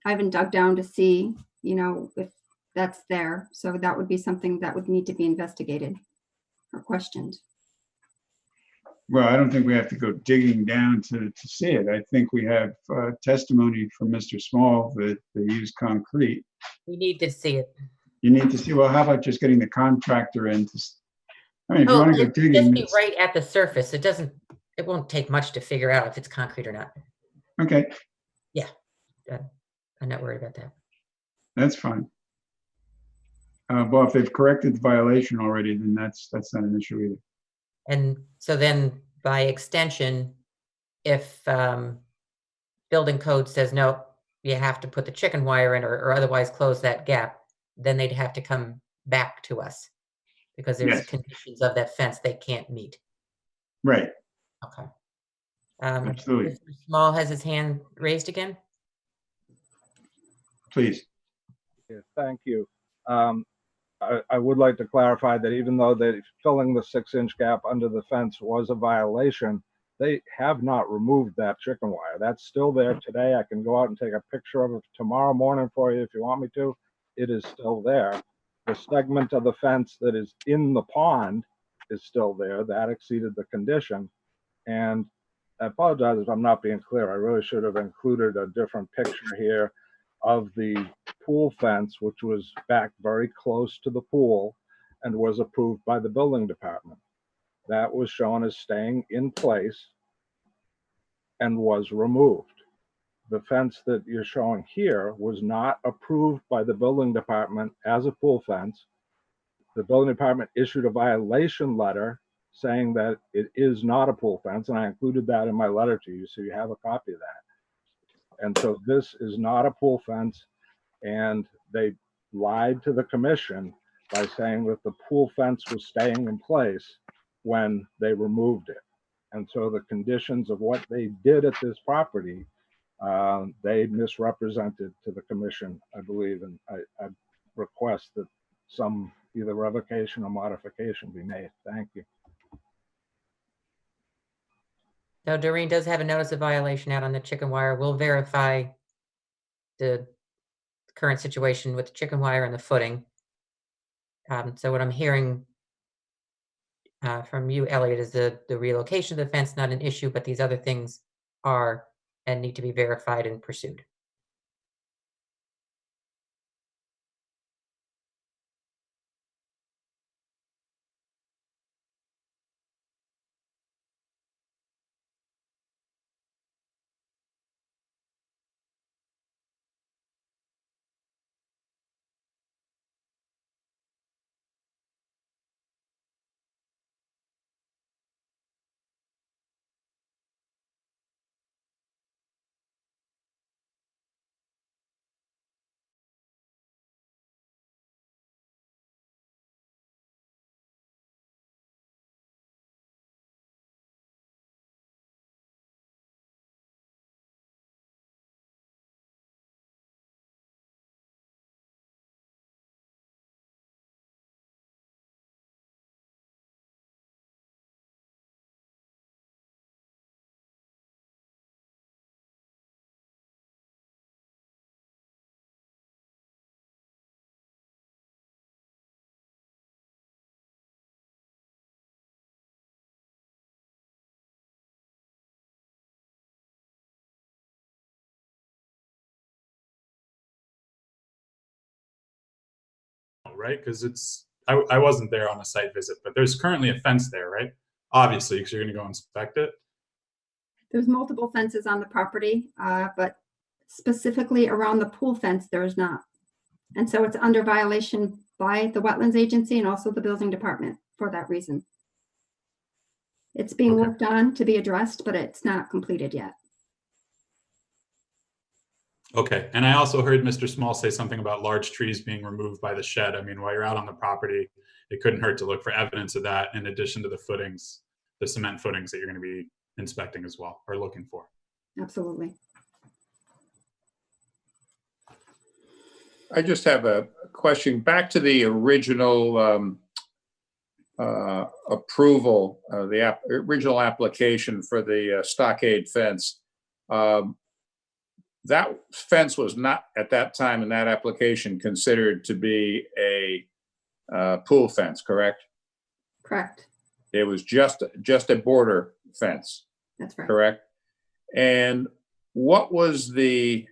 Speaker 19: I haven't dug down to see, if that's there. So that would be something that would need to be investigated or questioned.
Speaker 2: Well, I don't think we have to go digging down to see it. I think we have testimony from Mr. Small that they use concrete.
Speaker 1: We need to see it.
Speaker 2: You need to see, well, how about just getting the contractor in to, I mean, if you
Speaker 1: Oh,
Speaker 2: want to go
Speaker 1: it'd
Speaker 2: digging.
Speaker 1: just be
Speaker 2: it's-
Speaker 1: right at the surface. It won't take much to figure out if it's concrete or not.
Speaker 2: Okay,
Speaker 1: Yeah, I'm not worried about that.
Speaker 2: that's fine. Well, if they've corrected the violation already, then that's not an issue either.
Speaker 1: And so then by extension, if building code says, no, you have to put the chicken wire in or otherwise close that gap, then they'd have to come back to us because there's
Speaker 2: Yes.
Speaker 1: conditions of that fence they can't meet.
Speaker 2: Right,
Speaker 1: Okay.
Speaker 2: absolutely.
Speaker 1: Mr. Small has his hand raised again.
Speaker 2: Please.
Speaker 16: Yes, thank you. I would like to clarify that even though that filling the 6-inch gap under the fence was a violation, they have not removed that chicken wire. That's still there today. I can go out and take a picture of it tomorrow morning for you if you want me to. It is still there. The segment of the fence that is in the pond is still there. That exceeded the condition. And I apologize if I'm not being clear. I really should have included a different picture here of the pool fence, which was back very close to the pool and was approved by the building department. That was shown as staying in place and was removed. The fence that you're showing here was not approved by the building department as a pool fence. The building department issued a violation letter saying that it is not a pool fence, and I included that in my letter to you, so you have a copy of that. And so this is not a pool fence, and they lied to the commission by saying that the pool fence was staying in place when they removed it. And so the conditions of what they did at this property, they misrepresented to the commission, I believe, and I request that some either revocation or modification be made. Thank you.
Speaker 1: Now, Doreen does have a notice of violation out on the chicken wire. We'll verify the current situation with the chicken wire and the footing. So what I'm hearing from you, Elliot, is the relocation of the fence not an issue, but these other things are and need to be verified and pursued.
Speaker 5: Right? Because I wasn't there on a site visit, but there's currently a fence there, right? Obviously, because you're going to go inspect it.
Speaker 19: There's multiple fences on the property, but specifically around the pool fence, there is not. And so it's under violation by the Wetlands Agency and also the building department for that reason. It's being worked on to be addressed, but it's not completed yet.
Speaker 5: Okay. And I also heard Mr. Small say something about large trees being removed by the shed. I mean, while you're out on the property, it couldn't hurt to look for evidence of that in addition to the footings, the cement footings that you're going to be inspecting as well, or looking for.
Speaker 19: Absolutely.
Speaker 9: I just have a question. Back to the original approval, original application for the stockade fence. That fence was not, at that time in that application, considered to be a pool fence, correct?
Speaker 19: Correct.
Speaker 9: It was just a border fence,
Speaker 19: That's right.
Speaker 9: correct? And what was the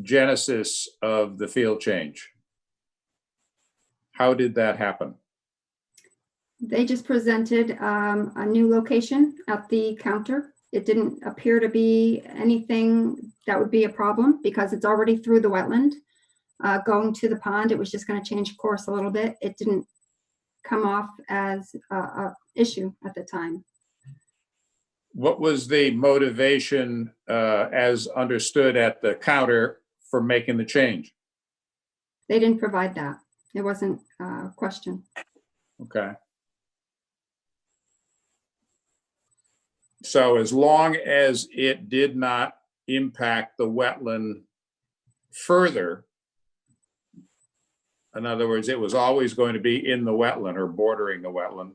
Speaker 9: genesis of the field change? How did that happen?
Speaker 19: They just presented a new location at the counter. It didn't appear to be anything that would be a problem because it's already through the wetland. Going to the pond, it was just going to change course a little bit. It didn't come off as a issue at the time.
Speaker 9: What was the motivation as understood at the counter for making the change?
Speaker 19: They didn't provide that. It wasn't a question.
Speaker 9: Okay. So as long as it did not impact the wetland further, in other words, it was always going to be in the wetland or bordering the wetland.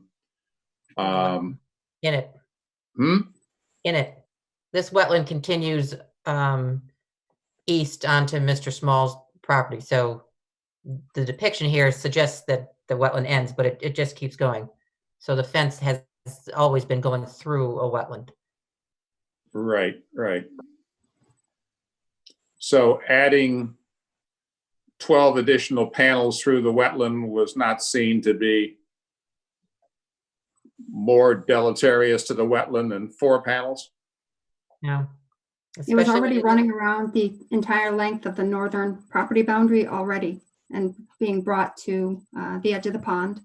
Speaker 1: In it.
Speaker 9: Hmm?
Speaker 1: In it. This wetland continues east onto Mr. Small's property. So the depiction here suggests that the wetland ends, but it just keeps going. So the fence has always been going through a wetland.
Speaker 9: Right, right. So adding 12 additional panels through the wetland was not seen to be more deleterious to the wetland than 4 panels?
Speaker 1: No.
Speaker 19: It was already running around the entire length of the northern property boundary already and being brought to the edge of the pond.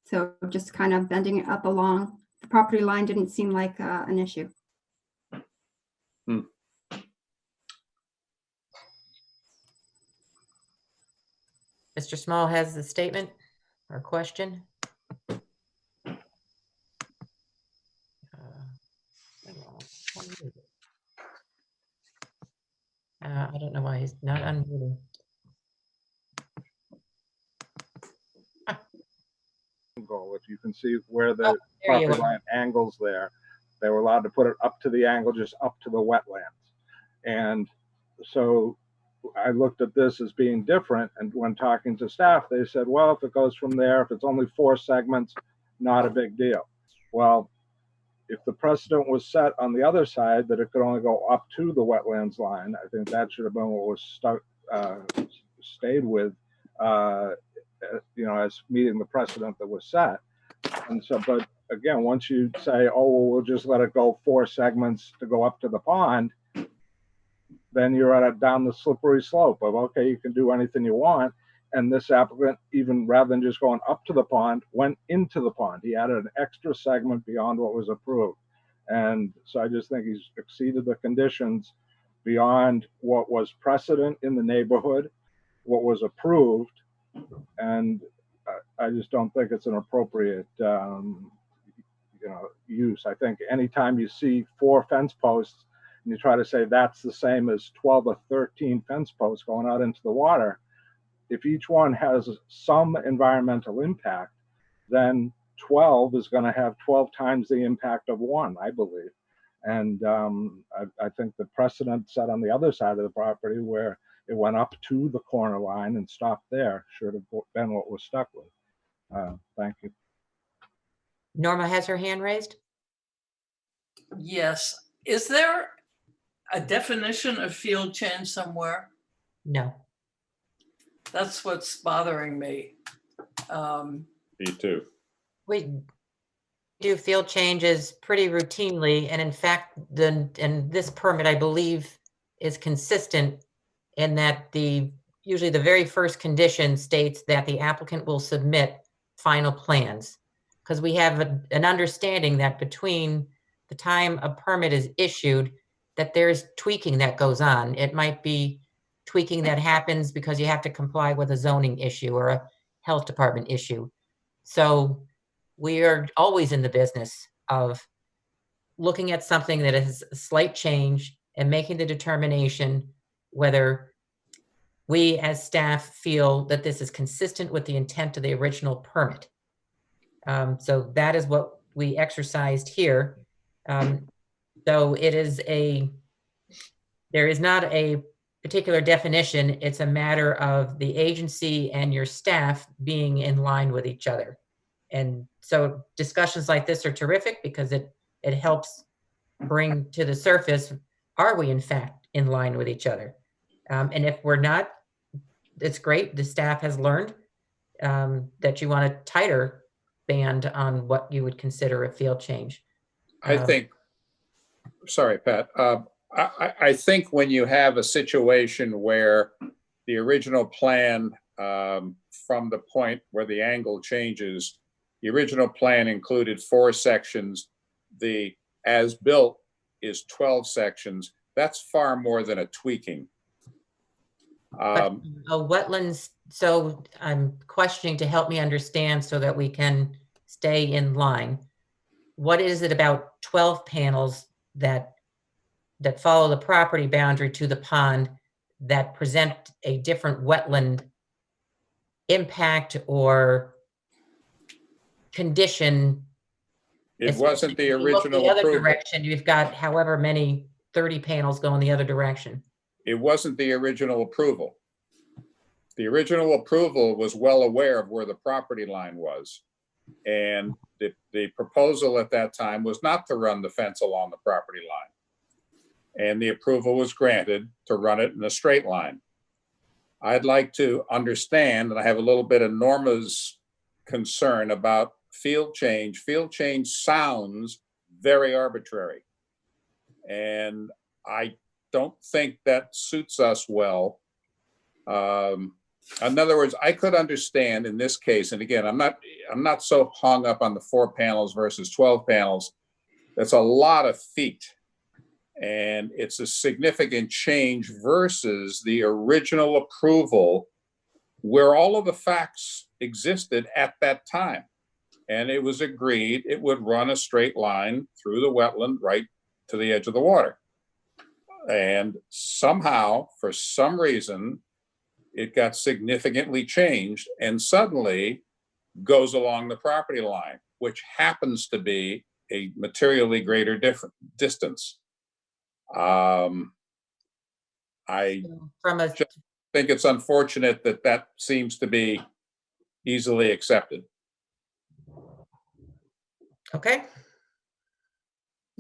Speaker 19: So just kind of bending it up along the property line didn't seem like an issue.
Speaker 1: Mr. Small has the statement or question. I don't know why he's not unmuted.
Speaker 16: If you can see where the
Speaker 1: there you
Speaker 16: property
Speaker 1: are.
Speaker 16: line angles there, they were allowed to put it up to the angle, just up to the wetlands. And so I looked at this as being different. And when talking to staff, they said, well, if it goes from there, if it's only 4 segments, not a big deal. Well, if the precedent was set on the other side that it could only go up to the wetlands line, I think that should have been what was stayed with, as meeting the precedent that was set. And so, but again, once you say, oh, well, we'll just let it go 4 segments to go up to the pond, then you're down the slippery slope of, okay, you can do anything you want. And this applicant, even rather than just going up to the pond, went into the pond. He added an extra segment beyond what was approved. And so I just think he's exceeded the conditions beyond what was precedent in the neighborhood, what was approved. And I just don't think it's an appropriate use. I think anytime you see 4 fence posts and you try to say that's the same as 12 or 13 fence posts going out into the water, if each one has some environmental impact, then 12 is going to have 12 times the impact of 1, I believe. And I think the precedent set on the other side of the property where it went up to the corner line and stopped there should have been what was stuck with. Thank you.
Speaker 1: Norma has her hand raised.
Speaker 3: Yes. Is there a definition of field change somewhere?
Speaker 1: No.
Speaker 3: That's what's bothering me.
Speaker 9: Me too.
Speaker 1: We do field changes pretty routinely, and in fact, this permit, I believe, is consistent in that usually the very first condition states that the applicant will submit final plans, because we have an understanding that between the time a permit is issued, that there's tweaking that goes on. It might be tweaking that happens because you have to comply with a zoning issue or a health department issue. So we are always in the business of looking at something that is a slight change and making the determination whether we as staff feel that this is consistent with the intent of the original permit. So that is what we exercised here. So there is not a particular definition. It's a matter of the agency and your staff being in line with each other. And so discussions like this are terrific because it helps bring to the surface, are we in fact in line with each other? And if we're not, it's great. The staff has learned that you want a tighter band on what you would consider a field change.
Speaker 9: I think, sorry, Pat, I think when you have a situation where the original plan, from the point where the angle changes, the original plan included 4 sections. The as-built is 12 sections. That's far more than a tweaking.
Speaker 1: A wetlands, so I'm questioning to help me understand so that we can stay in line. What is it about 12 panels that follow the property boundary to the pond that present a different wetland impact or condition?
Speaker 9: It wasn't the
Speaker 1: If you look
Speaker 9: original
Speaker 1: the other
Speaker 9: approval.
Speaker 1: direction, you've got however many 30 panels going the other direction.
Speaker 9: It wasn't the original approval. The original approval was well aware of where the property line was. And the proposal at that time was not to run the fence along the property line. And the approval was granted to run it in a straight line. I'd like to understand, and I have a little bit of Norma's concern about field change. Field change sounds very arbitrary. And I don't think that suits us well. In other words, I could understand in this case, and again, I'm not so hung up on the 4 panels versus 12 panels. That's a lot of feet. And it's a significant change versus the original approval where all of the facts existed at that time. And it was agreed it would run a straight line through the wetland right to the edge of the water. And somehow, for some reason, it got significantly changed and suddenly goes along the property line, which happens to be a materially greater distance. I just think it's unfortunate that that seems to be easily accepted.
Speaker 1: Okay.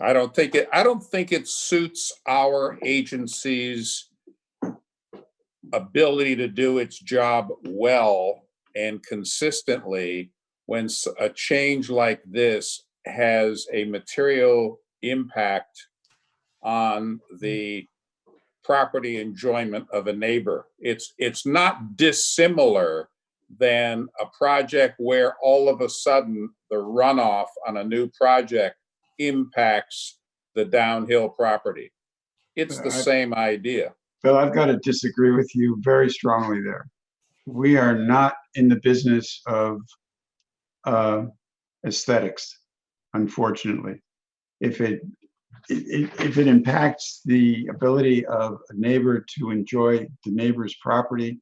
Speaker 9: I don't think it suits our agency's ability to do its job well and consistently when a change like this has a material impact on the property enjoyment of a neighbor. It's not dissimilar than a project where all of a sudden the runoff on a new project impacts the downhill property. It's the same idea.
Speaker 2: Bill, I've got to disagree with you very strongly there. We are not in the business of aesthetics, unfortunately. If it impacts the ability of a neighbor to enjoy the neighbor's property,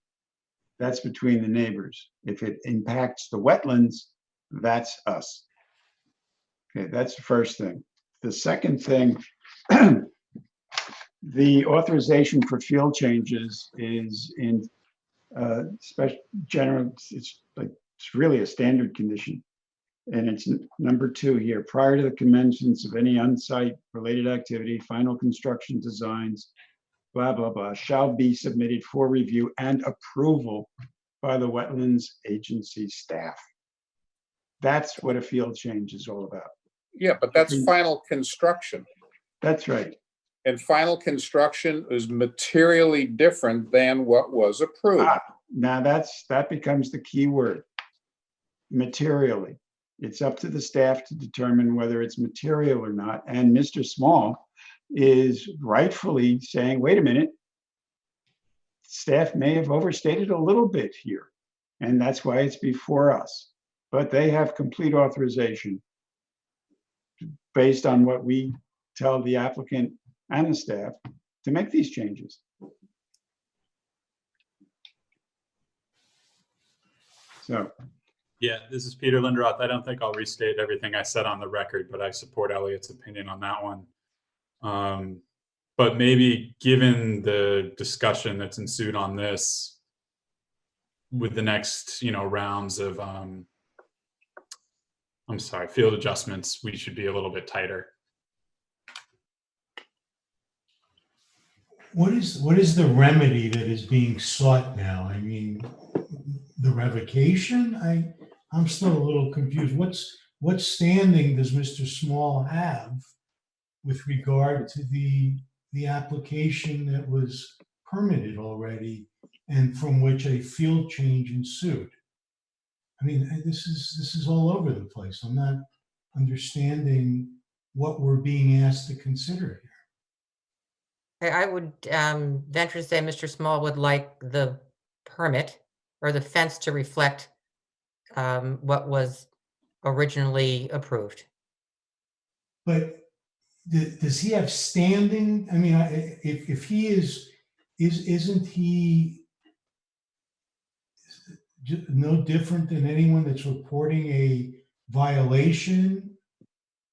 Speaker 2: that's between the neighbors. If it impacts the wetlands, that's us. Okay, that's the first thing. The second thing, the authorization for field changes is in special general, it's really a standard condition. And it's number 2 here. Prior to the commencement of any on-site related activity, final construction designs, blah, blah, blah, shall be submitted for review and approval by the Wetlands Agency staff. That's what a field change is all about.
Speaker 9: Yeah, but that's final construction.
Speaker 2: That's right.
Speaker 9: And final construction is materially different than what was approved.
Speaker 2: Now that becomes the key word, materially. It's up to the staff to determine whether it's material or not. And Mr. Small is rightfully saying, wait a minute, staff may have overstated a little bit here. And that's why it's before us. But they have complete authorization based on what we tell the applicant and the staff to make these changes. So,
Speaker 5: Yeah, this is Peter Lindroth. I don't think I'll restate everything I said on the record, but I support Elliot's opinion on that one. But maybe given the discussion that's ensued on this, with the next, rounds of, field adjustments, we should be a little bit tighter.
Speaker 4: What is the remedy that is being sought now? I mean, the revocation? I'm still a little confused. What standing does Mr. Small have with regard to the application that was permitted already and from which a field change ensued? I mean, this is all over the place. I'm not understanding what we're being asked to consider here.
Speaker 1: I would venture to say Mr. Small would like the permit or the fence to reflect what was originally approved.
Speaker 4: But does he have standing? I mean, if he isn't he no different than anyone that's reporting a violation?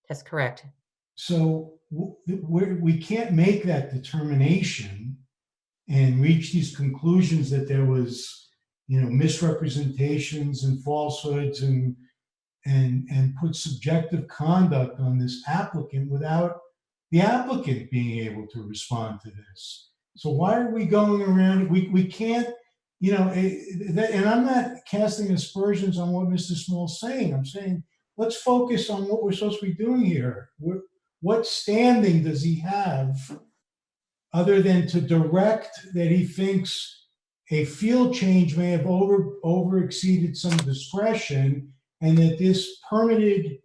Speaker 1: That's correct.
Speaker 4: So we can't make that determination and reach these conclusions that there was, misrepresentations and falsehoods and put subjective conduct on this applicant without the applicant being able to respond to this. So why are we going around? We can't, and I'm not casting aspersions on what Mr. Small's saying. I'm saying, let's focus on what we're supposed to be doing here. What standing does he have other than to direct that he thinks a field change may have over exceeded some discretion, and that this permit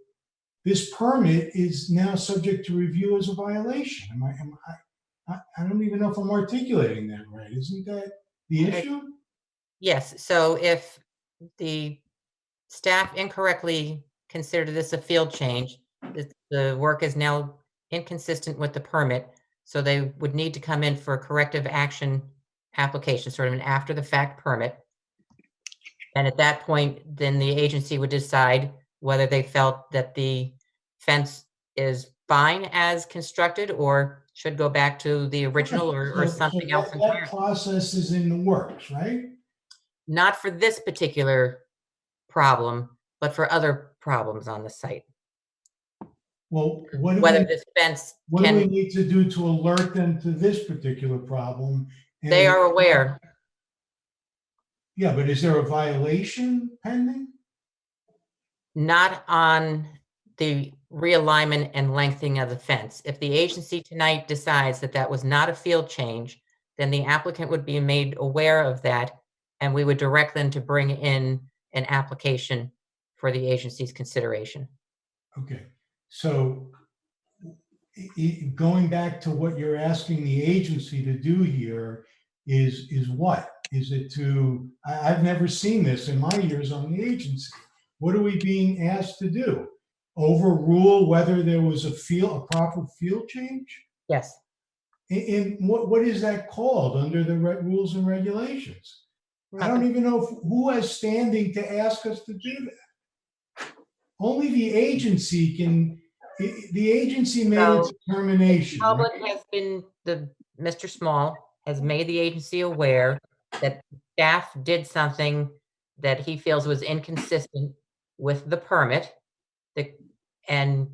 Speaker 4: is now subject to review as a violation? I don't even know if I'm articulating that right. Isn't that the issue?
Speaker 1: Yes. So if the staff incorrectly considered this a field change, the work is now inconsistent with the permit. So they would need to come in for a corrective action application, sort of an after the fact permit. And at that point, then the agency would decide whether they felt that the fence is fine as constructed or should go back to the original or something else entirely.
Speaker 4: That process is in the works, right?
Speaker 1: Not for this particular problem, but for other problems on the site.
Speaker 4: Well, what do we need to do to alert them to this particular problem?
Speaker 1: They are aware.
Speaker 4: Yeah, but is there a violation pending?
Speaker 1: Not on the realignment and lengthening of the fence. If the agency tonight decides that that was not a field change, then the applicant would be made aware of that, and we would direct them to bring in an application for the agency's consideration.
Speaker 4: Okay, so going back to what you're asking the agency to do here is what? Is it to, I've never seen this in my years on the agency. What are we being asked to do? Overrule whether there was a proper field change?
Speaker 1: Yes.
Speaker 4: And what is that called under the rules and regulations? I don't even know who has standing to ask us to do that. Only the agency can. The agency made a determination.
Speaker 1: The public has been, Mr. Small has made the agency aware that staff did something that he feels was inconsistent with the permit, and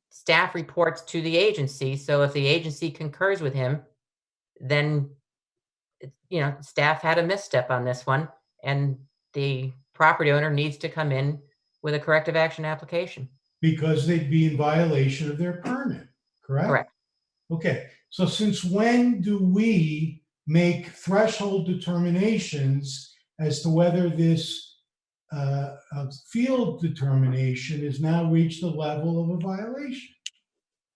Speaker 1: staff reports to the agency. So if the agency concurs with him, then staff had a misstep on this one, and the property owner needs to come in with a corrective action application.
Speaker 4: Because they'd be in violation of their permit, correct?
Speaker 1: Correct.
Speaker 4: Okay, so since when do we make threshold determinations as to whether this field determination has now reached the level of a violation?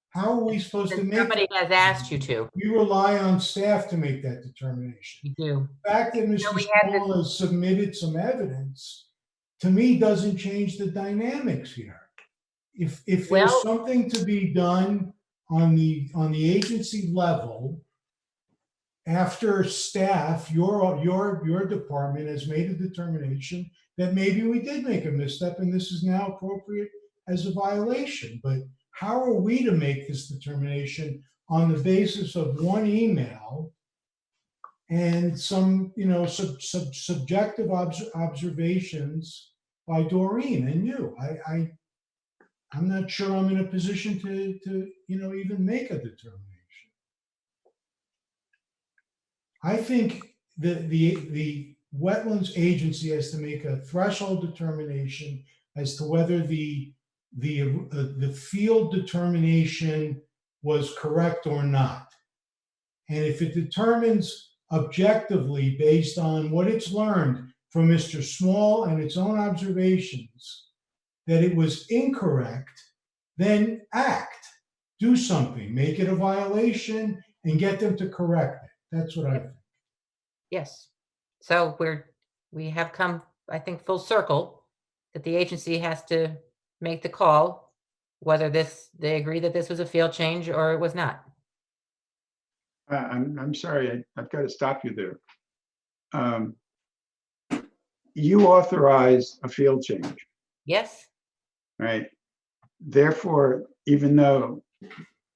Speaker 4: How are we supposed to make
Speaker 1: Somebody has asked you to.
Speaker 4: We rely on staff to make that determination.
Speaker 1: You do.
Speaker 4: The fact that Mr. Small has submitted some evidence, to me, doesn't change the dynamics here. If there's something to be done on the agency level, after staff, your department has made a determination that maybe we did make a misstep and this is now appropriate as a violation. But how are we to make this determination on the basis of one email and some, subjective observations by Doreen and you? I'm not sure I'm in a position to even make a determination. I think the Wetlands Agency has to make a threshold determination as to whether the field determination was correct or not. And if it determines objectively, based on what it's learned from Mr. Small and its own observations, that it was incorrect, then act, do something, make it a violation and get them to correct it. That's what I think.
Speaker 1: Yes. So we have come, I think, full circle that the agency has to make the call whether they agree that this was a field change or it was not.
Speaker 2: I'm sorry, I've got to stop you there. You authorized a field change,
Speaker 1: Yes.
Speaker 2: right? Therefore, even though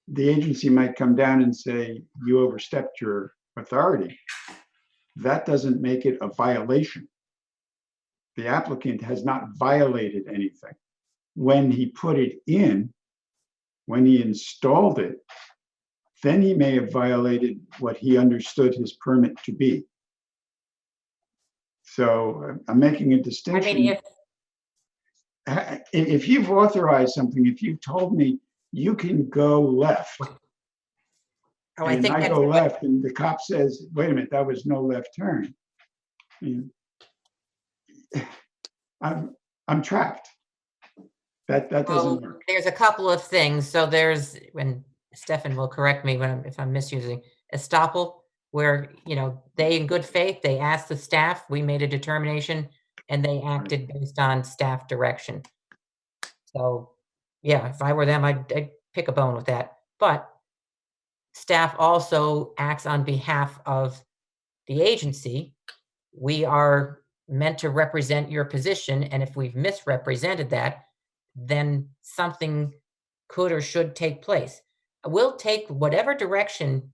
Speaker 2: the agency might come down and say you overstepped your authority, that doesn't make it a violation. The applicant has not violated anything. When he put it in, when he installed it, then he may have violated what he understood his permit to be. So I'm making a distinction.
Speaker 1: I mean,
Speaker 2: if you've authorized something, if you've told me you can go left,
Speaker 1: I
Speaker 2: and
Speaker 1: think
Speaker 2: I
Speaker 1: that's
Speaker 2: go
Speaker 1: what-
Speaker 2: left, and the cop says, wait a minute, that was no left turn. I mean, I'm trapped. That doesn't work.
Speaker 1: There's a couple of things. So there's, when Stefan will correct me if I'm misusing, estoppel, where, they in good faith, they asked the staff, we made a determination, and they acted based on staff direction. So yeah, if I were them, I'd pick a bone with that. But staff also acts on behalf of the agency. We are meant to represent your position, and if we've misrepresented that, then something could or should take place. We'll take whatever direction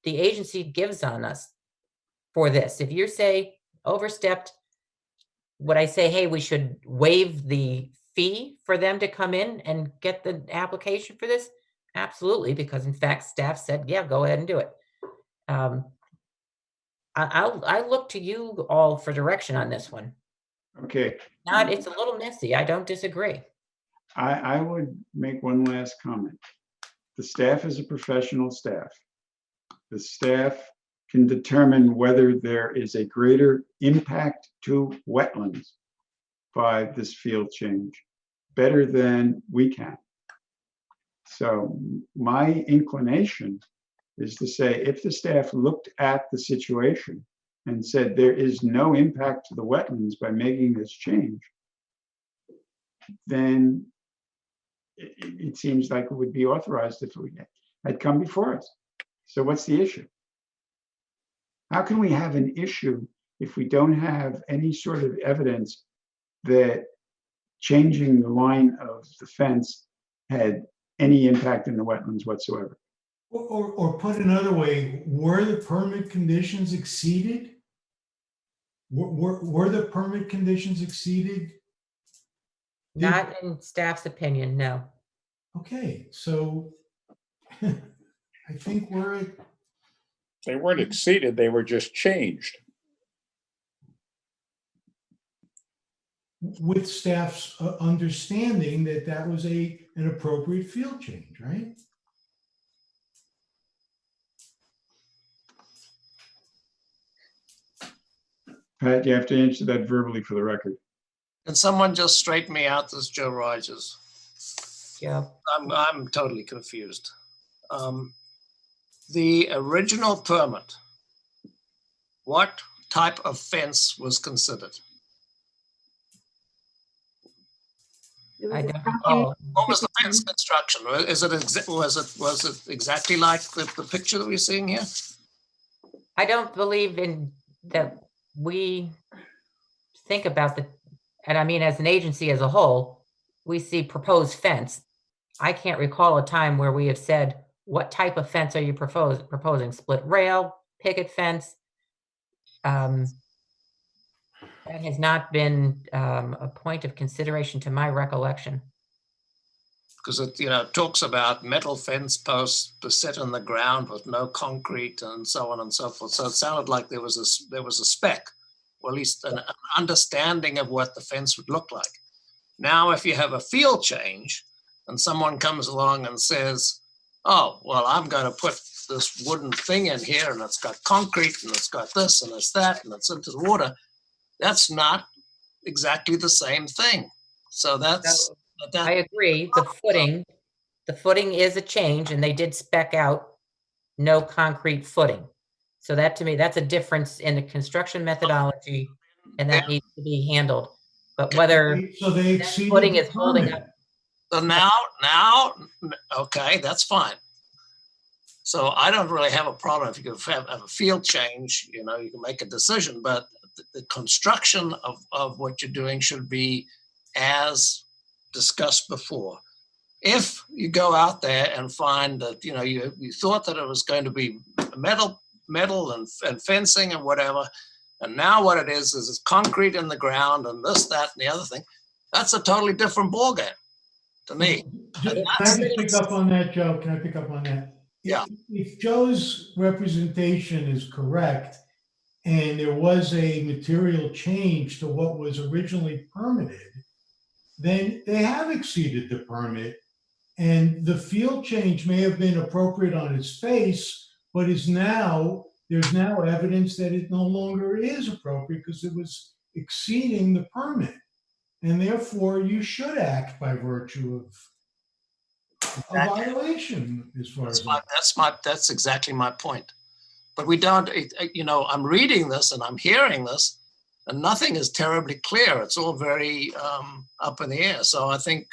Speaker 1: the agency gives on us for this. If you say overstepped, would I say, hey, we should waive the fee for them to come in and get the application for this? Absolutely, because in fact, staff said, yeah, go ahead and do it. I look to you all for direction on this one.
Speaker 2: Okay.
Speaker 1: It's a little messy. I don't disagree.
Speaker 2: I would make one last comment. The staff is a professional staff. The staff can determine whether there is a greater impact to wetlands by this field change, better than we can. So my inclination is to say, if the staff looked at the situation and said there is no impact to the wetlands by making this change, then it seems like it would be authorized if it had come before us. So what's the issue? How can we have an issue if we don't have any sort of evidence that changing the line of the fence had any impact in the wetlands whatsoever?
Speaker 4: Or put another way, were the permit conditions exceeded? Were the permit conditions exceeded?
Speaker 1: Not in staff's opinion, no.
Speaker 4: Okay, so I think
Speaker 9: They weren't exceeded, they were just changed.
Speaker 4: with staff's understanding that that was an appropriate field change, right?
Speaker 2: Pat, you have to answer that verbally for the record.
Speaker 6: Can someone just straighten me out? This is Joe Rogers.
Speaker 1: Yeah.
Speaker 6: I'm totally confused. The original permit, what type of fence was considered?
Speaker 1: I don't recall.
Speaker 6: What was the fence construction? Was it exactly like the picture that we're seeing here?
Speaker 1: I don't believe in that we think about and I mean, as an agency as a whole, we see proposed fence. I can't recall a time where we have said, what type of fence are you proposing? Split rail, picket fence? That has not been a point of consideration to my recollection.
Speaker 6: Because it, talks about metal fence posts to set in the ground with no concrete and so on and so forth. So it sounded like there was a spec, or at least an understanding of what the fence would look like. Now, if you have a field change and someone comes along and says, oh, well, I'm going to put this wooden thing in here and it's got concrete and it's got this and it's that and it's into the water, that's not exactly the same thing. So
Speaker 1: I agree. The footing is a change, and they did spec out no concrete footing. So that, to me, that's a difference in the construction methodology, and that needs to be handled. But whether
Speaker 4: So they
Speaker 1: that
Speaker 4: exceeded
Speaker 1: footing
Speaker 4: the
Speaker 1: is holding
Speaker 4: permit.
Speaker 1: up.
Speaker 6: So now, okay, that's fine. So I don't really have a problem if you have a field change, you can make a decision, but the construction of what you're doing should be as discussed before. If you go out there and find that, you thought that it was going to be metal and fencing and whatever, and now what it is it's concrete in the ground and this, that, and the other thing, that's a totally different ballgame to me.
Speaker 4: Can I just pick up on that, Joe? Can I pick up on that?
Speaker 6: Yeah.
Speaker 4: If Joe's representation is correct, and there was a material change to what was originally permitted, then they have exceeded the permit. And the field change may have been appropriate on its face, but there's now evidence that it no longer is appropriate because it was exceeding the permit. And therefore, you should act by virtue of a violation, as far as
Speaker 6: that's exactly my point. But we don't, I'm reading this and I'm hearing this, and nothing is terribly clear. It's all very up in the air. So I think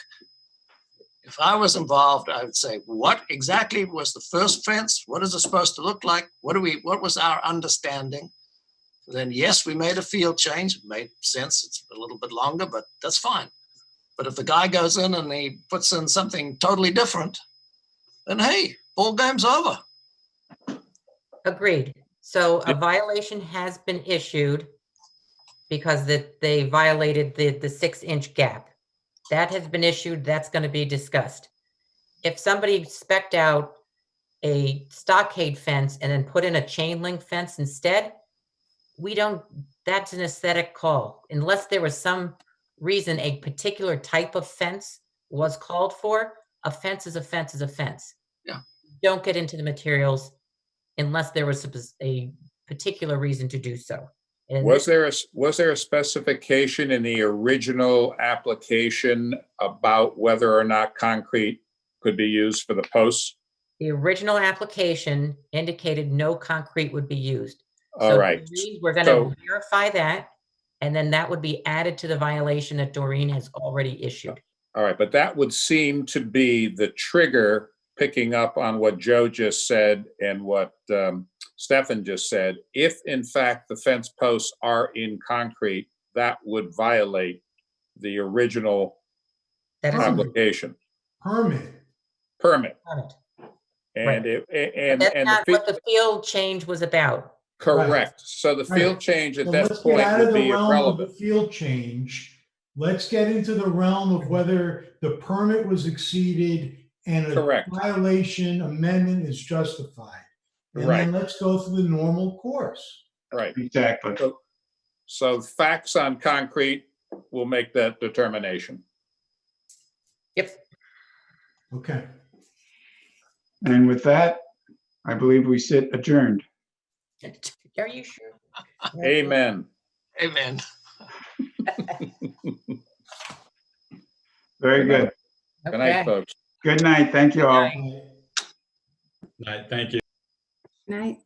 Speaker 6: if I was involved, I would say, what exactly was the first fence? What is it supposed to look like? What was our understanding? Then yes, we made a field change. It made sense. It's a little bit longer, but that's fine. But if the guy goes in and he puts in something totally different, then hey, ball game's over.
Speaker 1: Agreed. So a violation has been issued because they violated the 6-inch gap. That has been issued. That's going to be discussed. If somebody spec'd out a stockade fence and then put in a chain link fence instead, that's an aesthetic call. Unless there was some reason a particular type of fence was called for, a fence is a fence is a fence.
Speaker 6: Yeah.
Speaker 1: Don't get into the materials unless there was a particular reason to do so. And
Speaker 9: Was there a specification in the original application about whether or not concrete could be used for the posts?
Speaker 1: the original application indicated no concrete would be used.
Speaker 9: All
Speaker 1: So
Speaker 9: right.
Speaker 1: Doreen, we're going
Speaker 9: So-
Speaker 1: to verify that, and then that would be added to the violation that Doreen has already issued.
Speaker 9: All right, but that would seem to be the trigger, picking up on what Joe just said and what Stefan just said. If in fact the fence posts are in concrete, that would violate the original application.
Speaker 4: Permit.
Speaker 1: Permit.
Speaker 9: And
Speaker 1: That's not what the field change was about.
Speaker 9: correct. So the field change at
Speaker 4: So
Speaker 9: that
Speaker 4: let's
Speaker 9: point
Speaker 4: get out
Speaker 9: would
Speaker 4: of the
Speaker 9: be
Speaker 4: realm of the
Speaker 9: irrelevant.
Speaker 4: field change. Let's get into the realm of whether the permit was exceeded and a
Speaker 9: Correct.
Speaker 4: violation amendment is justified. And
Speaker 9: Right.
Speaker 4: then let's go through the normal course.
Speaker 9: Right.
Speaker 2: Exactly.
Speaker 9: So facts on concrete will make that determination.
Speaker 1: Yep.
Speaker 4: Okay.
Speaker 2: And with that, I believe we sit adjourned.
Speaker 1: Are you sure?
Speaker 9: Amen.
Speaker 6: Amen.
Speaker 2: Very good.
Speaker 9: Good night, folks.
Speaker 2: Good night. Thank you all.
Speaker 5: Night. Thank you.
Speaker 19: Night.